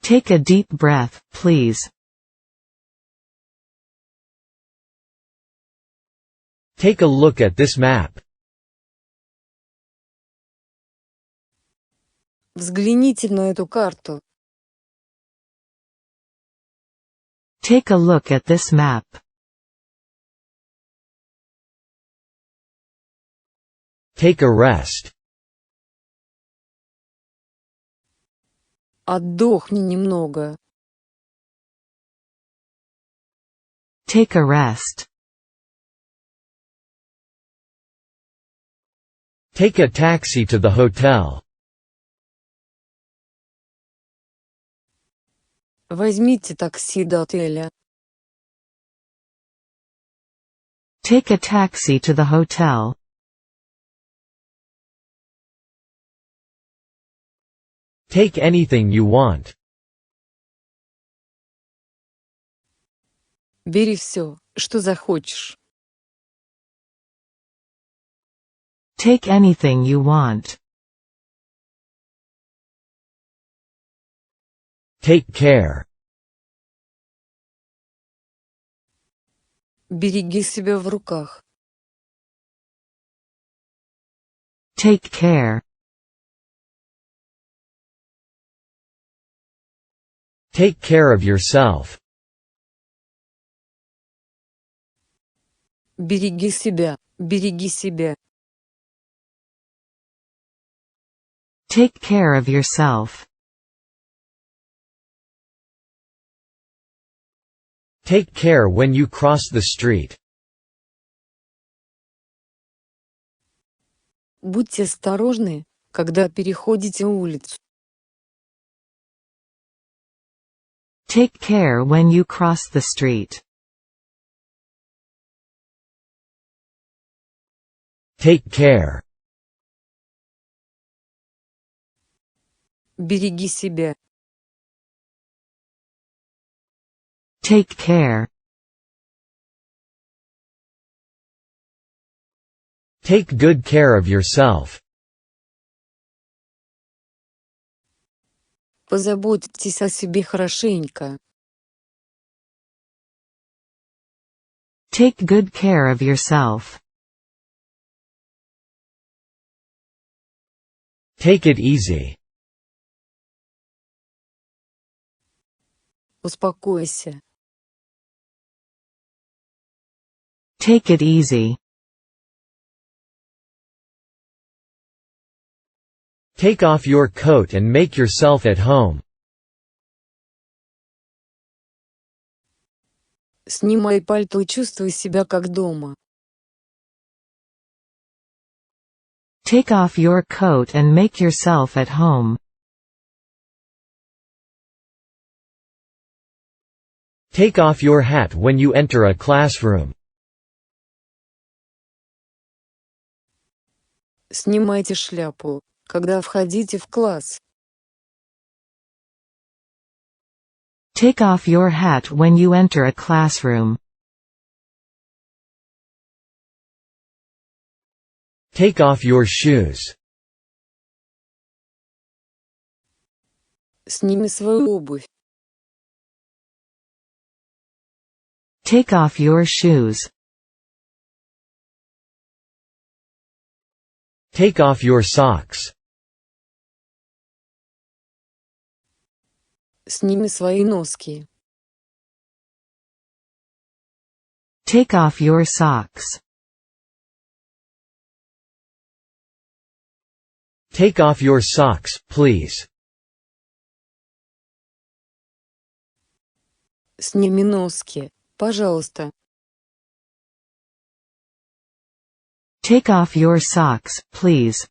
Take a deep breath, please. Take a look at this map. Взгляните на эту карту. Take a look at this map. Take a rest. Отдохни немного. Take a rest. Take a taxi to the hotel. Возьмите такси до отеля. Take a taxi to the hotel. Take anything you want. Бери все, что захочешь. Take anything you want. Take care. Береги себя в руках. Take care. Take care of yourself. Береги себя, береги себя. Take care of yourself. Take care when you cross the street. Будьте осторожны, когда переходите улицу. Take care when you cross the street. Take care. Береги себя. Take care. Take good care of yourself. Позаботьтесь о себе хорошенько. Take good care of yourself. Take it easy. Успокойся. Take it easy. Take off your coat and make yourself at home. Снимай пальто и чувствуй себя как дома. Take off your coat and make yourself at home. Take off your hat when you enter a classroom. Снимайте шляпу, когда входите в класс. Take off your hat when you enter a classroom. Take off your shoes. Сними свою обувь. Take off your shoes. Take off your socks. Сними свои носки. Take off your socks. Take off your socks, please. Сними носки, пожалуйста. Take off your socks, please.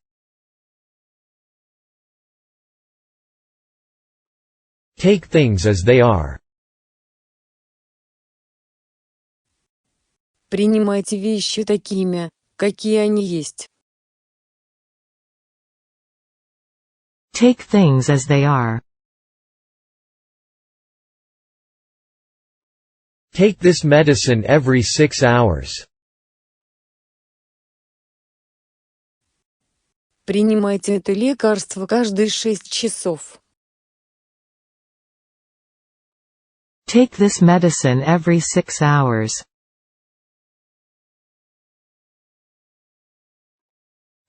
Take things as they are. Принимайте вещи такими, какие они есть. Take things as they are. Take this medicine every 6 hours. Принимайте это лекарство каждые 6 часов. Take this medicine every 6 hours.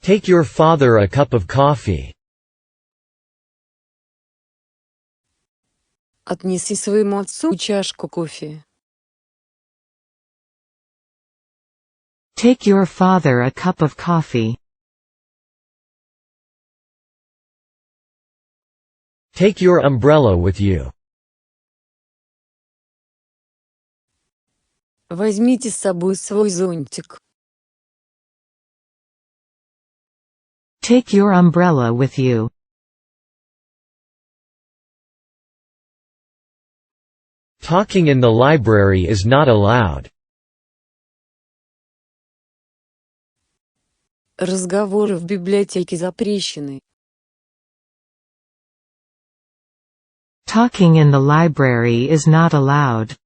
Take your father a cup of coffee. Отнеси своему отцу чашку кофе. Take your father a cup of coffee. Take your umbrella with you. Возьмите с собой свой зонтик. Take your umbrella with you. Talking in the library is not allowed. Разговоры в библиотеке запрещены. Talking in the library is not allowed.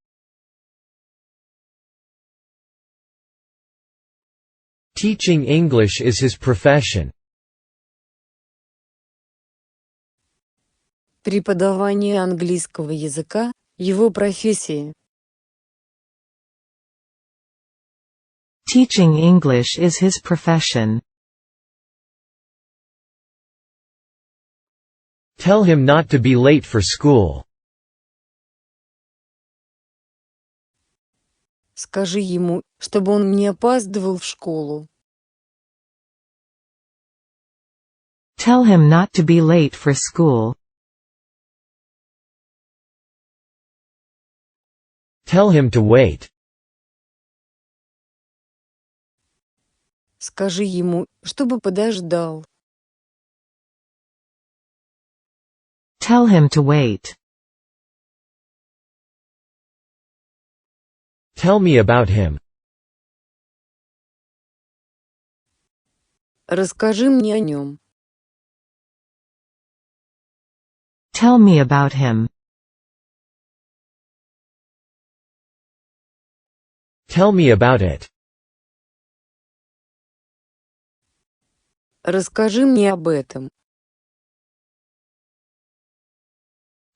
Teaching English is his profession. Преподавание английского языка – его профессия. Teaching English is his profession. Tell him not to be late for school. Скажи ему, чтобы он не опаздывал в школу. Tell him not to be late for school. Tell him to wait. Скажи ему, чтобы подождал. Tell him to wait. Tell me about him. Расскажи мне о нем. Tell me about him. Tell me about it. Расскажи мне об этом.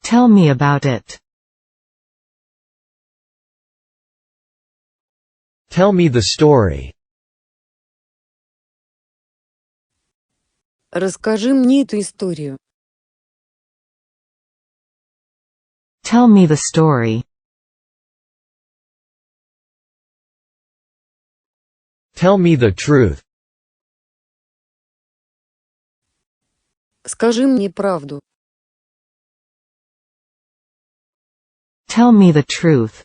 Tell me about it. Tell me the story. Расскажи мне эту историю. Tell me the story. Tell me the truth. Скажи мне правду. Tell me the truth.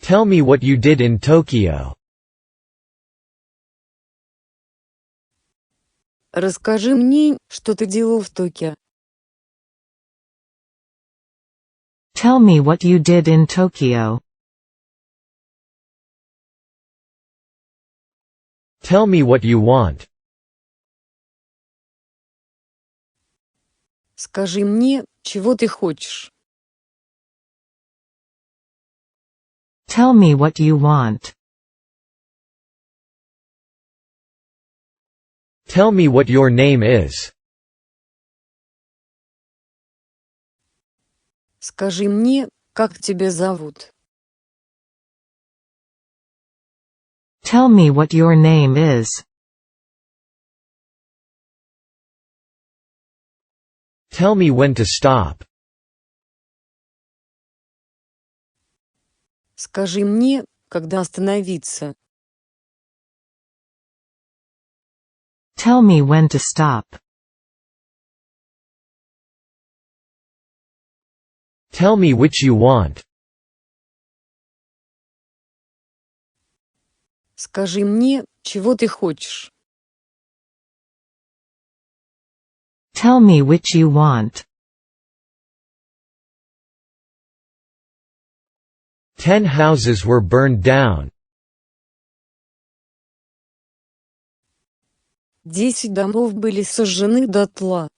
Tell me what you did in Tokyo. Расскажи мне, что ты делал в Токио. Tell me what you did in Tokyo. Tell me what you want. Скажи мне, чего ты хочешь. Tell me what you want. Tell me what your name is. Скажи мне, как тебя зовут. Tell me what your name is. Tell me when to stop. Скажи мне, когда остановиться. Tell me when to stop. Tell me which you want. Скажи мне, чего ты хочешь. Tell me which you want. 10 houses were burned down. 10 домов были сожжены дотла.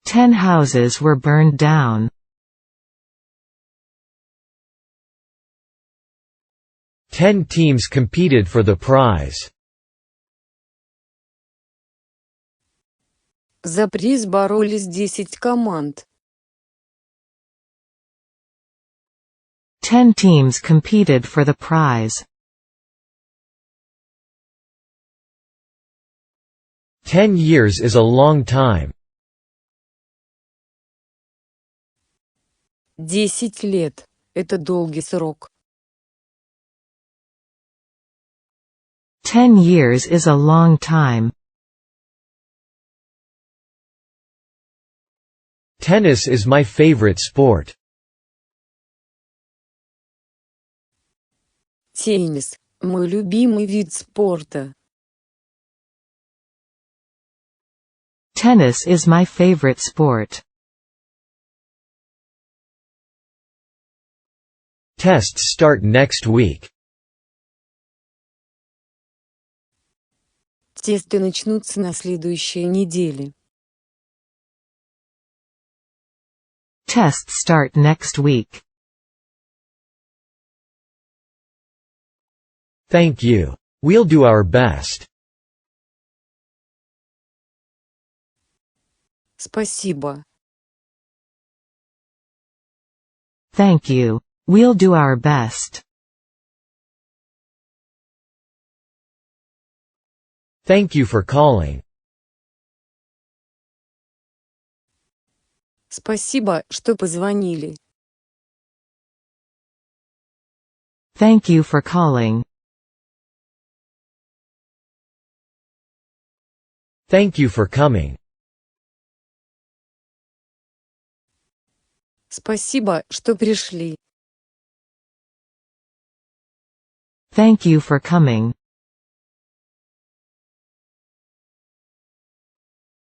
10 houses were burned down. 10 teams competed for the prize. За приз боролись 10 команд. 10 teams competed for the prize. 10 years is a long time. 10 лет – это долгий срок. 10 years is a long time. Tennis is my favorite sport. Теннис – мой любимый вид спорта. Tennis is my favorite sport. Tests start next week. Тесты начнутся на следующей неделе. Tests start next week. Thank you. We'll do our best. Спасибо. Thank you. We'll do our best. Thank you for calling. Спасибо, что позвонили. Thank you for calling. Thank you for coming. Спасибо, что пришли. Thank you for coming.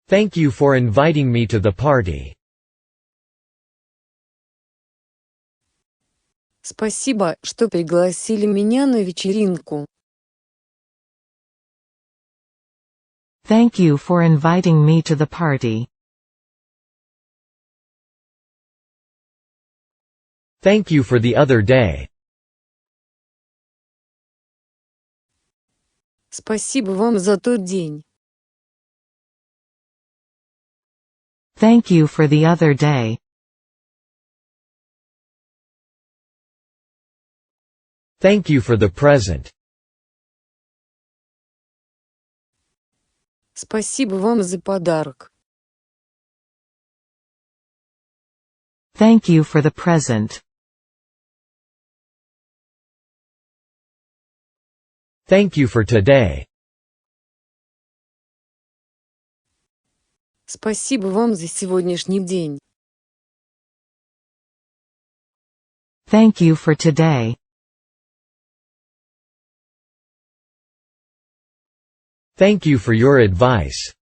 Thank you for inviting me to the party. Спасибо, что пригласили меня на вечеринку. Thank you for inviting me to the party. Thank you for the other day. Спасибо вам за тот день. Thank you for the other day. Thank you for the present. Спасибо вам за подарок. Thank you for the present. Thank you for today. Спасибо вам за сегодняшний день. Thank you for today. Thank you for your advice.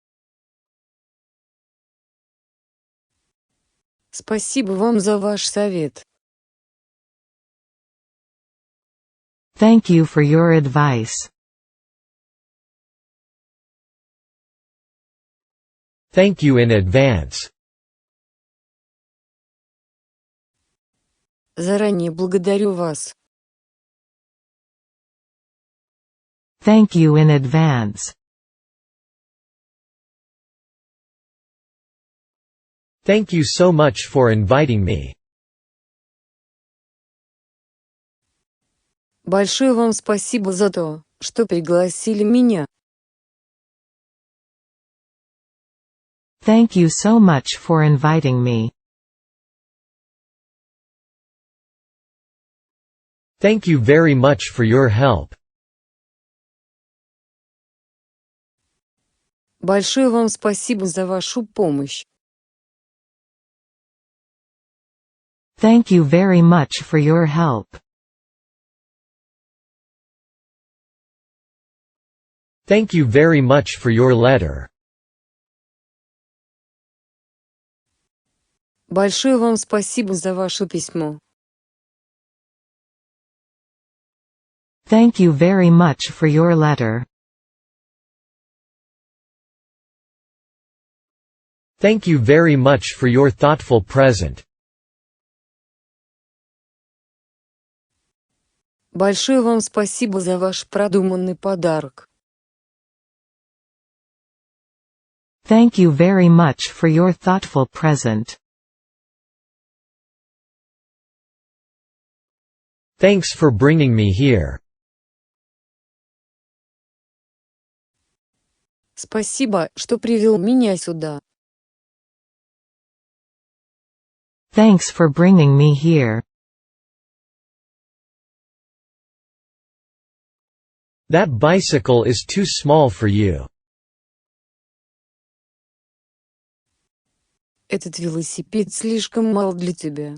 Спасибо вам за ваш совет. Thank you for your advice. Thank you in advance. Заранее благодарю вас. Thank you in advance. Thank you so much for inviting me. Большое вам спасибо за то, что пригласили меня. Thank you so much for inviting me. Thank you very much for your help. Большое вам спасибо за вашу помощь. Thank you very much for your help. Thank you very much for your letter. Большое вам спасибо за ваше письмо. Thank you very much for your letter. Thank you very much for your thoughtful present. Большое вам спасибо за ваш продуманный подарок. Thank you very much for your thoughtful present. Thanks for bringing me here. Спасибо, что привел меня сюда. Thanks for bringing me here. That bicycle is too small for you. Этот велосипед слишком мал для тебя.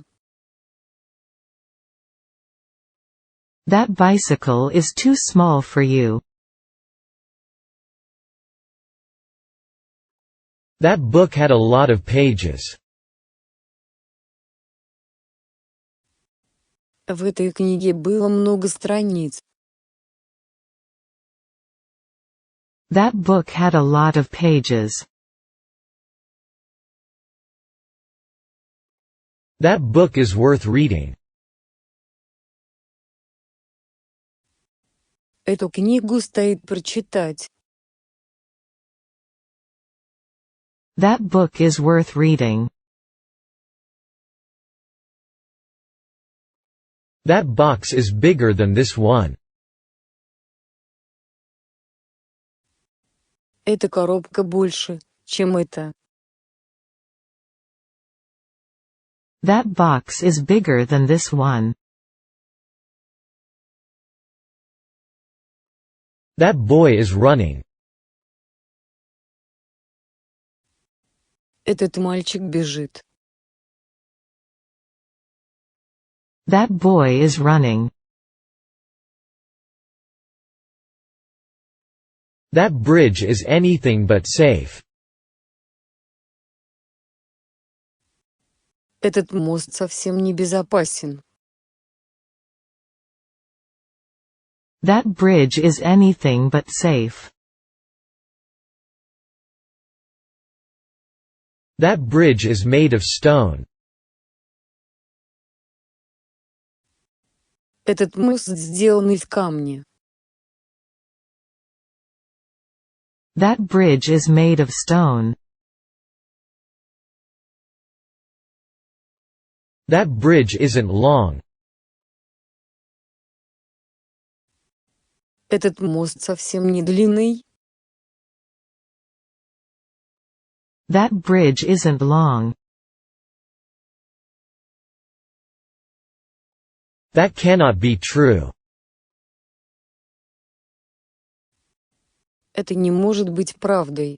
That bicycle is too small for you. That book had a lot of pages. В этой книге было много страниц. That book had a lot of pages. That book is worth reading. Эту книгу стоит прочитать. That book is worth reading. That box is bigger than this one. Эта коробка больше, чем эта. That box is bigger than this one. That boy is running. Этот мальчик бежит. That boy is running. That bridge is anything but safe. Этот мост совсем не безопасен. That bridge is anything but safe. That bridge is made of stone. Этот мост сделан из камня. That bridge is made of stone. That bridge isn't long. Этот мост совсем не длинный. That bridge isn't long. That cannot be true. Это не может быть правдой.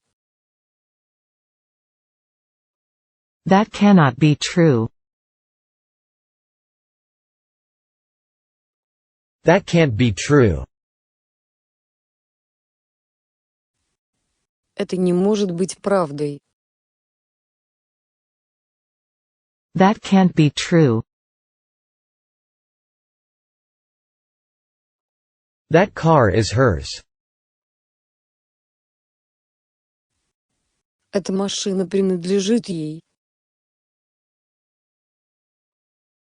That cannot be true. That can't be true. Это не может быть правдой. That can't be true. That car is hers. Эта машина принадлежит ей.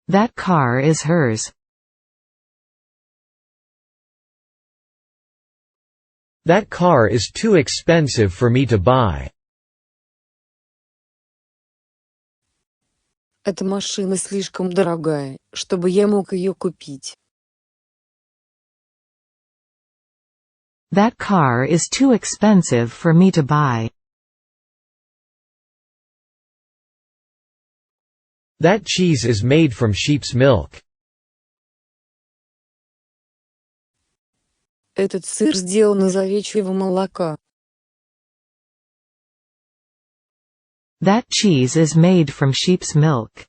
That car is hers. That car is too expensive for me to buy. Эта машина слишком дорогая, чтобы я мог ее купить. That car is too expensive for me to buy. That cheese is made from sheep's milk. Этот сыр сделан из овечьего молока. That cheese is made from sheep's milk.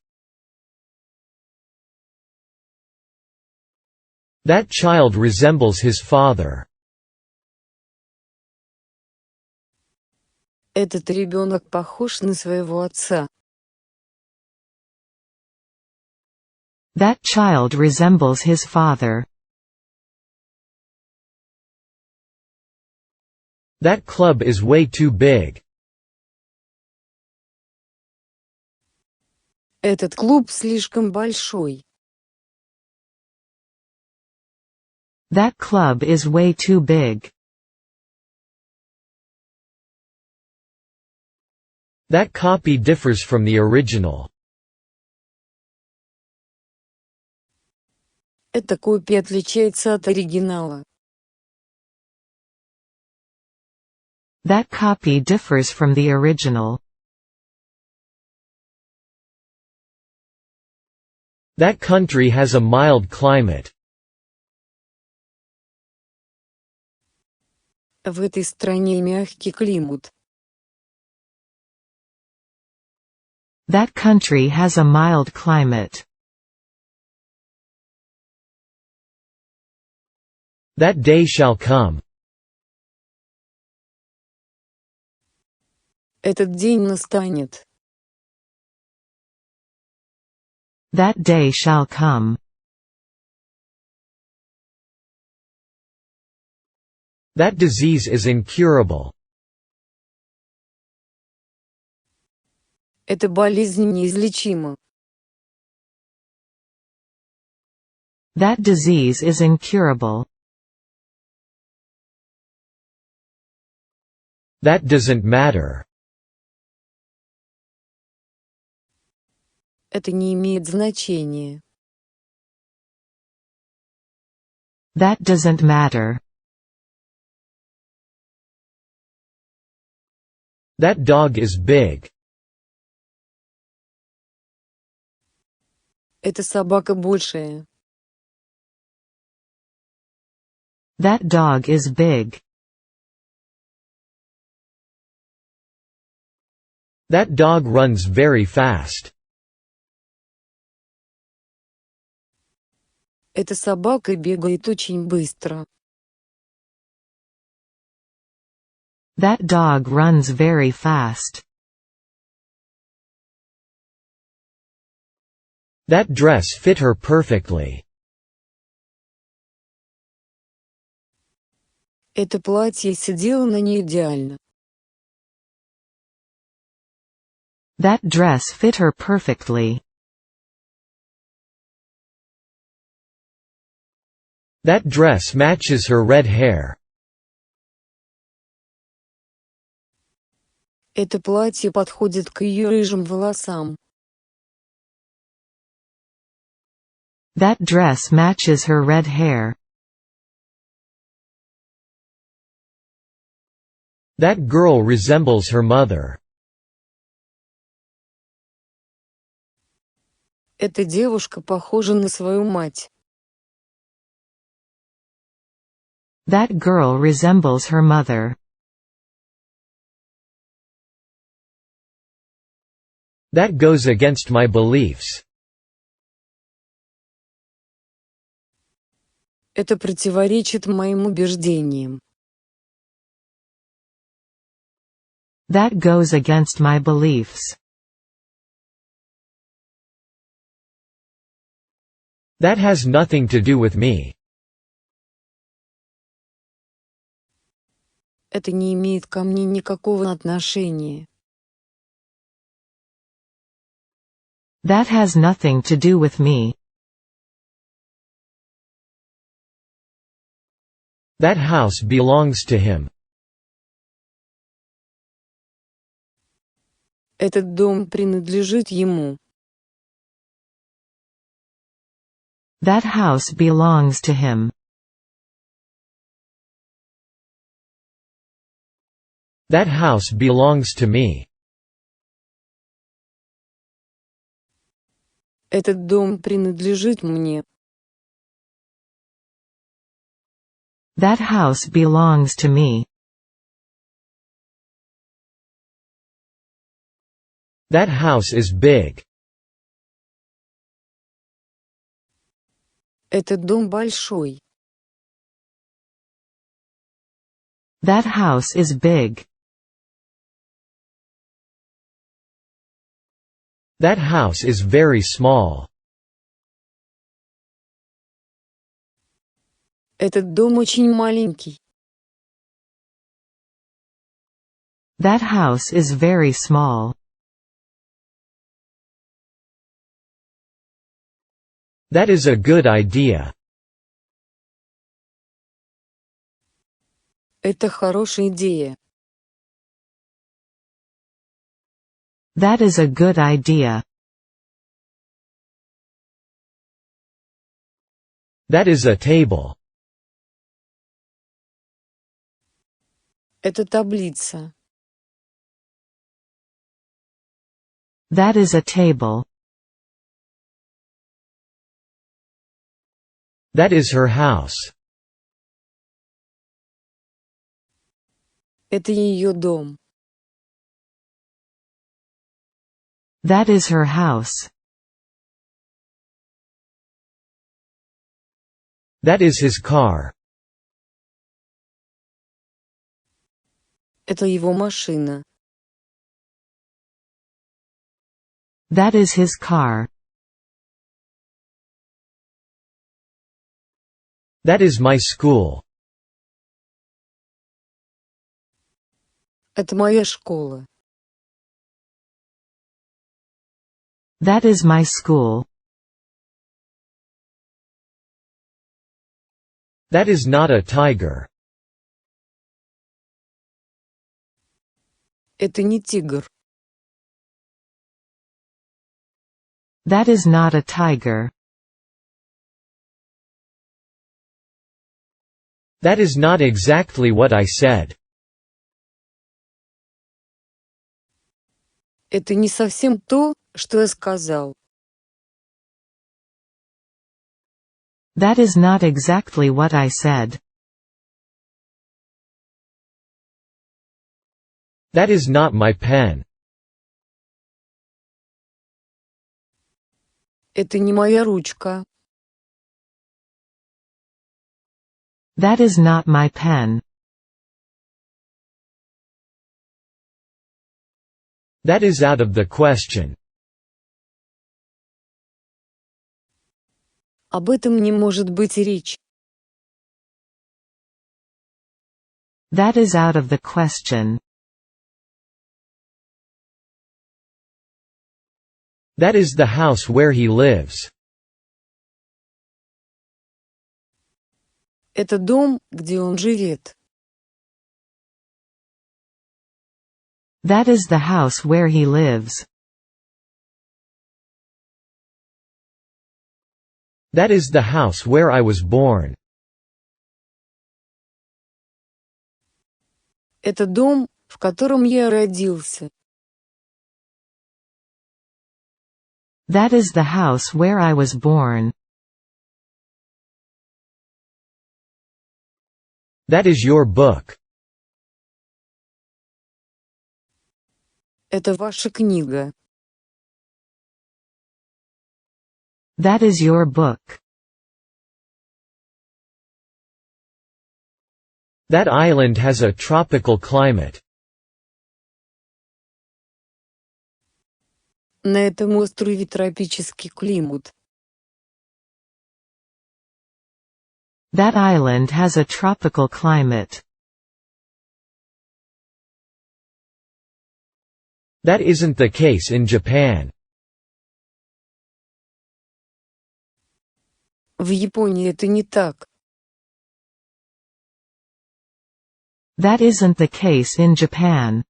That child resembles his father. Этот ребенок похож на своего отца. That child resembles his father. That club is way too big. Этот клуб слишком большой. That club is way too big. That copy differs from the original. Эта копия отличается от оригинала. That copy differs from the original. That country has a mild climate. В этой стране мягкий климат. That country has a mild climate. That day shall come. Этот день настанет. That day shall come. That disease is incurable. Эта болезнь неизлечима. That disease is incurable. That doesn't matter. Это не имеет значения. That doesn't matter. That dog is big. Эта собака большая. That dog is big. That dog runs very fast. Эта собака бегает очень быстро. That dog runs very fast. That dress fit her perfectly. Это платье сидело на ней идеально. That dress fit her perfectly. That dress matches her red hair. Это платье подходит к ее рыжим волосам. That dress matches her red hair. That girl resembles her mother. Эта девушка похожа на свою мать. That girl resembles her mother. That goes against my beliefs. Это противоречит моим убеждениям. That goes against my beliefs. That has nothing to do with me. Это не имеет ко мне никакого отношения. That has nothing to do with me. That house belongs to him. Этот дом принадлежит ему. That house belongs to him. That house belongs to me. Этот дом принадлежит мне. That house belongs to me. That house is big. Этот дом большой. That house is big. That house is very small. Этот дом очень маленький. That house is very small. That is a good idea. Это хорошая идея. That is a good idea. That is a table. Это таблица. That is a table. That is her house. Это ее дом. That is her house. That is his car. Это его машина. That is his car. That is my school. Это моя школа. That is my school. That is not a tiger. Это не тигр. That is not a tiger. That is not exactly what I said. Это не совсем то, что я сказал. That is not exactly what I said. That is not my pen. Это не моя ручка. That is not my pen. That is out of the question. Об этом не может быть и речи. That is out of the question. That is the house where he lives. Это дом, где он живет. That is the house where he lives. That is the house where I was born. Это дом, в котором я родился. That is the house where I was born. That is your book. Это ваша книга. That is your book. That island has a tropical climate. На этом острове тропический климат. That island has a tropical climate. That isn't the case in Japan. В Японии это не так. That isn't the case in Japan.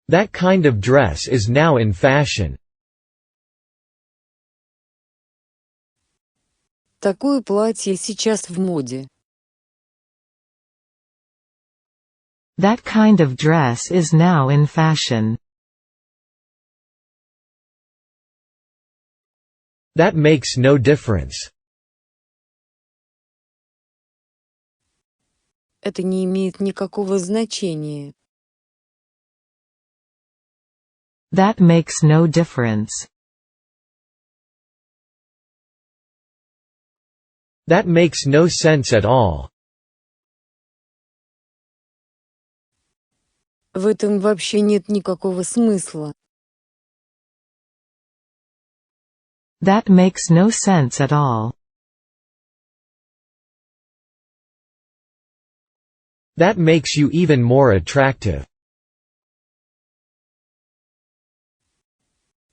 That kind of dress is now in fashion. Такое платье сейчас в моде. That kind of dress is now in fashion. That makes no difference. Это не имеет никакого значения. That makes no difference. That makes no sense at all. В этом вообще нет никакого смысла. That makes no sense at all. That makes you even more attractive.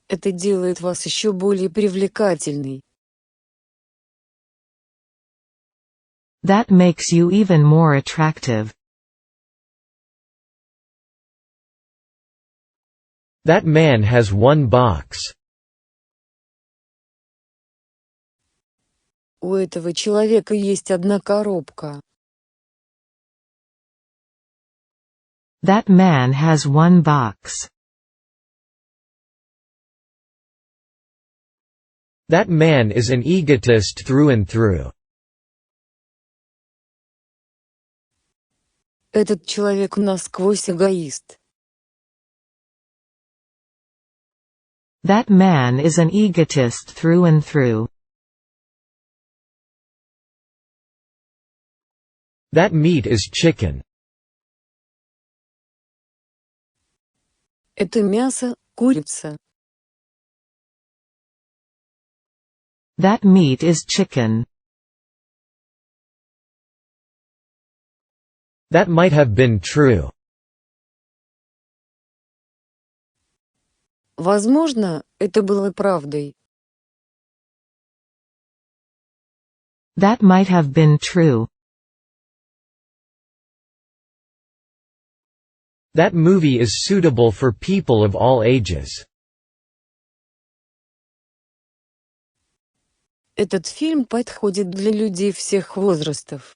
Это делает вас еще более привлекательной. That makes you even more attractive. That man has one box. У этого человека есть одна коробка. That man has one box. That man is an egotist through and through. Этот человек насквозь эгоист. That man is an egotist through and through. That meat is chicken. Это мясо, курица. That meat is chicken. That might have been true. Возможно, это было правдой. That might have been true. That movie is suitable for people of all ages. Этот фильм подходит для людей всех возрастов.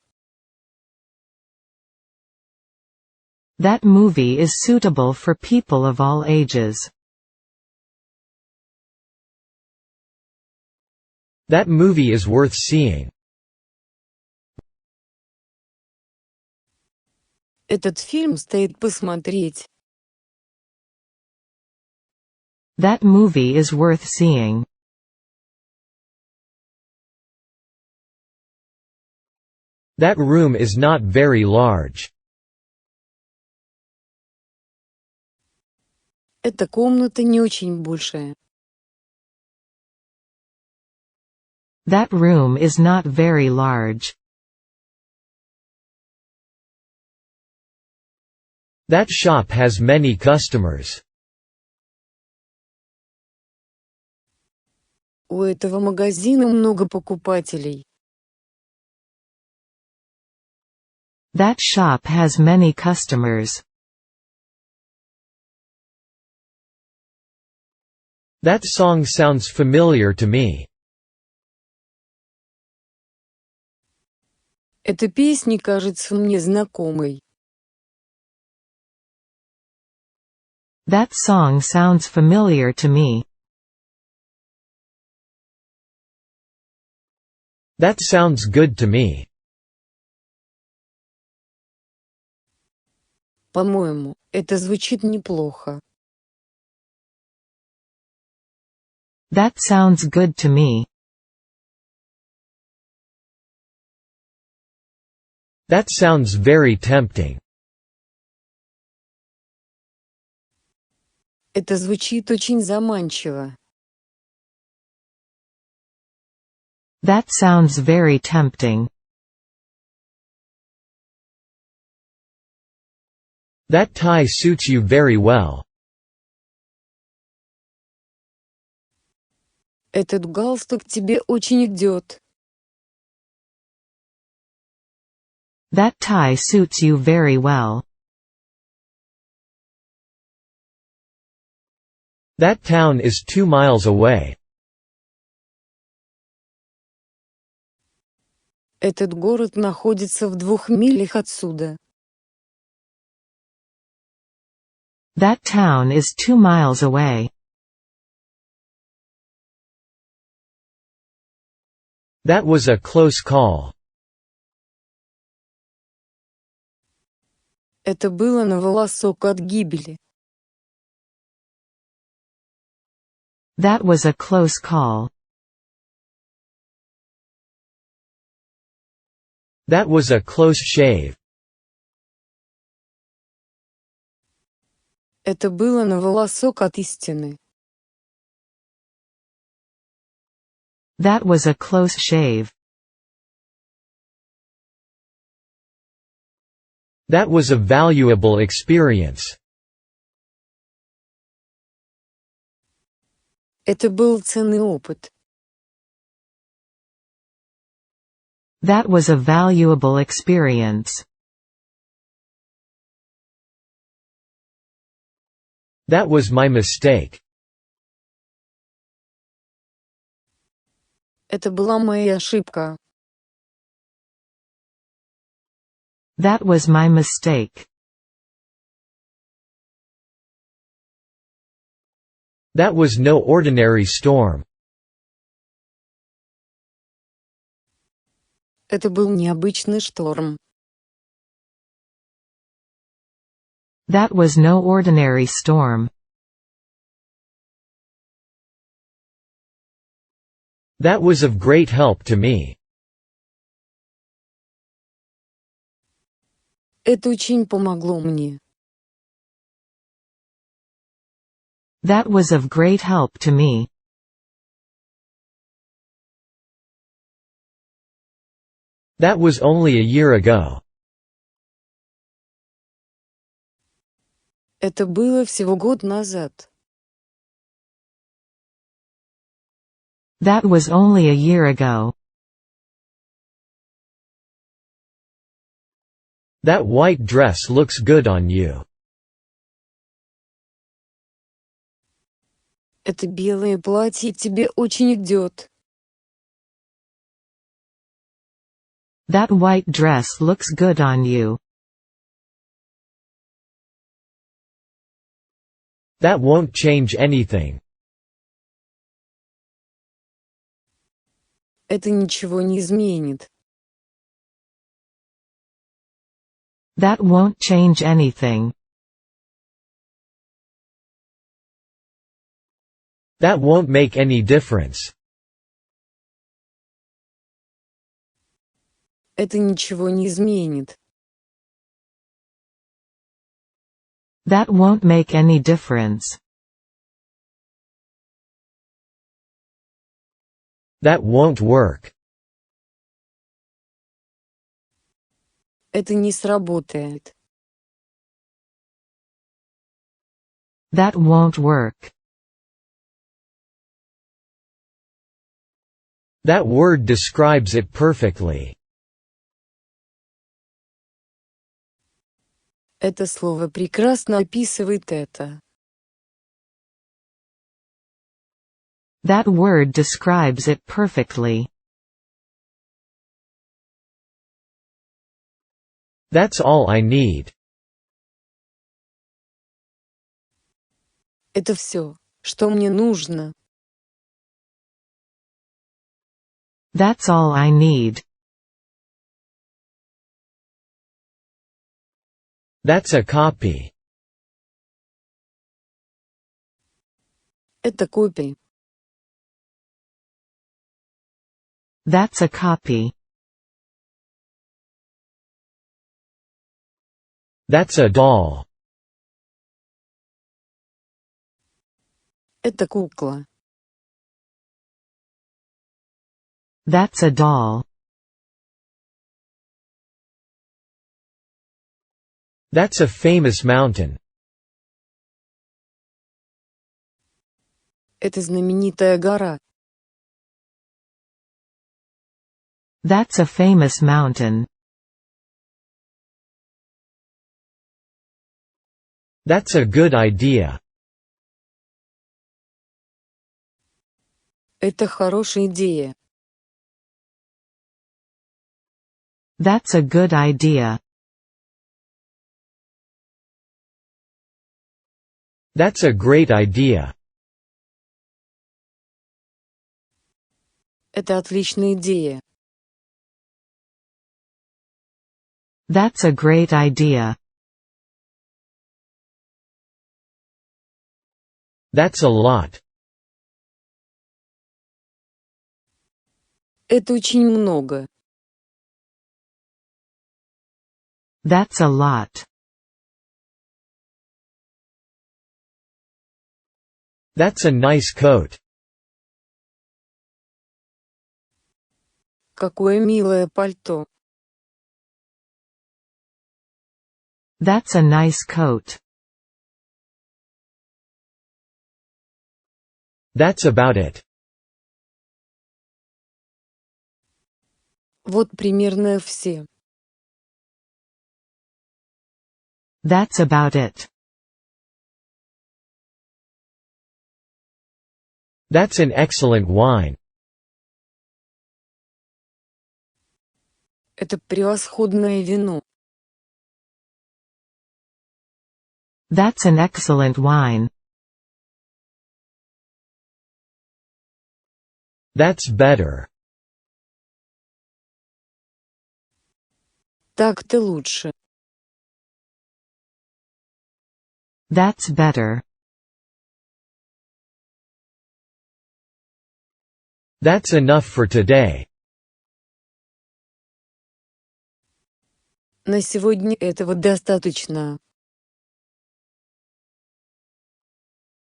That movie is suitable for people of all ages. That movie is worth seeing. Этот фильм стоит посмотреть. That movie is worth seeing. That room is not very large. Эта комната не очень большая. That room is not very large. That shop has many customers. У этого магазина много покупателей. That shop has many customers. That song sounds familiar to me. Эта песня кажется мне знакомой. That song sounds familiar to me. That sounds good to me. По-моему, это звучит неплохо. That sounds good to me. That sounds very tempting. Это звучит очень заманчиво. That sounds very tempting. That tie suits you very well. Этот галстук тебе очень идет. That tie suits you very well. That town is 2 miles away. Этот город находится в 2 милях отсюда. That town is 2 miles away. That was a close call. Это было на волосок от гибели. That was a close call. That was a close shave. Это было на волосок от истины. That was a close shave. That was a valuable experience. Это был ценный опыт. That was a valuable experience. That was my mistake. Это была моя ошибка. That was my mistake. That was no ordinary storm. Это был необычный шторм. That was no ordinary storm. That was of great help to me. Это очень помогло мне. That was of great help to me. That was only a year ago. Это было всего год назад. That was only a year ago. That white dress looks good on you. Это белое платье тебе очень идет. That white dress looks good on you. That won't change anything. Это ничего не изменит. That won't change anything. That won't make any difference. Это ничего не изменит. That won't make any difference. That won't work. Это не сработает. That won't work. That word describes it perfectly. Это слово прекрасно описывает это. That word describes it perfectly. That's all I need. Это все, что мне нужно. That's all I need. That's a copy. Это копия. That's a copy. That's a doll. Это кукла. That's a doll. That's a famous mountain. Это знаменитая гора. That's a famous mountain. That's a good idea. Это хорошая идея. That's a good idea. That's a great idea. Это отличная идея. That's a great idea. That's a lot. Это очень много. That's a lot. That's a nice coat. Какое милое пальто. That's a nice coat. That's about it. Вот примерно все. That's about it. That's an excellent wine. Это превосходное вино. That's an excellent wine. That's better. Так-то лучше. That's better. That's enough for today. На сегодня этого достаточно.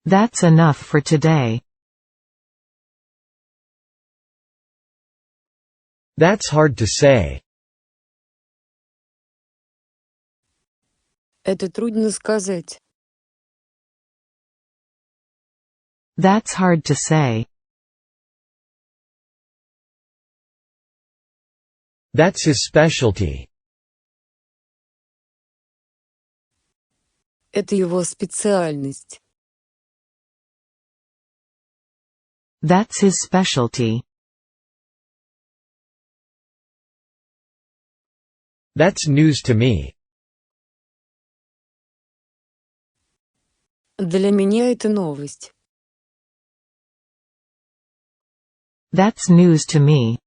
That's enough for today. That's hard to say. Это трудно сказать. That's hard to say. That's his specialty. Это его специальность. That's his specialty. That's news to me. Для меня это новость. That's news to me.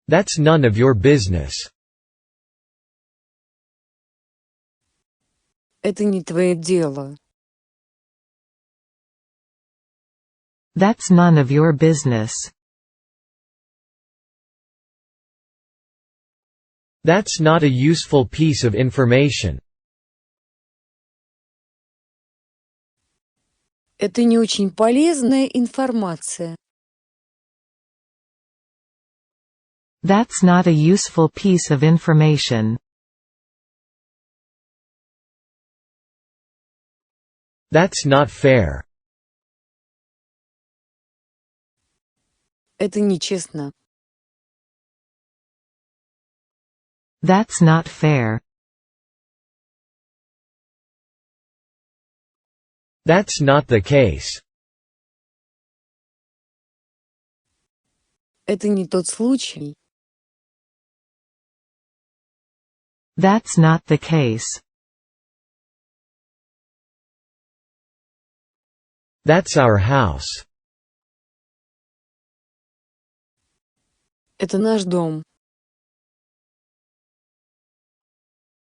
That's none of your business. Это не твое дело. That's none of your business. That's not a useful piece of information. Это не очень полезная информация. That's not a useful piece of information. That's not fair. Это нечестно. That's not fair. That's not the case. Это не тот случай. That's not the case. That's our house. Это наш дом.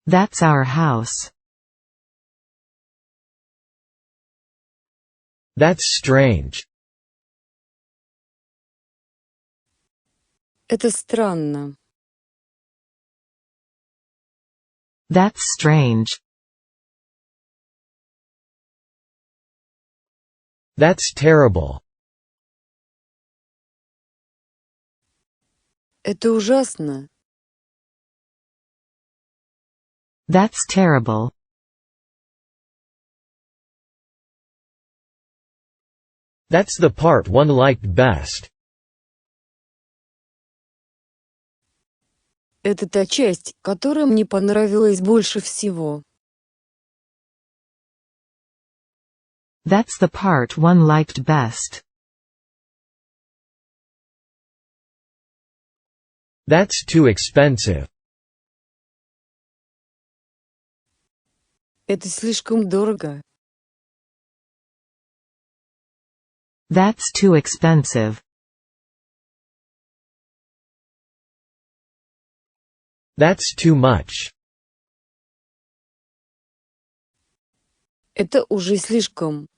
That's our house. That's strange. Это странно. That's strange. That's terrible. Это ужасно. That's terrible. That's the part one liked best. Это та часть, которая мне понравилась больше всего. That's the part one liked best. That's too expensive. Это слишком дорого. That's too expensive. That's too much. Это уже слишком.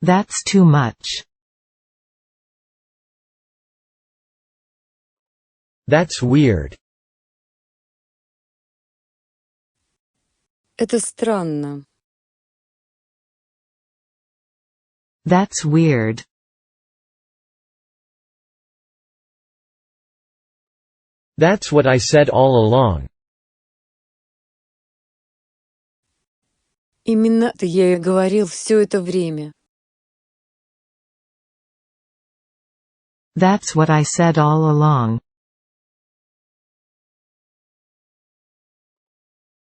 That's too much. That's weird. Это странно. That's weird. That's what I said all along. Именно это я и говорил все это время. That's what I said all along.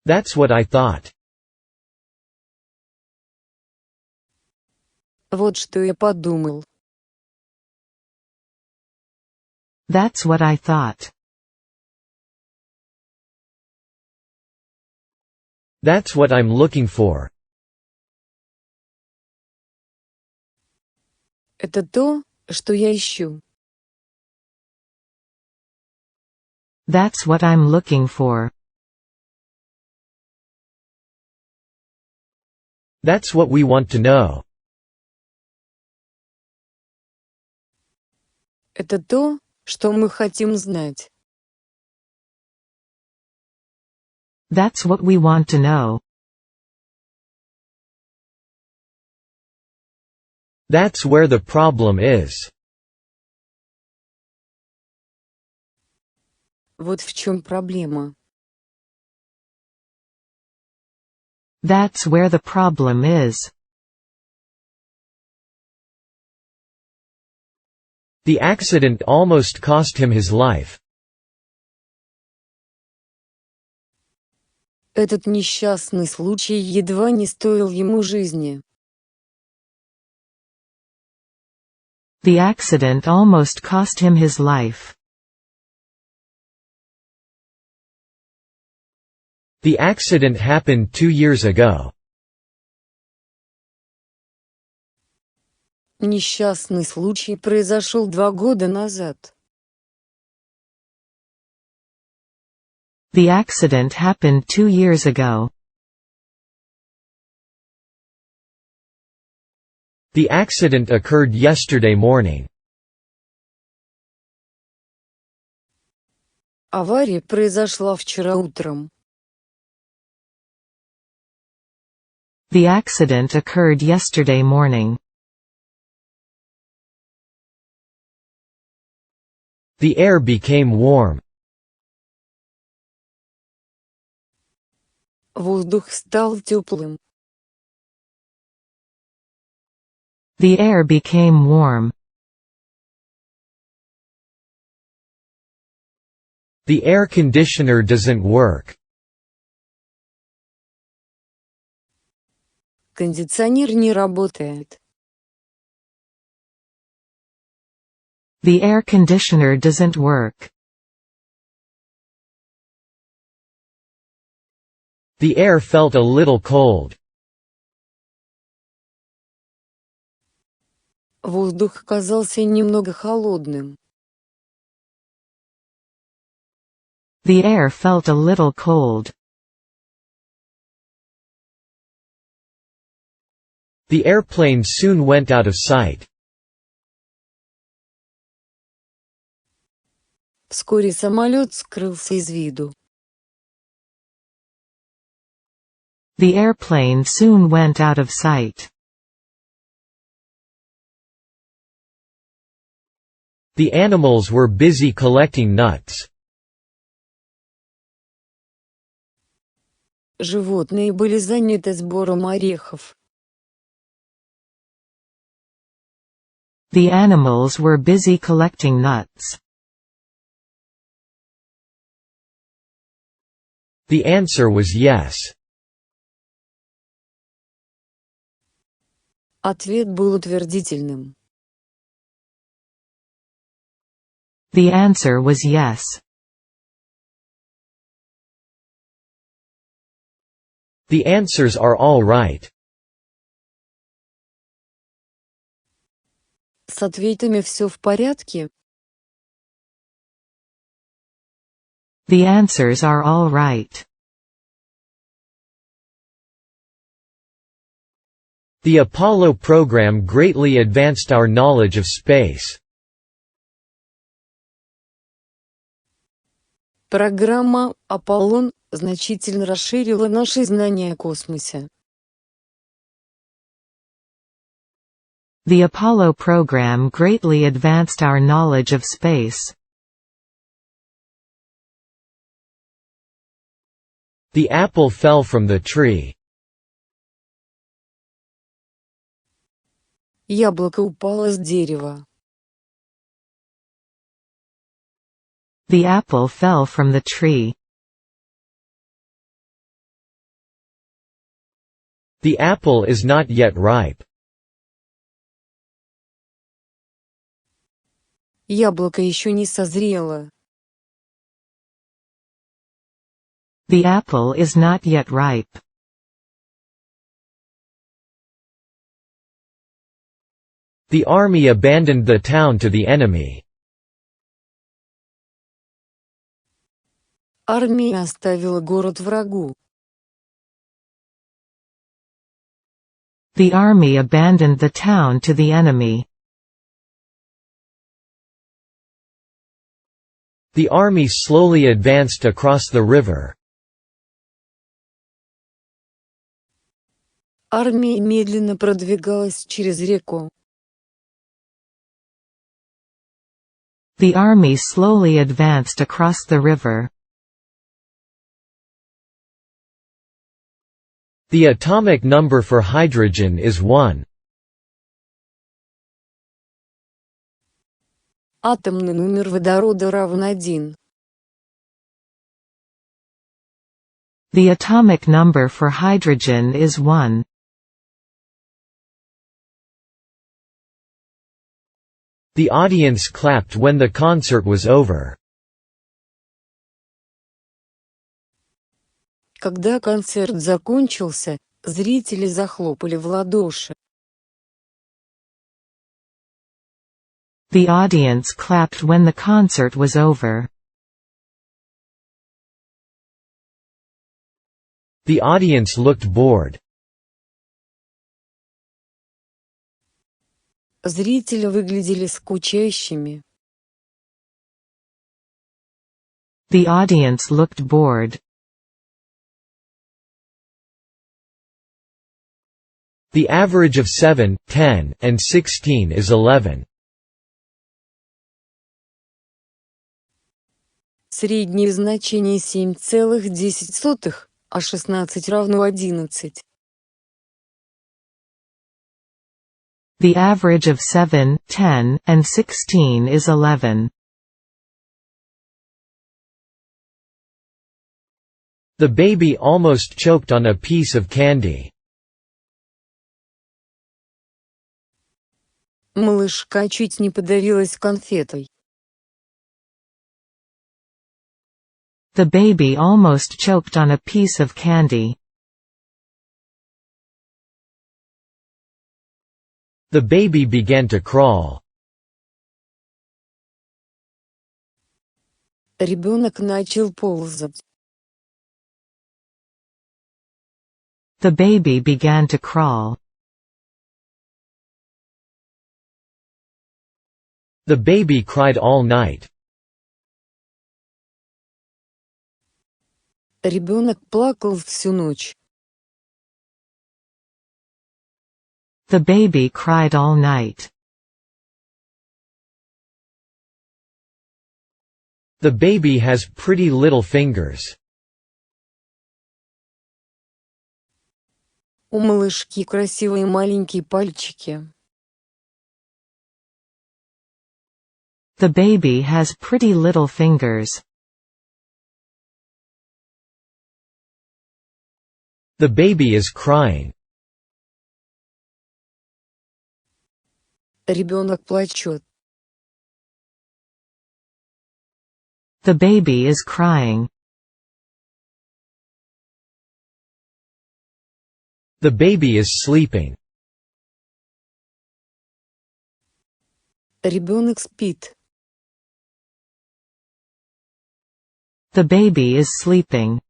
That's what I thought. Вот что я подумал. That's what I thought. That's what I'm looking for. Это то, что я ищу. That's what I'm looking for. That's what we want to know. Это то, что мы хотим знать. That's what we want to know. That's where the problem is. Вот в чем проблема. That's where the problem is. The accident almost cost him his life. Этот несчастный случай едва не стоил ему жизни. The accident almost cost him his life. The accident happened 2 years ago. Несчастный случай произошел 2 года назад. The accident happened 2 years ago. The accident occurred yesterday morning. Авария произошла вчера утром. The accident occurred yesterday morning. The air became warm. Воздух стал теплым. The air became warm. The air conditioner doesn't work. Кондиционер не работает. The air conditioner doesn't work. The air felt a little cold. Воздух казался немного холодным. The air felt a little cold. The airplane soon went out of sight. Вскоре самолет скрылся из виду. The airplane soon went out of sight. The animals were busy collecting nuts. Животные были заняты сбором орехов. The animals were busy collecting nuts. The answer was yes. Ответ был утвердительным. The answer was yes. The answers are all right. С ответами все в порядке? The answers are all right. The Apollo program greatly advanced our knowledge of space. Программа «Аполлон» значительно расширила наши знания о космосе. The Apollo program greatly advanced our knowledge of space. The apple fell from the tree. Яблоко упало с дерева. The apple fell from the tree. The apple is not yet ripe. Яблоко еще не созрело. The apple is not yet ripe. The army abandoned the town to the enemy. Армия оставила город врагу. The army abandoned the town to the enemy. The army slowly advanced across the river. Армия медленно продвигалась через реку. The army slowly advanced across the river. The atomic number for hydrogen is 1. Атомный номер водорода равен 1. The atomic number for hydrogen is 1. The audience clapped when the concert was over. Когда концерт закончился, зрители захлопали в ладоши. The audience clapped when the concert was over. The audience looked bored. Зрители выглядели скучающими. The audience looked bored. The average of 7, 10, and 16 is 11. Среднее значение 7,10, а 16 равно 11. The average of 7, 10, and 16 is 11. The baby almost choked on a piece of candy. Малышка чуть не подавилась конфетой. The baby almost choked on a piece of candy. The baby began to crawl. Ребенок начал ползать. The baby began to crawl. The baby cried all night. Ребенок плакал всю ночь. The baby cried all night. The baby has pretty little fingers. У малышки красивые маленькие пальчики. The baby has pretty little fingers. The baby is crying. Ребенок плачет. The baby is crying. The baby is sleeping. Ребенок спит. The baby is sleeping.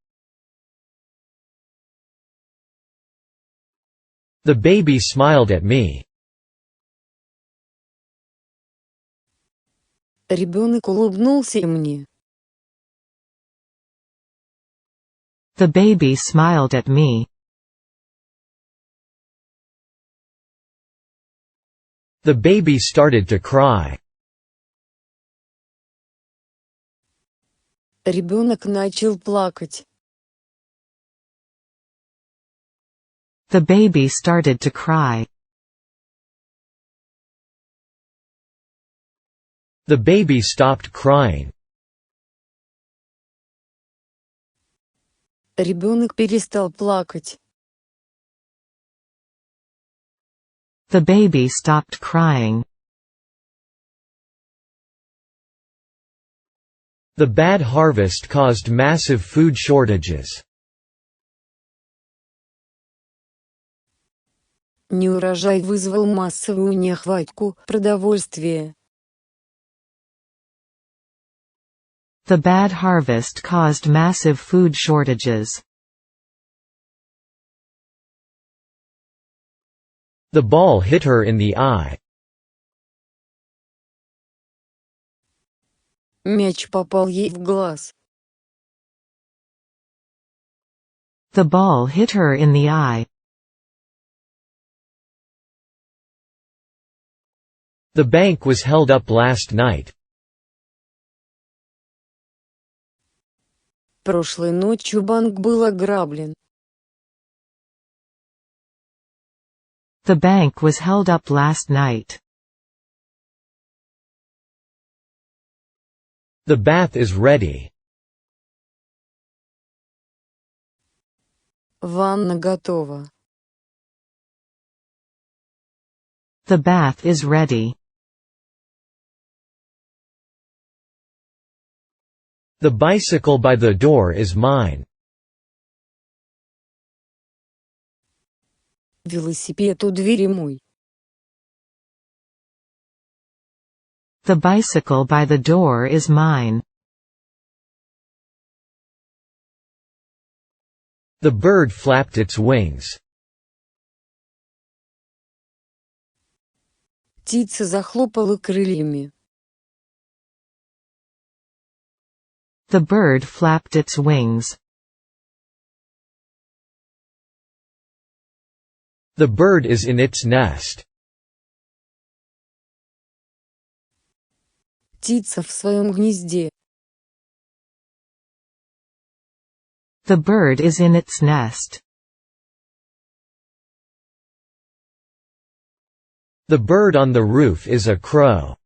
The baby smiled at me. Ребенок улыбнулся мне. The baby smiled at me. The baby started to cry. Ребенок начал плакать. The baby started to cry. The baby stopped crying. Ребенок перестал плакать. The baby stopped crying. The bad harvest caused massive food shortages. Неурожай вызвал массовую нехватку продовольствия. The bad harvest caused massive food shortages. The ball hit her in the eye. Мяч попал ей в глаз. The ball hit her in the eye. The bank was held up last night. Прошлой ночью банк был ограблен. The bank was held up last night. The bath is ready. Ванна готова. The bath is ready. The bicycle by the door is mine. Велосипед у двери мой. The bicycle by the door is mine. The bird flapped its wings. Птица захлопала крыльями. The bird flapped its wings. The bird is in its nest. Птица в своем гнезде. The bird is in its nest. The bird on the roof is a crow.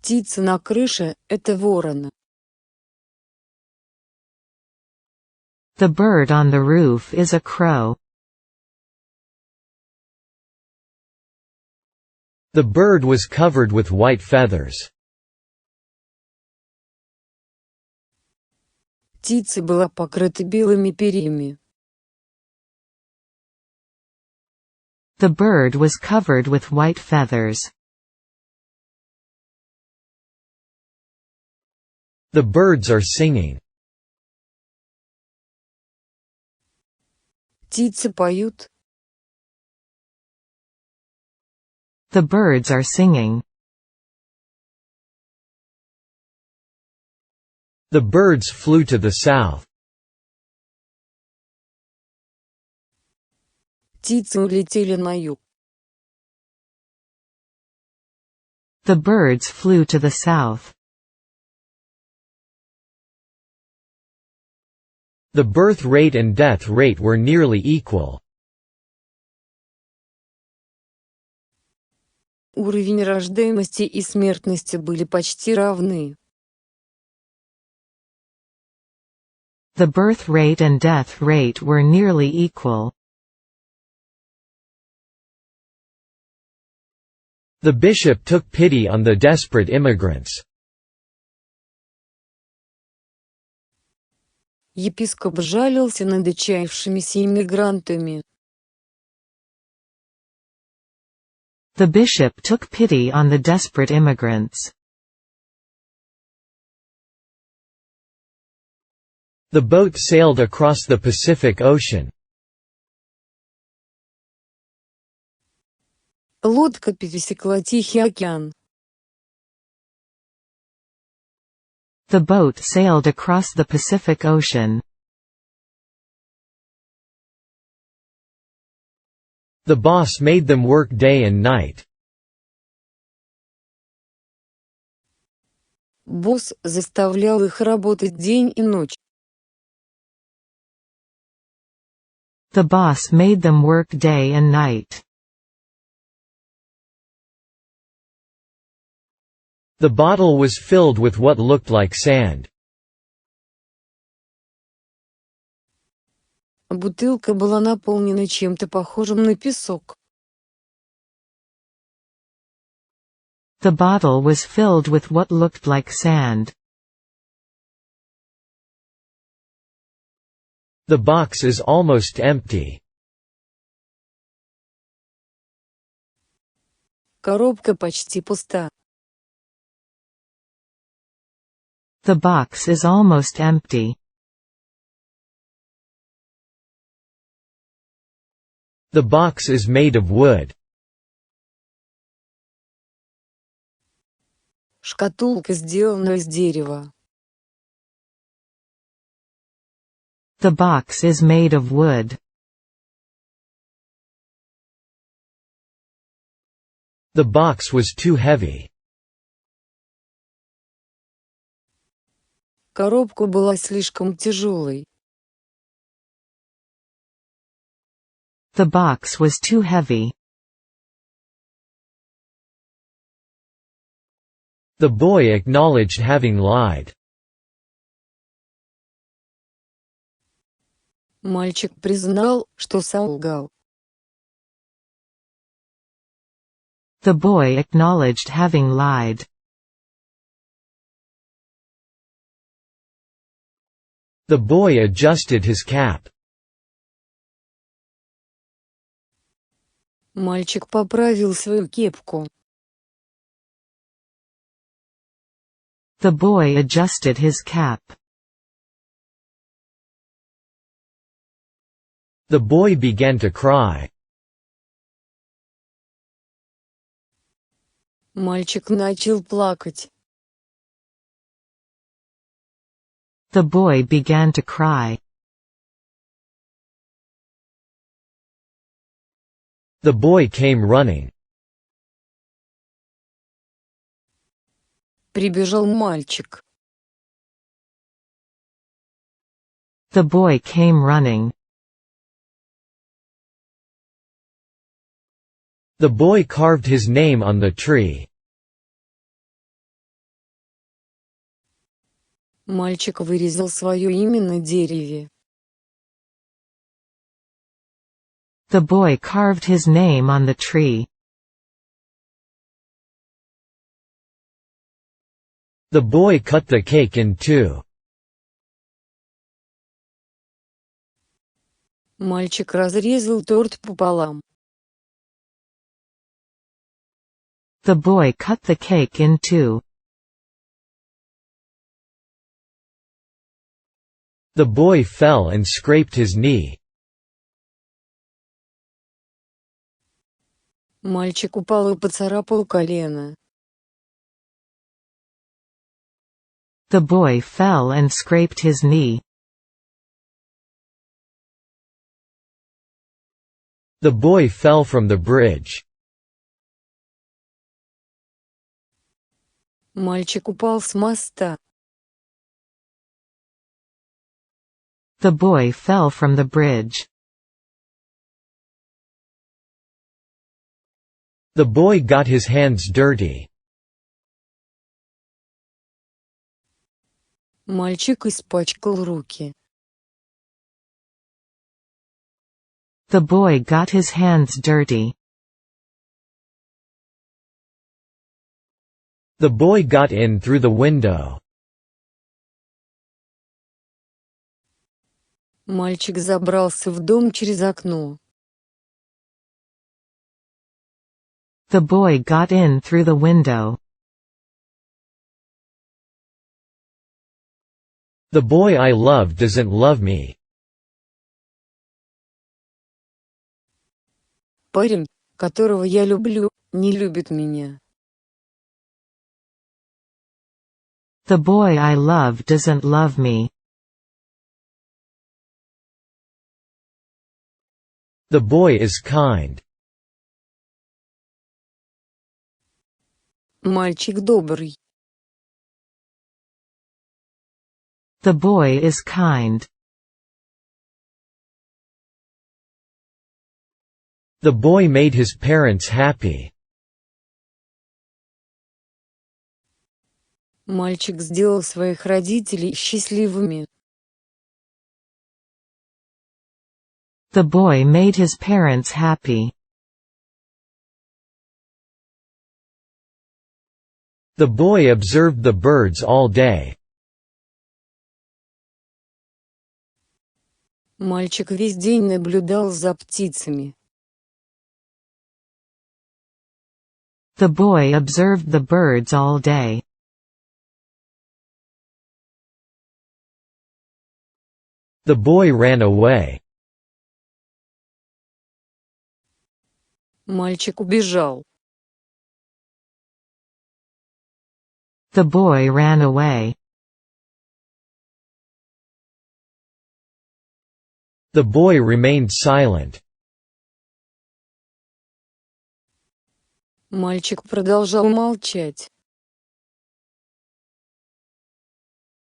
Птица на крыше – это ворона. The bird on the roof is a crow. The bird was covered with white feathers. Птица была покрыта белыми перьями. The bird was covered with white feathers. The birds are singing. Птицы поют. The birds are singing. The birds flew to the south. Птицы улетели на юг. The birds flew to the south. The birth rate and death rate were nearly equal. Уровень рождаемости и смертности были почти равны. The birth rate and death rate were nearly equal. The bishop took pity on the desperate immigrants. Епископ жалился над отчаявшимися иммигрантами. The bishop took pity on the desperate immigrants. The boat sailed across the Pacific Ocean. Лодка пересекла Тихий океан. The boat sailed across the Pacific Ocean. The boss made them work day and night. Босс заставлял их работать день и ночь. The boss made them work day and night. The bottle was filled with what looked like sand. Бутылка была наполнена чем-то похожим на песок. The bottle was filled with what looked like sand. The box is almost empty. Коробка почти пуста. The box is almost empty. The box is made of wood. Шкатулка сделана из дерева. The box is made of wood. The box was too heavy. Коробка была слишком тяжелой. The box was too heavy. The boy acknowledged having lied. Мальчик признал, что солгал. The boy acknowledged having lied. The boy adjusted his cap. Мальчик поправил свою кепку. The boy adjusted his cap. The boy began to cry. Мальчик начал плакать. The boy began to cry. The boy came running. Прибежал мальчик. The boy came running. The boy carved his name on the tree. Мальчик вырезал свое имя на дереве. The boy carved his name on the tree. The boy cut the cake in two. Мальчик разрезал торт пополам. The boy cut the cake in two. The boy fell and scraped his knee. Мальчик упал и поцарапал колено. The boy fell and scraped his knee. The boy fell from the bridge. Мальчик упал с моста. The boy fell from the bridge. The boy got his hands dirty. Мальчик испачкал руки. The boy got his hands dirty. The boy got in through the window. Мальчик забрался в дом через окно. The boy got in through the window. The boy I love doesn't love me. Парень, которого я люблю, не любит меня. The boy I love doesn't love me. The boy is kind. Мальчик добрый. The boy is kind. The boy made his parents happy. Мальчик сделал своих родителей счастливыми. The boy made his parents happy. The boy observed the birds all day. Мальчик весь день наблюдал за птицами. The boy observed the birds all day. The boy ran away. Мальчик убежал. The boy ran away. The boy remained silent. Мальчик продолжал молчать.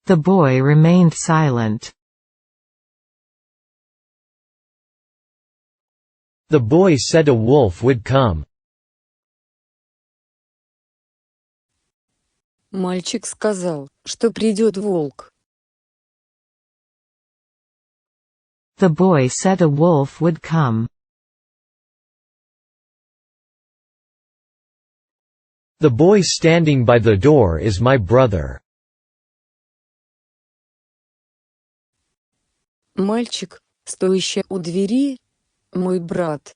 The boy remained silent. The boy said a wolf would come. Мальчик сказал, что придет волк. The boy said a wolf would come. The boy standing by the door is my brother. Мальчик, стоящий у двери, мой брат.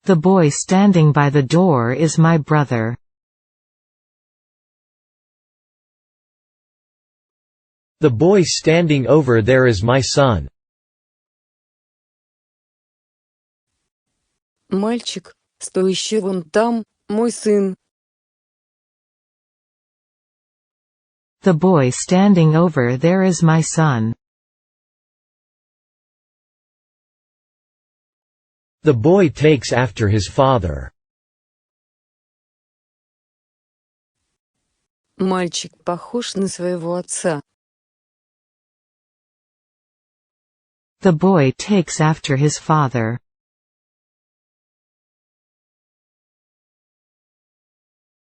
The boy standing by the door is my brother. The boy standing over there is my son. Мальчик, стоящий вон там, мой сын. The boy standing over there is my son. The boy takes after his father. Мальчик похож на своего отца. The boy takes after his father.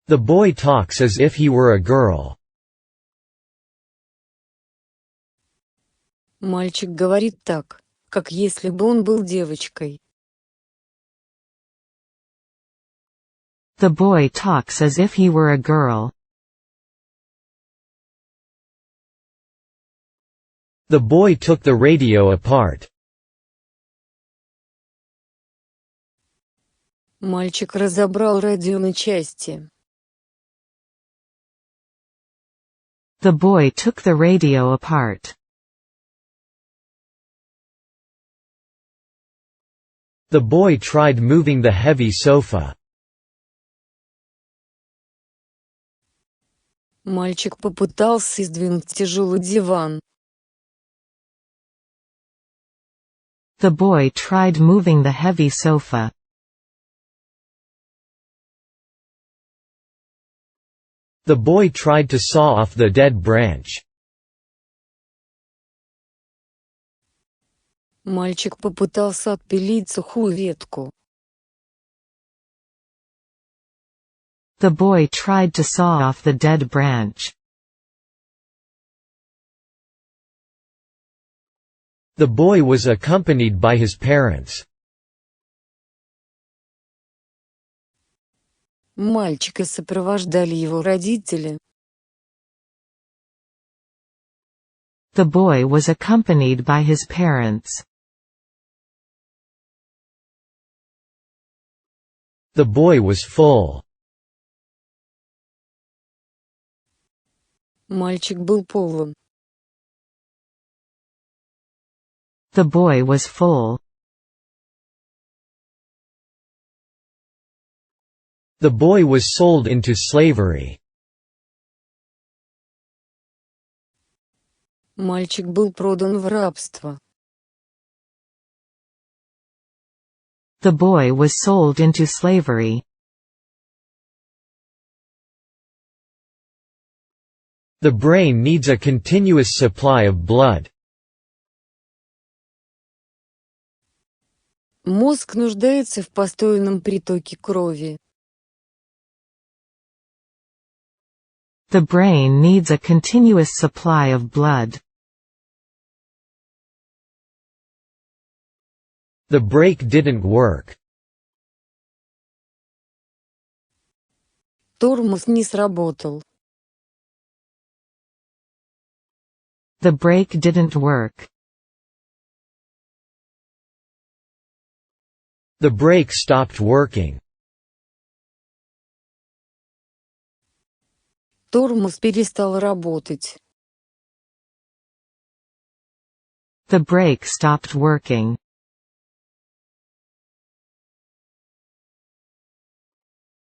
The boy talks as if he were a girl. Мальчик говорит так, как если бы он был девочкой. The boy talks as if he were a girl. The boy took the radio apart. Мальчик разобрал радио на части. The boy took the radio apart. The boy tried moving the heavy sofa. Мальчик попытался сдвинуть тяжелый диван. The boy tried moving the heavy sofa. The boy tried to saw off the dead branch. Мальчик попытался отпилить сухую ветку. The boy tried to saw off the dead branch. The boy was accompanied by his parents. Мальчика сопровождали его родители. The boy was accompanied by his parents. The boy was full. Мальчик был полон. The boy was full. The boy was sold into slavery. Мальчик был продан в рабство. The boy was sold into slavery. The brain needs a continuous supply of blood. Мозг нуждается в постоянном притоке крови. The brain needs a continuous supply of blood. The brake didn't work. Тормоз не сработал. The brake didn't work. The brake stopped working. Тормоз перестал работать. The brake stopped working.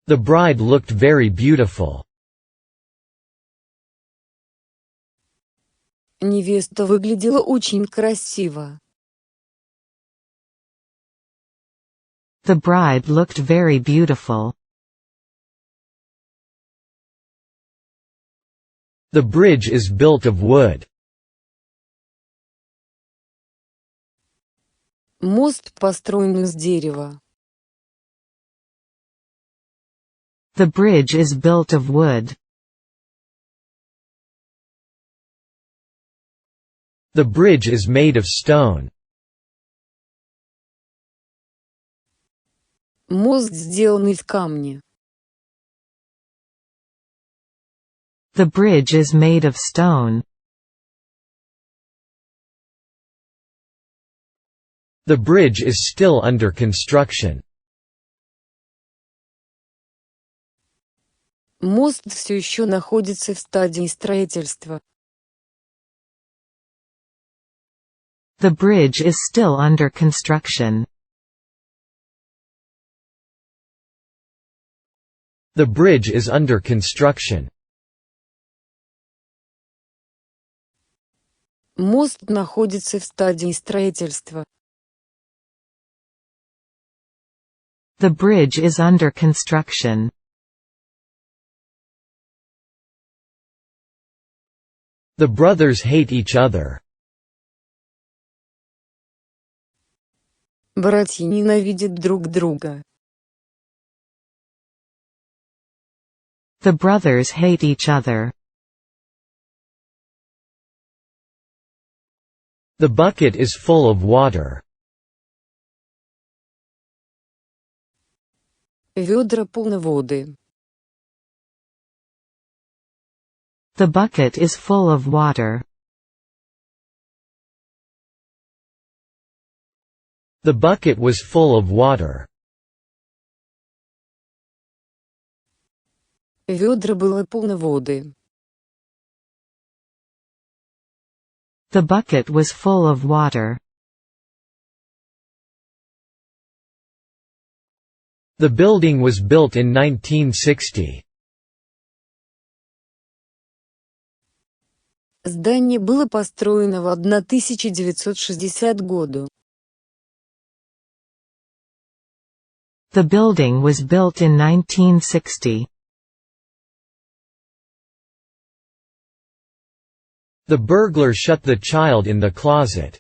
The bride looked very beautiful. Невеста выглядела очень красиво. The bride looked very beautiful. The bridge is built of wood. Мост построен из дерева. The bridge is built of wood. The bridge is made of stone. Мост сделан из камня. The bridge is made of stone. The bridge is still under construction. Мост все еще находится в стадии строительства. The bridge is still under construction. The bridge is under construction. Мост находится в стадии строительства. The bridge is under construction. The brothers hate each other. Братья ненавидят друг друга. The brothers hate each other. The bucket is full of water. Ведра полны воды. The bucket is full of water. The bucket was full of water. Ведра было полны воды. The bucket was full of water. The building was built in 1960. Здание было построено в 1960 году. The building was built in 1960. The burglar shut the child in the closet.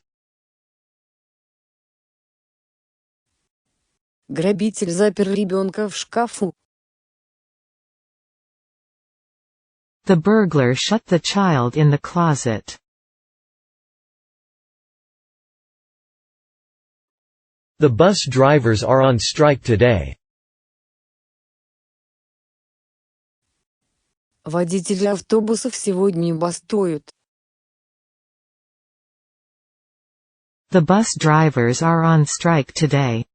Грабитель запер ребенка в шкафу. The burglar shut the child in the closet. The bus drivers are on strike today. Водители автобусов сегодня бастуют. The bus drivers are on strike today.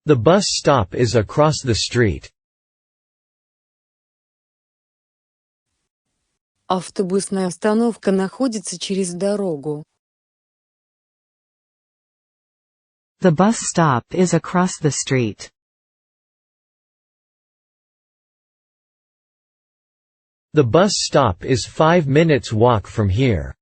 The bus stop is across the street. Автобусная остановка находится через дорогу. The bus stop is across the street. The bus stop is 5 minutes walk from here.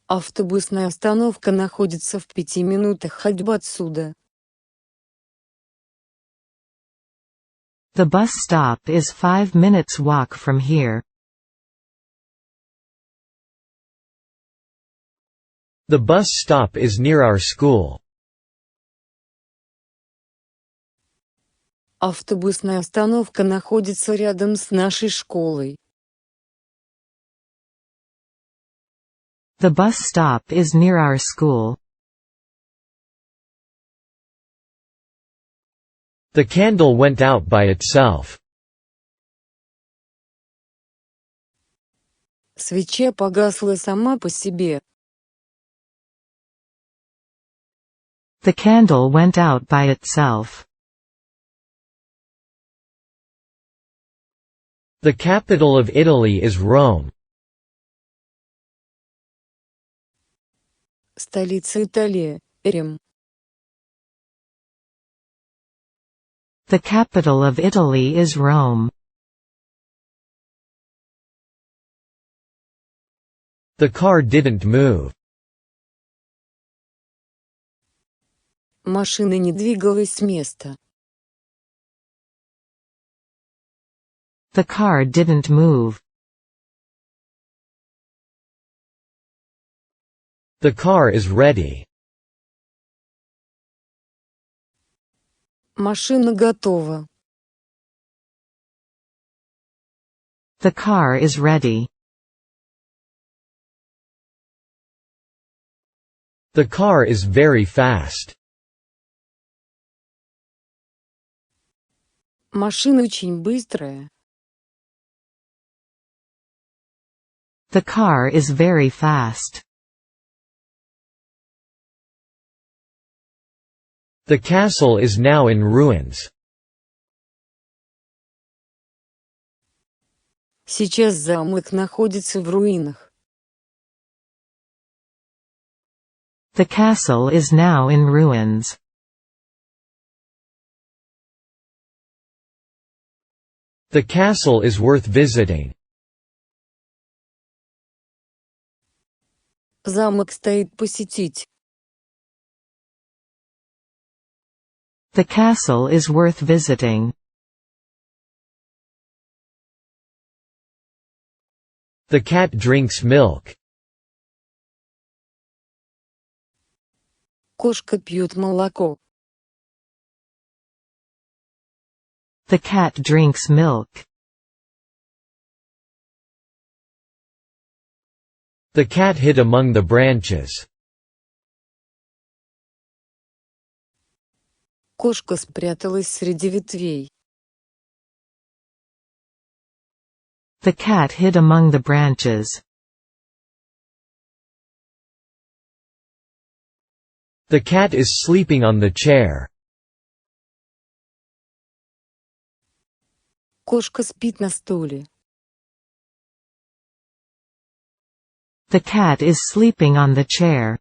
Автобусная остановка находится в 5 минутах ходьбы отсюда. The bus stop is 5 minutes walk from here. The bus stop is near our school. Автобусная остановка находится рядом с нашей школой. The bus stop is near our school. The candle went out by itself. Свеча погасла сама по себе. The candle went out by itself. The capital of Italy is Rome. Столица Италии – Рим. The capital of Italy is Rome. The car didn't move. Машина не двигалась с места. The car didn't move. The car is ready. Машина готова. The car is ready. The car is very fast. Машина очень быстрая. The car is very fast. The castle is now in ruins. Сейчас замок находится в руинах. The castle is now in ruins. The castle is worth visiting. Замок стоит посетить. The castle is worth visiting. The cat drinks milk. Кошка пьет молоко. The cat drinks milk. The cat hid among the branches. Кошка спряталась среди ветвей. The cat hid among the branches. The cat is sleeping on the chair. Кошка спит на стуле. The cat is sleeping on the chair.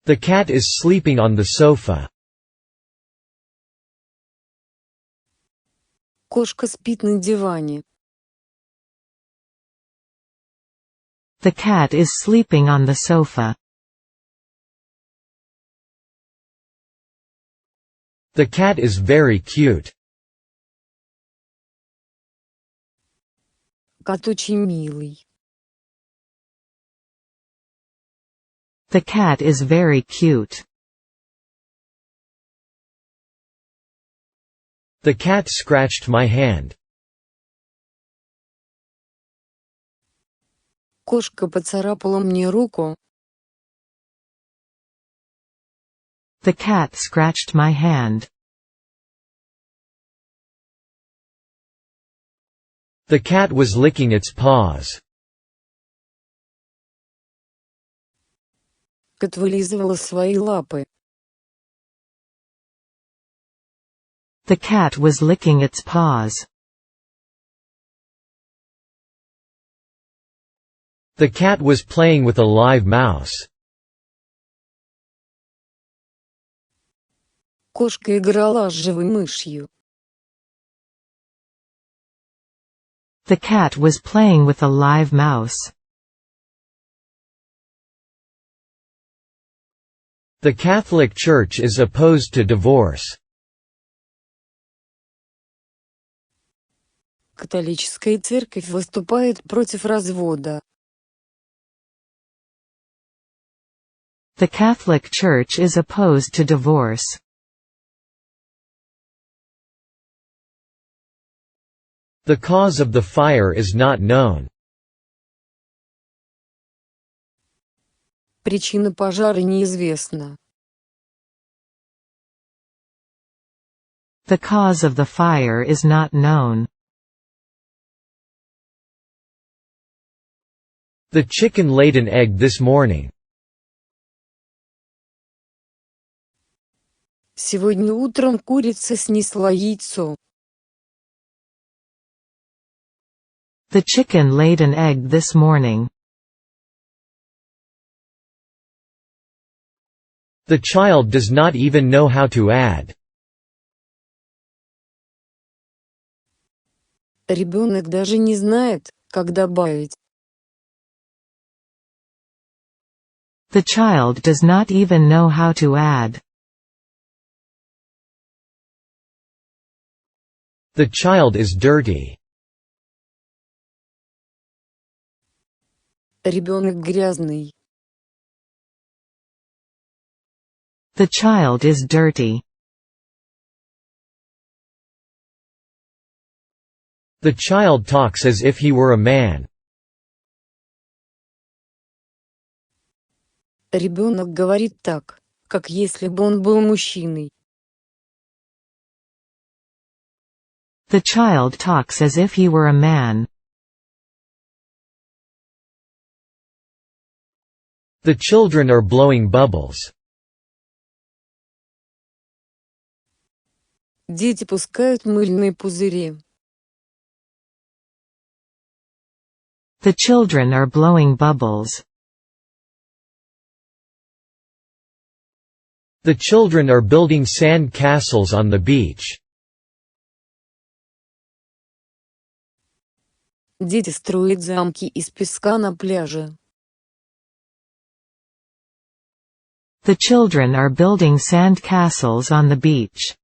The cat is sleeping on the sofa. Кошка спит на диване. The cat is sleeping on the sofa. The cat is very cute. Кот очень милый. The cat is very cute. The cat scratched my hand. Кошка поцарапала мне руку. The cat scratched my hand. The cat was licking its paws. Кот вылизывала свои лапы. The cat was licking its paws. The cat was playing with a live mouse. Кошка играла с живой мышью. The cat was playing with a live mouse. The Catholic Church is opposed to divorce. Католическая церковь выступает против развода. The Catholic Church is opposed to divorce. The cause of the fire is not known. Причина пожара неизвестна. The cause of the fire is not known. The chicken laid an egg this morning. Сегодня утром курица снесла яйцо. The chicken laid an egg this morning. The child does not even know how to add. Ребенок даже не знает, как добавить. The child does not even know how to add. The child is dirty. Ребенок грязный. The child is dirty. The child talks as if he were a man. Ребенок говорит так, как если бы он был мужчиной. The child talks as if he were a man. The children are blowing bubbles. Дети пускают мыльные пузыри. The children are blowing bubbles. The children are building sand castles on the beach. Дети строят замки из песка на пляже. The children are building sand castles on the beach.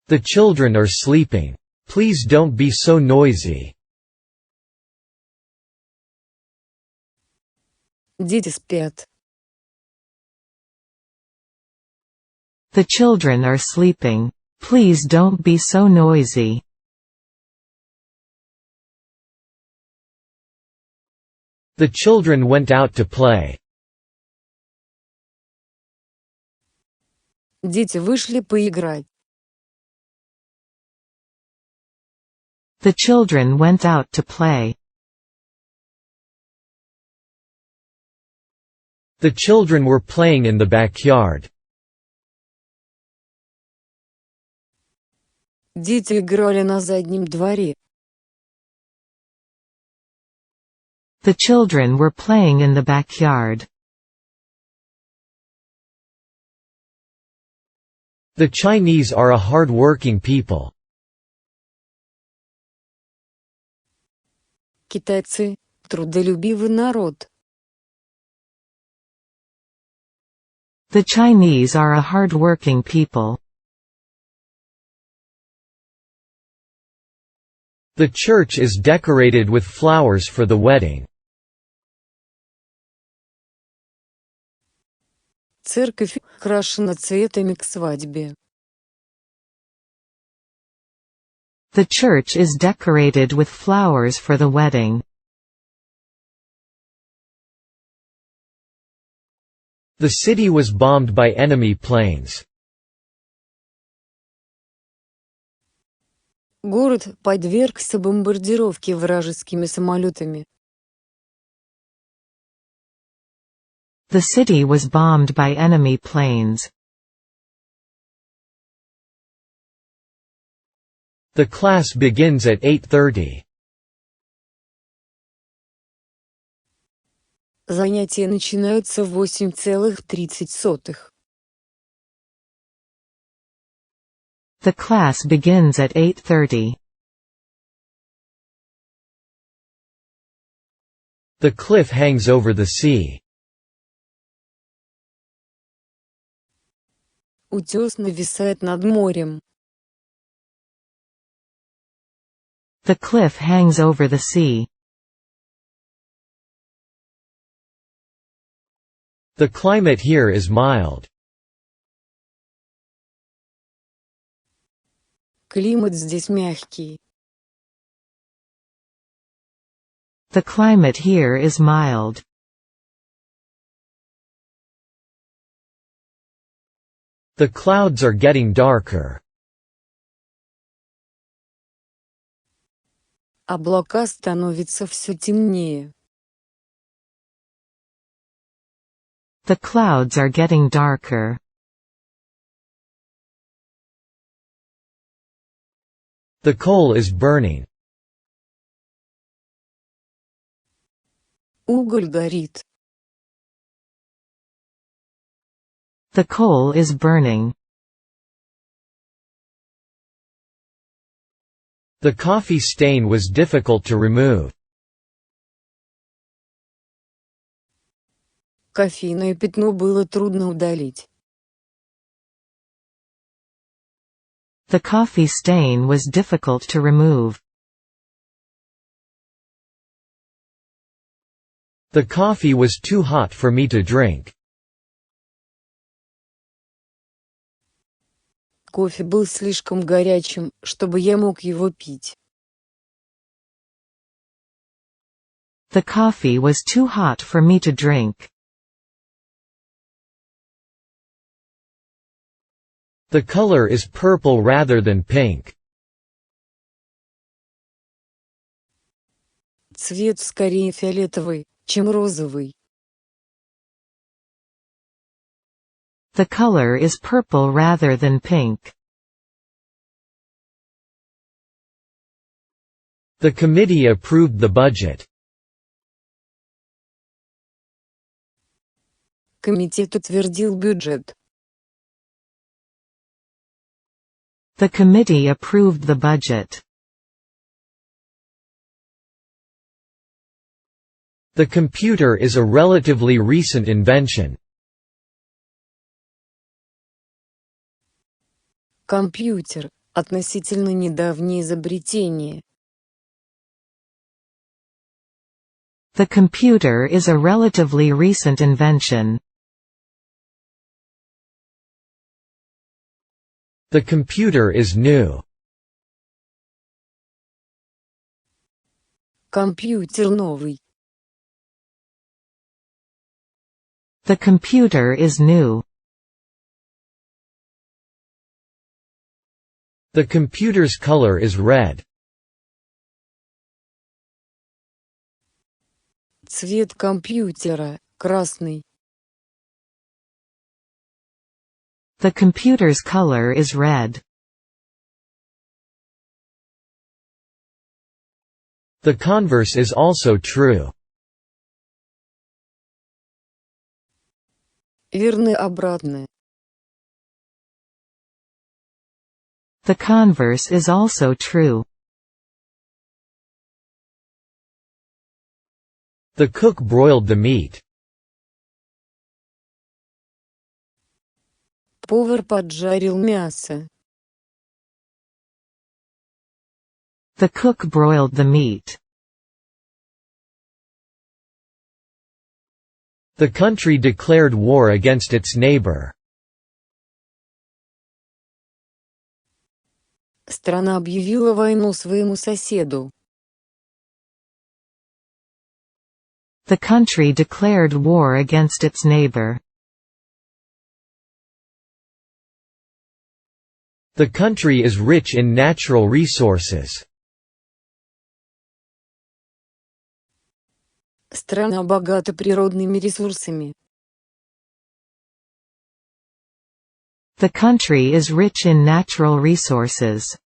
The children are sleeping. Please don't be so noisy. Дети спят. The children are sleeping. Please don't be so noisy. The children went out to play. Дети вышли поиграть. The children went out to play. The children were playing in the backyard. Дети играли на заднем дворе. The children were playing in the backyard. The Chinese are a hard-working people. Китайцы – трудолюбивый народ. The Chinese are a hard-working people. The church is decorated with flowers for the wedding. Церковь украшена цветами к свадьбе. The church is decorated with flowers for the wedding. The city was bombed by enemy planes. Город подвергся бомбардировке вражескими самолетами. The city was bombed by enemy planes. The class begins at 8:30. Занятия начинаются в 8:30. The class begins at 8:30. The cliff hangs over the sea. Утес нависает над морем. The cliff hangs over the sea. The climate here is mild. Климат здесь мягкий. The climate here is mild. The clouds are getting darker. Облака становятся все темнее. The clouds are getting darker. The coal is burning. Уголь горит. The coal is burning. The coffee stain was difficult to remove. Кофейное пятно было трудно удалить. The coffee stain was difficult to remove. The coffee was too hot for me to drink. Кофе был слишком горячим, чтобы я мог его пить. The coffee was too hot for me to drink. The color is purple rather than pink. Цвет скорее фиолетовый, чем розовый. The color is purple rather than pink. The committee approved the budget. Комитет утвердил бюджет. The committee approved the budget. The computer is a relatively recent invention. Компьютер – относительно недавнее изобретение. The computer is a relatively recent invention. The computer is new. Компьютер новый. The computer is new. The computer's color is red. Цвет компьютера – красный. The computer's color is red. The converse is also true. Верно обратное. The converse is also true. The cook broiled the meat. Повар поджарил мясо. The cook broiled the meat. The country declared war against its neighbor. Страна объявила войну своему соседу. The country declared war against its neighbor. The country is rich in natural resources. Страна богата природными ресурсами. The country is rich in natural resources.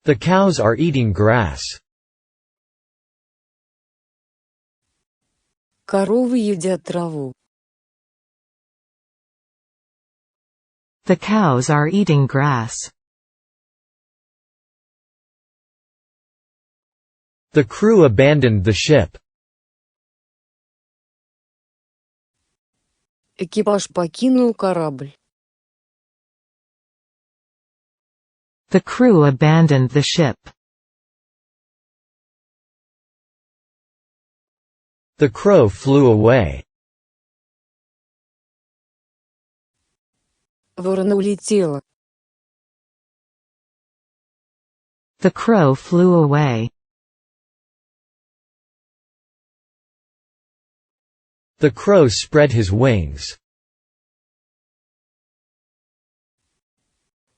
The cows are eating grass. Коровы едят траву. The cows are eating grass. The crew abandoned the ship. Экипаж покинул корабль. The crew abandoned the ship. The crow flew away. Ворона улетела. The crow flew away. The crow spread his wings.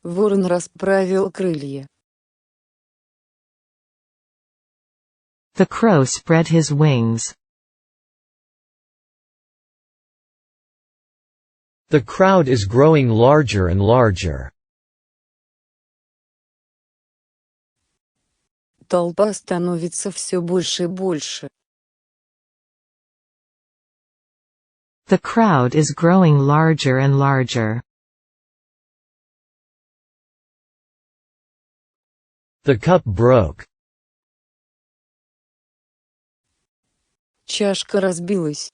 Ворон расправил крылья. The crow spread his wings. The crowd is growing larger and larger. Толпа становится все больше и больше. The crowd is growing larger and larger. The cup broke. Чашка разбилась.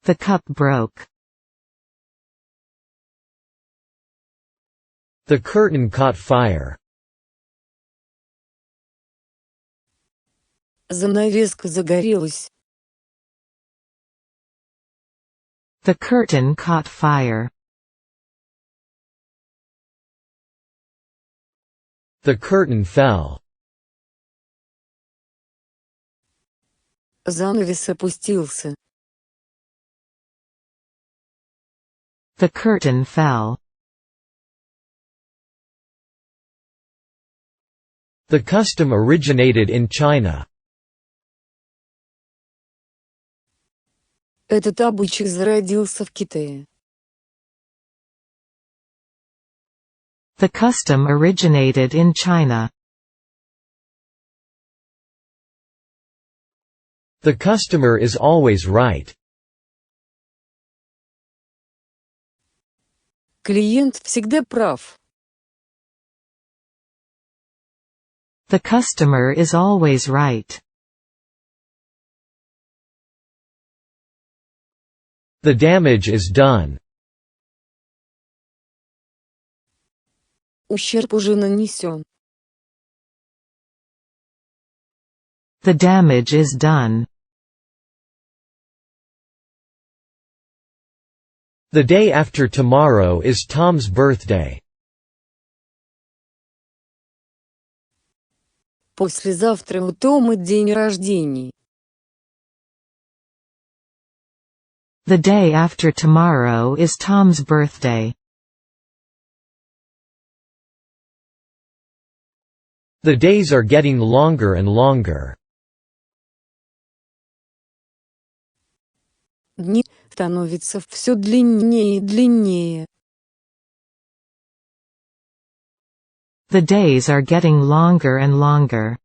The cup broke. The curtain caught fire. Занавеска загорелась. The curtain caught fire. The curtain fell. Занавес опустился. The curtain fell. The custom originated in China. Этот обычай зародился в Китае. The custom originated in China. The customer is always right. Клиент всегда прав. The customer is always right. The damage is done. Ущерб уже нанесен. The damage is done. The day after tomorrow is Tom's birthday. Послезавтра у Тома день рождения. The day after tomorrow is Tom's birthday. The days are getting longer and longer. Дни становятся все длиннее и длиннее. The days are getting longer and longer.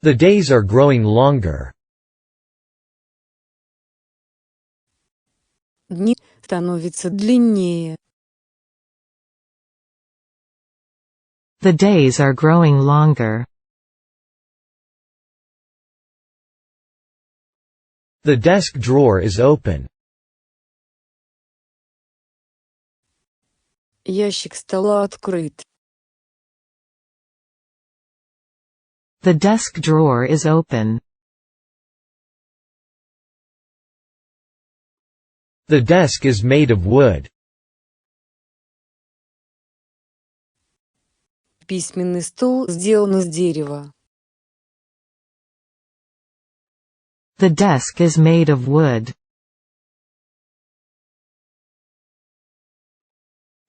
The days are growing longer. Дни становятся длиннее. The days are growing longer. The desk drawer is open. Ящик стола открыт. The desk drawer is open. The desk is made of wood. Письменный стол сделан из дерева. The desk is made of wood.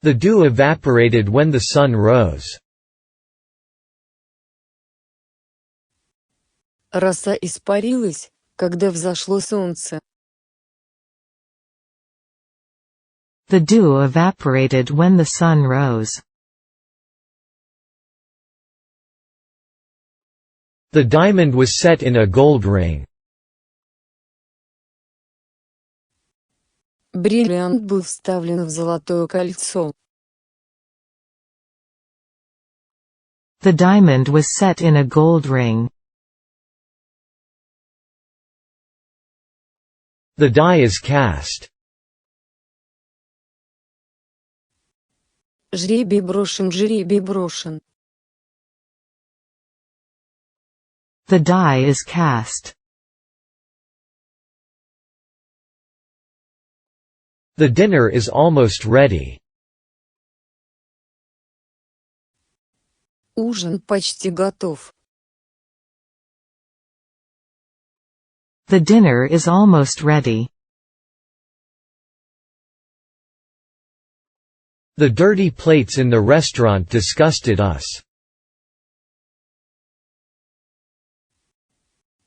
The dew evaporated when the sun rose. Роса испарилась, когда взошло солнце. The dew evaporated when the sun rose. The diamond was set in a gold ring. Бриллиант был вставлен в золотое кольцо. The diamond was set in a gold ring. The die is cast. Жребий брошен, жребий брошен. The die is cast. The dinner is almost ready. Ужин почти готов. The dinner is almost ready. The dirty plates in the restaurant disgusted us.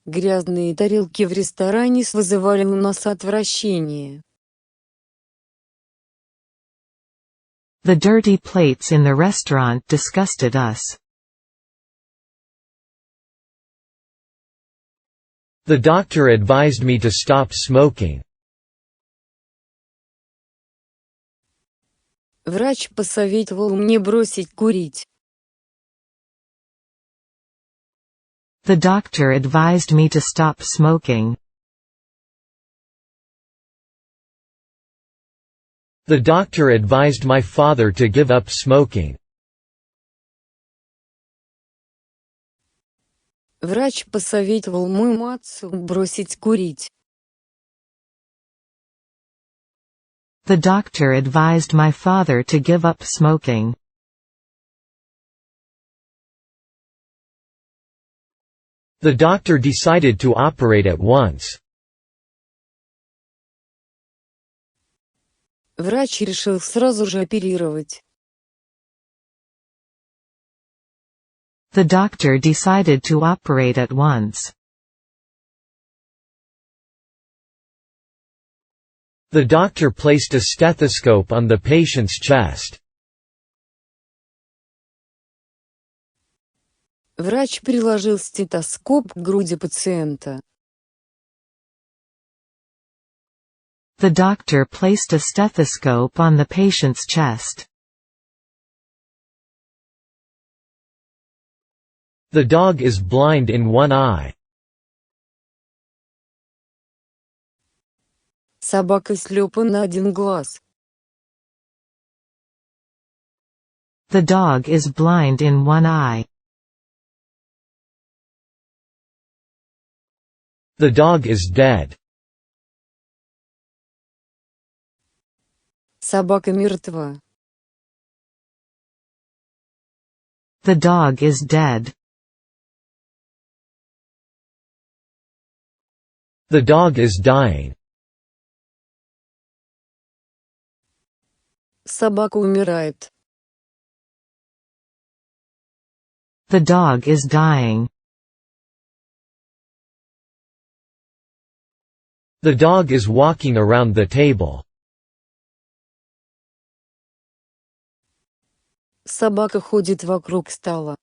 Грязные тарелки в ресторане вызывали у нас отвращение. The dirty plates in the restaurant disgusted us. The doctor advised me to stop smoking. Врач посоветовал мне бросить курить. The doctor advised me to stop smoking. The doctor advised my father to give up smoking. Врач посоветовал моему отцу бросить курить. The doctor advised my father to give up smoking. The doctor decided to operate at once. Врач решил сразу же оперировать. The doctor decided to operate at once. The doctor placed a stethoscope on the patient's chest. Врач приложил стетоскоп к груди пациента. The doctor placed a stethoscope on the patient's chest. The dog is blind in one eye. Собака слепа на один глаз. The dog is blind in one eye. The dog is dead. Собака мертва. The dog is dead. The dog is dying. Собака умирает. The dog is dying. The dog is walking around the table. Собака ходит вокруг стола.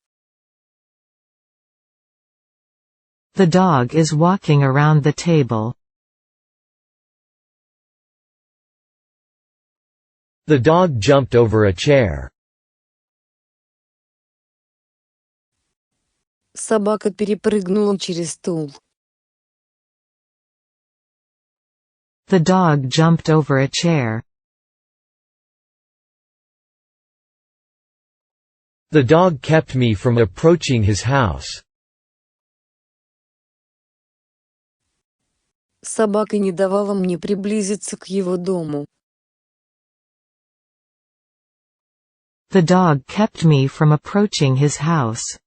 The dog is walking around the table. The dog jumped over a chair. Собака перепрыгнула через стул. The dog jumped over a chair. The dog kept me from approaching his house. Собака не давала мне приблизиться к его дому. The dog kept me from approaching his house.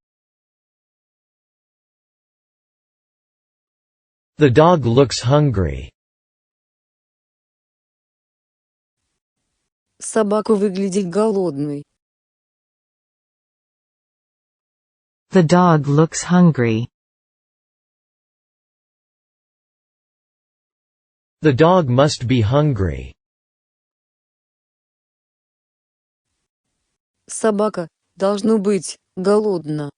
The dog looks hungry. Собака выглядит голодной. The dog looks hungry. The dog must be hungry. Собака, должно быть, голодна.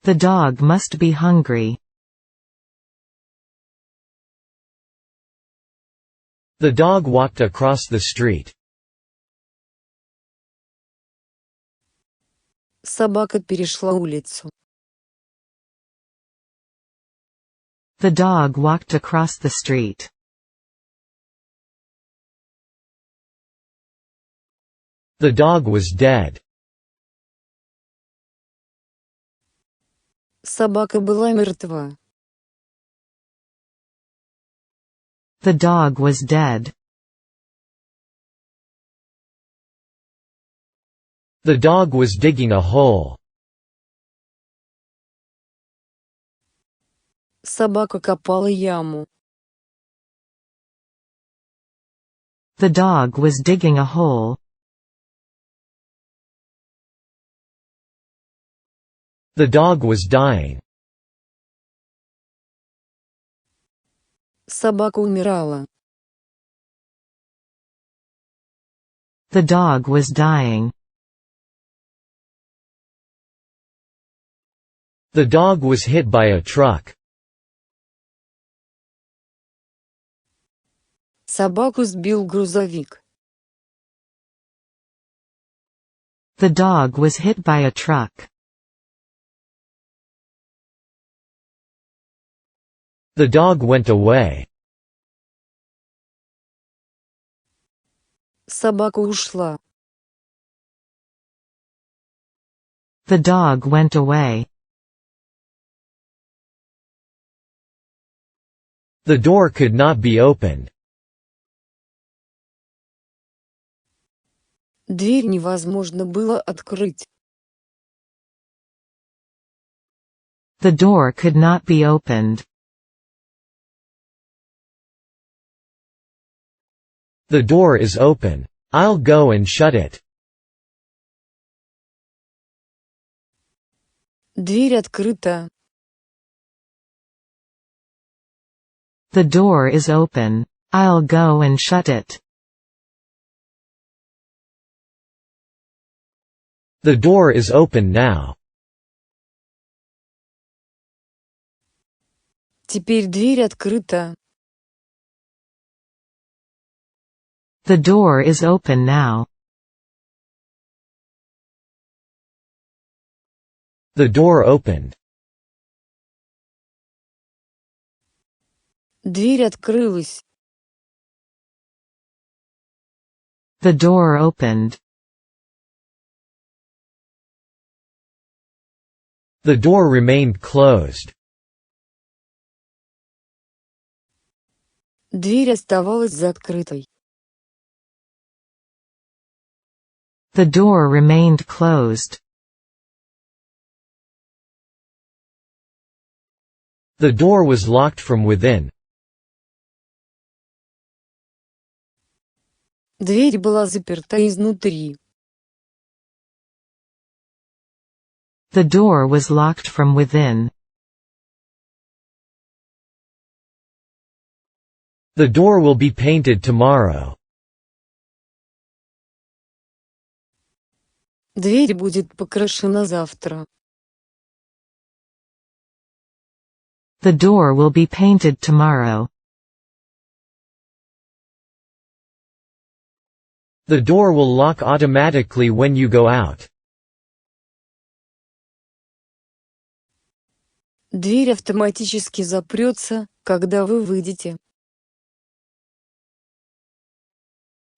The dog must be hungry. The dog walked across the street. Собака перешла улицу. The dog walked across the street. The dog was dead. Собака была мертва. The dog was dead. The dog was digging a hole. Собака копала яму. The dog was digging a hole. The dog was dying. Собака умирала. The dog was dying. The dog was hit by a truck. Собаку сбил грузовик. The dog was hit by a truck. The dog went away. Собака ушла. The dog went away. The door could not be opened. Дверь невозможно было открыть. The door could not be opened. The door is open. I'll go and shut it. Дверь открыта. The door is open. I'll go and shut it. The door is open now. Теперь дверь открыта. The door is open now. The door opened. Дверь открылась. The door opened. The door remained closed. Дверь оставалась закрытой. The door remained closed. The door was locked from within. Дверь была заперта изнутри. The door was locked from within. The door will be painted tomorrow. Дверь будет покрашена завтра. The door will be painted tomorrow. The door will lock automatically when you go out. Дверь автоматически запрется, когда вы выйдете.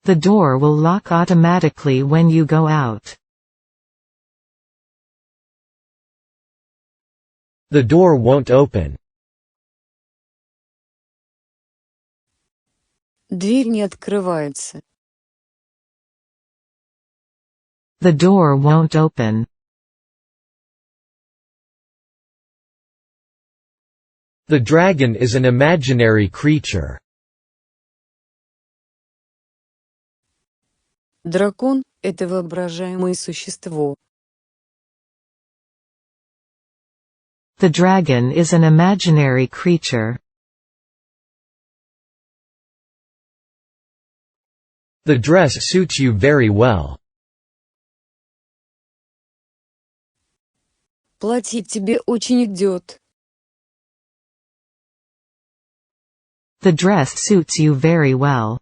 The door will lock automatically when you go out. The door won't open. Дверь не открывается. The door won't open. The dragon is an imaginary creature. Дракон — это воображаемое существо. The dragon is an imaginary creature. The dress suits you very well. Платье тебе очень идет. The dress suits you very well.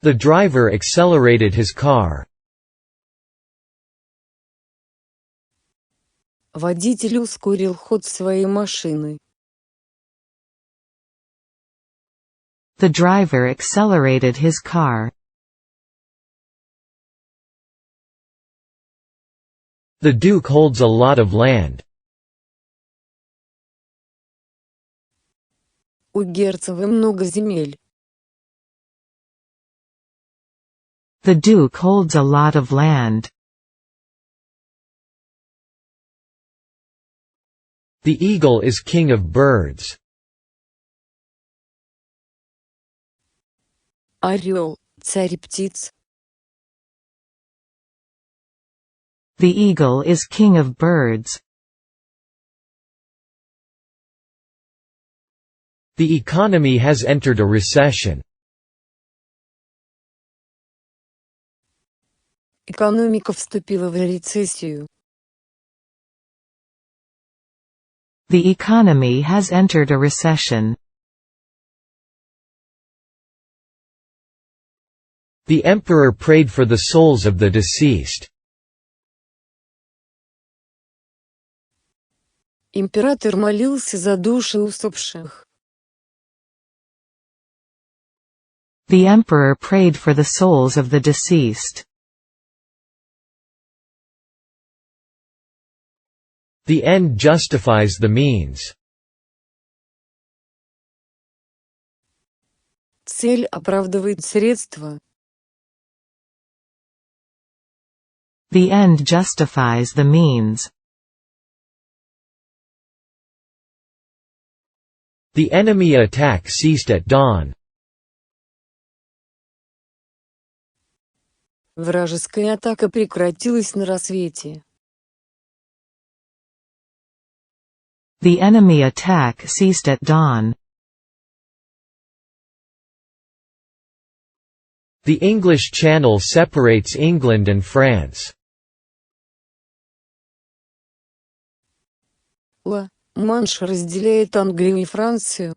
The driver accelerated his car. Водитель ускорил ход своей машины. The driver accelerated his car. The Duke holds a lot of land. У герцога много земель. The Duke holds a lot of land. The eagle is king of birds. Орел — царь птиц. The eagle is king of birds. The economy has entered a recession. Экономика вступила в рецессию. The economy has entered a recession. The emperor prayed for the souls of the deceased. Император молился за души усопших. The emperor prayed for the souls of the deceased. The end justifies the means. Цель оправдывает средства. The end justifies the means. The enemy attack ceased at dawn. Вражеская атака прекратилась на рассвете. The enemy attack ceased at dawn. The English Channel separates England and France. Ла-Манш разделяет Англию и Францию.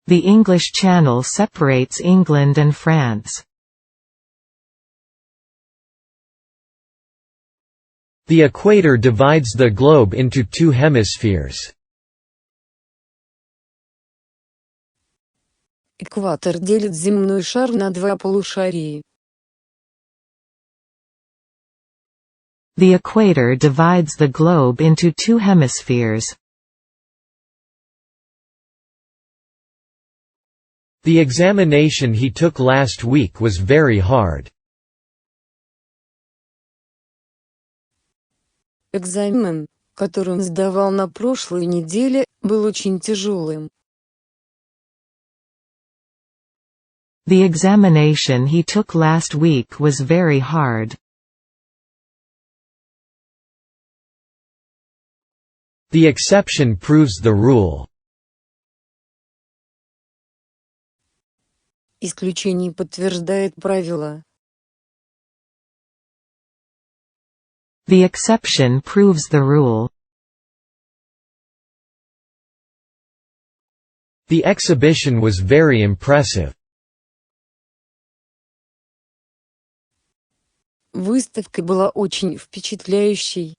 The English Channel separates England and France. The equator divides the globe into two hemispheres. Экватор делит земной шар на два полушария. The equator divides the globe into two hemispheres. The examination he took last week was very hard. Экзамен, который он сдавал на прошлой неделе, был очень тяжелым. The examination he took last week was very hard. The exception proves the rule. Исключение подтверждает правило. The exception proves the rule. The exhibition was very impressive. Выставка была очень впечатляющей.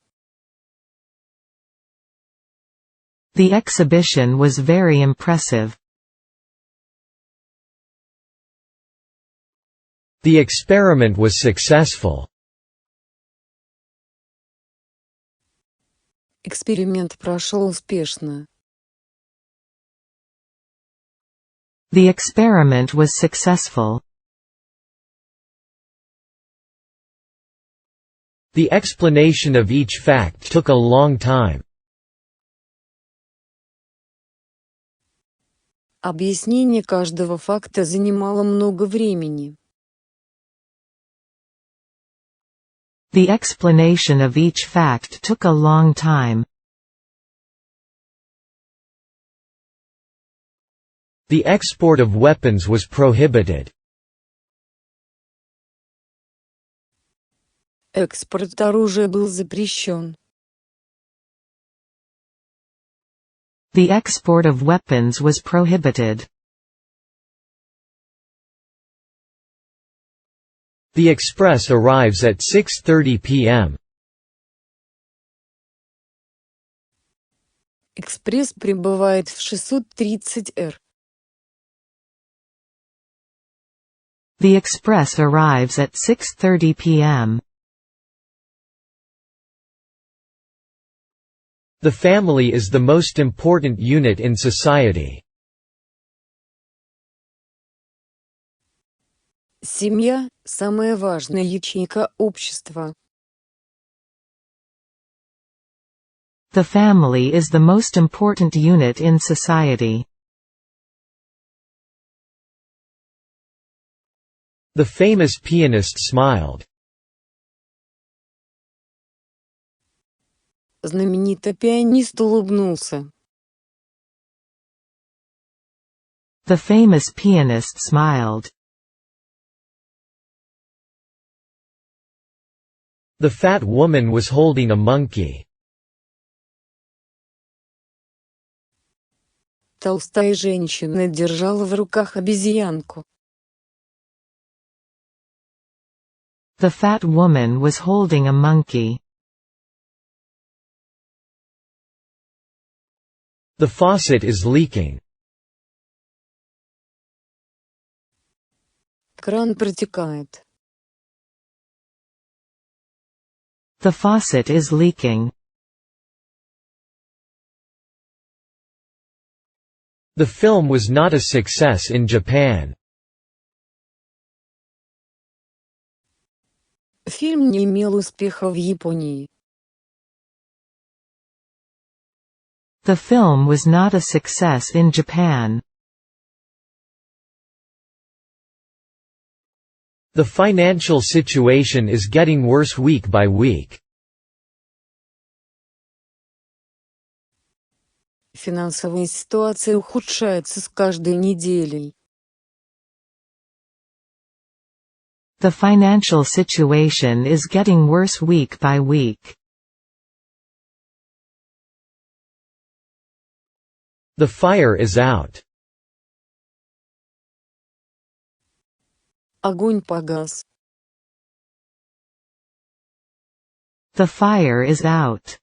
The exhibition was very impressive. The experiment was successful. Эксперимент прошел успешно. The experiment was successful. The explanation of each fact took a long time. Объяснение каждого факта занимало много времени. The explanation of each fact took a long time. The export of weapons was prohibited. Экспорт оружия был запрещен. The export of weapons was prohibited. The express arrives at 6:30 p.m. Экспресс прибывает в 6:30 р. The express arrives at 6:30 p.m. The family is the most important unit in society. Семья – самая важная ячейка общества. The family is the most important unit in society. The famous pianist smiled. Знаменитый пианист улыбнулся. The famous pianist smiled. The fat woman was holding a monkey. Толстая женщина держала в руках обезьянку. The fat woman was holding a monkey. The faucet is leaking. Кран протекает. The faucet is leaking. The film was not a success in Japan. Фильм не имел успеха в Японии. The film was not a success in Japan. The financial situation is getting worse week by week. Финансовая ситуация ухудшается с каждой неделей. The financial situation is getting worse week by week. The fire is out. Огонь погас. The fire is out.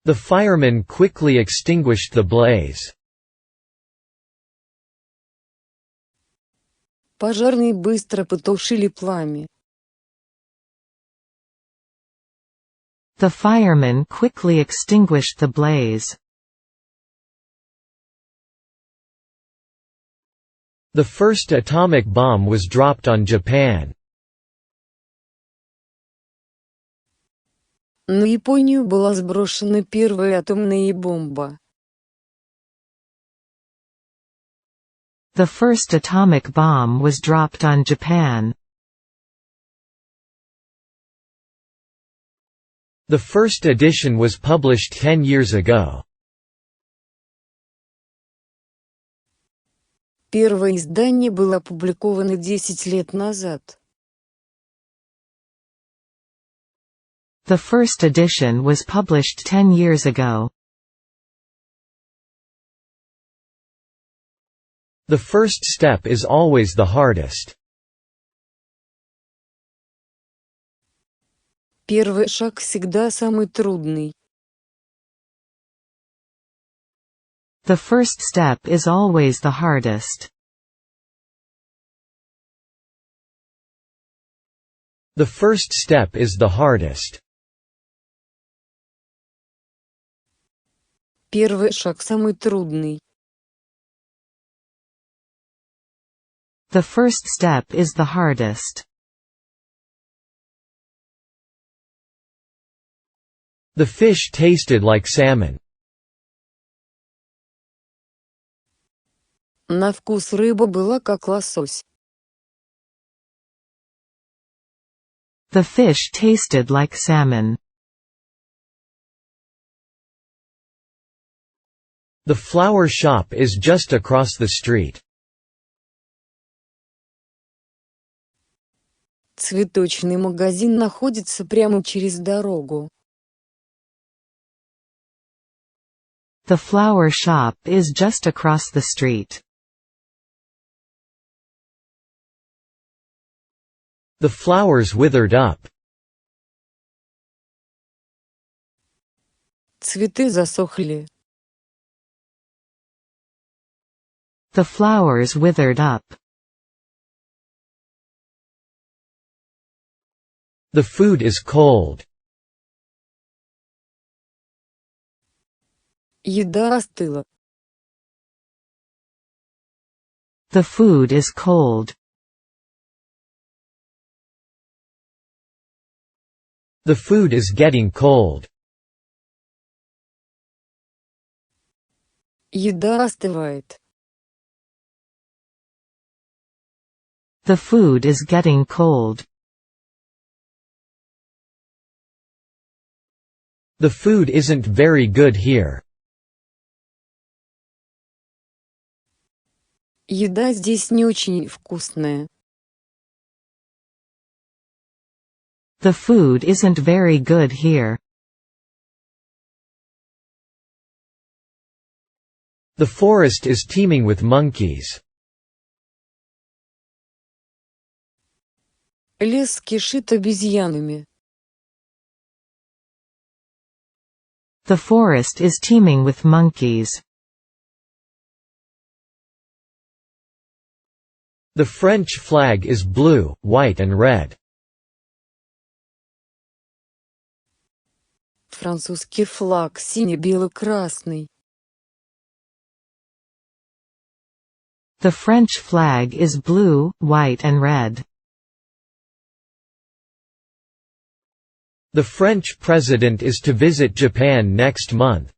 The firemen quickly extinguished the blaze. Пожарные быстро потушили пламя. The firemen quickly extinguished the blaze. The first atomic bomb was dropped on Japan. На Японию была сброшена первая атомная бомба. The first atomic bomb was dropped on Japan. The first edition was published 10 years ago. Первое издание было опубликовано 10 лет назад. The first edition was published 10 years ago. The first step is always the hardest. Первый шаг всегда самый трудный. The first step is always the hardest. The first step is the hardest. Первый шаг самый трудный. The first step is the hardest. The fish tasted like salmon. На вкус рыба была как лосось. The fish tasted like salmon. The flower shop is just across the street. Цветочный магазин находится прямо через дорогу. The flower shop is just across the street. The flowers withered up. Цветы засохли. The flowers withered up. The food is cold. Еда остыла. The food is cold. The food is getting cold. Еда остывает. The food is getting cold. The food isn't very good here. Еда здесь не очень вкусная. The food isn't very good here. The forest is teeming with monkeys. Лес кишит обезьянами. The forest is teeming with monkeys. The French flag is blue, white and red. Французский флаг сине-бело-красный. The French flag is blue, white and red. The French president is to visit Japan next month.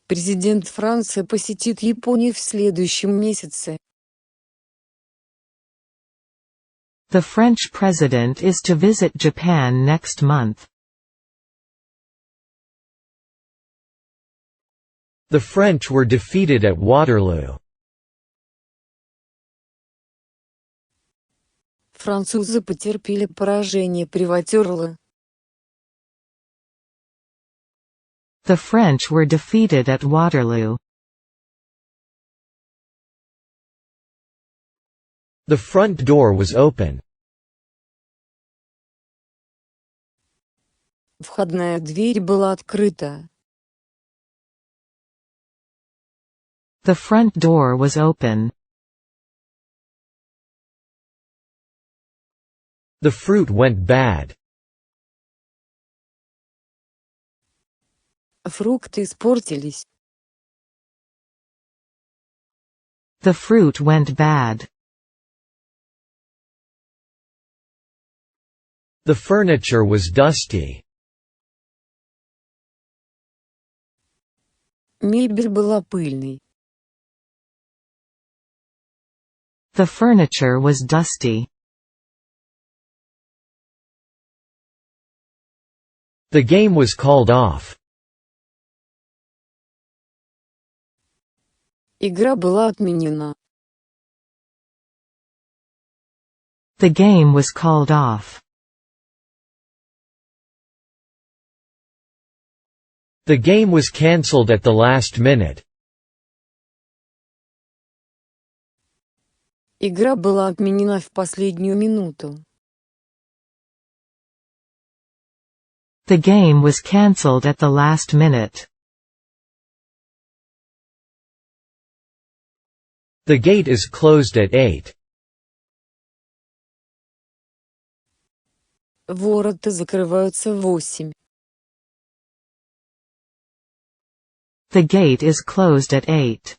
Президент Франции посетит Японию в следующем месяце. The French president is to visit Japan next month. The French were defeated at Waterloo. Французы потерпели поражение при Ватерлоо. The French were defeated at Waterloo. The front door was open. Входная дверь была открыта. The front door was open. The fruit went bad. Фрукты испортились. The fruit went bad. The furniture was dusty. Мебель была пыльной. The furniture was dusty. The game was called off. Игра была отменена. The game was called off. The game was cancelled at the last minute. Игра была отменена в последнюю минуту. The game was cancelled at the last minute. The gate is closed at 8. Ворота закрываются в 8. The gate is closed at 8.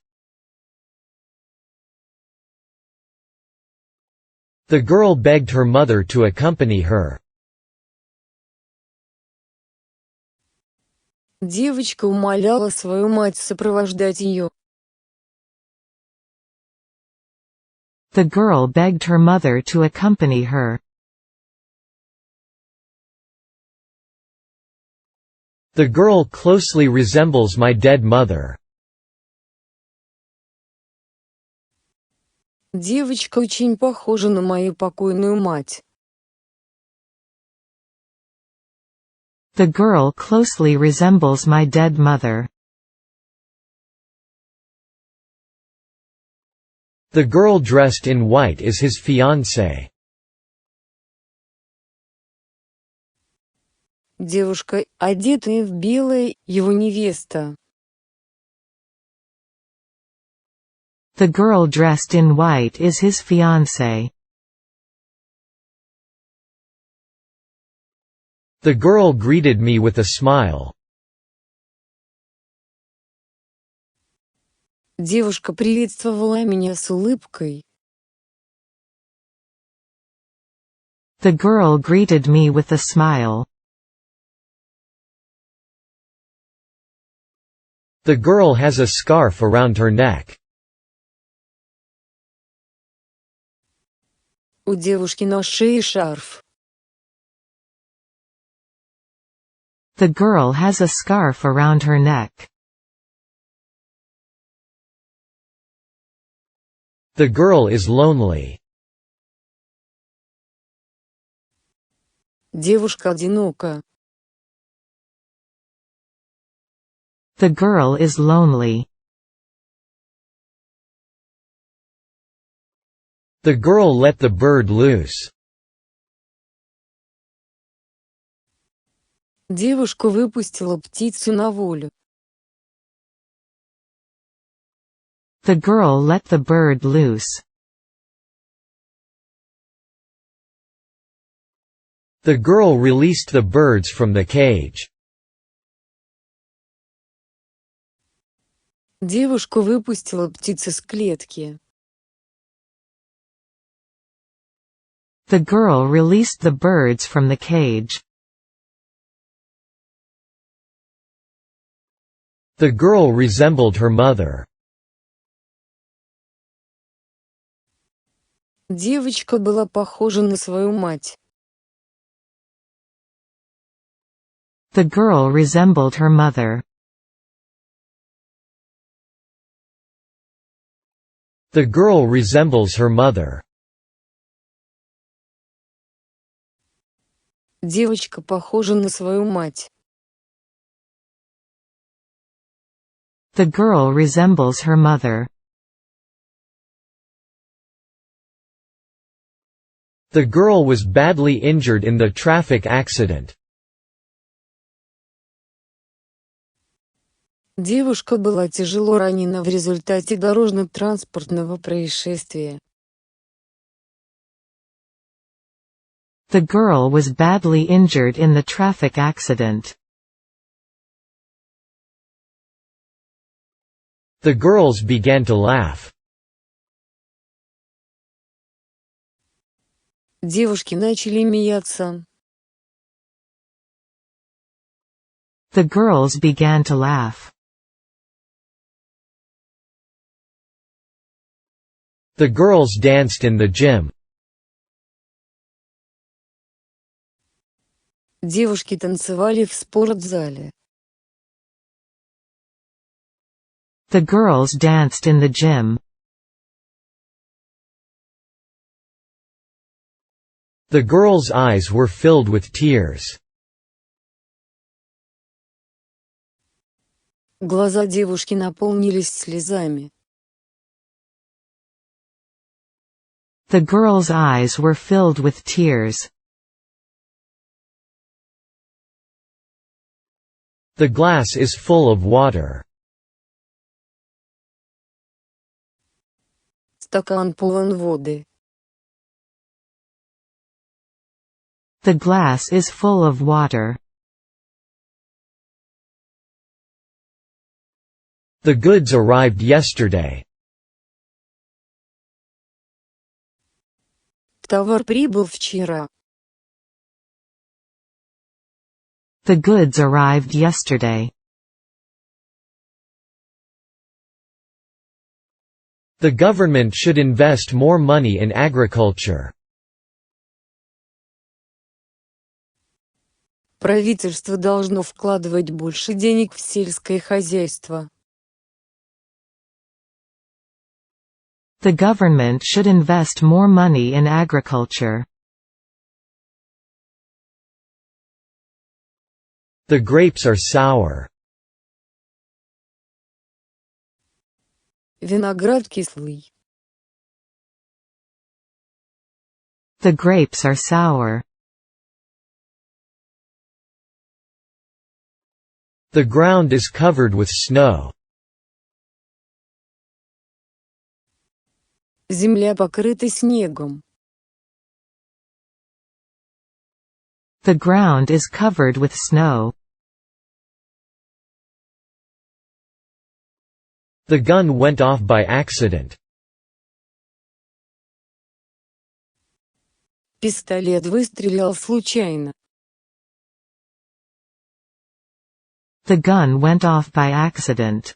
The girl begged her mother to accompany her. Девочка умоляла свою мать сопровождать ее. The girl begged her mother to accompany her. The girl closely resembles my dead mother. Девочка очень похожа на мою покойную мать. The girl closely resembles my dead mother. The girl dressed in white is his fiancée. Девушка, одетая в белое, его невеста. The girl dressed in white is his fiancée. The girl greeted me with a smile. Девушка приветствовала меня с улыбкой. The girl greeted me with a smile. The girl has a scarf around her neck. У девушки на шее шарф. The girl has a scarf around her neck. The girl is lonely. Девушка одинока. The girl is lonely. The girl let the bird loose. Девушка выпустила птицу на волю. The girl let the bird loose. The girl released the birds from the cage. Девушка выпустила птиц из клетки. The girl released the birds from the cage. The girl resembled her mother. Девочка была похожа на свою мать. The girl resembled her mother. The girl resembles her mother. Девочка похожа на свою мать. The girl resembles her mother. The girl was badly injured in the traffic accident. Девушка была тяжело ранена в результате дорожно-транспортного происшествия. The girl was badly injured in the traffic accident. The girls began to laugh. Девушки начали смеяться. The girls began to laugh. The girls danced in the gym. Девушки танцевали в спортзале. The girls danced in the gym. The girls' eyes were filled with tears. Глаза девушки наполнились слезами. The girls' eyes were filled with tears. The glass is full of water. Стакан полон воды. The glass is full of water. The goods arrived yesterday. Товар прибыл вчера. The goods arrived yesterday. The government should invest more money in agriculture. Правительство должно вкладывать больше денег в сельское хозяйство. The government should invest more money in agriculture. The grapes are sour. Виноград кислый. The grapes are sour. The ground is covered with snow. Земля покрыта снегом. The ground is covered with snow. The gun went off by accident. Пистолет выстрелил случайно. The gun went off by accident.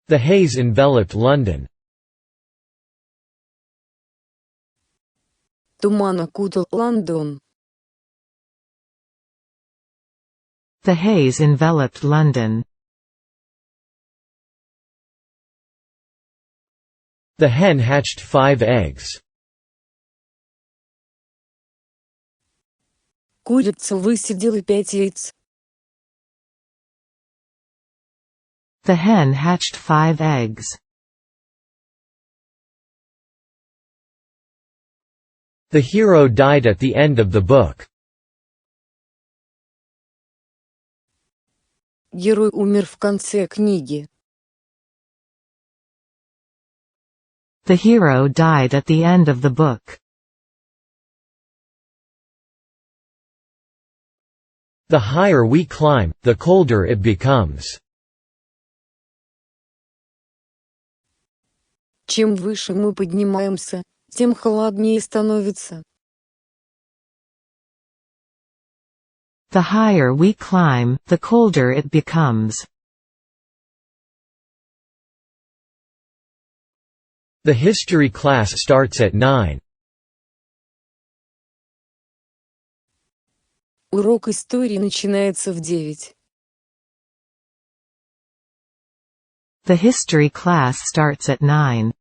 The haze enveloped London. Туман окутал Лондон. The haze enveloped London. The hen hatched 5 eggs. Курица высидела 5 яиц. The hen hatched 5 eggs. The hero died at the end of the book. Герой умер в конце книги. The hero died at the end of the book. The higher we climb, the colder it becomes. Чем выше мы поднимаемся, тем холоднее становится. The higher we climb, the colder it becomes. The history class starts at 9. Урок истории начинается в 9. The history class starts at 9.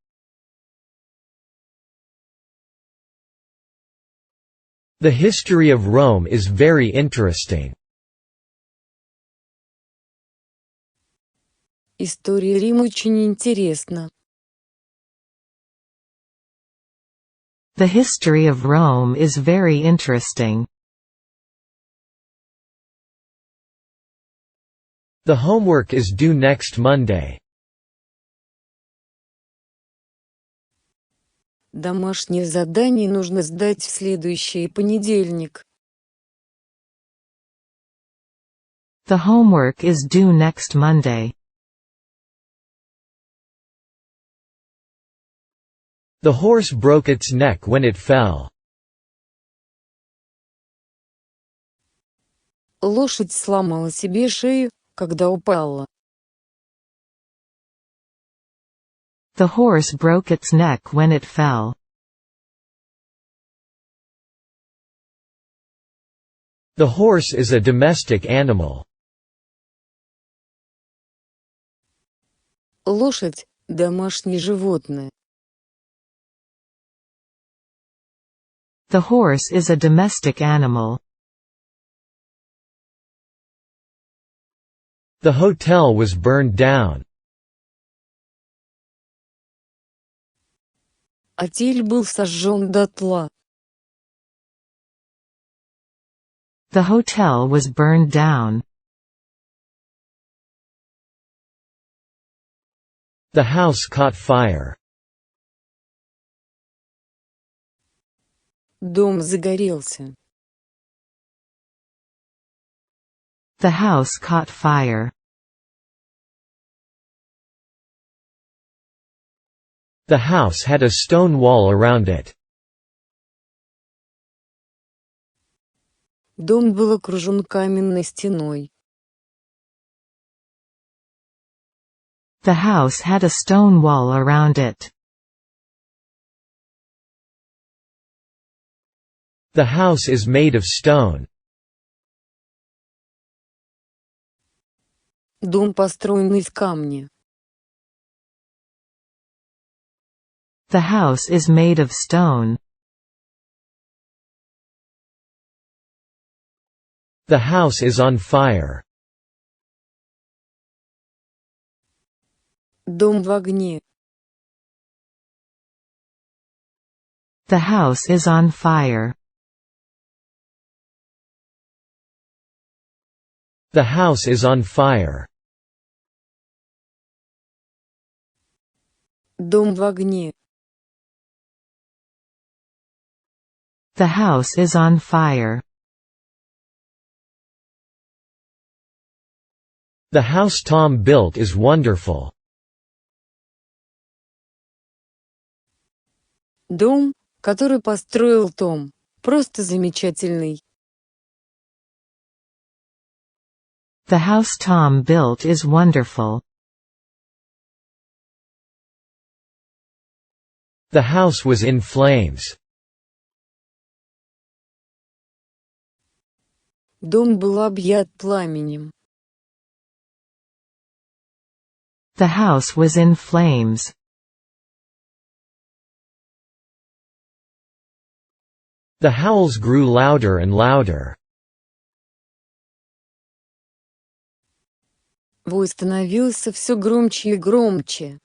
The history of Rome is very interesting. История Рима очень интересна. The history of Rome is very interesting. The homework is due next Monday. Домашнее задание нужно сдать в следующий понедельник. The homework is due next Monday. The horse broke its neck when it fell. Лошадь сломала себе шею, когда упала. The horse broke its neck when it fell. The horse is a domestic animal. Лошадь – домашнее животное. The horse is a domestic animal. The hotel was burned down. Отель был сожжен дотла. The hotel was burned down. The house caught fire. Дом загорелся. The house caught fire. The house had a stone wall around it. Дом был окружен каменной стеной. The house had a stone wall around it. The house is made of stone. Дом построен из камня. The house is made of stone. The house is on fire. Дом в огне. The house is on fire. The house is on fire. Дом в огне. The house is on fire. The house Tom built is wonderful. Дом, который построил Том, просто замечательный. The house Tom built is wonderful. The house was in flames. Дом был объят пламенем. The house was in flames. The howls grew louder and louder. Вой становился все громче и громче.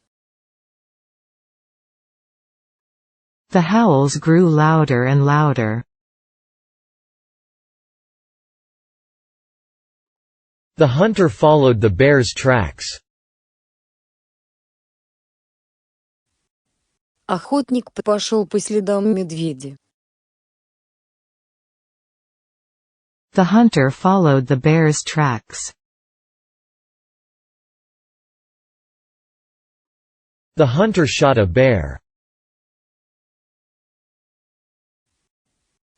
The howls grew louder and louder. The hunter followed the bear's tracks. Охотник пошел по следам медведя. The hunter followed the bear's tracks. The hunter shot a bear.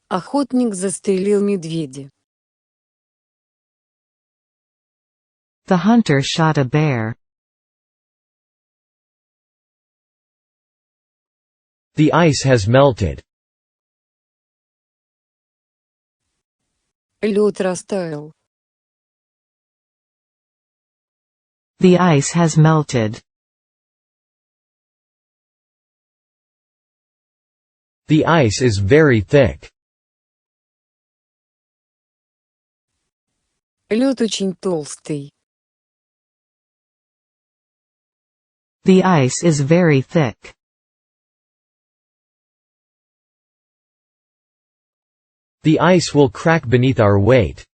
Охотник застрелил медведя. The hunter shot a bear. The ice has melted. Лед растаял. The ice has melted. The ice is very thick. Лед очень толстый. The ice is very thick. The ice will crack beneath our weight.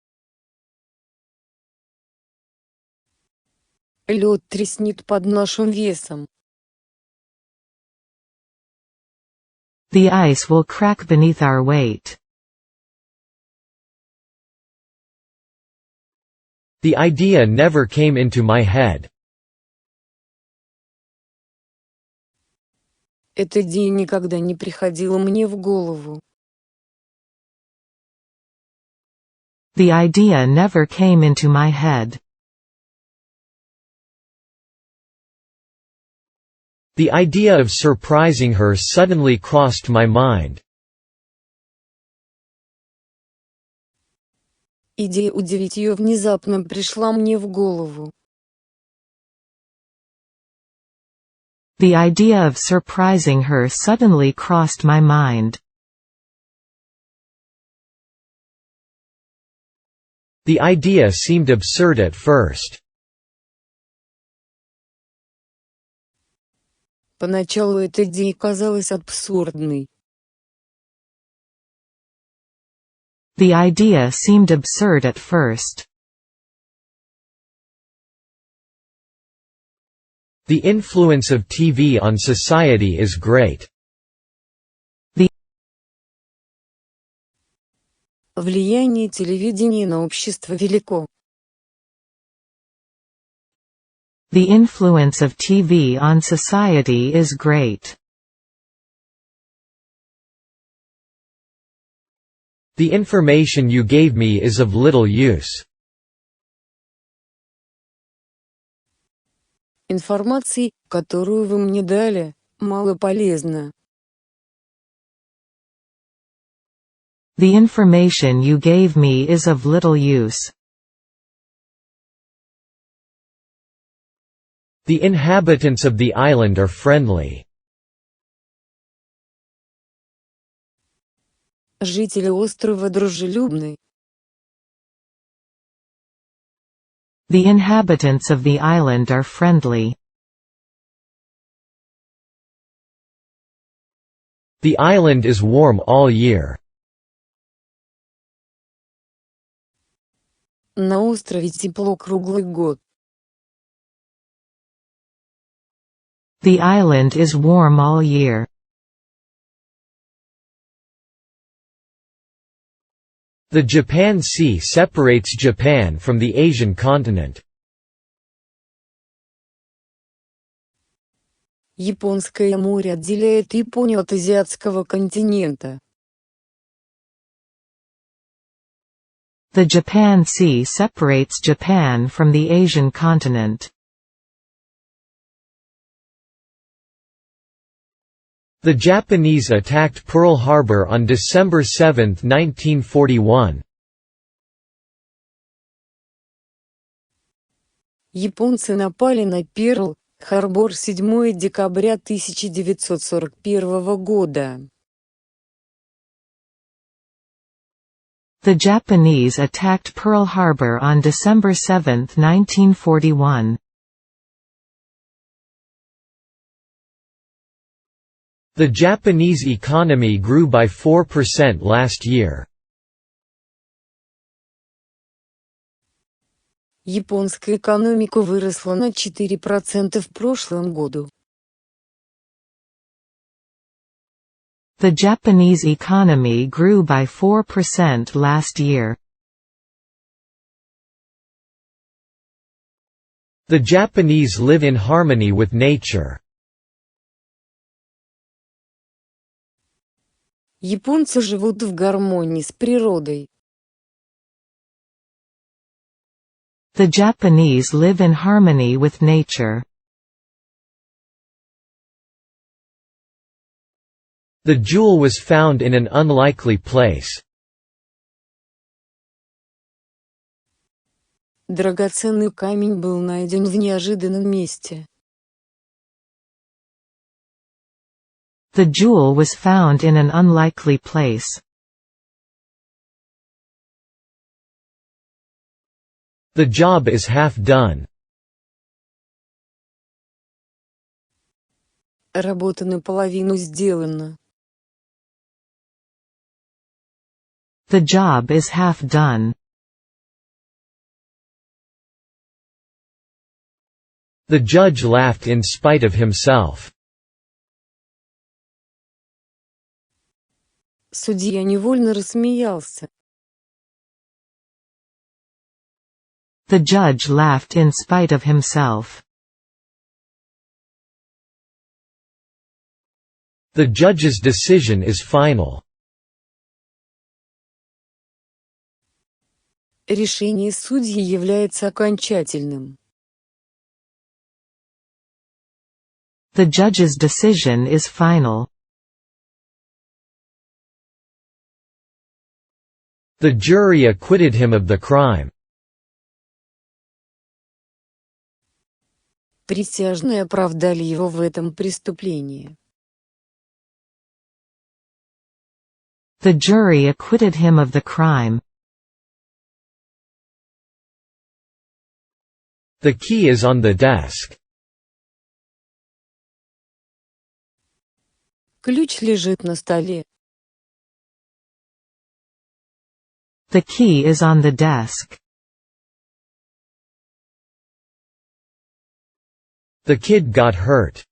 Лед треснет под нашим весом. The ice will crack beneath our weight. The idea never came into my head. Эта идея никогда не приходила мне в голову. The idea never came into my head. The idea of surprising her suddenly crossed my mind. Идея удивить ее внезапно пришла мне в голову. The idea of surprising her suddenly crossed my mind. The idea seemed absurd at first. Поначалу эта идея казалась абсурдной. The idea seemed absurd at first. The influence of TV on society is great. Влияние телевидения на общество велико. The influence of TV on society is great. The information you gave me is of little use. Информации, которую вы мне дали, мало полезна. The information you gave me is of little use. The inhabitants of the island are friendly. Жители острова дружелюбны. The inhabitants of the island are friendly. The island is warm all year. На острове тепло круглый год. The island is warm all year. The Japan Sea separates Japan from the Asian continent. Японское море отделяет Японию от азиатского континента. The Japan Sea separates Japan from the Asian continent. The Japanese attacked Pearl Harbor on December 7, 1941. Японцы напали на Перл-Харбор 7 декабря 1941 года. The Japanese attacked Pearl Harbor on December 7, 1941. The Japanese economy grew by 4% last year. Японская экономика выросла на 4% в прошлом году. The Japanese economy grew by 4% last year. The Japanese live in harmony with nature. Японцы живут в гармонии с природой. The Japanese live in harmony with nature. The jewel was found in an unlikely place. Драгоценный камень был найден в неожиданном месте. The jewel was found in an unlikely place. The job is half done. Работа наполовину сделана. The job is half done. The judge laughed in spite of himself. Судья невольно рассмеялся. The judge laughed in spite of himself. The judge's decision is final. Решение судьи является окончательным. The judge's decision is final. The jury acquitted him of the crime. Присяжные оправдали его в этом преступлении. The jury acquitted him of the crime. The key is on the desk. Ключ лежит на столе. The key is on the desk. The kid got hurt.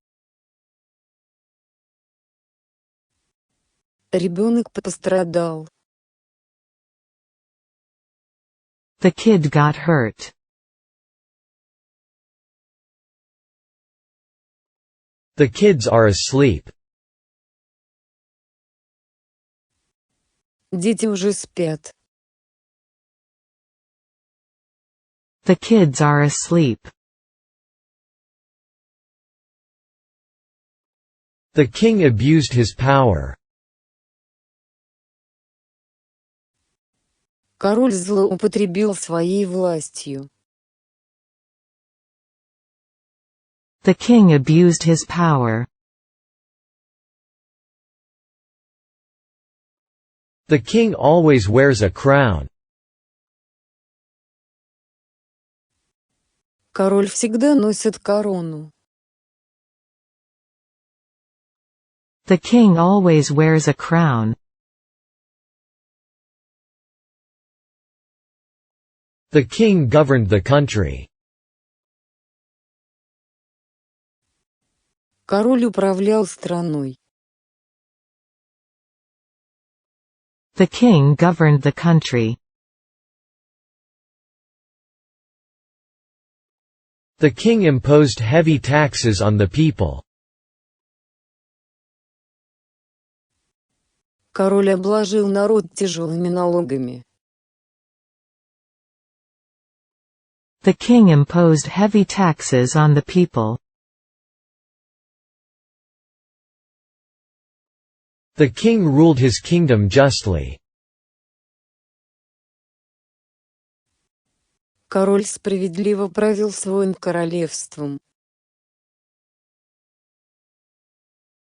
Ребенок пострадал. The kid got hurt. The kids are asleep. Дети уже спят. The kids are asleep. The king abused his power. Король злоупотребил своей властью. The king abused his power. The king always wears a crown. Король всегда носит корону. The king always wears a crown. The king governed the country. Король управлял страной. The king governed the country. The king imposed heavy taxes on the people. Король обложил народ тяжелыми налогами. The king imposed heavy taxes on the people. The king ruled his kingdom justly. Король справедливо правил своим королевством.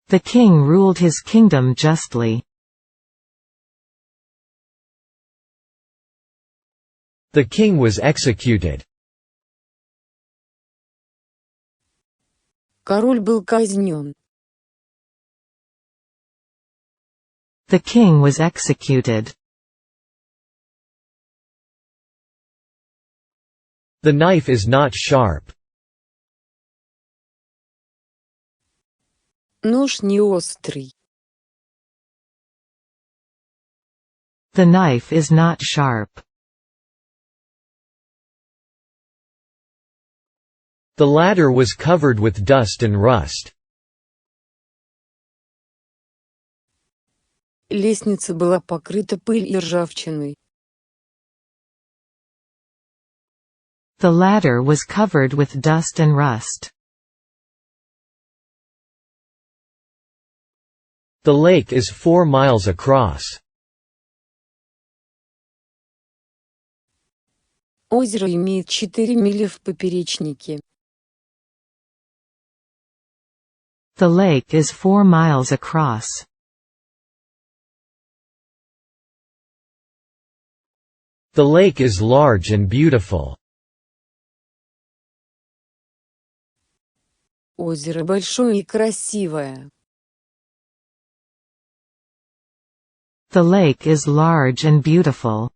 The king ruled his kingdom justly. The king was executed. Король был казнен. The king was executed. The knife is not sharp. Нож не острый. The knife is not sharp. The ladder was covered with dust and rust. Лестница была покрыта пылью и ржавчиной. The ladder was covered with dust and rust. The lake is 4 miles across. Озеро имеет 4 мили в поперечнике. The lake is 4 miles across. The lake is large and beautiful. Озеро большое и красивое. The lake is large and beautiful.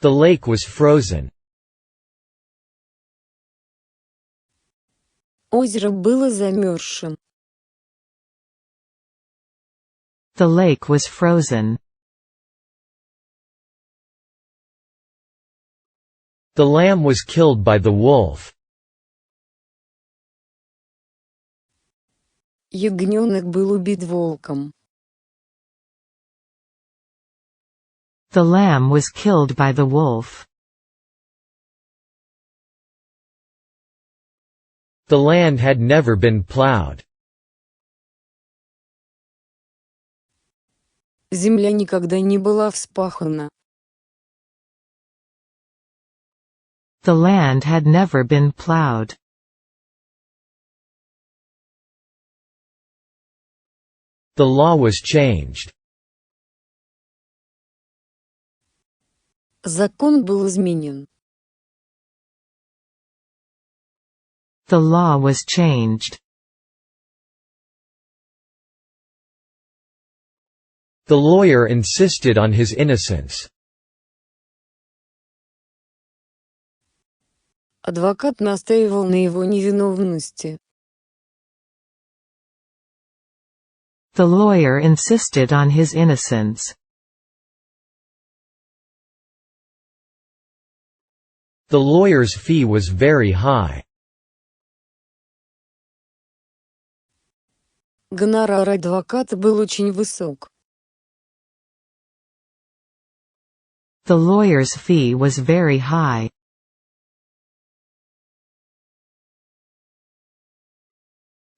The lake was frozen. Озеро было замерзшим. The lake was frozen. The lamb was killed by the wolf. Ягненок был убит волком. The lamb was killed by the wolf. The land had never been plowed. Земля никогда не была вспахана. The land had never been plowed. The law was changed. Закон был изменен. The law was changed. The lawyer insisted on his innocence. Адвокат настаивал на его невиновности. The lawyer insisted on his innocence. The lawyer's fee was very high. Гонорар адвоката был очень высок. The lawyer's fee was very high.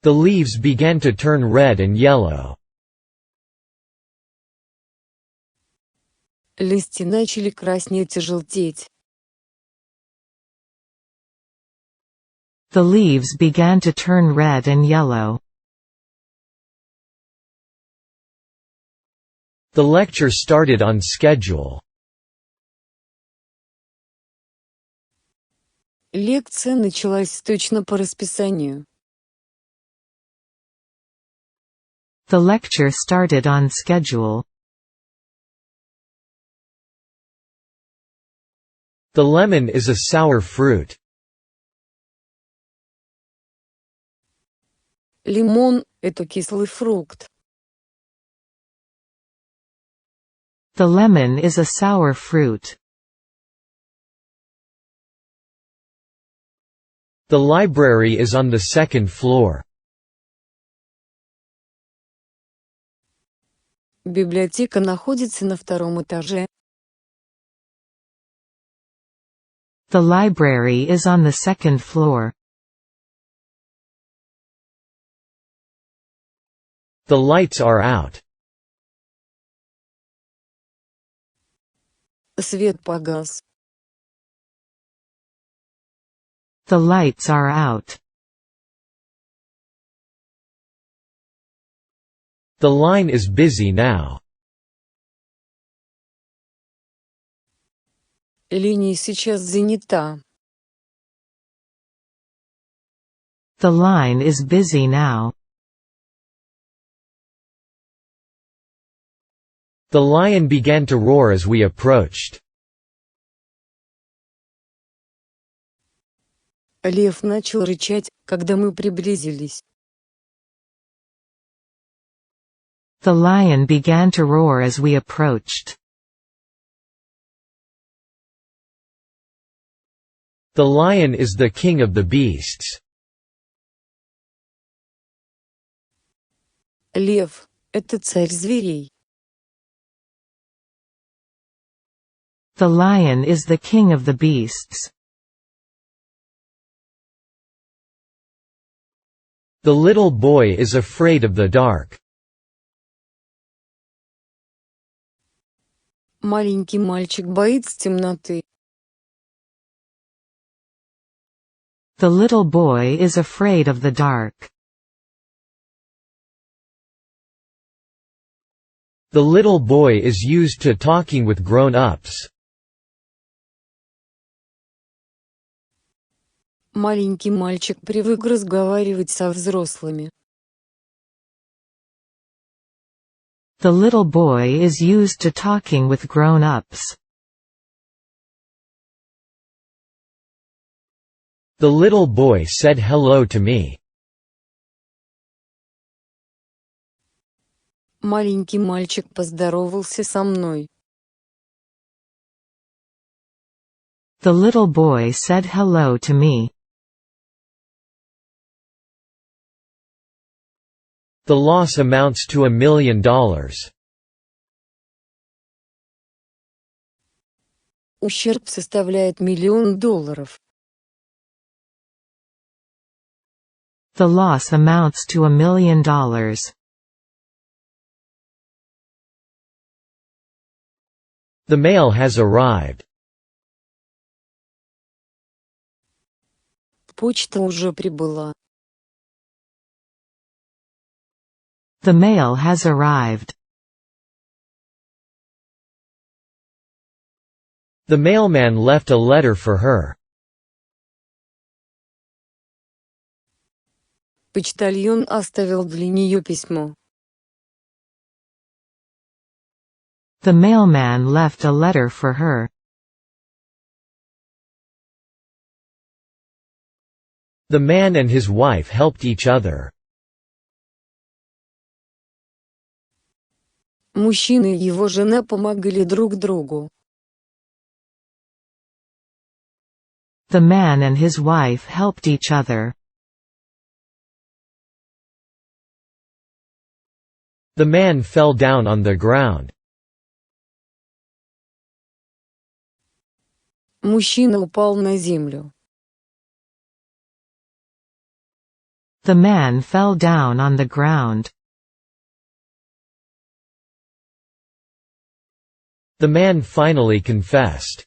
The leaves began to turn red and yellow. Листья начали краснеть и желтеть. The leaves began to turn red and yellow. The lecture started on schedule. Лекция началась точно по расписанию. The lecture started on schedule. The lemon is a sour fruit. Лимон – это кислый фрукт. The lemon is a sour fruit. The library is on the second floor. Библиотека находится на втором этаже. The library is on the second floor. The lights are out. Свет погас. The lights are out. The line is busy now. Линия сейчас занята. The line is busy now. The lion began to roar as we approached. Лев начал рычать, когда мы приблизились. The lion began to roar as we approached. The lion is the king of the beasts. Лев – это царь зверей. The lion is the king of the beasts. The little boy is afraid of the dark. Маленький мальчик боится темноты. The little boy is afraid of the dark. The little boy is used to talking with grown-ups. Маленький мальчик привык разговаривать со взрослыми. The little boy is used to talking with grown-ups. The little boy said hello to me. Маленький мальчик поздоровался со мной. The little boy said hello to me. The loss amounts to $1 million. Ущерб составляет $1 миллион. The loss amounts to $1 million. The mail has arrived. Почта уже прибыла. The mail has arrived. The mailman left a letter for her. Почтальон оставил для нее письмо. The mailman left a letter for her. The man and his wife helped each other. Мужчина и его жена помогали друг другу. The man and his wife helped each other. The man fell down on the ground. Мужчина упал на землю. The man fell down on the ground. The man finally confessed.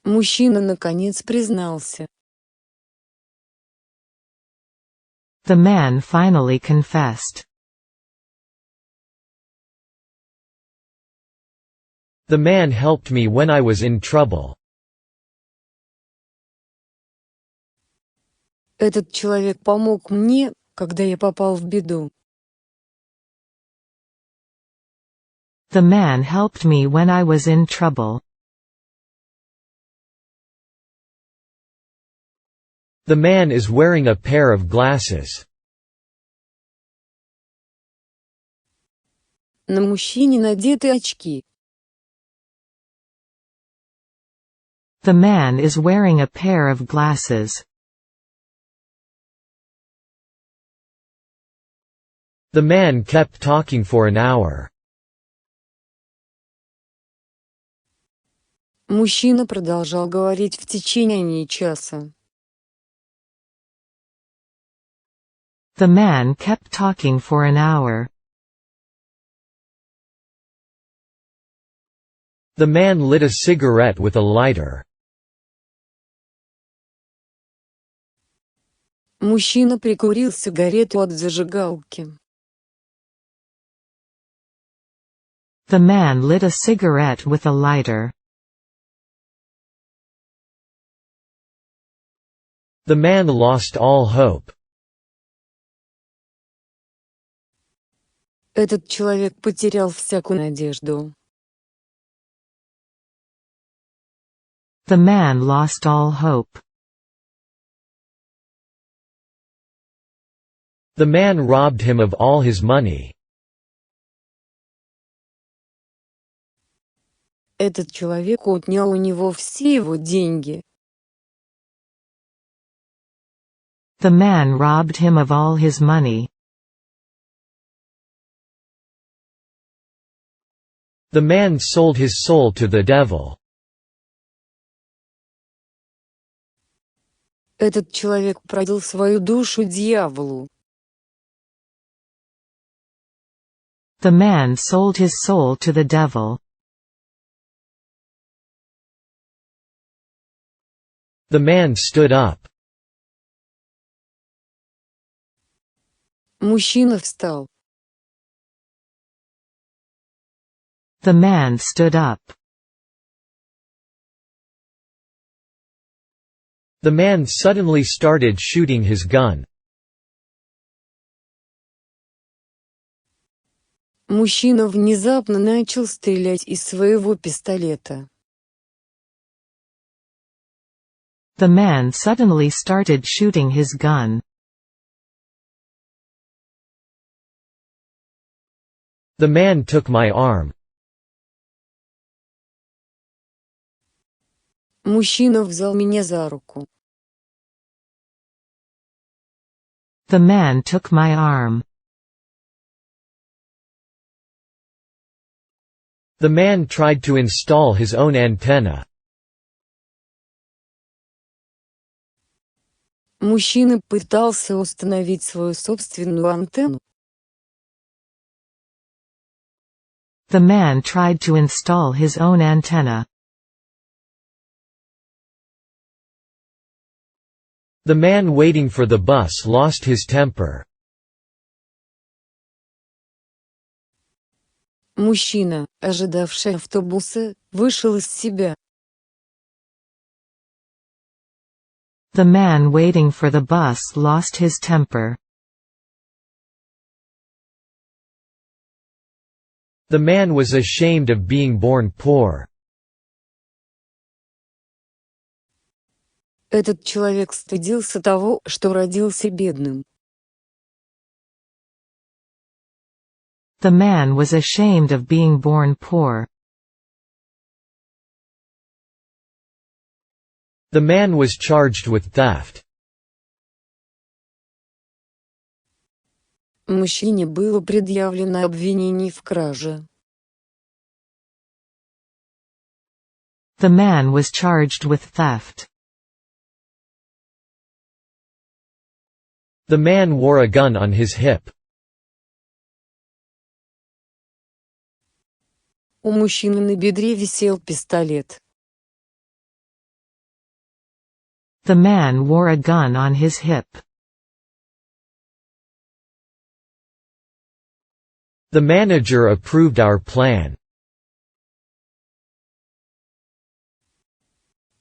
Мужчина наконец признался. The man finally confessed. The man helped me when I was in trouble. Этот человек помог мне, когда я попал в беду. The man helped me when I was in trouble. The man is wearing a pair of glasses. На мужчине надеты очки. The man is wearing a pair of glasses. The man kept talking for an hour. Мужчина продолжал говорить в течение часа. The man kept talking for an hour. The man lit a cigarette with a lighter. Мужчина прикурил сигарету от зажигалки. The man lit a cigarette with a lighter. The man lost all hope. Этот человек потерял всякую надежду. The man lost all hope. The man robbed him of all his money. Этот человек отнял у него все его деньги. The man robbed him of all his money. The man sold his soul to the devil. Этот человек продал свою душу дьяволу. The man sold his soul to the devil. The man stood up. Мужчина встал. The man stood up. The man suddenly started shooting his gun. Мужчина внезапно начал стрелять из своего пистолета. The man suddenly started shooting his gun. The man took my arm. Мужчина взял меня за руку. The man took my arm. The man tried to install his own antenna. Мужчина пытался установить свою собственную антенну. The man tried to install his own antenna. The man waiting for the bus lost his temper. Мужчина, ожидавший автобуса, вышел из себя. The man waiting for the bus lost his temper. The man was ashamed of being born poor. Этот человек стыдился того, что родился бедным. The man was ashamed of being born poor. The man was charged with theft. Мужчине было предъявлено обвинение в краже. The man was charged with theft. The man wore a gun on his hip. У мужчины на бедре висел пистолет. The man wore a gun on his hip. The manager approved our plan.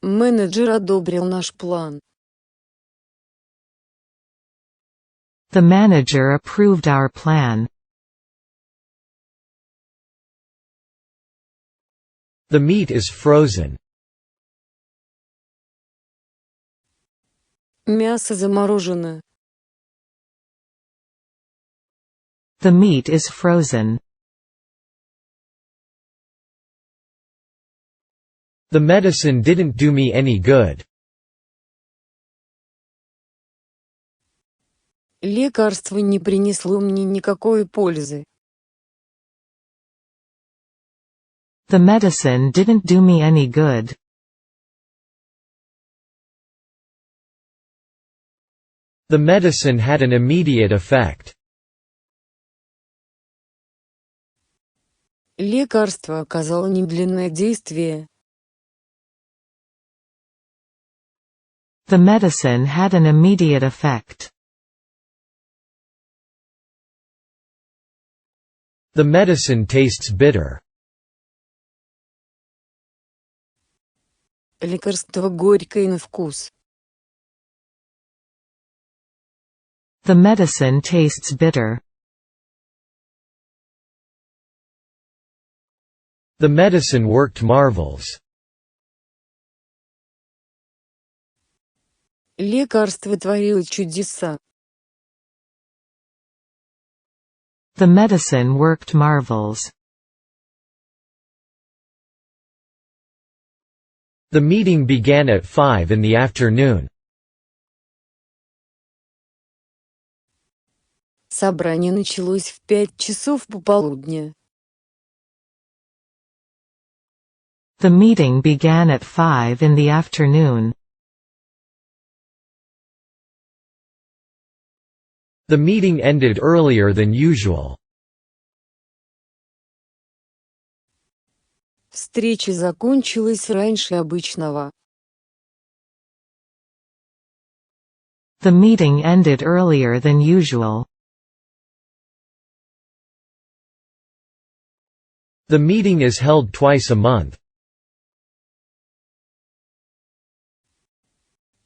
Менеджер одобрил наш план. The manager approved our plan. The meat is frozen. Мясо заморожено. The meat is frozen. The medicine didn't do me any good. Лекарство не принесло мне никакой пользы. The medicine didn't do me any good. The medicine had an immediate effect. Лекарство оказало немедленное действие. The medicine had an immediate effect. The medicine tastes bitter. Лекарство горькое на вкус. The medicine tastes bitter. The medicine worked marvels. Лекарство творило чудеса. The medicine worked marvels. The meeting began at 5 in the afternoon. Собрание началось в 5 часов пополудня. The meeting began at 5 in the afternoon. The meeting ended earlier than usual. Встреча закончилась раньше обычного. The meeting ended earlier than usual. The meeting is held twice a month.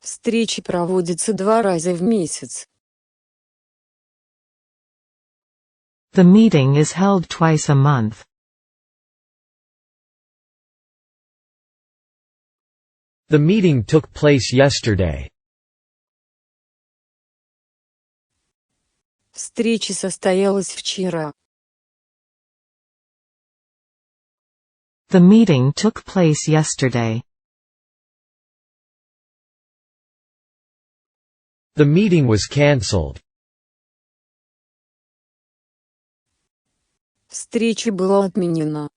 Встречи проводятся 2 раза в месяц. The meeting is held twice a month. The meeting took place yesterday. Встреча состоялась вчера. The meeting took place yesterday. The meeting was cancelled. Встреча была отменена.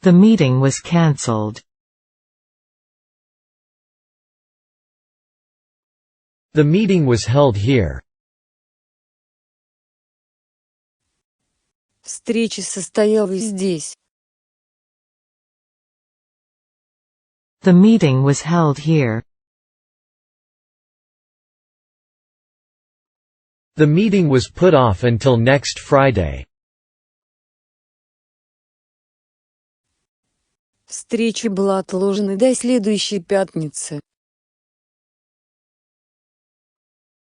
The meeting was cancelled. The meeting was held here. Встреча состоялась здесь. The meeting was held here. The meeting was put off until next Friday. Встреча была отложена до следующей пятницы.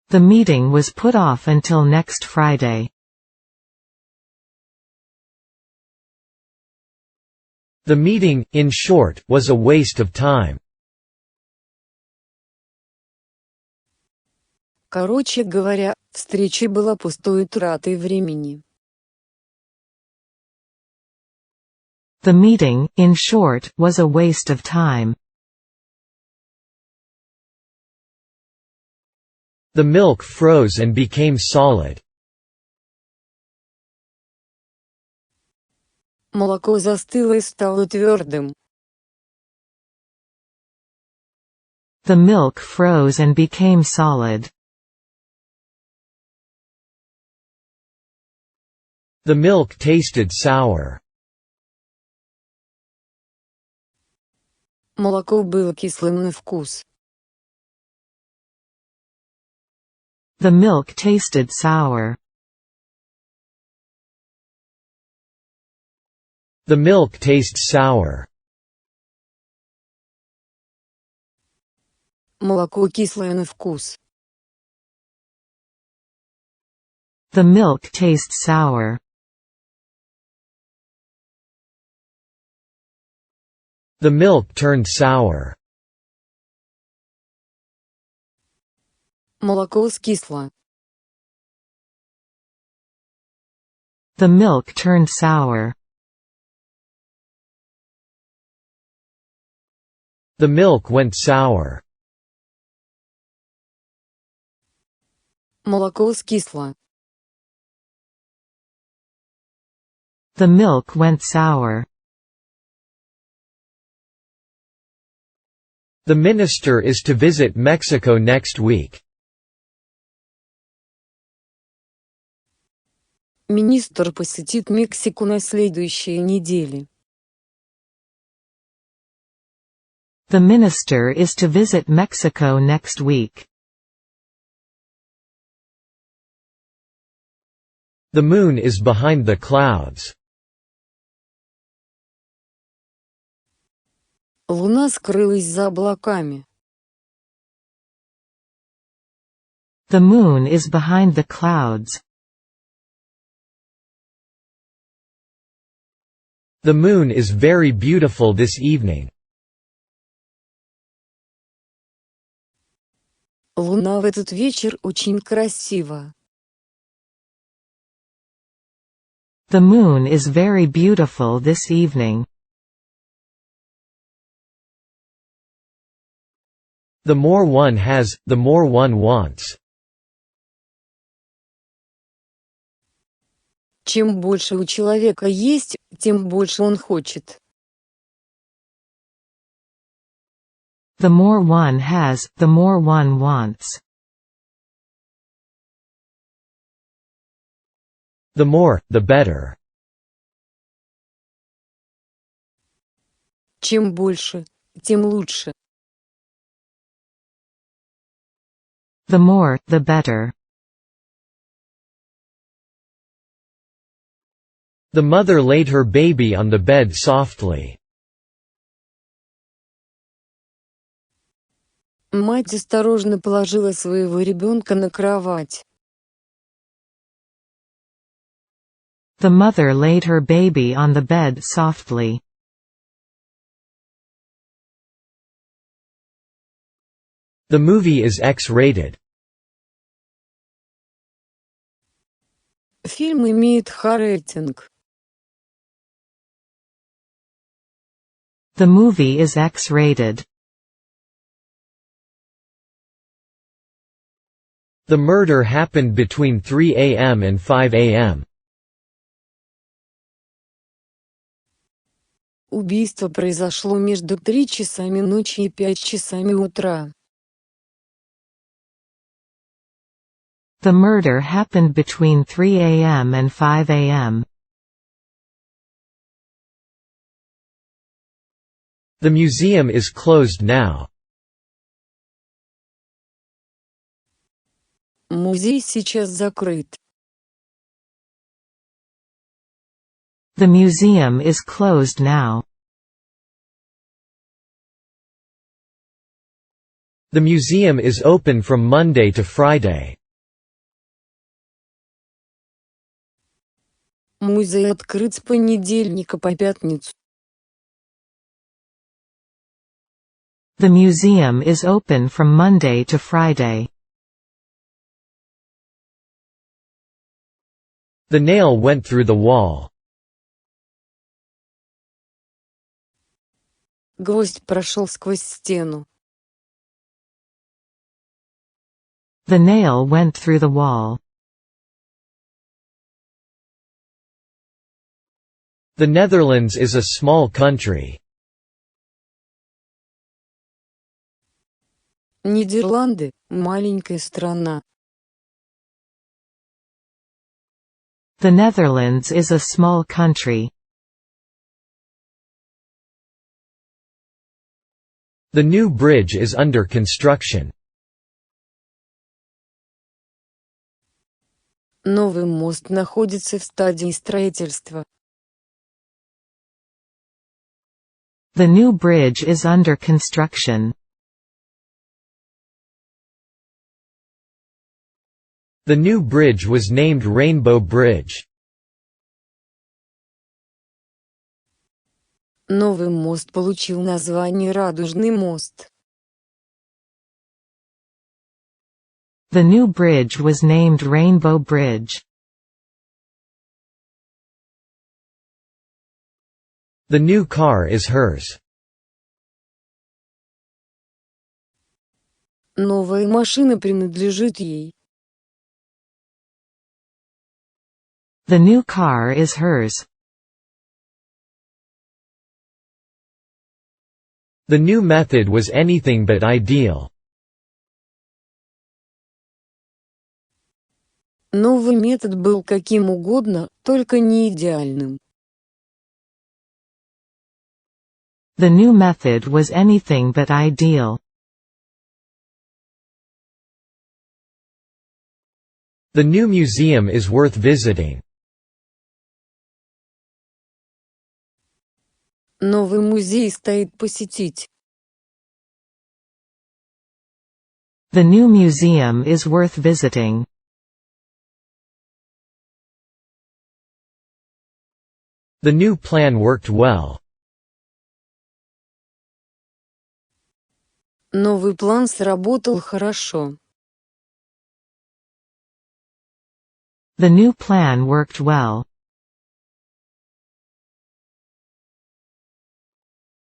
The meeting was put off until next Friday. The meeting, in short, was a waste of time. Короче говоря, встреча была пустой тратой времени. The meeting, in short, was a waste of time. The milk froze and became solid. Молоко застыло и стало твердым. The milk froze and became solid. The milk tasted sour. Молоко было кислым на вкус. The milk tasted sour. The milk tastes sour. Молоко кислое на вкус. The milk tastes sour. The milk turned sour. Молоко скисло. The milk turned sour. The milk went sour. Молоко скисло. The milk went sour. The minister is to visit Mexico next week. Министр посетит Мексику на следующей неделе. The minister is to visit Mexico next week. The moon is behind the clouds. Луна скрылась за облаками. The moon is behind the clouds. The moon is very beautiful this evening. Луна в этот вечер очень красива. The moon is very beautiful this evening. The more one has, the more one wants. Чем больше у человека есть, тем больше он хочет. The more one has, the more one wants. The more, the better. Чем больше, тем лучше. The more, the better. The mother laid her baby on the bed softly. Мать осторожно положила своего ребенка на кровать. The mother laid her baby on the bed softly. The movie is X-rated. Фильм имеет Х-рейтинг. The movie is X-rated. The murder happened between 3 a.m. and 5 a.m. Убийство произошло между 3 часами ночи и 5 часами утра. The murder happened between 3 a.m. and 5 a.m. The museum is closed now. Музей сейчас закрыт. The museum is closed now. The museum is open from Monday to Friday. Музей открыт с понедельника по пятницу. The museum is open from Monday to Friday. The nail went through the wall. Гвоздь прошел сквозь стену. The nail went through the wall. The Netherlands is a small country. Нидерланды – маленькая страна. The Netherlands is a small country. The new bridge is under construction. Новый мост находится в стадии строительства. The new bridge is under construction. The new bridge was named Rainbow Bridge. Новый мост получил название Радужный мост. The new bridge was named Rainbow Bridge. The new car is hers. Новая машина принадлежит ей. The new car is hers. The new method was anything but ideal. Новый метод был каким угодно, только не идеальным. The new method was anything but ideal. The new museum is worth visiting. Новый музей стоит посетить. The new museum is worth visiting. The new plan worked well. Новый план сработал хорошо. The new plan worked well.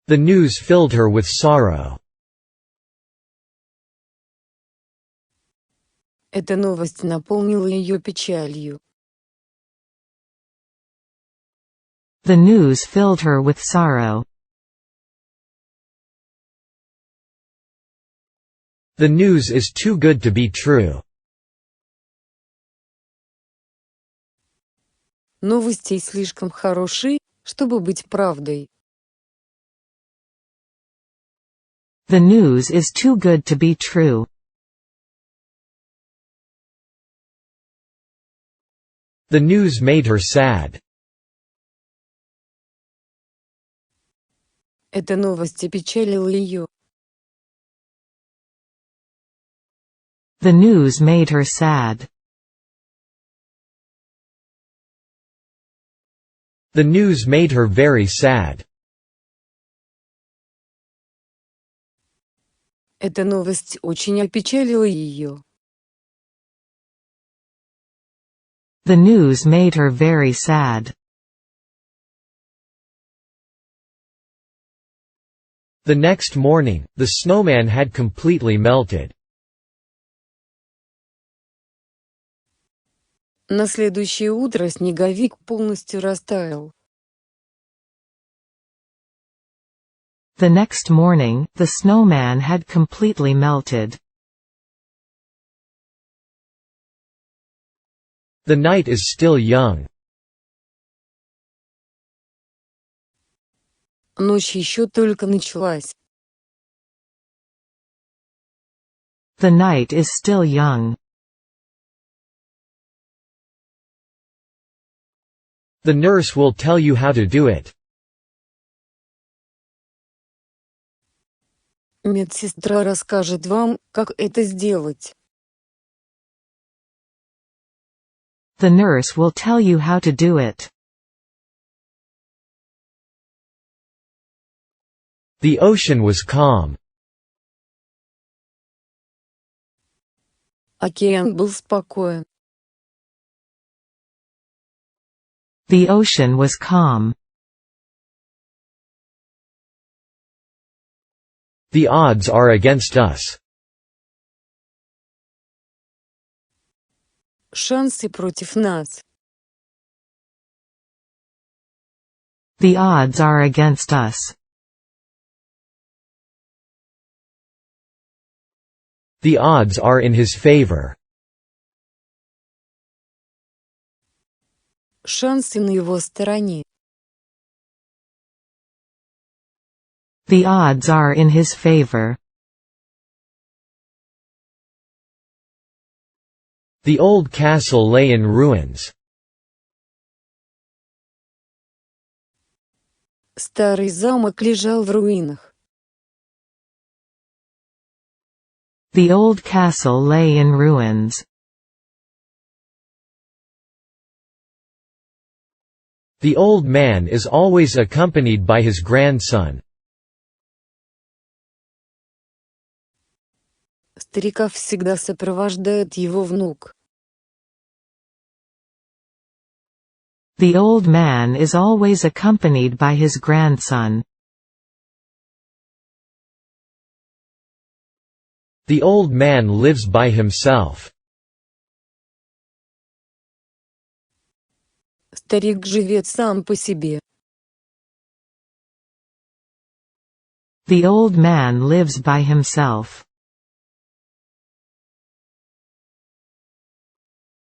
The news filled her with sorrow. Эта новость наполнила ее печалью. The news filled her with sorrow. The news is too good to be true. Новости слишком хороши, чтобы быть правдой. The news is too good to be true. The news made her sad. Эта новость опечалила ее. The news made her sad. The news made her very sad. Эта новость очень опечалила ее. The news made her very sad. The next morning, the snowman had completely melted. На следующее утро снеговик полностью растаял. The next morning, the snowman had completely melted. The night is still young. Ночь еще только началась. The night is still young. The nurse will tell you how to do it. Медсестра расскажет вам, как это сделать. The nurse will tell you how to do it. The ocean was calm. Океан был спокоен. The ocean was calm. The odds are against us. Шансы против нас. The odds are against us. The odds are in his favor. Шансы на его стороне. The odds are in his favor. The old castle lay in ruins. Старый замок лежал в руинах. The old castle lay in ruins. The old man is always accompanied by his grandson. Старика всегда сопровождает его внук. The old man is always accompanied by his grandson. The old man lives by himself. Старик живет сам по себе. The old man lives by himself.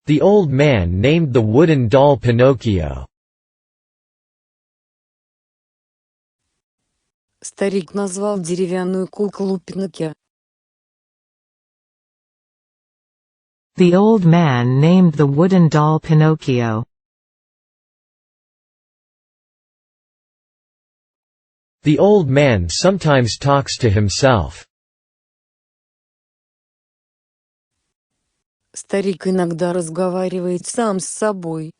The old man named the wooden doll Pinocchio. Старик назвал деревянную куклу Пиноккио. The old man named the wooden doll Pinocchio. The old man sometimes talks to himself. Старик иногда разговаривает сам с собой.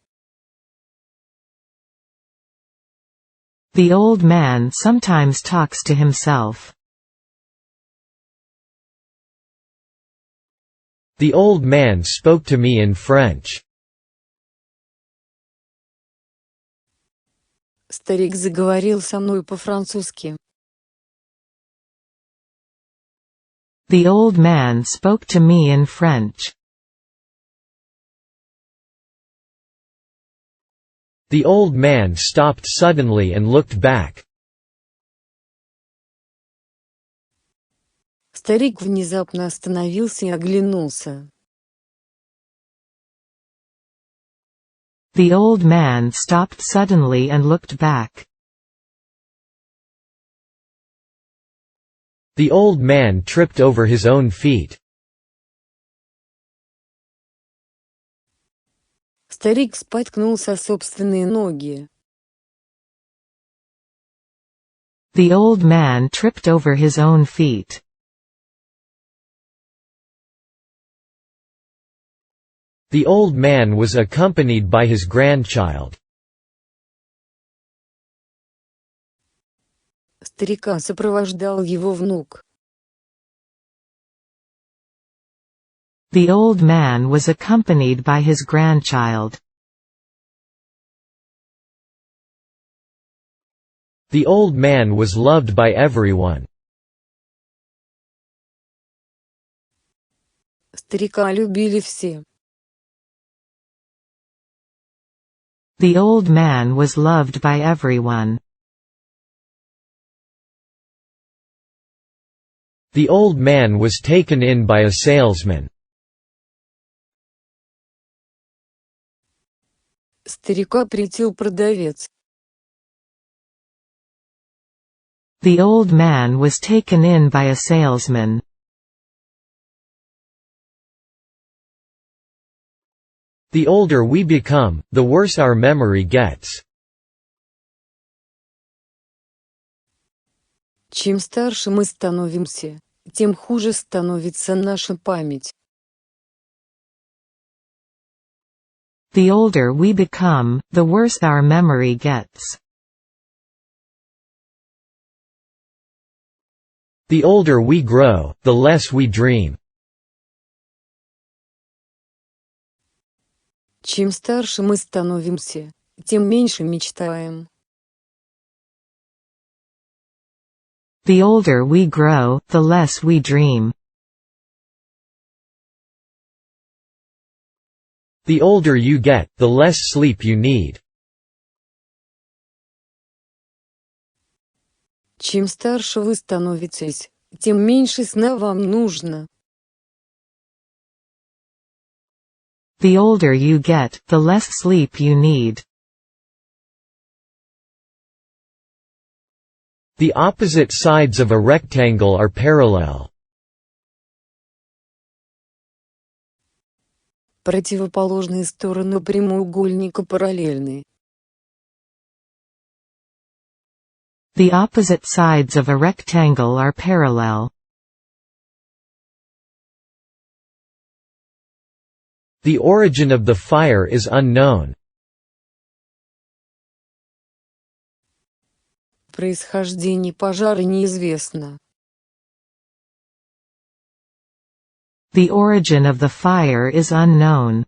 The old man sometimes talks to himself. The old man spoke to me in French. Старик заговорил со мной по-французски. The old man spoke to me in French. The old man stopped suddenly and looked back. Старик внезапно остановился и оглянулся. The old man stopped suddenly and looked back. The old man tripped over his own feet. Старик споткнулся о собственные ноги. The old man tripped over his own feet. The old man was accompanied by his grandchild. Старика сопровождал его внук. The old man was accompanied by his grandchild. The old man was loved by everyone. Старика любили все. The old man was loved by everyone. The old man was taken in by a salesman. Старика притил продавец. The old man was taken in by a salesman. The older we become, the worse our memory gets. Чем старше мы становимся, тем хуже становится наша память. The older we become, the worse our memory gets. The older we grow, the less we dream. Чем старше мы становимся, тем меньше мечтаем. The older we grow, the less we dream. The older you get, the less sleep you need. Чем старше вы становитесь, тем меньше сна вам нужно. The older you get, the less sleep you need. The opposite sides of a rectangle are parallel. Противоположные стороны прямоугольника параллельны. The opposite sides of a rectangle are parallel. The origin of the fire is unknown. Происхождение пожара неизвестно. The origin of the fire is unknown.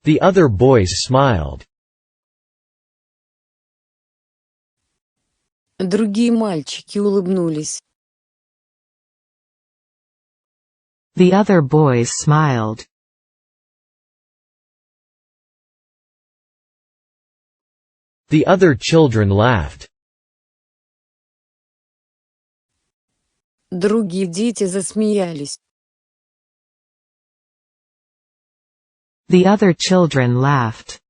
The other boys smiled. Другие мальчики улыбнулись. The other boys smiled. The other children laughed. Другие дети засмеялись. The other children laughed.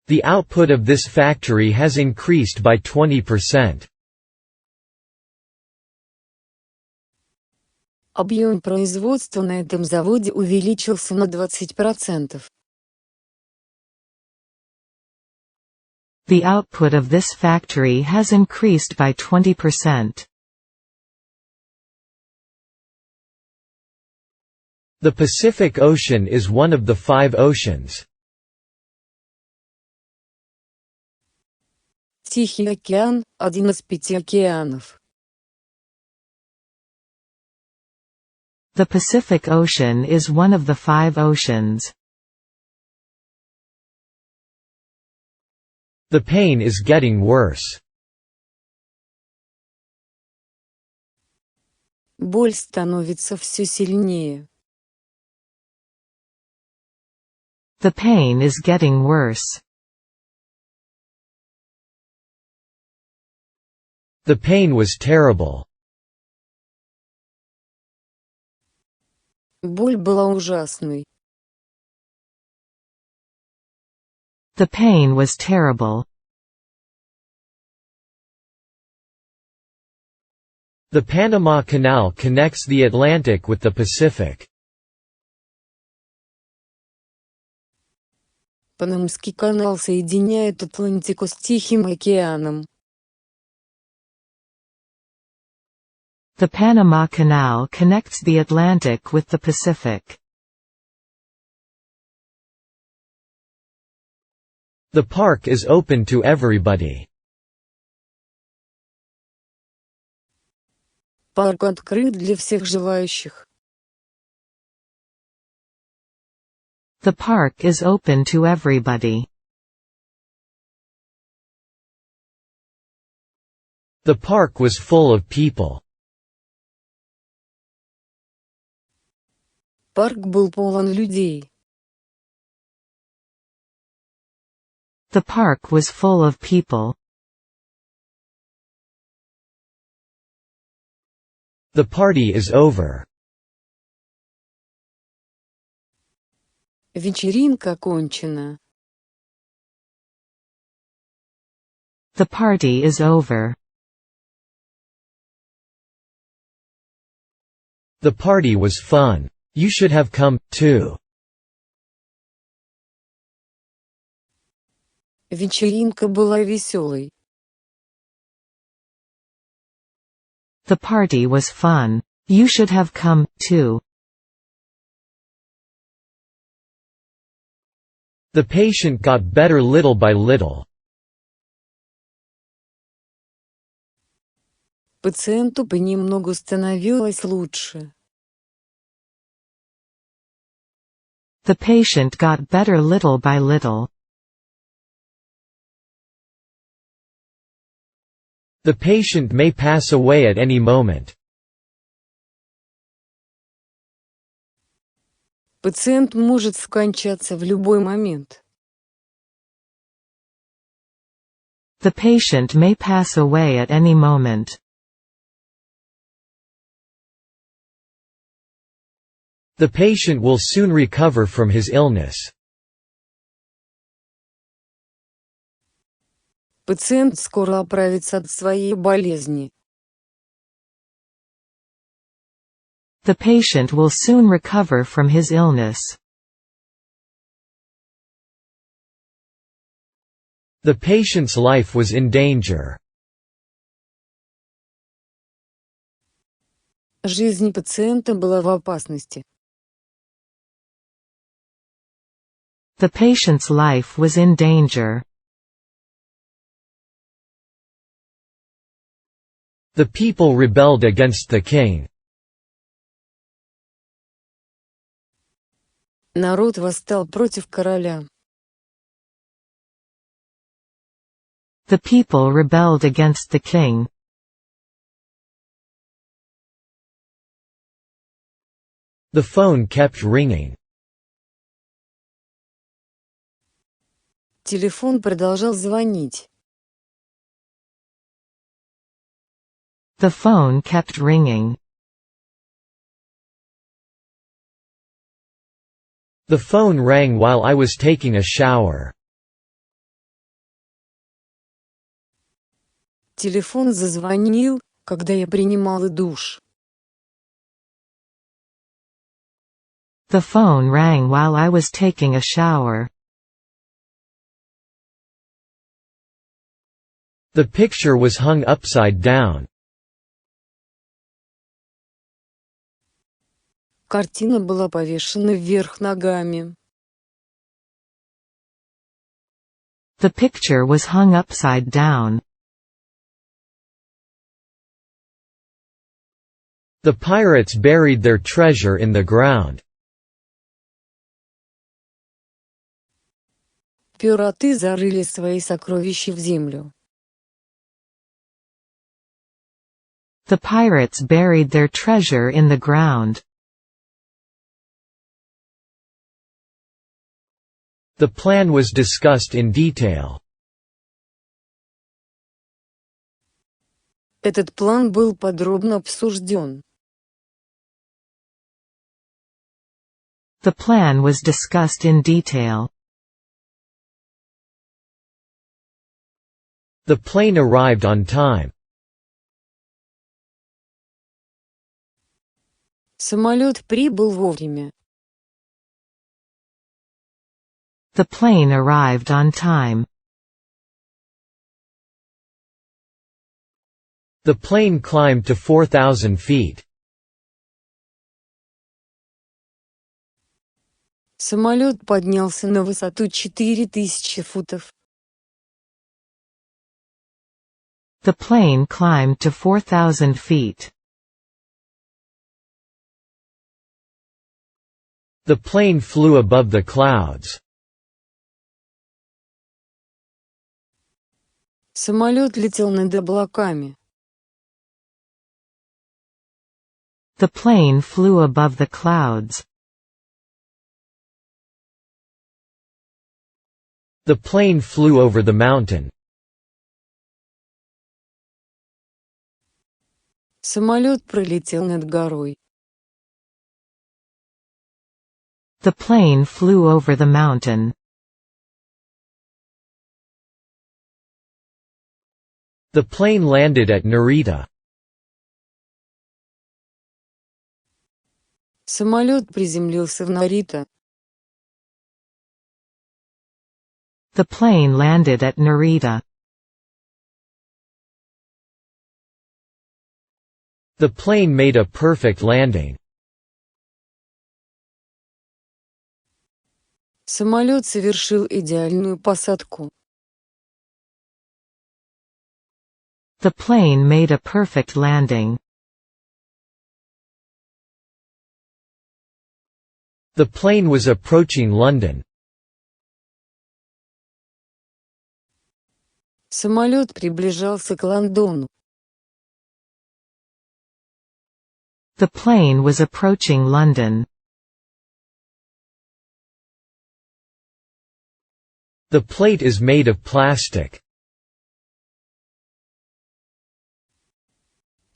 The output of this factory has increased by 20%. Объем производства на этом заводе увеличился на 20%. The output of this factory has increased by 20%. The Pacific Ocean is one of the 5 oceans. Тихий океан – один из 5 океанов. The Pacific Ocean is one of the 5 oceans. The pain is getting worse. Боль становится все сильнее. The pain is getting worse. The pain was terrible. Боль была ужасной. The pain was terrible. The Panama Canal connects the Atlantic with the Pacific. Панамский канал соединяет Атлантику с Тихим океаном. The Panama Canal connects the Atlantic with the Pacific. The park is open to everybody. Парк открыт для всех желающих. The park is open to everybody. The park was full of people. Парк был полон людей. The park was full of people. The party is over. Вечеринка окончена. The party is over. The party was fun. You should have come, too. Вечеринка была веселой. The party was fun. You should have come, too. The patient got better little by little. Пациенту понемногу становилось лучше. The patient got better little by little. The patient may pass away at any moment. Пациент может скончаться в любой момент. The patient may pass away at any moment. The patient will soon recover from his illness. Пациент скоро оправится от своей болезни. The patient will soon recover from his illness. The patient's life was in danger. Жизнь пациента была в опасности. The patient's life was in danger. The people rebelled against the king. Народ восстал против короля. The people rebelled against the king. The phone kept ringing. Телефон продолжал звонить. The phone kept ringing. The phone rang while I was taking a shower. Телефон зазвонил, когда я принимала душ. The phone rang while I was taking a shower. The picture was hung upside down. Картина была повешена вверх ногами. The picture was hung upside down. The pirates buried their treasure in the ground. Пираты зарыли свои сокровища в землю. The pirates buried their treasure in the ground. The plan was discussed in detail. Этот план был подробно обсужден. The plan was discussed in detail. The plane arrived on time. Самолет прибыл вовремя. The plane arrived on time. The plane climbed to 4,000 feet. Самолет поднялся на высоту 4000 футов. The plane climbed to 4,000 feet. The plane flew above the clouds. Самолет летел над облаками. The plane flew above the clouds. The plane flew over the mountain. Самолет пролетел над горой. The plane flew over the mountain. The plane landed at Narita. Самолет приземлился в Нарита. The plane landed at Narita. The plane made a perfect landing. Самолет совершил идеальную посадку. The plane made a perfect landing. The plane was approaching London. Самолет приближался к Лондону. The plane was approaching London. The plate is made of plastic.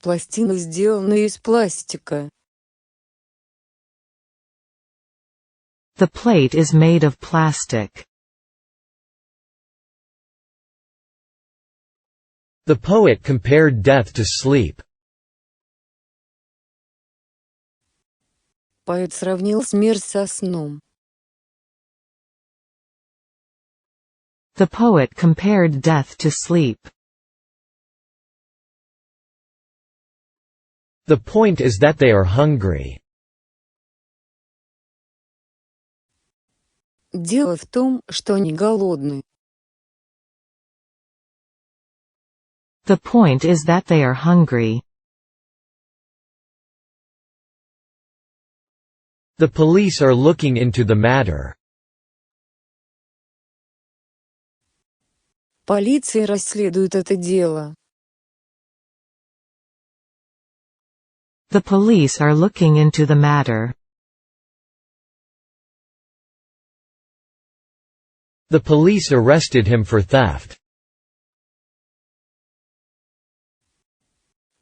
Пластина сделана из пластика. The plate is made of plastic. The poet compared death to sleep. Поэт сравнил смерть со сном. The poet compared death to sleep. The point is that they are hungry. Дело в том, что они голодны. The point is that they are hungry. The police are looking into the matter. Полиция расследует это дело. The police are looking into the matter. The police arrested him for theft.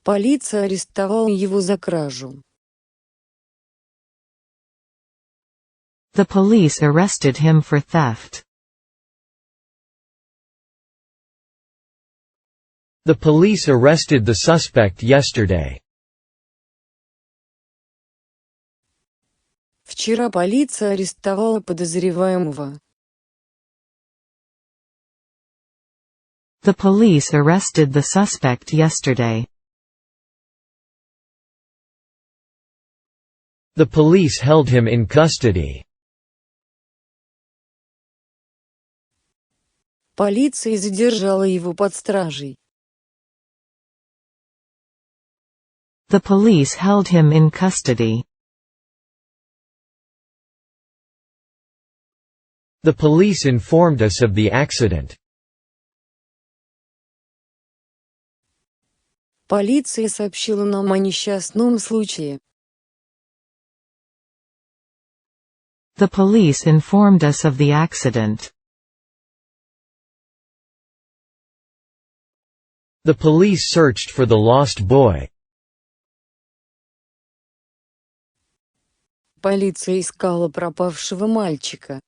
Полиция арестовала его за кражу. The police arrested him for theft. The police arrested the suspect yesterday. Вчера полиция арестовала подозреваемого. The police arrested the suspect yesterday. The police held him in custody. Полиция задержала его под стражей. The police held him in custody. The police informed us of the accident. Полиция сообщила нам о несчастном случае. The police informed us of the accident. The police searched for the lost boy. Полиция искала пропавшего мальчика.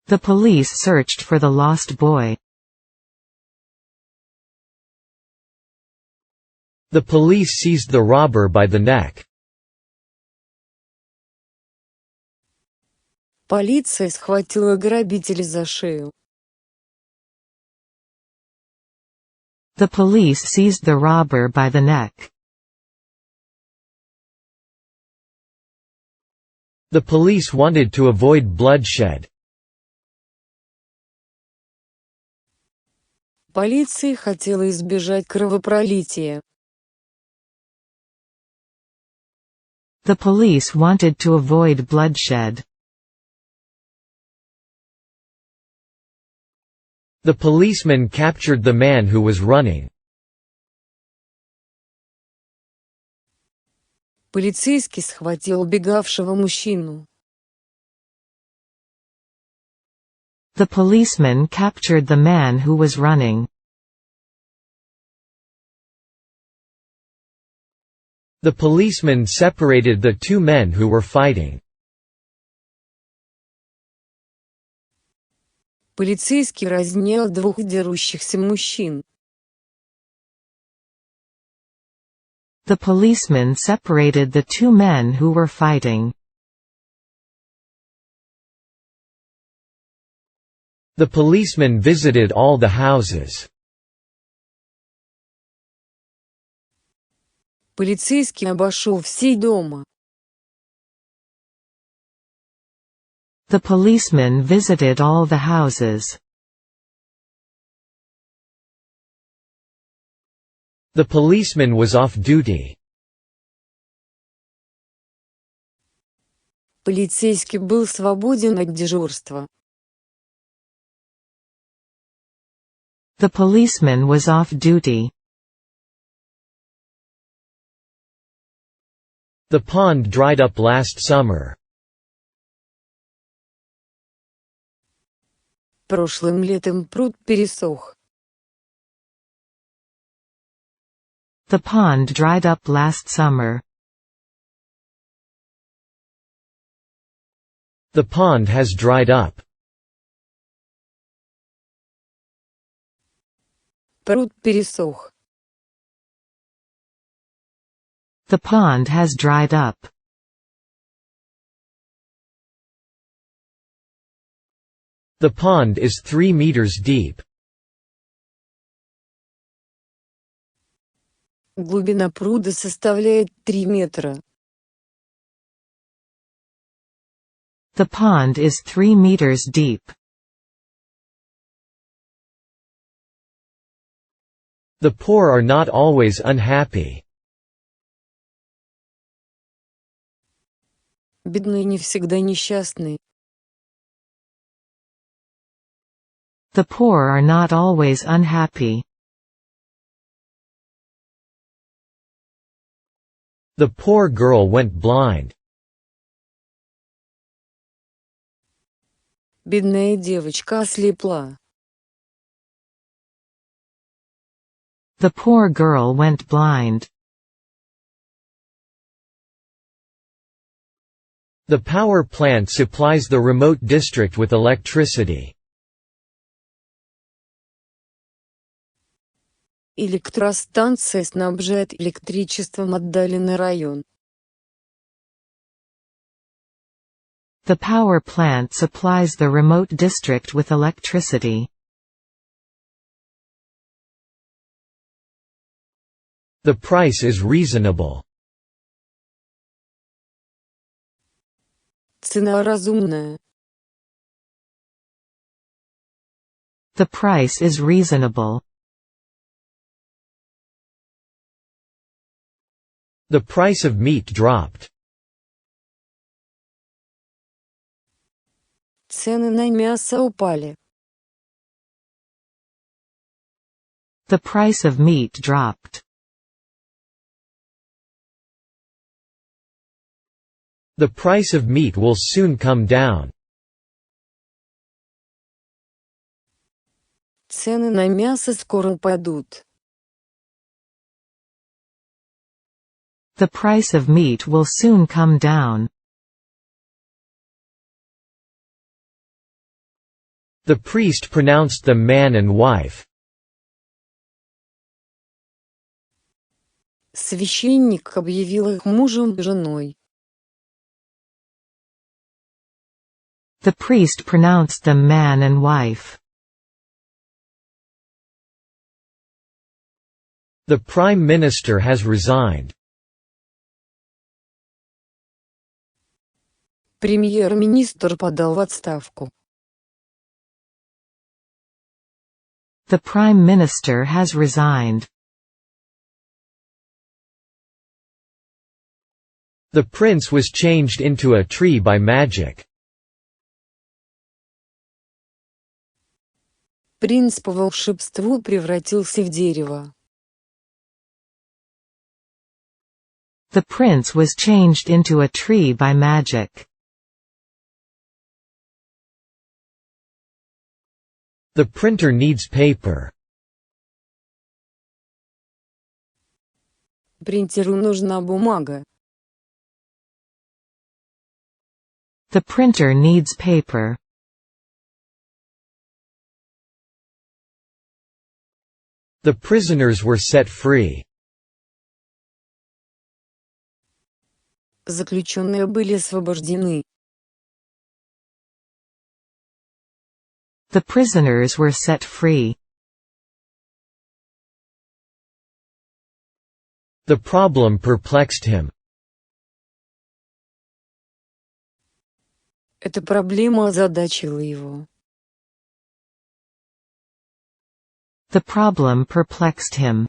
The police searched for the lost boy. The police seized the robber by the neck. Полиция схватила грабителя за шею. The police seized the robber by the neck. The police wanted to avoid bloodshed. Полиция хотела избежать кровопролития. The police wanted to avoid bloodshed. The policeman captured the man who was running. Полицейский схватил убегавшего мужчину. The policeman captured the man who was running. The policeman separated the two men who were fighting. Полицейский разнял двух дерущихся мужчин. The policeman separated the two men who were fighting. The policeman visited all the houses. Полицейский обошел все дома. The policeman visited all the houses. The policeman was off duty. Полицейский был свободен от дежурства. The policeman was off duty. The pond dried up last summer. Прошлым летом пруд пересох. The pond dried up last summer. The pond has dried up. Пруд пересох. The pond has dried up. The pond is 3 meters deep. Глубина пруда составляет 3 метра. The pond is 3 meters deep. The poor are not always unhappy. Бедные не всегда несчастны. The poor are not always unhappy. The poor girl went blind. Бедная девочка ослепла. The poor girl went blind. The power plant supplies the remote district with electricity. Электростанция снабжает электричеством отдаленный район. The power plant supplies the remote district with electricity. The price is reasonable. Цена разумная. The price is reasonable. The price of meat dropped. Цены на мясо упали. The price of meat dropped. The price of meat will soon come down. Цены на мясо скоро упадут. The price of meat will soon come down. The priest pronounced them man and wife. Священник объявил их мужем и женой. The priest pronounced them man and wife. The Prime Minister has resigned. Премьер-министр подал в отставку. The Prime Minister has resigned. The prince was changed into a tree by magic. Принц по волшебству превратился в дерево. The prince was changed into a tree by magic. The printer needs paper. Принтеру нужна бумага. The printer needs paper. The prisoners were set free. Заключенные были освобождены. The prisoners were set free. The problem perplexed him. Эта проблема озадачила его. The problem perplexed him.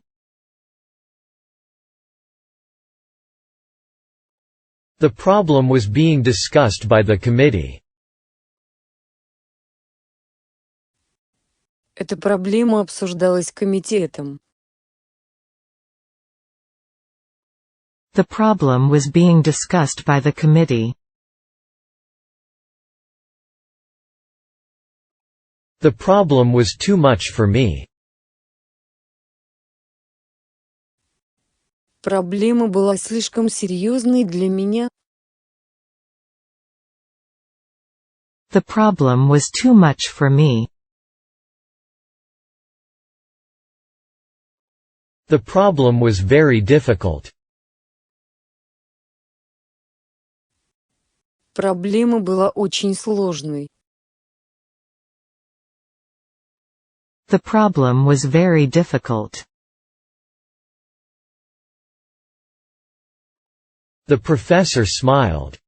The problem was being discussed by the committee. Эта проблема обсуждалась комитетом. The problem was being discussed by the committee. The problem was too much for me. Проблема была слишком серьезной для меня. The problem was too much for me. The problem was very difficult. Проблема была очень сложной. The problem was very difficult. The professor smiled.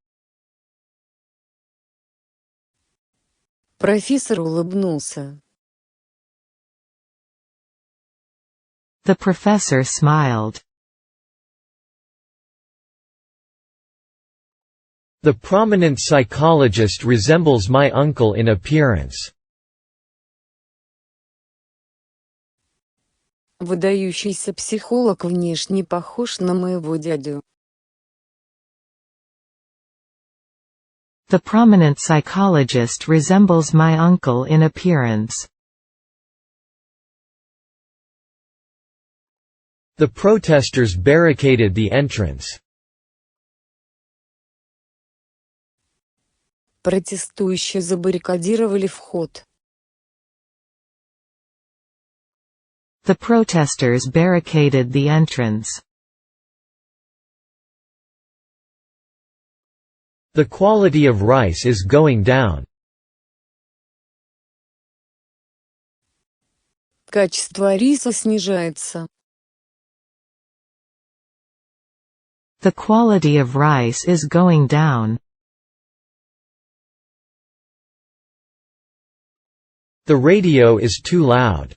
Профессор улыбнулся. The professor smiled. The prominent psychologist resembles my uncle in appearance. Выдающийся психолог внешне похож на моего дядю. The prominent psychologist resembles my uncle in appearance. The protesters barricaded the entrance. Протестующие забаррикадировали вход. The protesters barricaded the entrance. The quality of rice is going down. Качество риса снижается. The quality of rice is going down. The radio is too loud.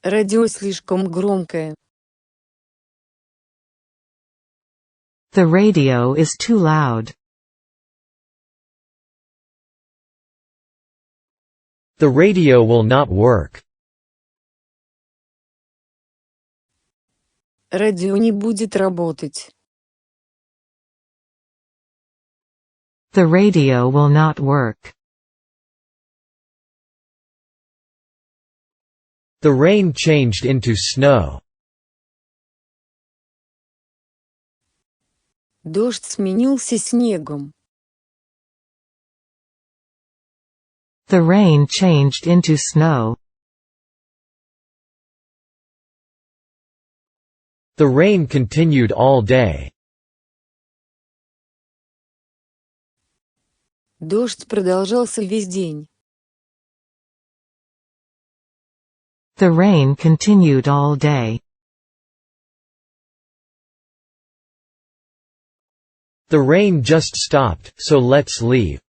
Радио слишком громкое. The radio is too loud. The radio will not work. Радио не будет работать. The radio will not work. The rain changed into snow. Дождь сменился снегом. The rain changed into snow. The rain continued all day. Дождь продолжался весь день. The rain continued all day. The rain just stopped, so let's leave.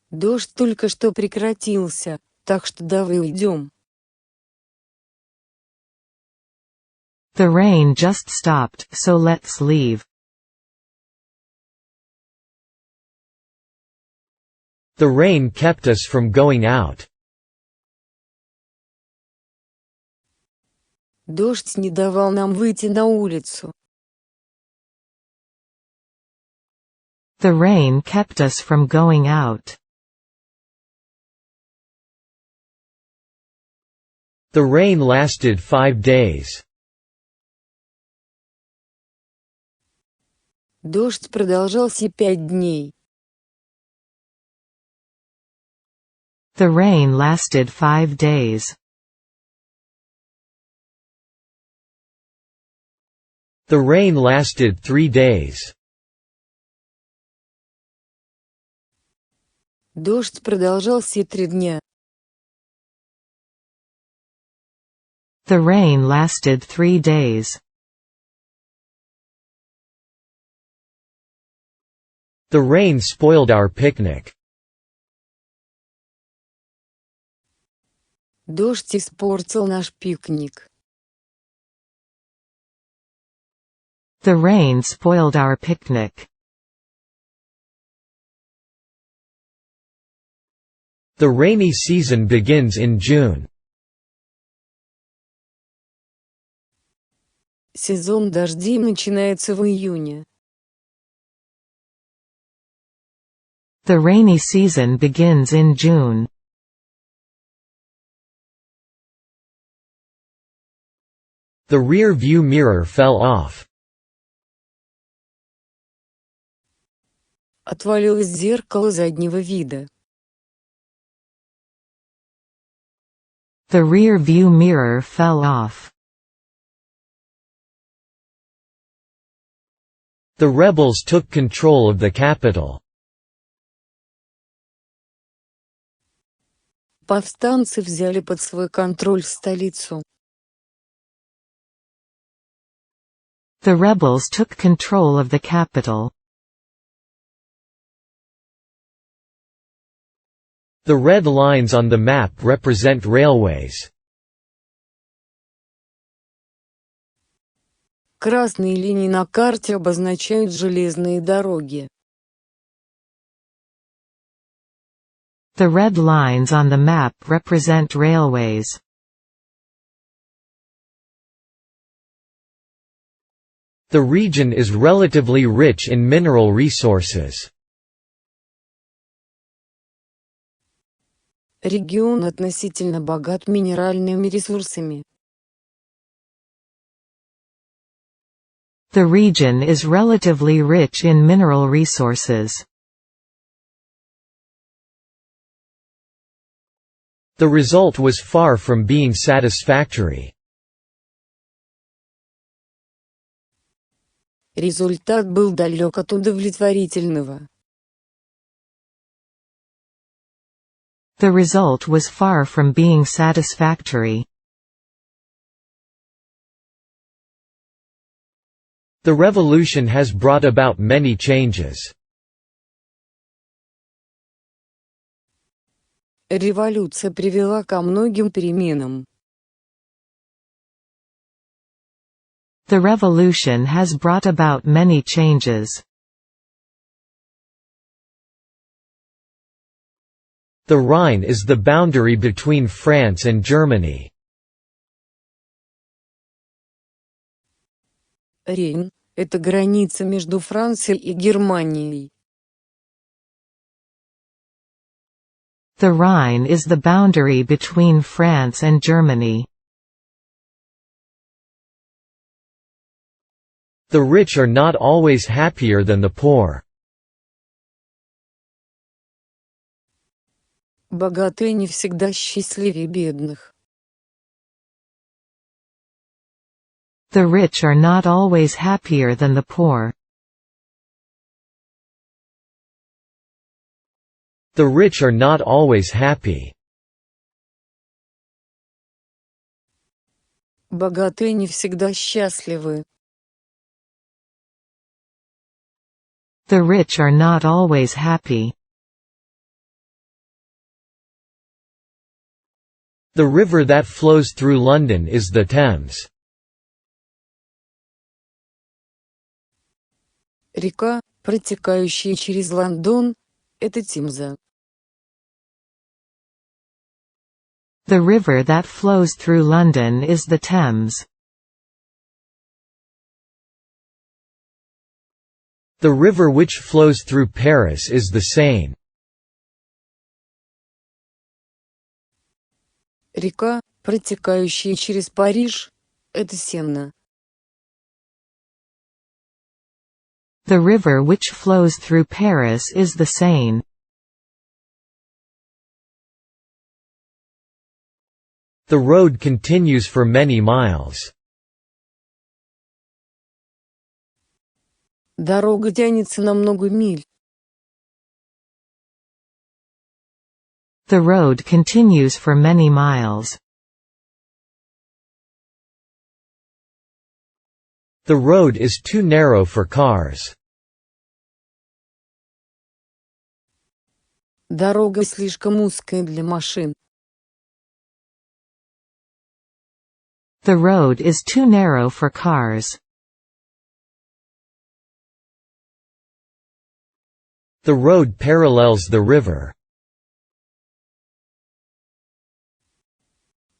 Дождь только что прекратился, так что давай уйдем. The rain just stopped, so let's leave. The rain kept us from going out. Дождь не давал нам выйти на улицу. The rain kept us from going out. The rain lasted 5 days. Дождь продолжался 5 дней. The rain lasted 5 days. The rain lasted 3 days. Дождь продолжался 3 дня. The rain lasted 3 days. The rain spoiled our picnic. Дождь испортил наш пикник. The rain spoiled our picnic. The rainy season begins in June. Сезон дождей начинается в июне. The rainy season begins in June. The rear view mirror fell off. Отвалилось зеркало заднего вида. The rear view mirror fell off. The rebels took control of the capital. Повстанцы взяли под свой контроль столицу. The rebels took control of the capital. The red lines on the map represent railways. Красные линии на карте обозначают железные дороги. The red lines on the map represent railways. The region is relatively rich in mineral resources. Регион относительно богат минеральными ресурсами. The region is relatively rich in mineral resources. The result was far from being satisfactory. Результат был далек от удовлетворительного. The result was far from being satisfactory. The revolution has brought about many changes. Революция привела ко многим переменам. The revolution has brought about many changes. The Rhine is the boundary between France and Germany. Рейн – это граница между Францией и Германией. The Rhine is the boundary between France and Germany. The rich are not always happier than the poor. Богатые не всегда счастливее бедных. The rich are not always happier than the poor. The rich are not always happy. Богатые не всегда счастливы. The rich are not always happy. The river that flows through London is the Thames. Река, протекающая через Лондон, это Темза. The river that flows through London is the Thames. The river which flows through Paris is the Seine. Река, протекающая через Париж, это Сенна. The river which flows through Paris is the Seine. The road continues for many miles. Дорога тянется на много миль. The road continues for many miles. The road is too narrow for cars. Дорога слишком узкая для машин. The road is too narrow for cars. The road parallels the river.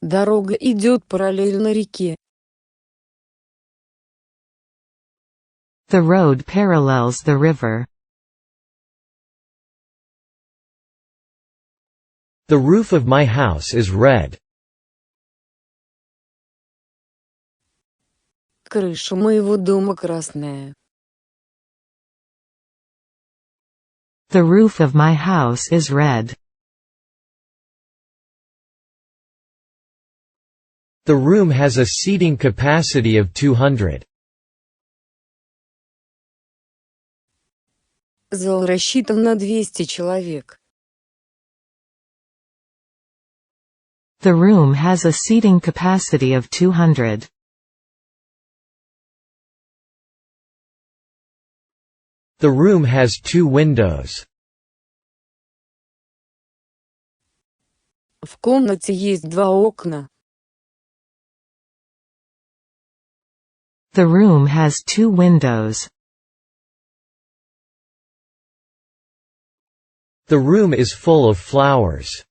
Дорога идет параллельно реке. The road parallels the river. The roof of my house is red. Крыша моего дома красная. The roof of my house is red. The room has a seating capacity of 200. Зал рассчитан на 200 человек. The room has a seating capacity of 200. The room has 2 windows. В комнате есть 2 окна. The room has 2 windows. The room is full of flowers.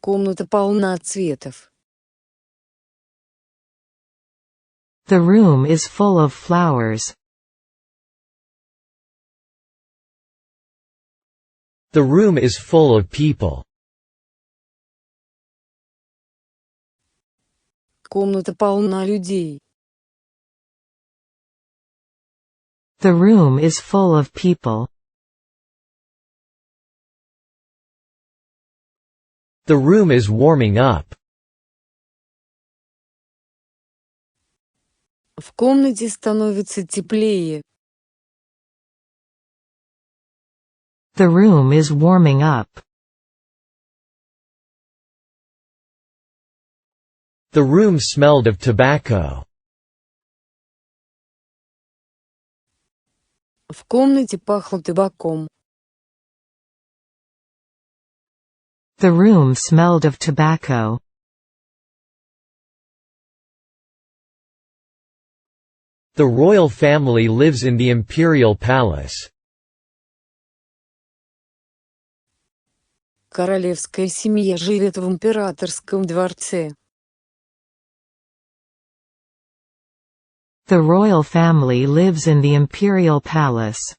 Комната полна цветов. The room is full of flowers. The room is full of people. Комната полна людей. The room is full of people. The room is warming up. В комнате становится теплее. The room is warming up. The room smelled of tobacco. В комнате пахло табаком. The room smelled of tobacco. The royal family lives in the imperial palace. Королевская семья живет в императорском дворце. The royal family lives in the imperial palace.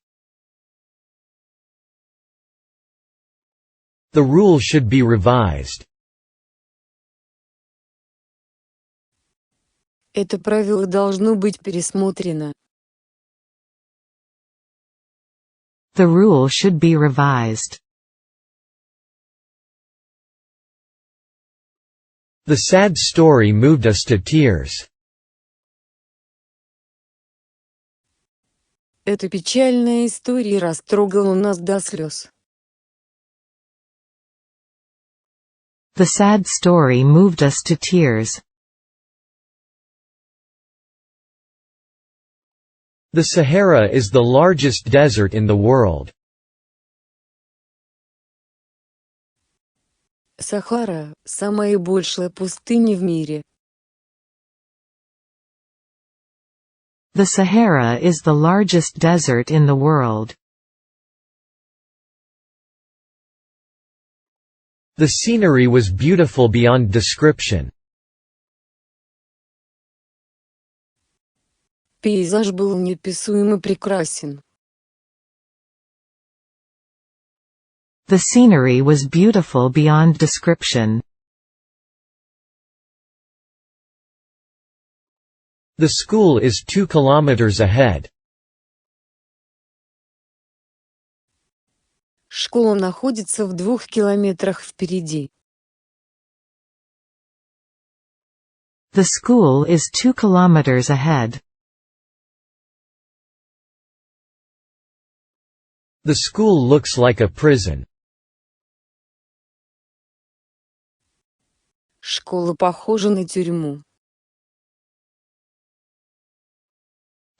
The rule should be revised. Это правило должно быть пересмотрено. The rule should be revised. The sad story moved us to tears. Эта печальная история растрогала нас до слез. The sad story moved us to tears. The Sahara is the largest desert in the world. Сахара – самая большая пустыня в мире. The Sahara is the largest desert in the world. The scenery was beautiful beyond description. Пейзаж был неописуемо прекрасен. The scenery was beautiful beyond description. The school is 2 kilometers ahead. Школа находится в 2 километрах впереди. The school is 2 kilometers ahead. The school looks like a prison. Школа похожа на тюрьму.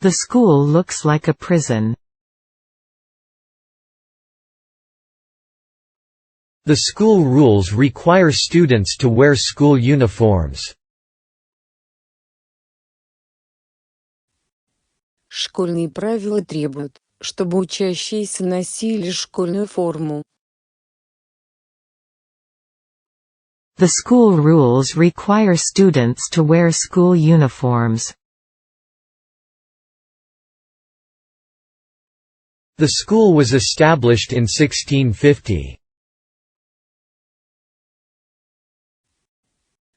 The school looks like a prison. The school rules require students to wear school uniforms. Школьные правила требуют, чтобы учащиеся носили школьную форму. The school rules require students to wear school uniforms. The school was established in 1650.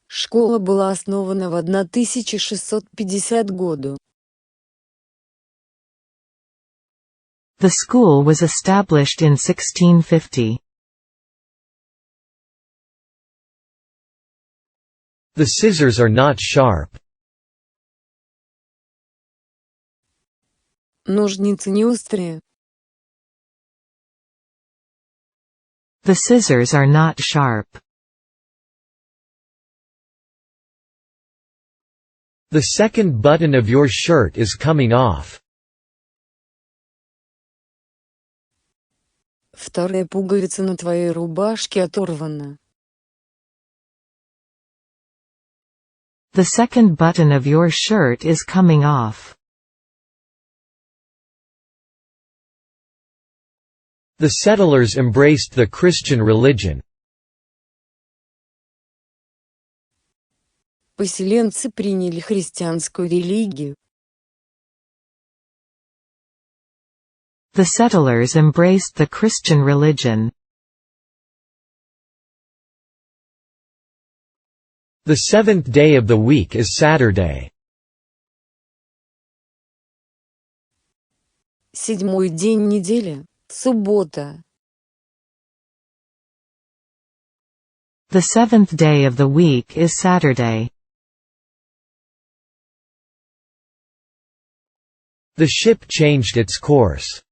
Школа была основана в 1650 году. The school was established in 1650. The scissors are not sharp. Ножницы не острые. The scissors are not sharp. The second button of your shirt is coming off. Вторая пуговица на твоей рубашке оторвана. The second button of your shirt is coming off. The settlers embraced the Christian religion. Поселенцы приняли христианскую религию. The settlers embraced the Christian religion. The seventh day of the week is Saturday. Седьмой день недели – суббота. The seventh day of the week is Saturday. The ship changed its course.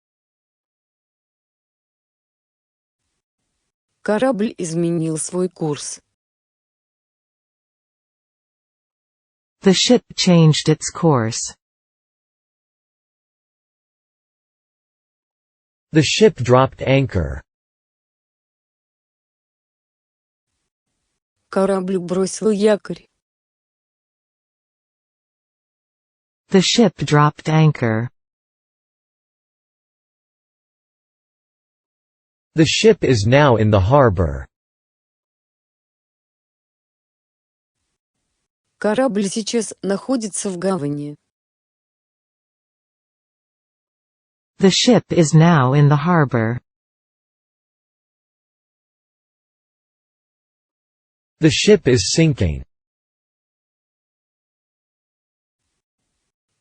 Корабль изменил свой курс. The ship changed its course. The ship dropped anchor. Корабль бросил якорь. The ship dropped anchor. The ship is now in the harbor. Корабль сейчас находится в гавани. The ship is now in the harbor. The ship is sinking.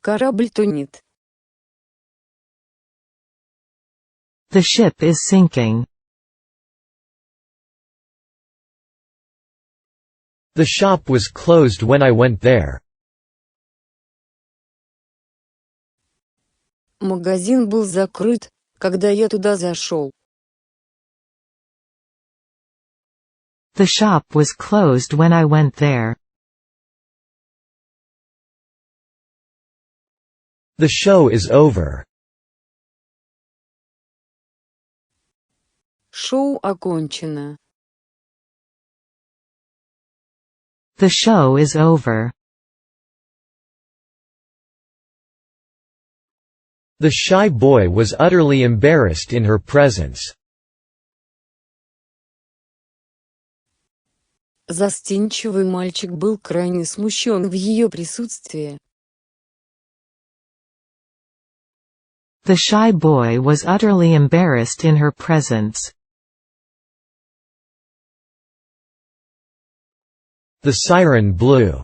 Корабль тонет. The ship is sinking. The shop was closed when I went there. Магазин был закрыт, когда я туда зашел. The shop was closed when I went there. The show is over. Шоу окончено. The show is over. The shy boy was utterly embarrassed in her presence. Застенчивый мальчик был крайне смущен в ее присутствии. The shy boy was utterly embarrassed in her presence. The siren blew.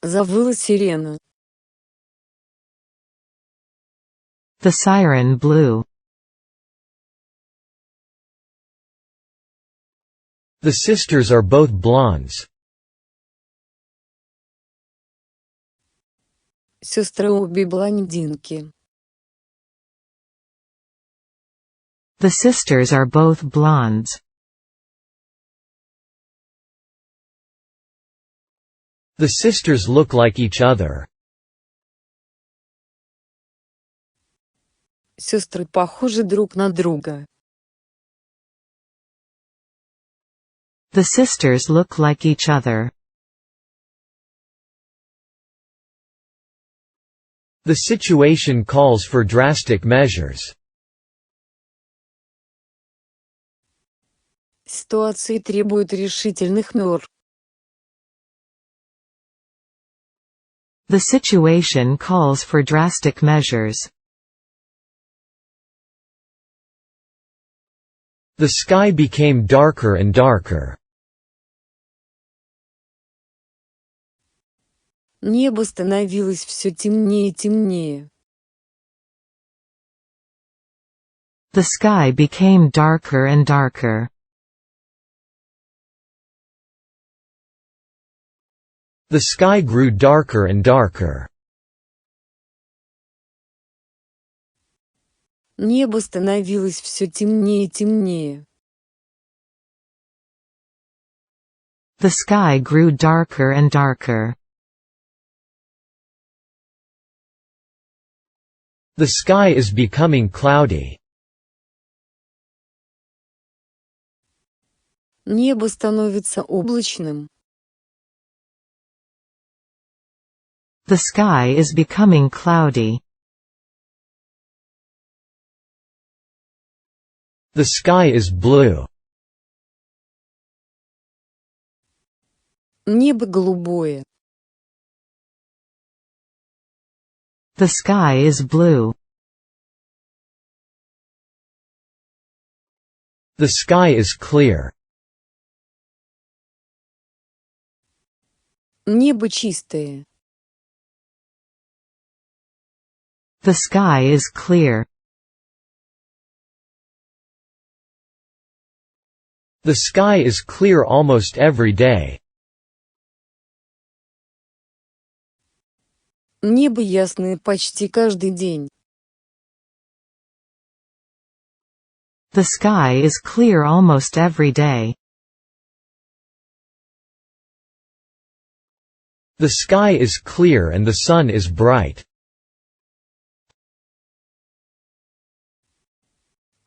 Завыла сирена. The siren blew. The sisters are both blondes. Сестры обе блондинки. The sisters are both blondes. The sisters look like each other. Сестры похожи друг на друга. The sisters look like each other. The situation calls for drastic measures. Ситуации требуют решительных мер. The situation calls for drastic measures. The sky became darker and darker. Небо становилось все темнее и темнее. The sky became darker and darker. The sky grew darker and darker. Небо становилось все темнее и темнее. The sky grew darker and darker. The sky is becoming cloudy. Небо становится облачным. The sky is becoming cloudy. The sky is blue. Небо голубое. The sky is blue. The sky is clear. Небо чистое. The sky is clear. The sky is clear almost every day. Небо ясное почти каждый день. The sky is clear almost every day. The sky is clear and the sun is bright.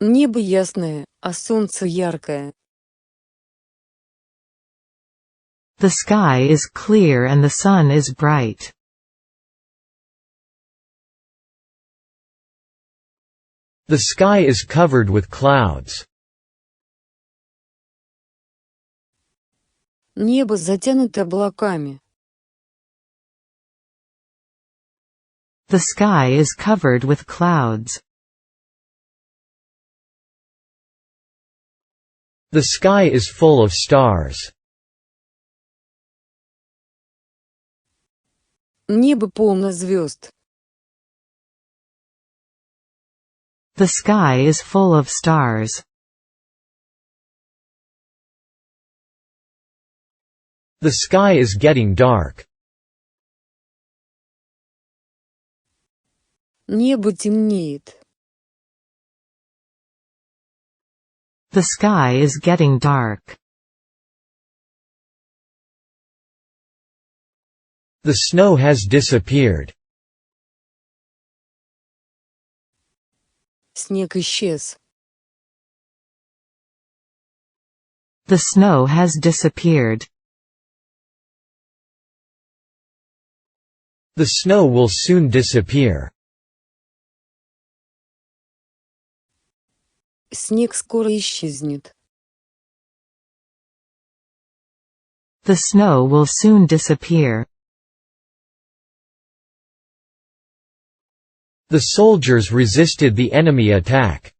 Небо ясное, а солнце яркое. The sky is clear and the sun is bright. The sky is covered with clouds. Небо затянуто облаками. The sky is covered with clouds. The sky is full of stars. Небо полно звезд. The sky is full of stars. The sky is getting dark. Небо темнеет. The sky is getting dark. The snow has disappeared. Снег исчез. The snow has disappeared. The snow will soon disappear. Снег скоро исчезнет. The snow will soon disappear. The soldiers resisted the enemy attack.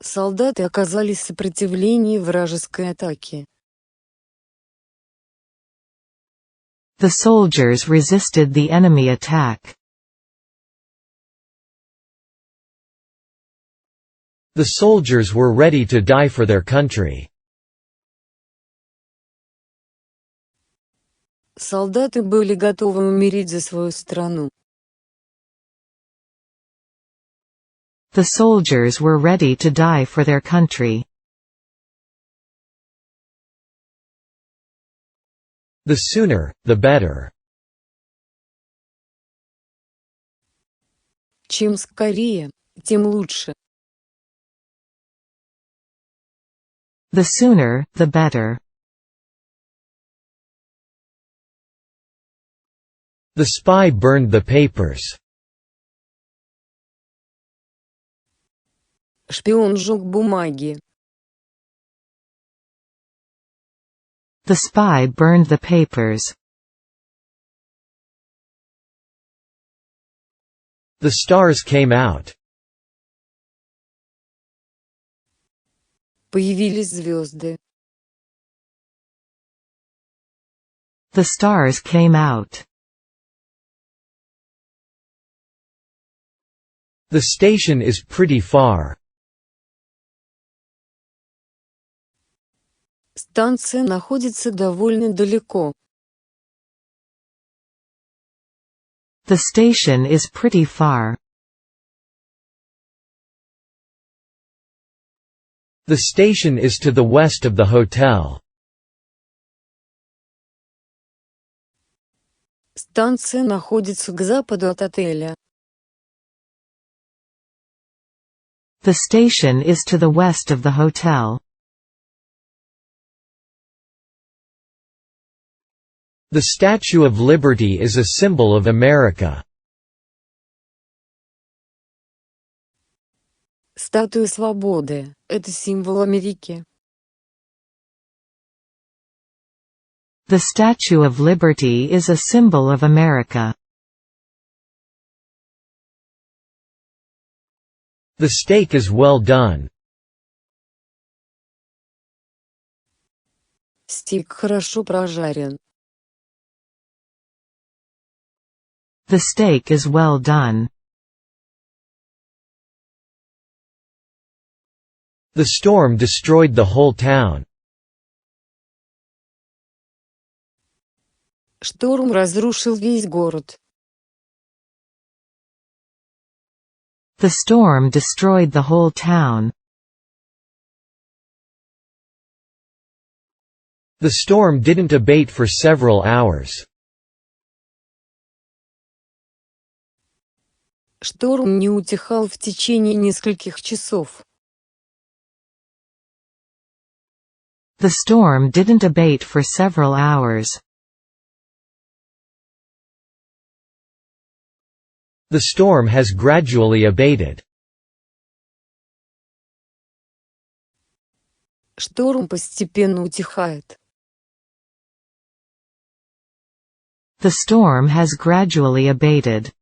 Солдаты оказали сопротивление вражеской атаке. The soldiers resisted the enemy attack. The soldiers were ready to die for their country. Солдаты были готовы умереть за свою страну. The soldiers were ready to die for their country. The sooner, the better. Чем скорее, тем лучше. The sooner, the better. The spy burned the papers. Шпион сжег бумаги. The spy burned the papers. The stars came out. Появились звезды. The stars came out. The station is pretty far. Станция находится довольно далеко. The station is pretty far. The station is to the west of the hotel. Станция находится к западу от отеля. The station is to the west of the hotel. The Statue of Liberty is a symbol of America. Статуя свободы – это символ Америки. The Statue of Liberty is a symbol of America. The steak is well done. Стейк хорошо прожарен. The steak is well done. The storm destroyed the whole town. Шторм разрушил весь город. The storm destroyed the whole town. The storm didn't abate for several hours. Шторм не утихал в течение нескольких часов. The storm didn't abate for several hours. The storm has gradually abated. Шторм постепенно утихает. The storm has gradually abated.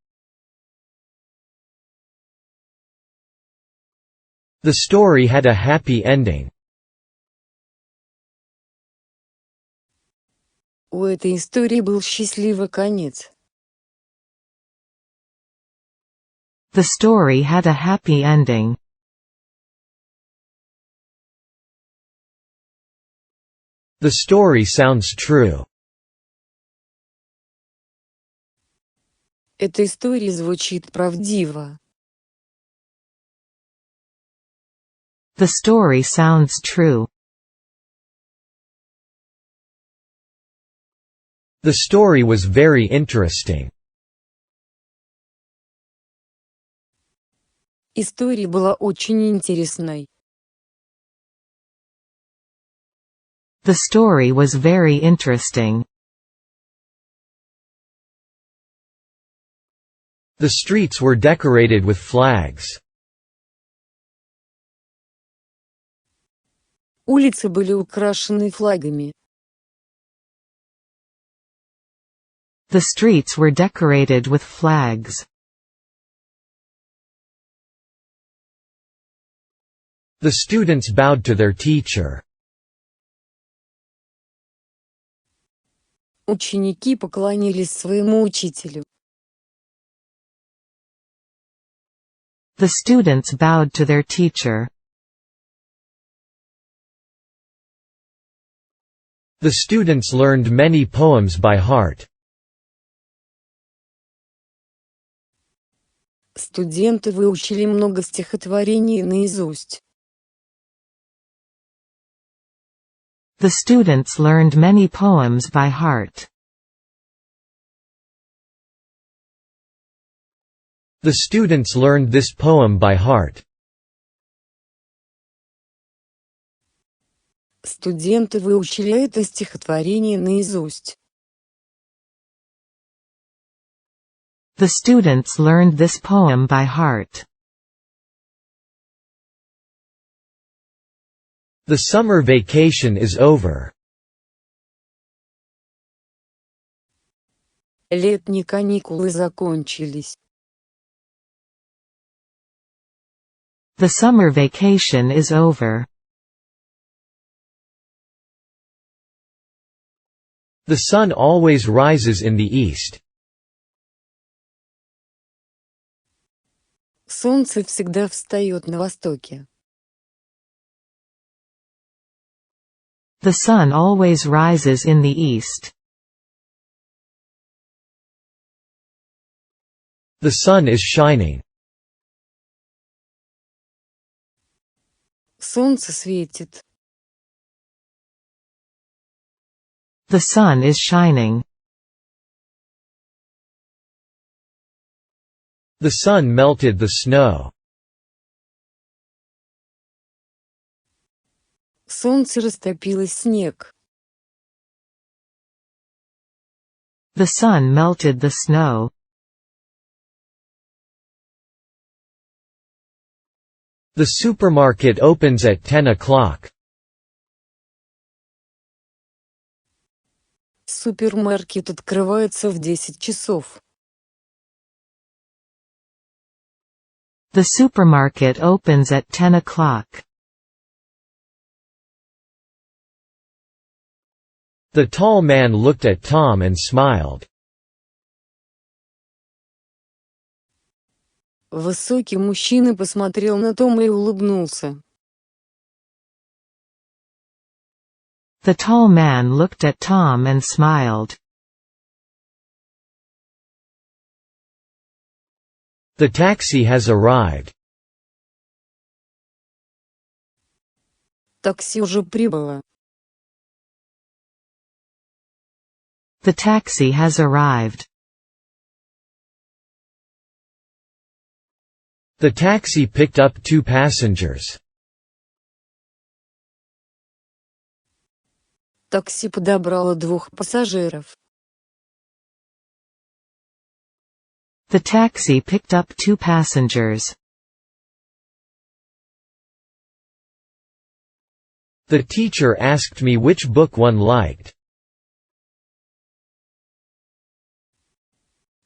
The story had a happy ending. У этой истории был счастливый конец. The story had a happy ending. The story sounds true. Эта история звучит правдиво. The story sounds true. The story was very interesting. История была очень интересной. The story was very interesting. The streets were decorated with flags. Улицы были украшены флагами. The streets were decorated with flags. The students bowed to their teacher. Ученики поклонились своему учителю. The students bowed to their teacher. The students learned many poems by heart. Студенты выучили много стихотворений наизусть. The students learned many poems by heart. The students learned this poem by heart. Студенты выучили это стихотворение наизусть. The students learned this poem by heart. The summer vacation is over. Летние каникулы закончились. The summer vacation is over. The sun always rises in the east. Солнце всегда встает на востоке. The sun always rises in the east. The sun is shining. Солнце светит. The sun is shining. The sun melted the snow. Солнце растопило снег. The sun melted the snow. The supermarket opens at 10 o'clock. Супермаркет открывается в 10 часов. The supermarket opens at 10 o'clock. The tall man looked at Tom and smiled. Высокий мужчина посмотрел на Тома и улыбнулся. The tall man looked at Tom and smiled. The taxi has arrived. Такси уже прибыло. The taxi has arrived. The taxi picked up 2 passengers. Такси подобрало 2 пассажиров. The taxi picked up 2 passengers. The teacher asked me which book one liked.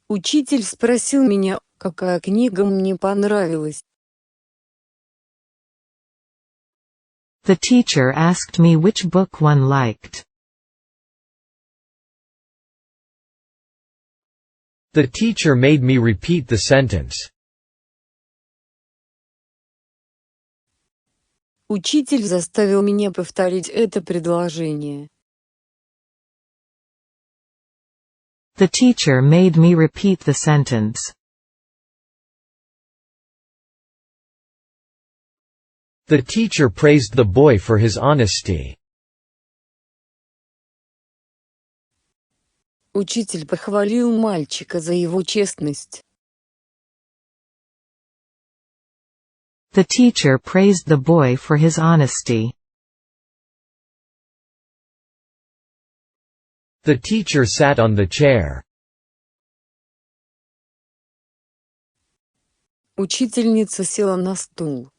Учитель спросил меня, какая книга мне понравилась. The teacher asked me which book one liked. The teacher made me repeat the sentence. Учитель заставил меня повторить это предложение. The teacher made me repeat the sentence. The teacher praised the boy for his honesty. Учитель похвалил мальчика за его честность. The teacher praised the boy for his honesty. The teacher sat on the chair. Учительница села на стул.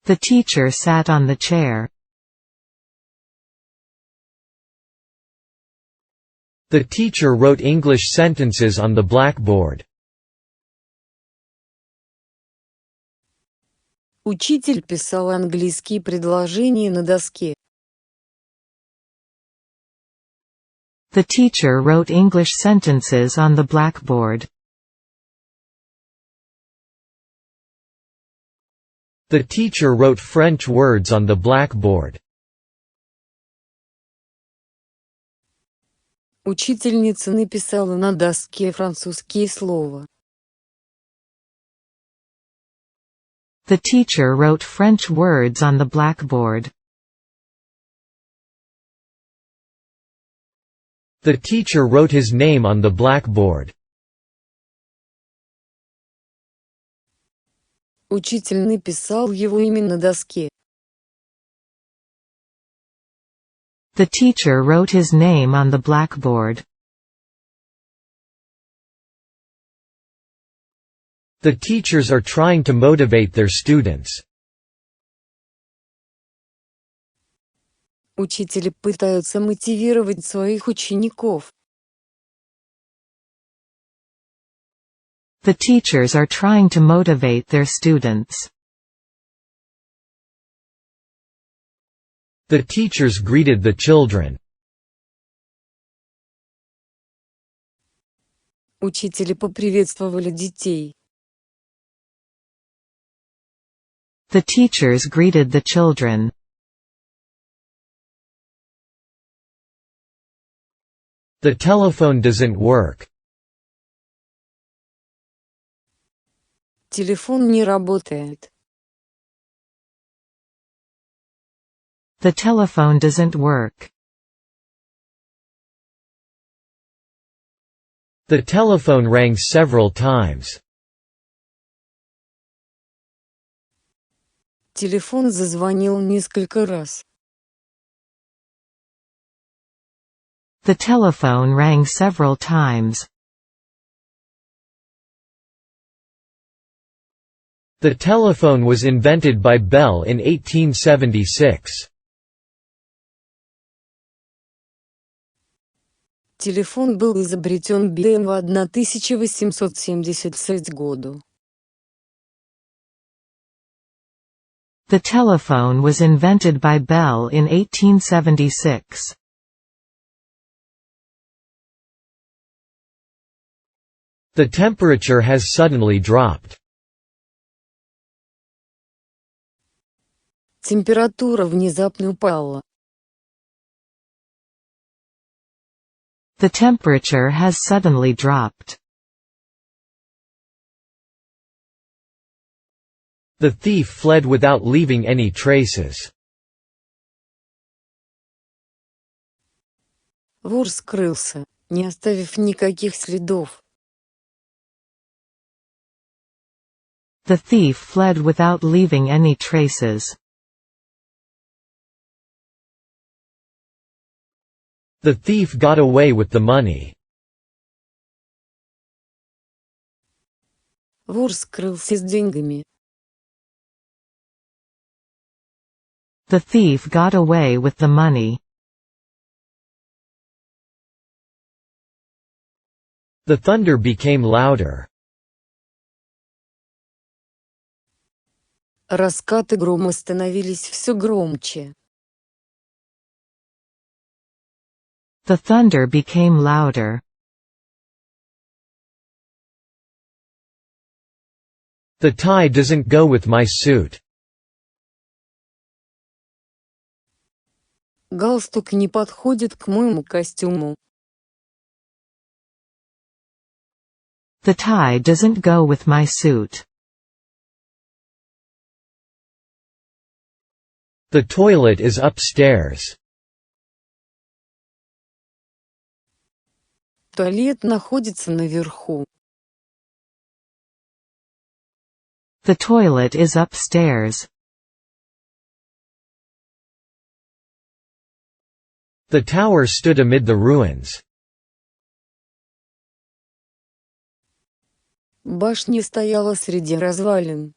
The teacher sat on the chair. The teacher wrote English sentences on the blackboard. Учитель писал английские предложения на доске. The teacher wrote English sentences on the blackboard. The teacher wrote French words on the blackboard. Учительница написала на доске французские слова. The teacher wrote French words on the blackboard. The teacher wrote his name on the blackboard. Учитель написал его имя на доске. The teacher wrote his name on the blackboard. The teachers are trying to motivate their students. Учители пытаются мотивировать своих учеников. The teachers are trying to motivate their students. The teachers greeted the children. Учители поприветствовали детей. The teachers greeted the children. The telephone doesn't work. Телефон не работает. The telephone doesn't work. The telephone rang several times. Телефон зазвонил несколько раз. The telephone rang several times. The telephone was invented by Bell in 1876. Телефон был изобретен Беллом в 1876 году. The telephone was invented by Bell in 1876. The temperature has suddenly dropped. Температура внезапно упала. The temperature has suddenly dropped. The thief fled without leaving any traces. Вор скрылся, не оставив никаких следов. The thief fled without leaving any traces. The thief got away with the money. Вор скрылся с деньгами. The thief got away with the money. The thunder became louder. Раскаты грома становились все громче. The thunder became louder. The tie doesn't go with my suit. Галстук не подходит к моему костюму. The tie doesn't go with my suit. The toilet is upstairs. Туалет находится наверху. The toilet is upstairs. The tower stood amid the ruins. Башня стояла среди развалин.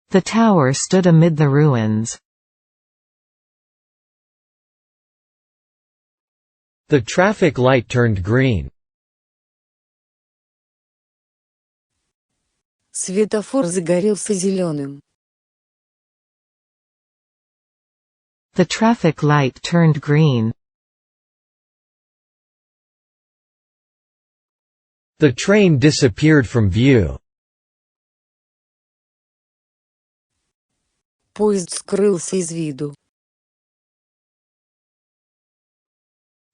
The tower stood amid the ruins. The traffic light turned green. Светофор загорелся зеленым. The traffic light turned green. The train disappeared from view. Поезд скрылся из виду.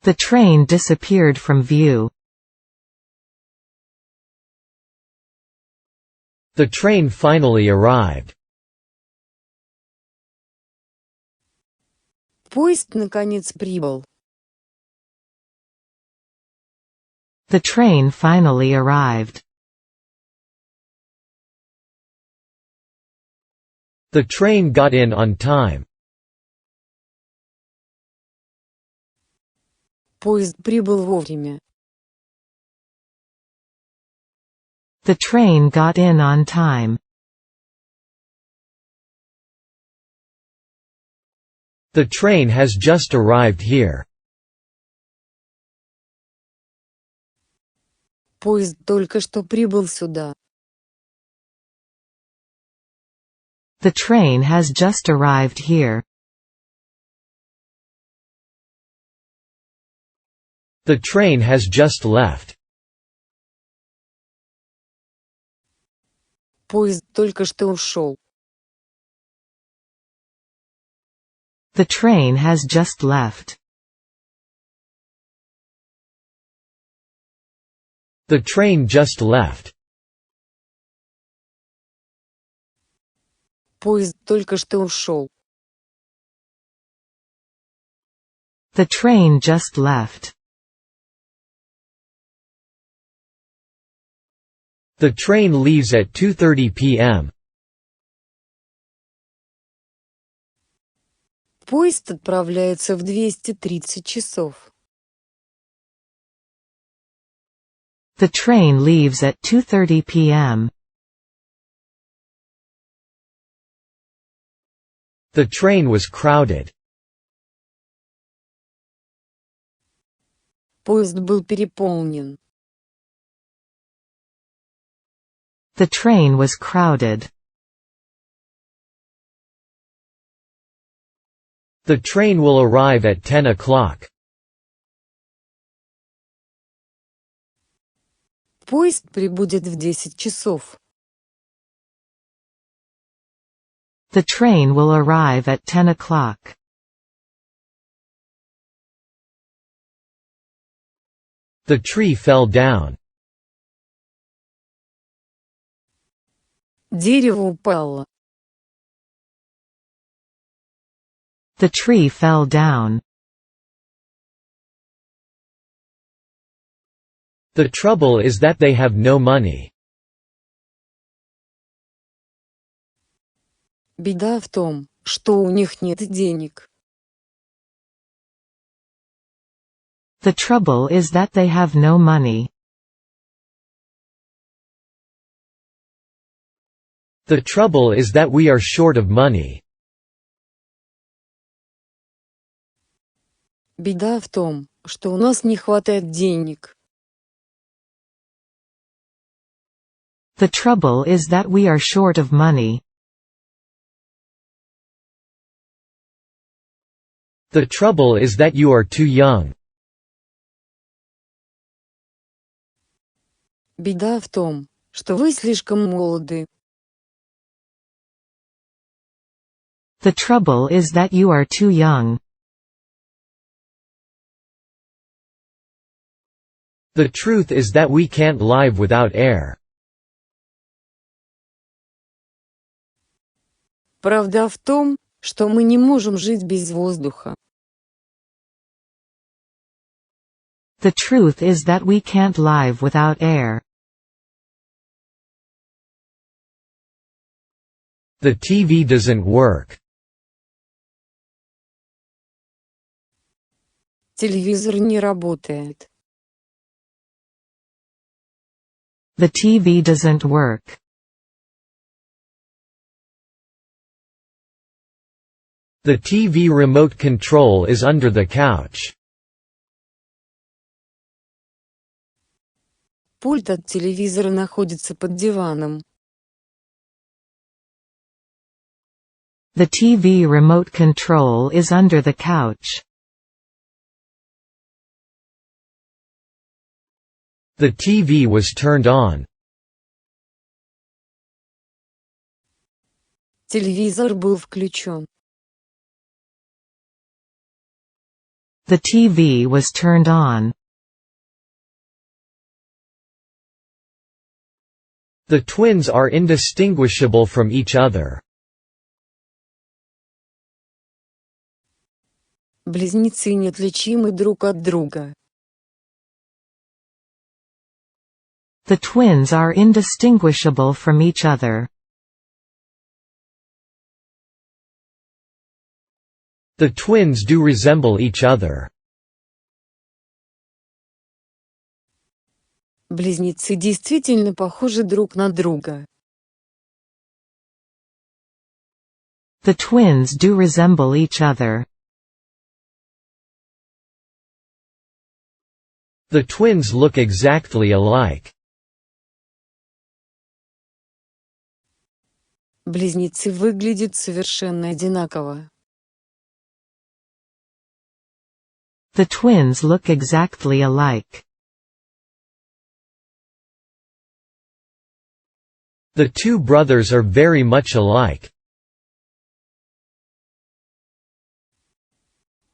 The train disappeared from view. The train finally arrived. Поезд наконец прибыл. The train finally arrived. The train got in on time. Поезд прибыл вовремя. The train got in on time. The train has just arrived here. Поезд только что прибыл сюда. The train has just arrived here. The train has just left. Поезд только что ушел. The train has just left. The train just left. Поезд только что ушел. The train just left. The train leaves at 2:30 p.m. Поезд отправляется в 230 часов. The train leaves at 2:30 p.m. The train was crowded. Поезд был переполнен. The train was crowded. The train will arrive at 10 o'clock. Поезд прибудет в 10 часов. The train will arrive at 10 o'clock. The tree fell down. Дерево упало. The tree fell down. The trouble is that they have no money. Беда в том, что у них нет денег. The trouble is that they have no money. The trouble is that we are short of money. Беда в том, что у нас не хватает денег. The trouble is that we are short of money. The trouble is that you are too young. Беда в том, что вы слишком молоды. The trouble is that you are too young. The truth is that we can't live without air. Правда в том, что мы не можем жить без воздуха. The truth is that we can't live without air. The TV doesn't work. Телевизор не работает. The TV doesn't work. The TV remote control is under the couch. Пульт от телевизора находится под диваном. The TV remote control is under the couch. The TV was turned on. Телевизор был включен. The TV was turned on. The twins are indistinguishable from each other. Близнецы неотличимы друг от друга. The twins are indistinguishable from each other. The twins do resemble each other. Близнецы действительно похожи друг на друга. The twins do resemble each other. The twins look exactly alike. Близнецы выглядят совершенно одинаково. The twins look exactly alike. The two brothers are very much alike.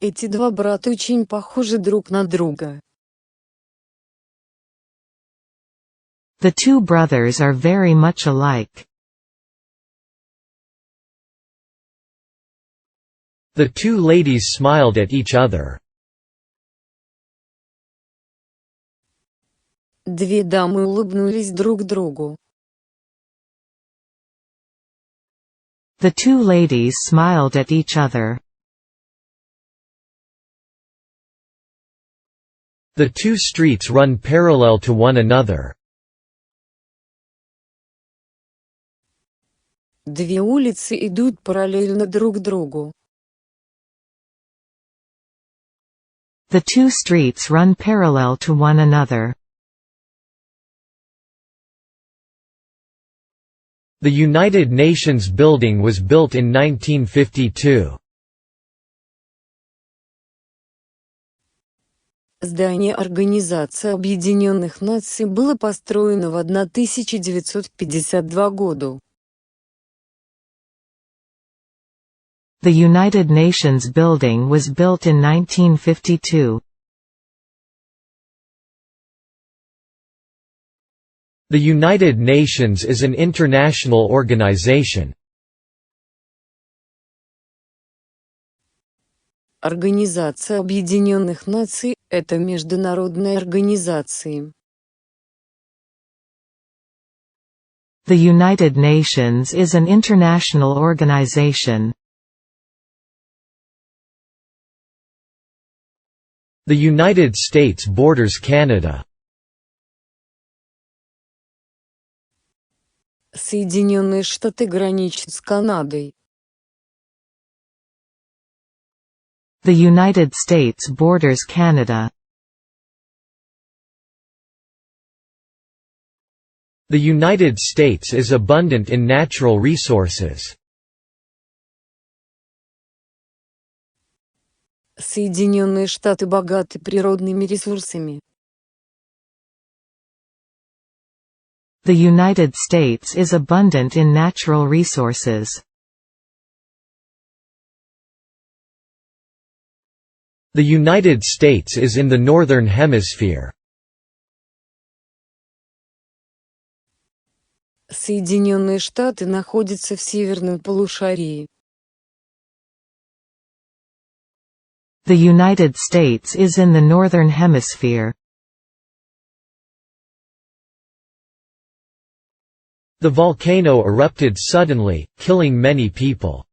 Эти два брата очень похожи друг на друга. The two brothers are very much alike. The two ladies smiled at each other. Две дамы улыбнулись друг другу. The two ladies smiled at each other. The two streets run parallel to one another. Две улицы идут параллельно друг другу. The two streets run parallel to one another. The United Nations building was built in 1952. Здание Организации Объединенных Наций было построено в 1952 году. The United Nations building was built in 1952. The United Nations is an international organization. Организация Объединенных Наций – это международная организация. The United Nations is an international organization. The United States borders Canada. Соединенные Штаты граничат с Канадой. The United States borders Canada. The United States is abundant in natural resources. Соединенные Штаты богаты природными ресурсами. The United States is abundant in natural resources. The United States is in the Northern Hemisphere. Соединенные Штаты находятся в северном полушарии. The United States is in the Northern Hemisphere. The volcano erupted suddenly, killing many people.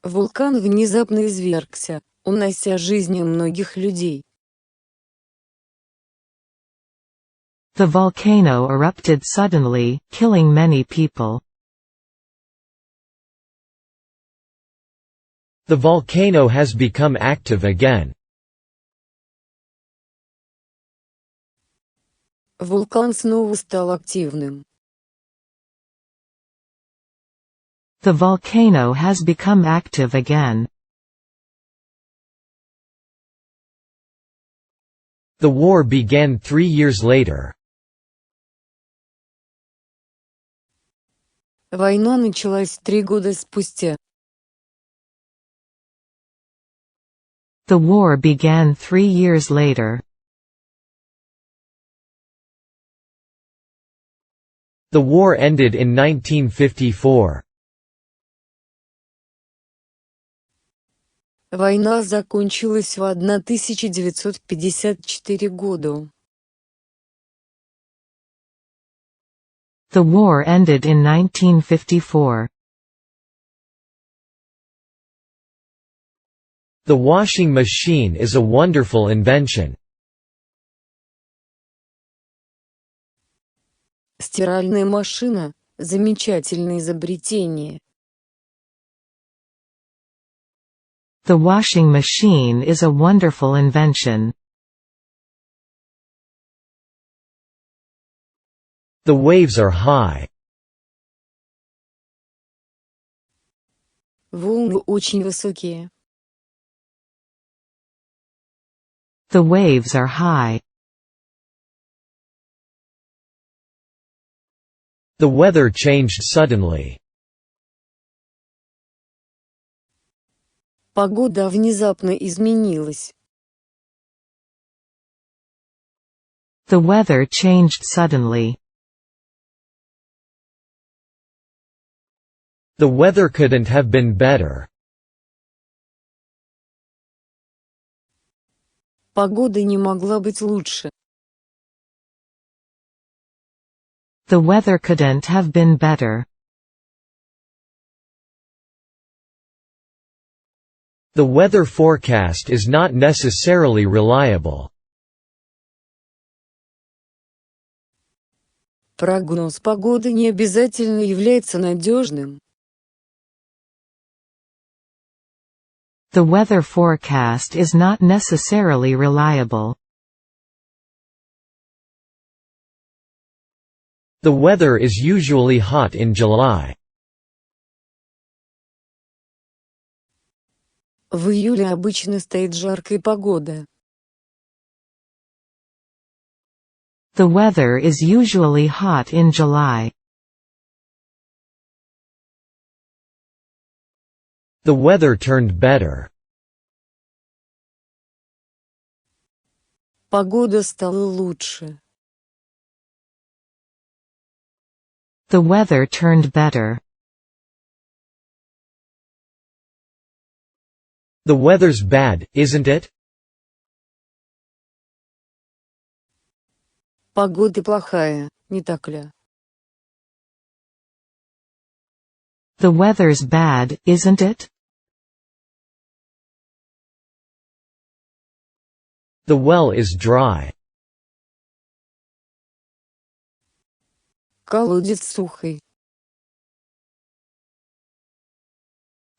Вулкан внезапно извергся, унося жизни многих людей. The volcano erupted suddenly, killing many people. The volcano has become active again. Вулкан снова стал активным. The volcano has become active again. The war began 3 years later. Война началась 3 года спустя. The war began 3 years later. The war ended in 1954. Война закончилась в 1954 году. The war ended in 1954. The washing machine is a wonderful invention. Стиральная машина – замечательное изобретение. The washing machine is a wonderful invention. The waves are high. Волны очень высокие. The waves are high. The weather changed suddenly. Погода внезапно изменилась. The weather changed suddenly. The weather couldn't have been better. Погода не могла быть лучше. The weather couldn't have been better. The weather forecast is not necessarily reliable. Прогноз погоды не обязательно является надежным. The weather forecast is not necessarily reliable. The weather is usually hot in July. В июле обычно стоит жаркая погода. The weather is usually hot in July. The weather turned better. Погода стала лучше. The weather turned better. The weather's bad, isn't it? Погода плохая, не так ли? The weather's bad, isn't it? The well is dry. Колодец сухой.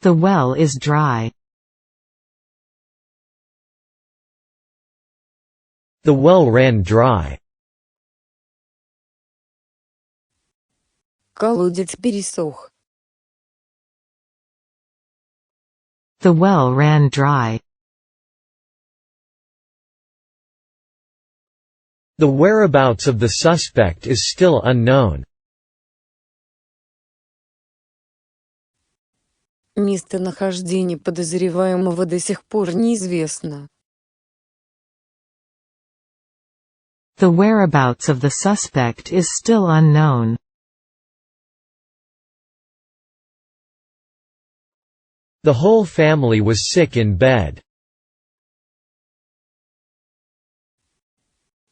The well is dry. The well ran dry. Колодец пересох. The well ran dry. The whereabouts of the suspect is still unknown. Местонахождение подозреваемого до сих пор неизвестно. The whereabouts of the suspect is still unknown. The whole family was sick in bed.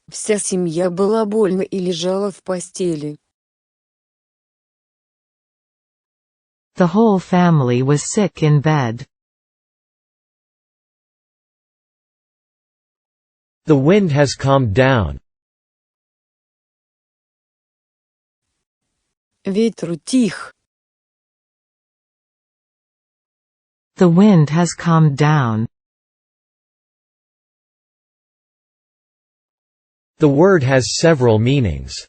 Вся семья была больна и лежала в постели. The whole family was sick in bed. The wind has calmed down. Ветер утих. The wind has calmed down. The word has several meanings.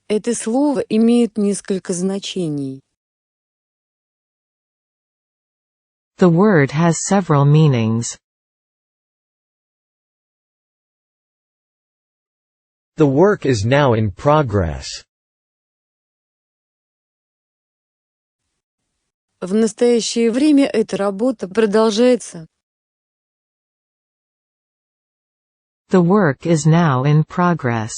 Это слово имеет несколько значений. The word has several meanings. The work is now in progress. В настоящее время эта работа продолжается. The work is now in progress.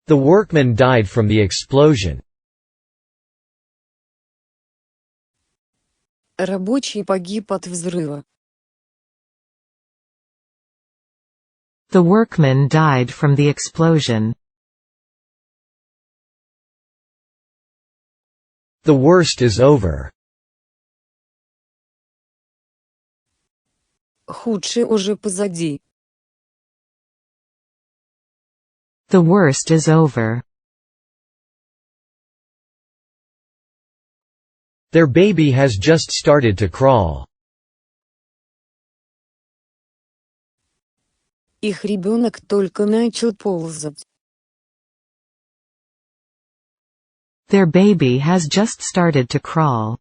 The workman died from the explosion. Рабочий погиб от взрыва. The workman died from the explosion. The worst is over. Худшее уже позади. The worst is over. Their baby has just started to crawl. Их ребенок только начал ползать. Their baby has just started to crawl.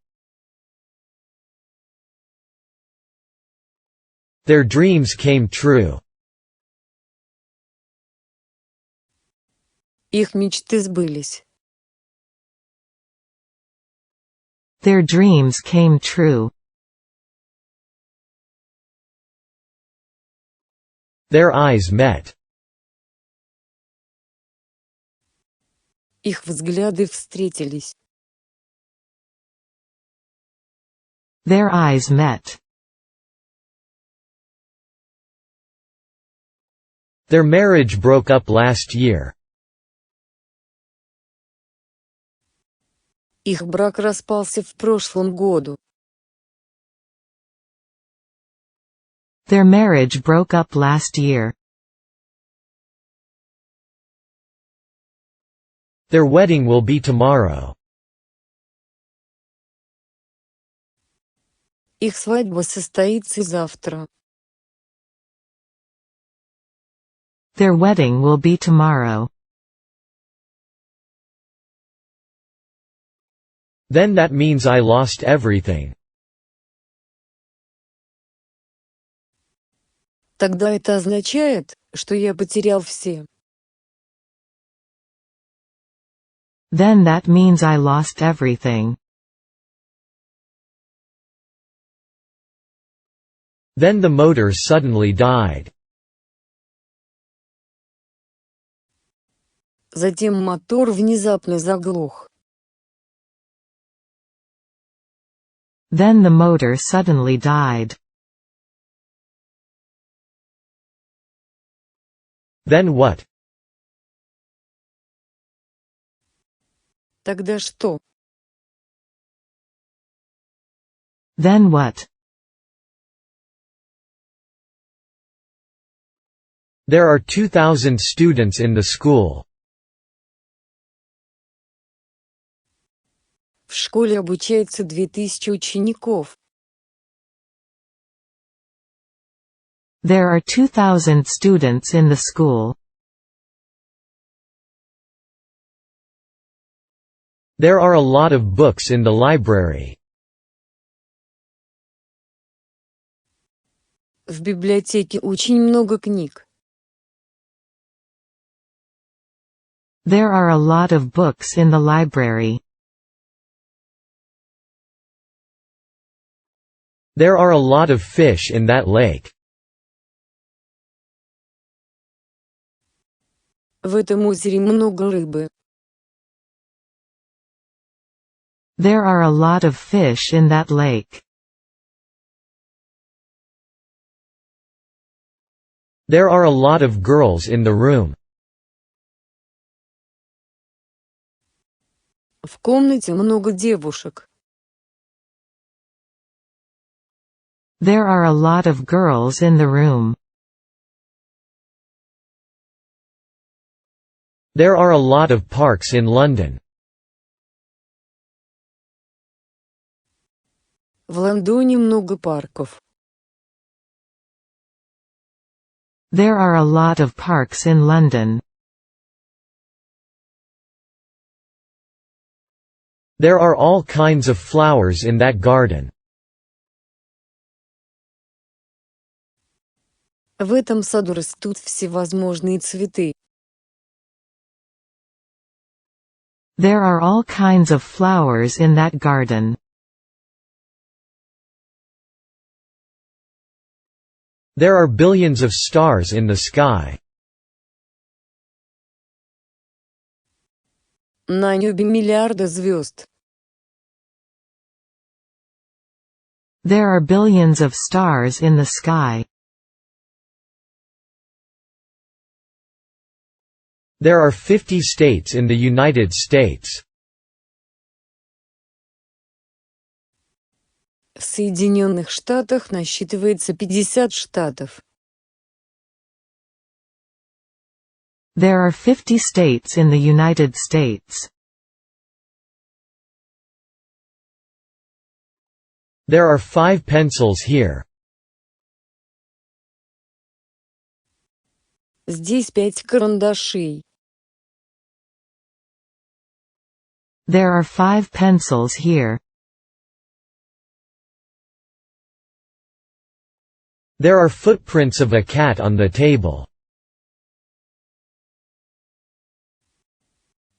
Their dreams came true. Их мечты сбылись. Their dreams came true. Their eyes met. Их взгляды встретились. Their eyes met. Their marriage broke up last year. Их брак распался в прошлом году. Their marriage broke up last year. Their wedding will be tomorrow. Их свадьба состоится завтра. Their wedding will be tomorrow. Then that means I lost everything. Тогда это означает, что я потерял все. Then that means I lost everything. Then the motor suddenly died. Затем мотор внезапно заглох. Then the motor suddenly died. Then what? Тогда что? Then what? There are 2,000 students in the school. В школе обучается 2000 учеников. There are 2,000 students in the school. There are a lot of books in the library. В библиотеке очень много книг. There are a lot of books in the library. There are a lot of fish in that lake. В этом озере много рыбы. There are a lot of fish in that lake. There are a lot of girls in the room. В комнате много девушек. There are a lot of girls in the room. There are a lot of parks in London. В Лондоне много парков. There are a lot of parks in London. There are all kinds of flowers in that garden. В этом саду растут всевозможные цветы. There are all kinds of flowers in that garden. There are billions of stars in the sky. На небе миллиарды звезд. There are billions of stars in the sky. There are 50 states in the United States. В Соединенных Штатах насчитывается 50 штатов. There are 50 states in the United States. There are 5 pencils here. Здесь 5 карандашей. There are 5 pencils here. There are footprints of a cat on the table.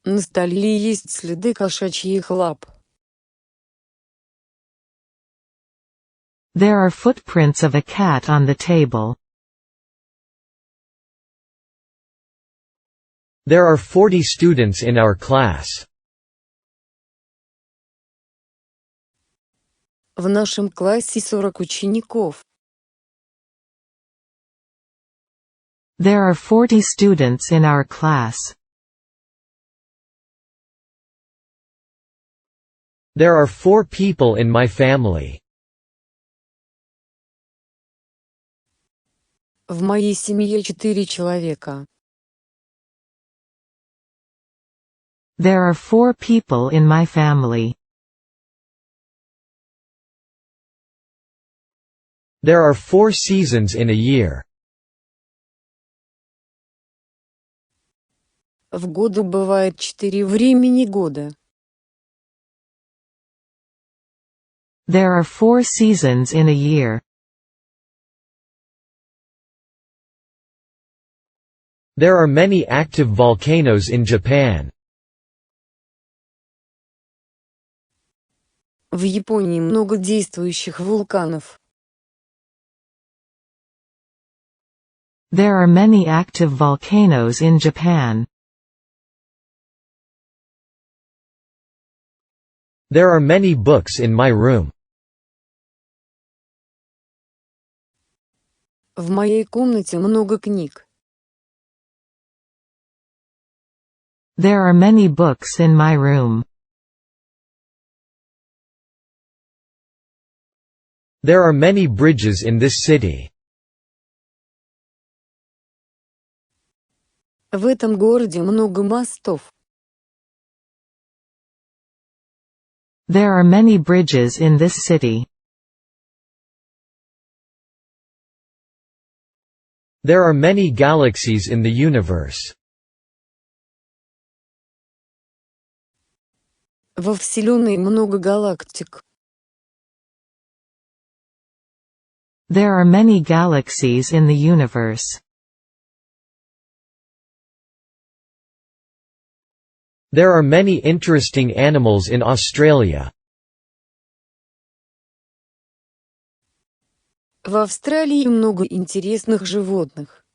На столе есть следы кошачьих лап. There are footprints of a cat on the table. There are 40 students in our class. В нашем классе 40 учеников. There are 40 students in our class. There are 4 people in my family. В моей семье 4 человека. There are 4 people in my family. There are 4 seasons in a year. В году бывает 4 времени года. There are 4 seasons in a year. There are many active volcanoes in Japan. В Японии много действующих вулканов. There are many active volcanoes in Japan. There are many books in my room. В моей комнате много книг. There are many books in my room. There are many bridges in this city. В этом городе много мостов. There are many bridges in this city. There are many galaxies in the universe. Во Вселенной много галактик. There are many galaxies in the universe. There are many interesting animals in Australia. В Австралии много интересных животных.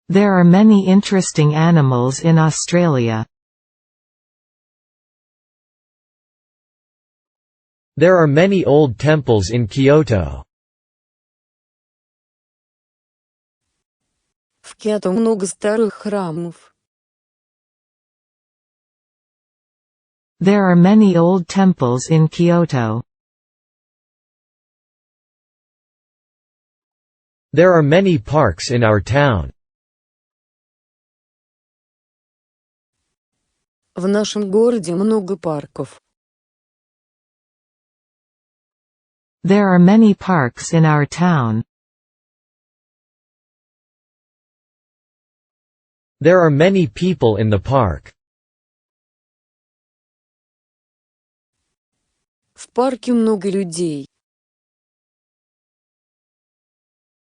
There are many interesting animals in Australia. There are many old temples in Kyoto. В Киото много старых храмов. There are many old temples in Kyoto. There are many parks in our town. В нашем городе много парков. There are many parks in our town. There are many people in the park. В парке много людей.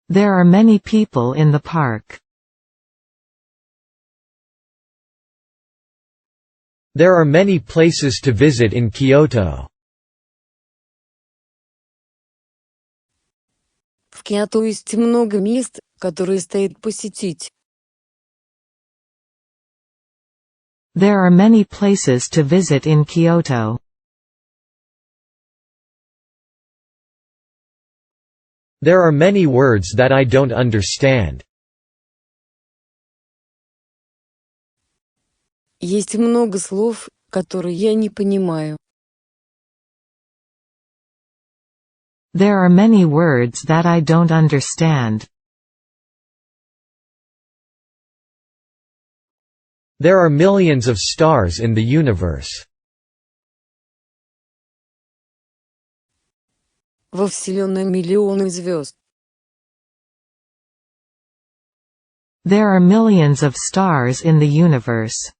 There are many people in the park. There are many places to visit in Kyoto. В Киото есть много мест, которые стоит посетить. There are many places to visit in Kyoto. There are many words that I don't understand. Есть много слов, которые я не понимаю. There are many words that I don't understand. There are millions of stars in the universe. Во Вселенной миллионы звезд. There are millions of stars in the universe.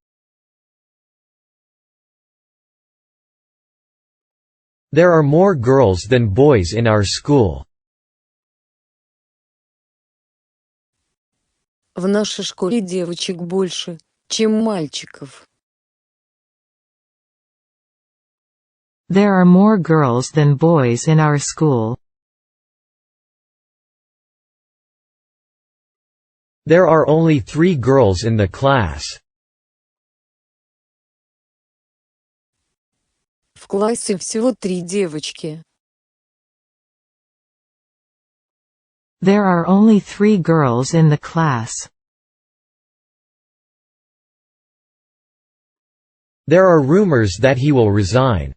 There are more girls than boys in our school. В нашей школе девочек больше, чем мальчиков. There are more girls than boys in our school. There are only 3 girls in the class. В классе всего 3 девочки. There are only 3 girls in the class. There are rumors that he will resign.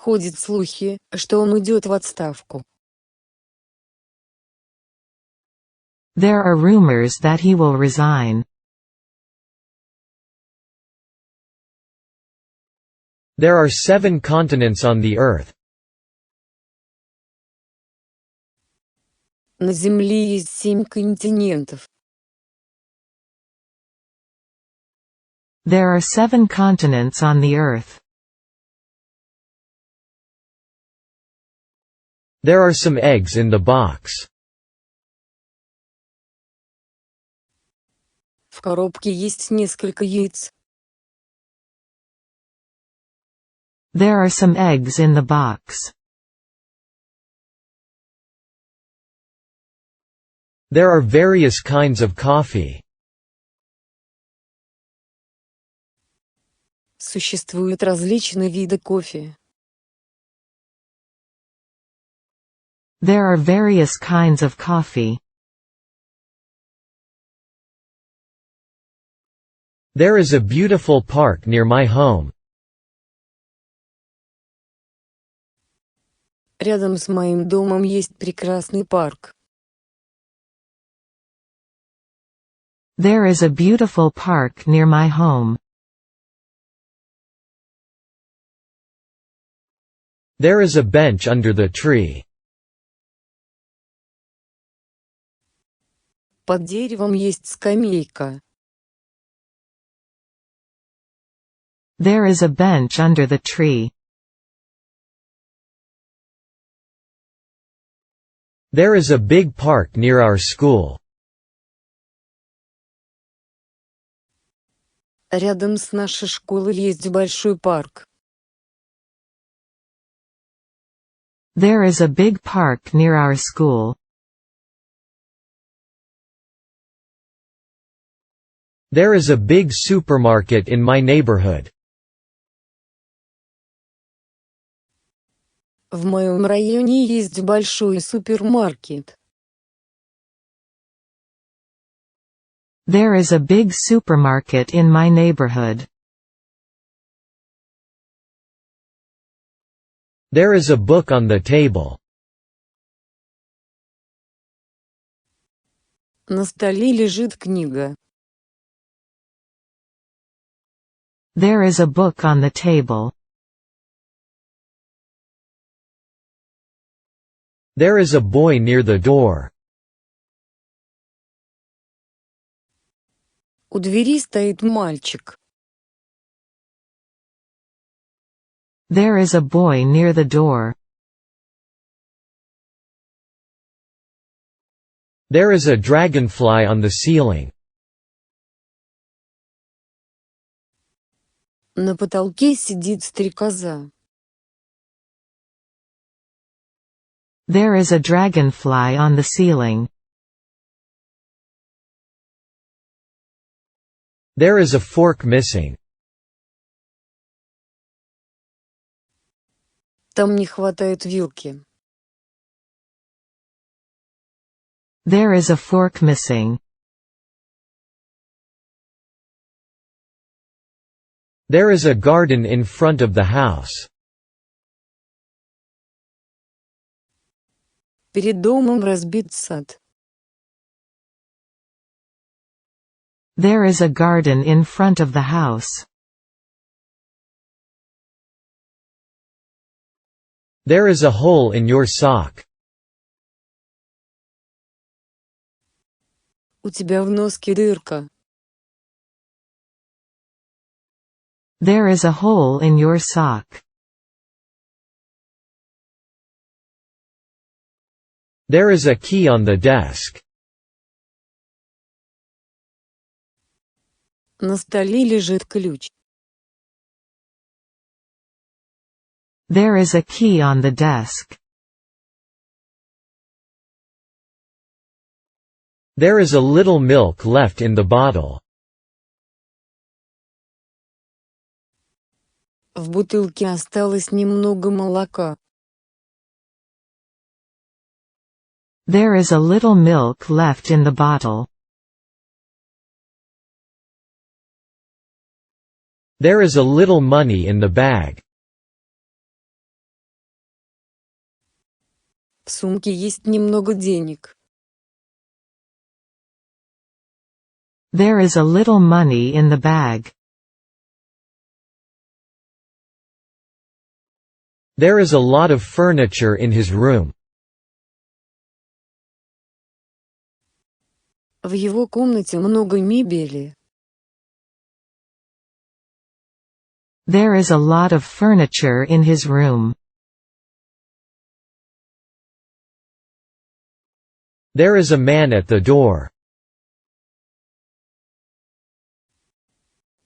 Ходят слухи, что он уйдет в отставку. There are rumors that he will resign. There are 7 continents on the earth. На Земле есть 7 континентов. There are 7 continents on the earth. There are some eggs in the box. В коробке есть несколько яиц. There are some eggs in the box. There are various kinds of coffee. Существуют различные виды кофе. There are various kinds of coffee. There is a beautiful park near my home. Рядом с моим домом есть прекрасный парк. There is a beautiful park near my home. There is a bench under the tree. Под деревом есть скамейка. There is a bench under the tree. There is a big park near our school. Рядом с нашей школой есть большой парк. There is a big park near our school. There is a big supermarket in my neighborhood. В моем районе есть большой супермаркет. There is a big supermarket in my neighborhood. There is a book on the table. На столе лежит книга. There is a book on the table. There is a boy near the door. У двери стоит мальчик. There is a boy near the door. There is a dragonfly on the ceiling. На потолке сидит стрекоза. There is a dragonfly on the ceiling. There is a fork missing. Там не хватает вилки. There is a fork missing. There is a garden in front of the house. Перед домом разбит сад. There is a garden in front of the house. There is a hole in your sock. У тебя в носке дырка. There is a hole in your sock. There is a key on the desk. На столе лежит ключ. There is a key on the desk. There is a little milk left in the bottle. В бутылке осталось немного молока. There is a little milk left in the bottle. There is a little money in the bag. В сумке есть немного денег. There is a little money in the bag. There is a lot of furniture in his room. В его комнате много мебели. There is a lot of furniture in his room. There is a man at the door.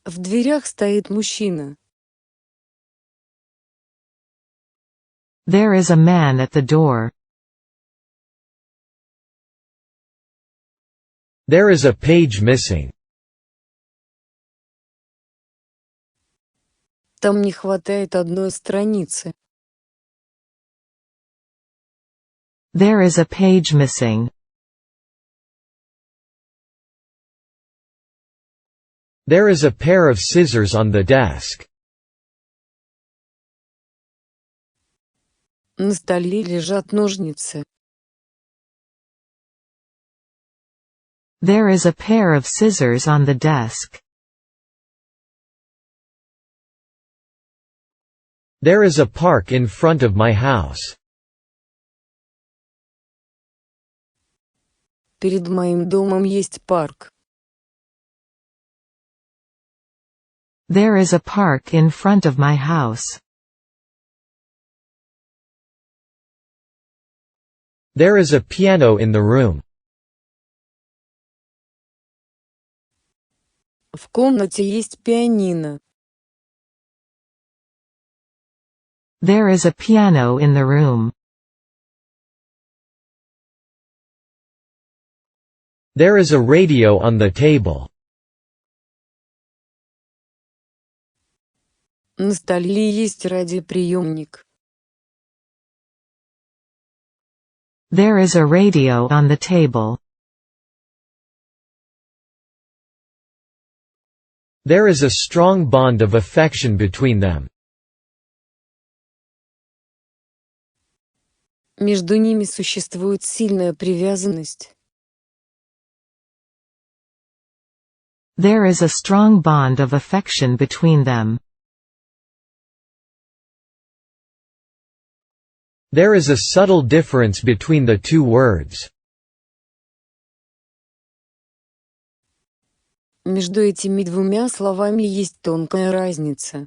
В дверях стоит мужчина. There is a man at the door. There is a page missing. Там не хватает одной страницы. There is a page missing. There is a pair of scissors on the desk. На столе лежат ножницы. There is a pair of scissors on the desk. There is a park in front of my house. Перед моим домом есть парк. There is a park in front of my house. There is a piano in the room. В комнате есть пианино. There is a piano in the room. There is a radio on the table. На столе есть радиоприемник. There is a radio on the table. There is a strong bond of affection between them. Между ними существует сильная привязанность. There is a strong bond of affection between them. There is a subtle difference between the two words. Между этими двумя словами есть тонкая разница.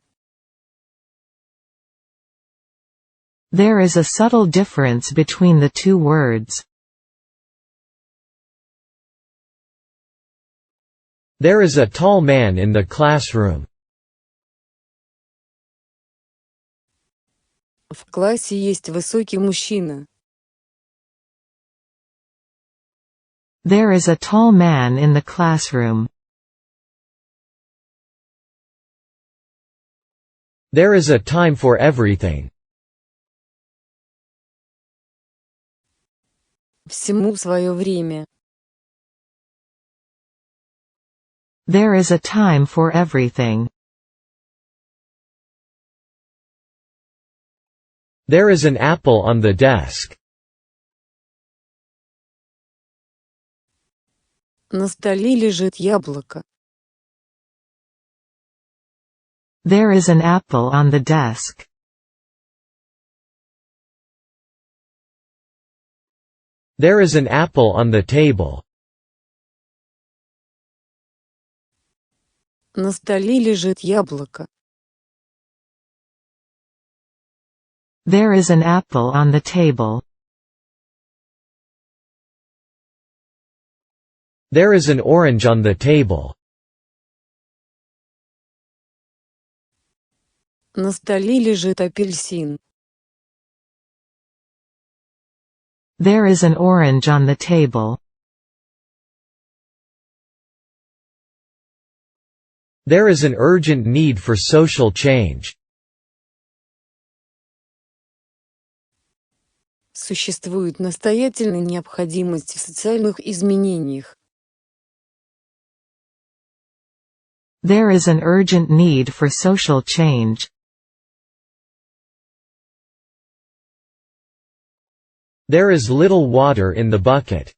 There is a subtle difference between the two words. There is a tall man in the classroom. В классе есть высокий мужчина. There is a tall man in the classroom. There is a time for everything. Всему свое время. There is a time for everything. There is an apple on the desk. На столе лежит яблоко. There is an apple on the desk. There is an apple on the table. На столе лежит яблоко. There is an apple on the table. There is an orange on the table. На столе лежит апельсин. There is an orange on the table. There is an urgent need for social change. Существует настоятельная необходимость в социальных изменениях. There is an urgent need for social change. There is little water in the bucket.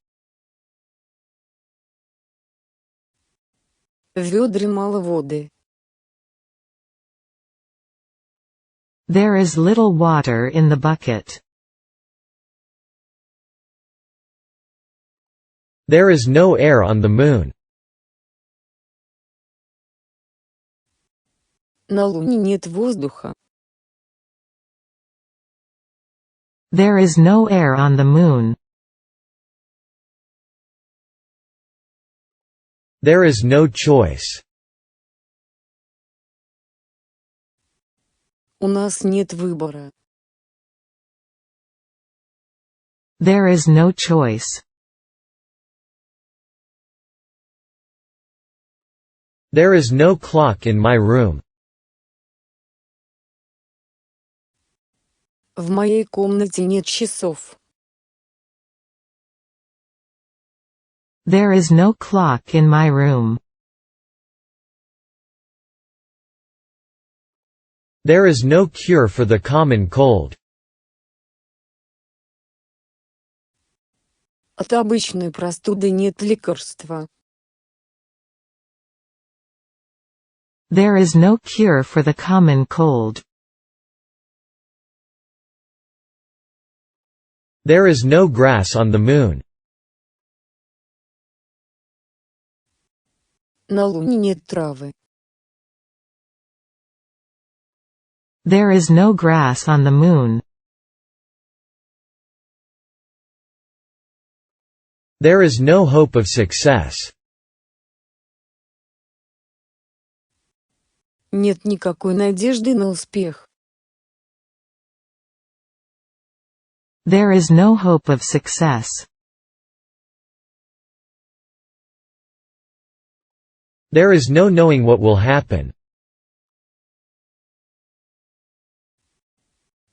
В ведре мало воды. There is little water in the bucket. There is no air on the moon. На Луне нет воздуха. There is no air on the moon. There is no choice. У нас нет выбора. There is no choice. There is no clock in my room. В моей комнате нет часов. There is no clock in my room. There is no cure for the common cold. От обычной простуды нет лекарства. There is no cure for the common cold. There is no grass on the moon. На Луне нет травы. There is no grass on the moon. There is no hope of success. Нет никакой надежды на успех. There is no hope of success. There is no knowing what will happen.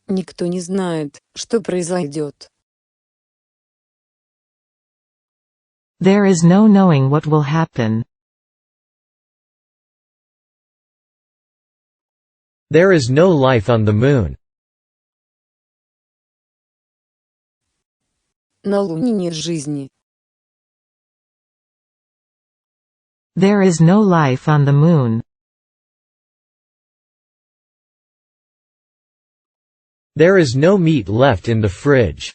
Никто не знает, что произойдет. There is no knowing what will happen. There is no life on the moon. На Луне нет жизни. There is no life on the moon. There is no meat left in the fridge.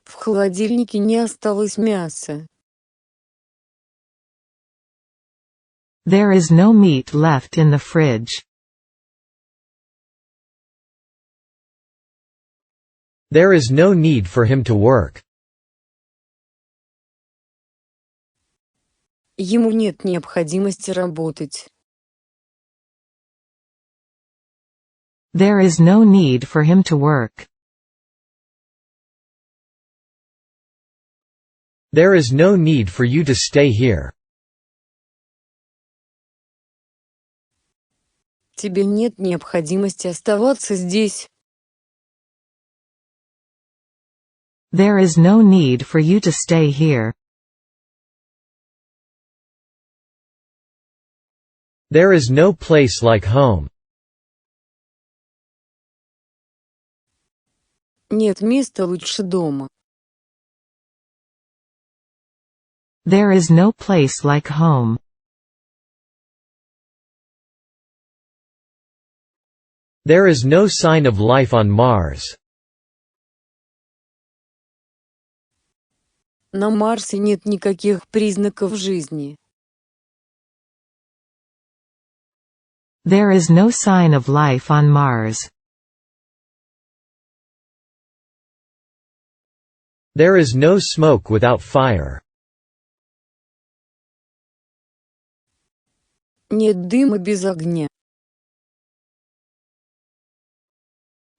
В холодильнике не осталось мяса. There is no meat left in the fridge. There is no need for him to work. Ему нет необходимости работать. There is no need for him to work. There is no need for you to stay here. Тебе нет необходимости оставаться здесь. There is no need for you to stay here. There is no place like home. Нет места лучше дома. There is no place like home. There is no sign of life on Mars. На Марсе нет никаких признаков жизни. There is no sign of life on Mars. There is no smoke without fire. Нет дыма без огня.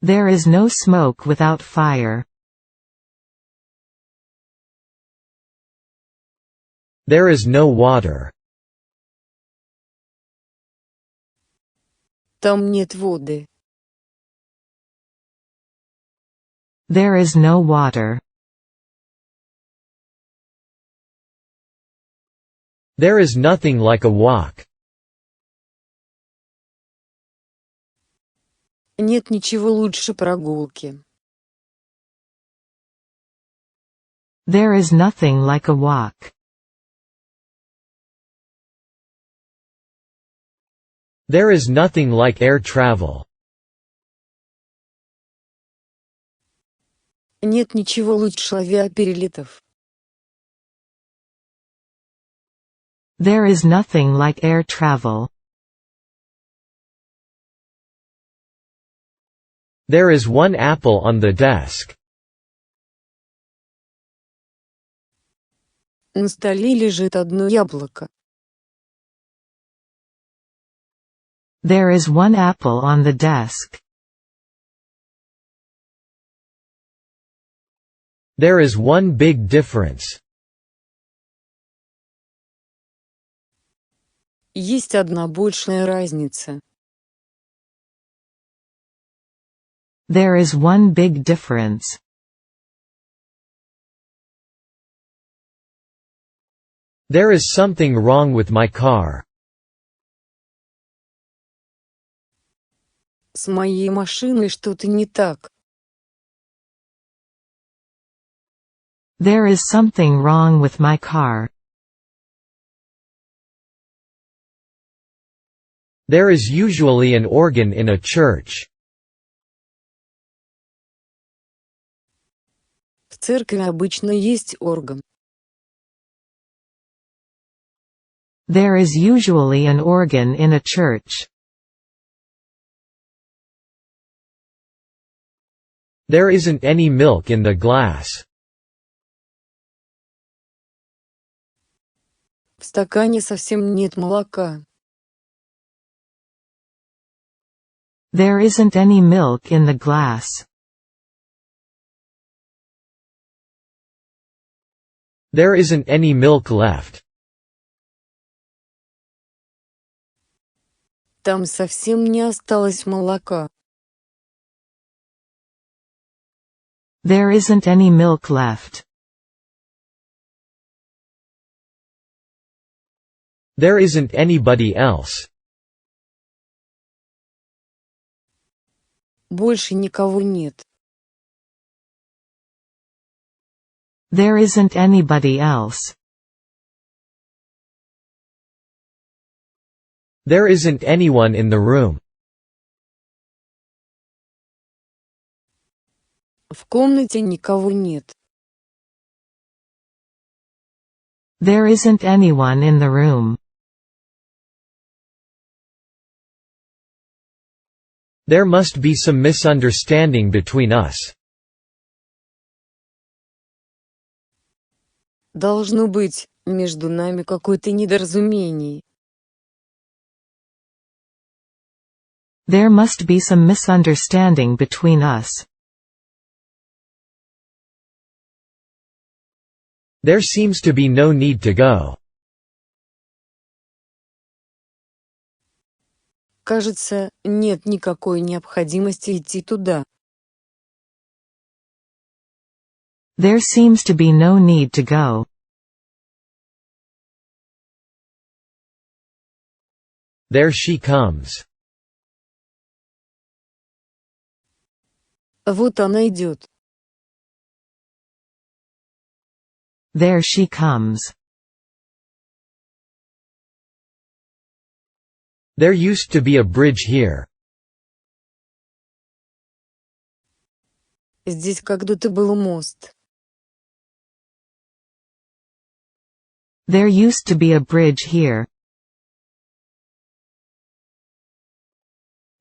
There is no smoke without fire. There is no water. Там нет воды. There is no water. There is nothing like a walk. Нет ничего лучше прогулки. There is nothing like a walk. There is nothing like air travel. Нет ничего лучше авиаперелетов. There is nothing like air travel. There is one apple on the desk. На столе лежит одно яблоко. There is one apple on the desk. There is one big difference. Есть одна большая разница. There is one big difference. There is something wrong with my car. С моей машиной что-то не так. There is something wrong with my car. There is usually an organ in a church. В церкви обычно есть орган. There is usually an organ in a church. There isn't any milk in the glass. В стакане совсем нет молока. There isn't any milk in the glass. There isn't any milk left. Там совсем не осталось молока. There isn't any milk left. There isn't anybody else. Больше никого нет. There isn't anybody else. There isn't anyone in the room. В комнате никого нет. There isn't anyone in the room. There must be some misunderstanding between us. Должно быть между нами какое-то недоразумение. There must be some misunderstanding between us. There seems to be no need to go. Кажется, нет никакой необходимости идти туда. There seems to be no need to go. There she comes. Вот она идет. There she comes. There used to be a bridge here. Здесь когда-то был мост. There used to be a bridge here.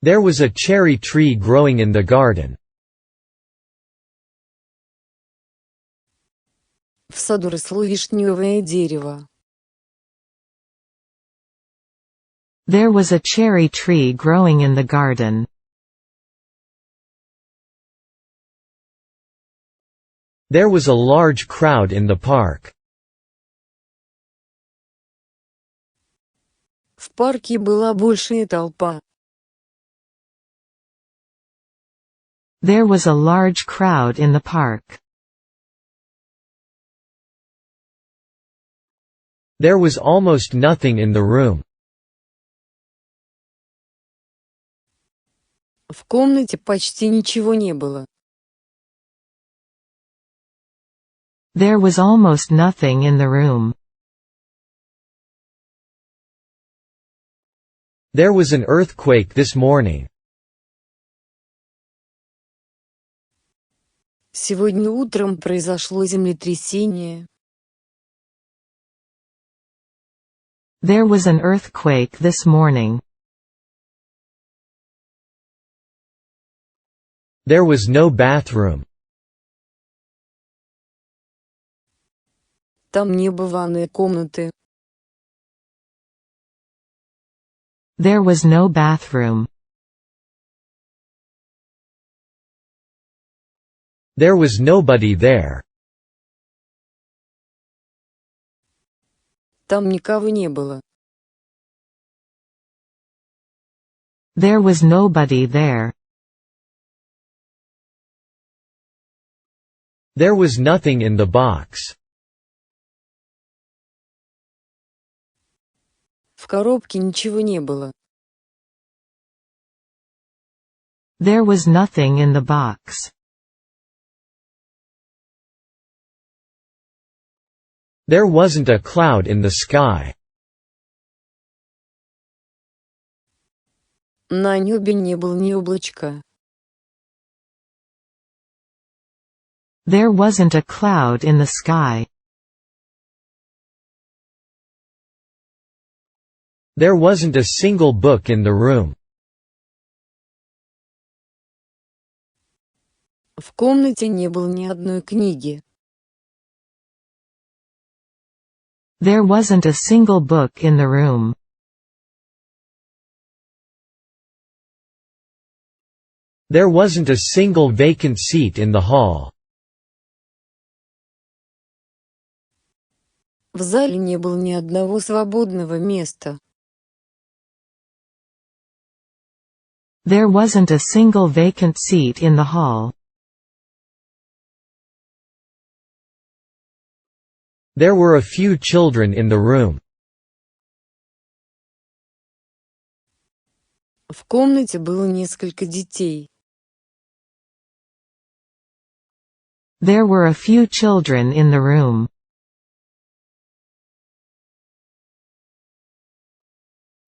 There was a cherry tree growing in the garden. В саду росло вишневое дерево. There was a cherry tree growing in the garden. There was a large crowd in the park. В парке была большая толпа. There was a large crowd in the park. There was almost nothing in the room. В комнате почти ничего не было. There was almost nothing in the room. There was an earthquake this morning. Сегодня утром произошло землетрясение. There was an earthquake this morning. There was no bathroom. Там не было ванной комнаты. There was no bathroom. There was nobody there. Там никого не было. There was nobody there. There was nothing in the box. В коробке ничего не было. There was nothing in the box. There wasn't a cloud in the sky. На небе не было ни облачка. There wasn't a cloud in the sky. There wasn't a single book in the room. В комнате не было ни одной книги. There wasn't a single book in the room. There wasn't a single vacant seat in the hall. В зале не было ни одного свободного места. There wasn't a single vacant seat in the hall. There were a few children in the room. В комнате было несколько детей. There were a few children in the room.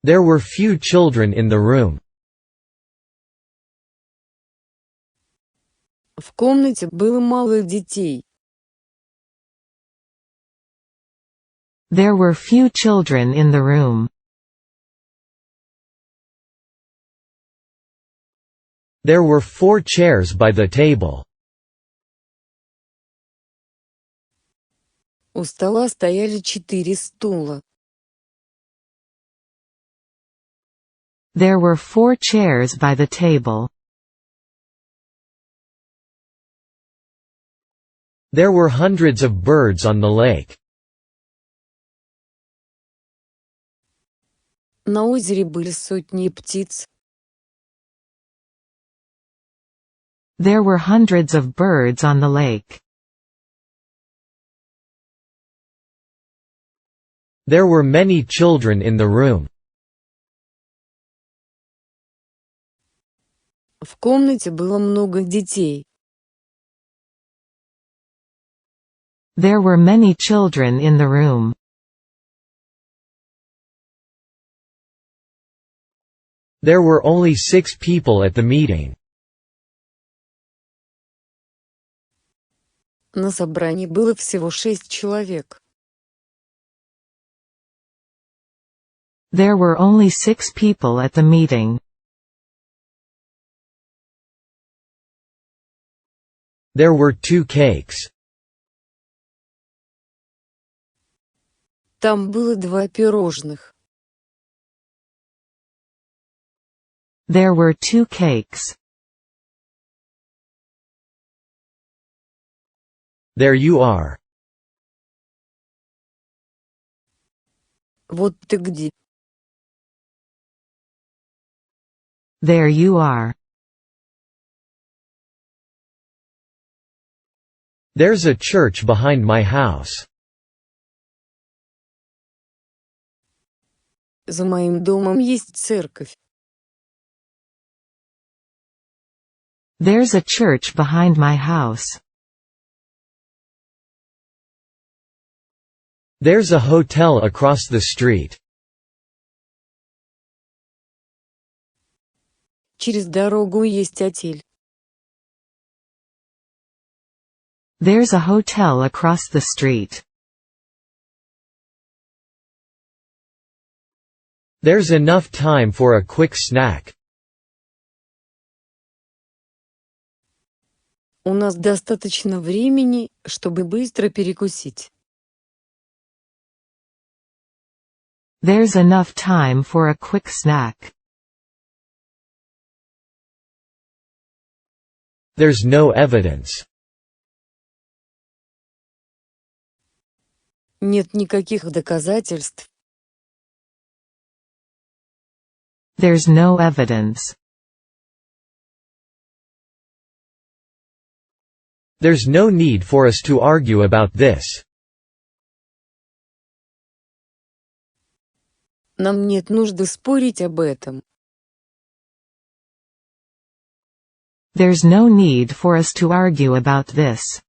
There were few children in the room. В комнате было мало детей. There were few children in the room. There were 4 chairs by the table. У стола стояли 4 стула. There were 4 chairs by the table. There were hundreds of birds on the lake. На озере были сотни птиц. There were hundreds of birds on the lake. There were many children in the room. В комнате было много детей. There were many children in the room. There were only 6 people at the meeting. На собрании было всего 6 человек. There were only 6 people at the meeting. There were 2 cakes. Там было 2 пирожных. There were 2 cakes. There you are. Вот ты где. There you are. There's a church behind my house. За моим домом есть церковь. There's a church behind my house. There's a hotel across the street. Через дорогу есть отель. There's a hotel across the street. There's enough time for a quick snack. У нас достаточно времени, чтобы быстро перекусить. There's enough time for a quick snack. There's no evidence. Нет никаких доказательств. There's no evidence. There's no need for us to argue about this. Нам нет нужды спорить об этом. There's no need for us to argue about this.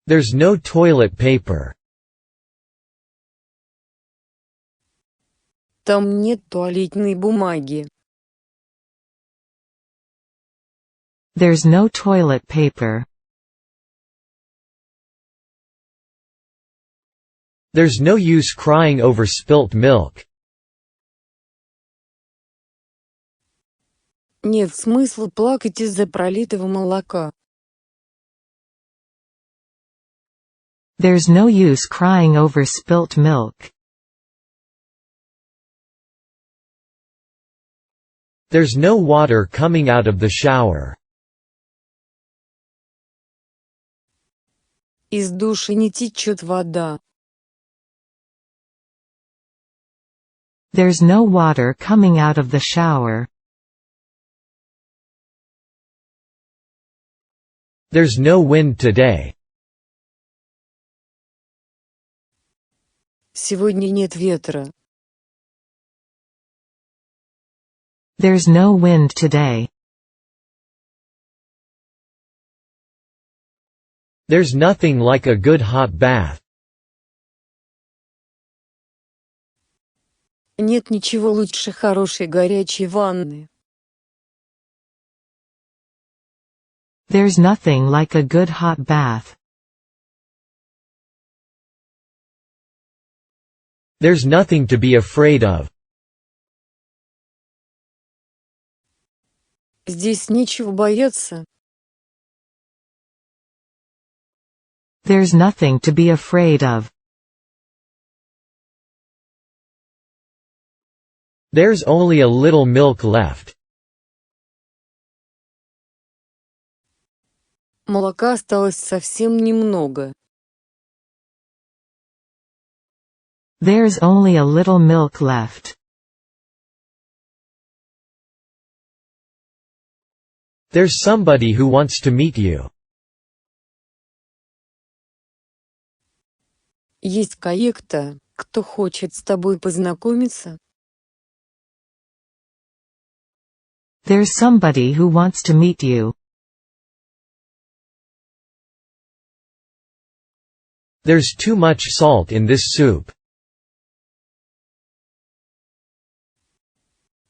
There's no toilet paper. Там нет туалетной бумаги. There's no toilet paper. There's no use crying over spilt milk. Нет смысла плакать из-за пролитого молока. There's no use crying over spilt milk. There's no water coming out of the shower. Из душа не течет вода. There's no water coming out of the shower. There's no wind today. Сегодня нет ветра. There's no wind today. There's nothing like a good hot bath. Нет ничего лучше хорошей горячей ванны. There's nothing like a good hot bath. There's nothing to be afraid of. Здесь нечего бояться. There's nothing to be afraid of. There's only a little milk left. Молока осталось совсем немного. There's only a little milk left. There's somebody who wants to meet you. Есть кое-кто, кто хочет с тобой познакомиться. There's somebody who wants to meet you. There's too much salt in this soup.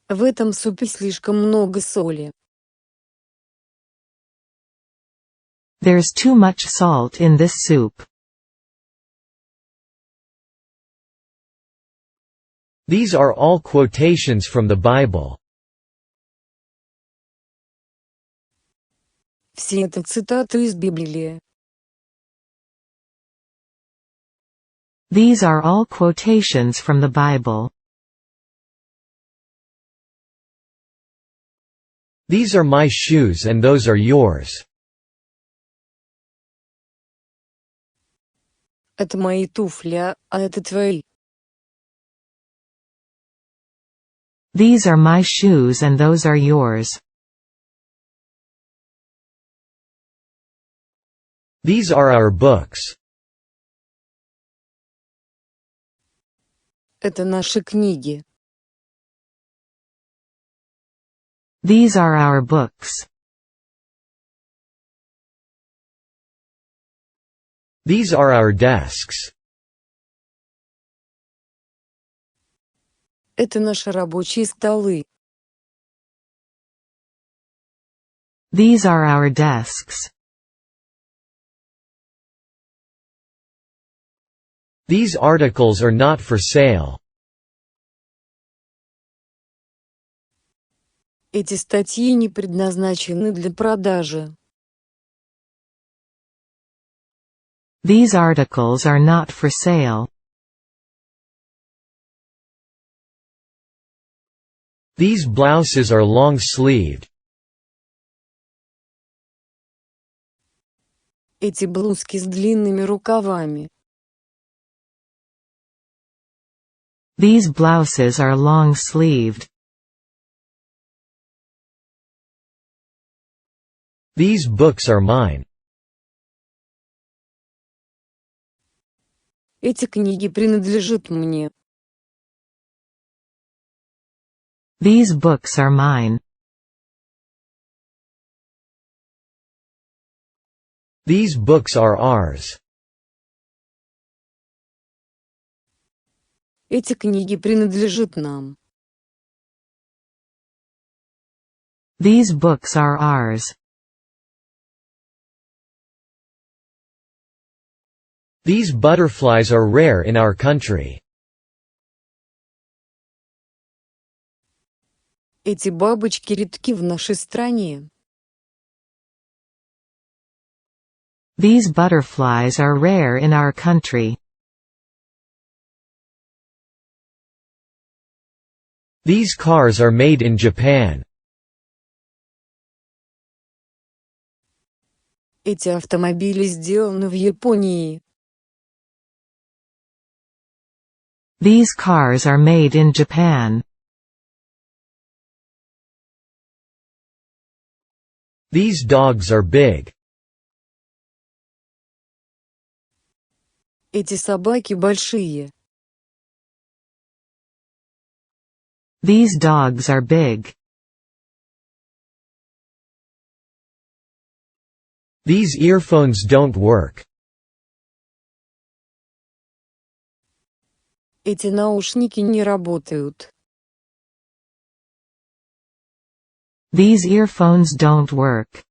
В этом супе слишком много соли. There's too much salt in this soup. These are all quotations from the Bible. Все это цитаты из Библии. These are all quotations from the Bible. These are my shoes and those are yours. Это мои туфли, а это твои. These are my shoes and those are yours. These are our books. Это наши книги. These are our books. These are our desks. Это наши рабочие столы. These are our desks. These articles are not for sale. Эти статьи не предназначены для продажи. These articles are not for sale. These blouses are long-sleeved. Эти блузки с длинными рукавами. These blouses are long-sleeved. These books are mine. Эти книги принадлежат мне. These books are mine. These books are ours. Эти книги принадлежат нам. These books are ours. These butterflies are rare in our country. Эти бабочки редки в нашей стране. These butterflies are rare in our country. These cars are made in Japan. Эти автомобили сделаны в Японии. These cars are made in Japan. These dogs are big. Эти собаки большие. These dogs are big. These earphones don't work. Эти наушники не работают. These earphones don't work.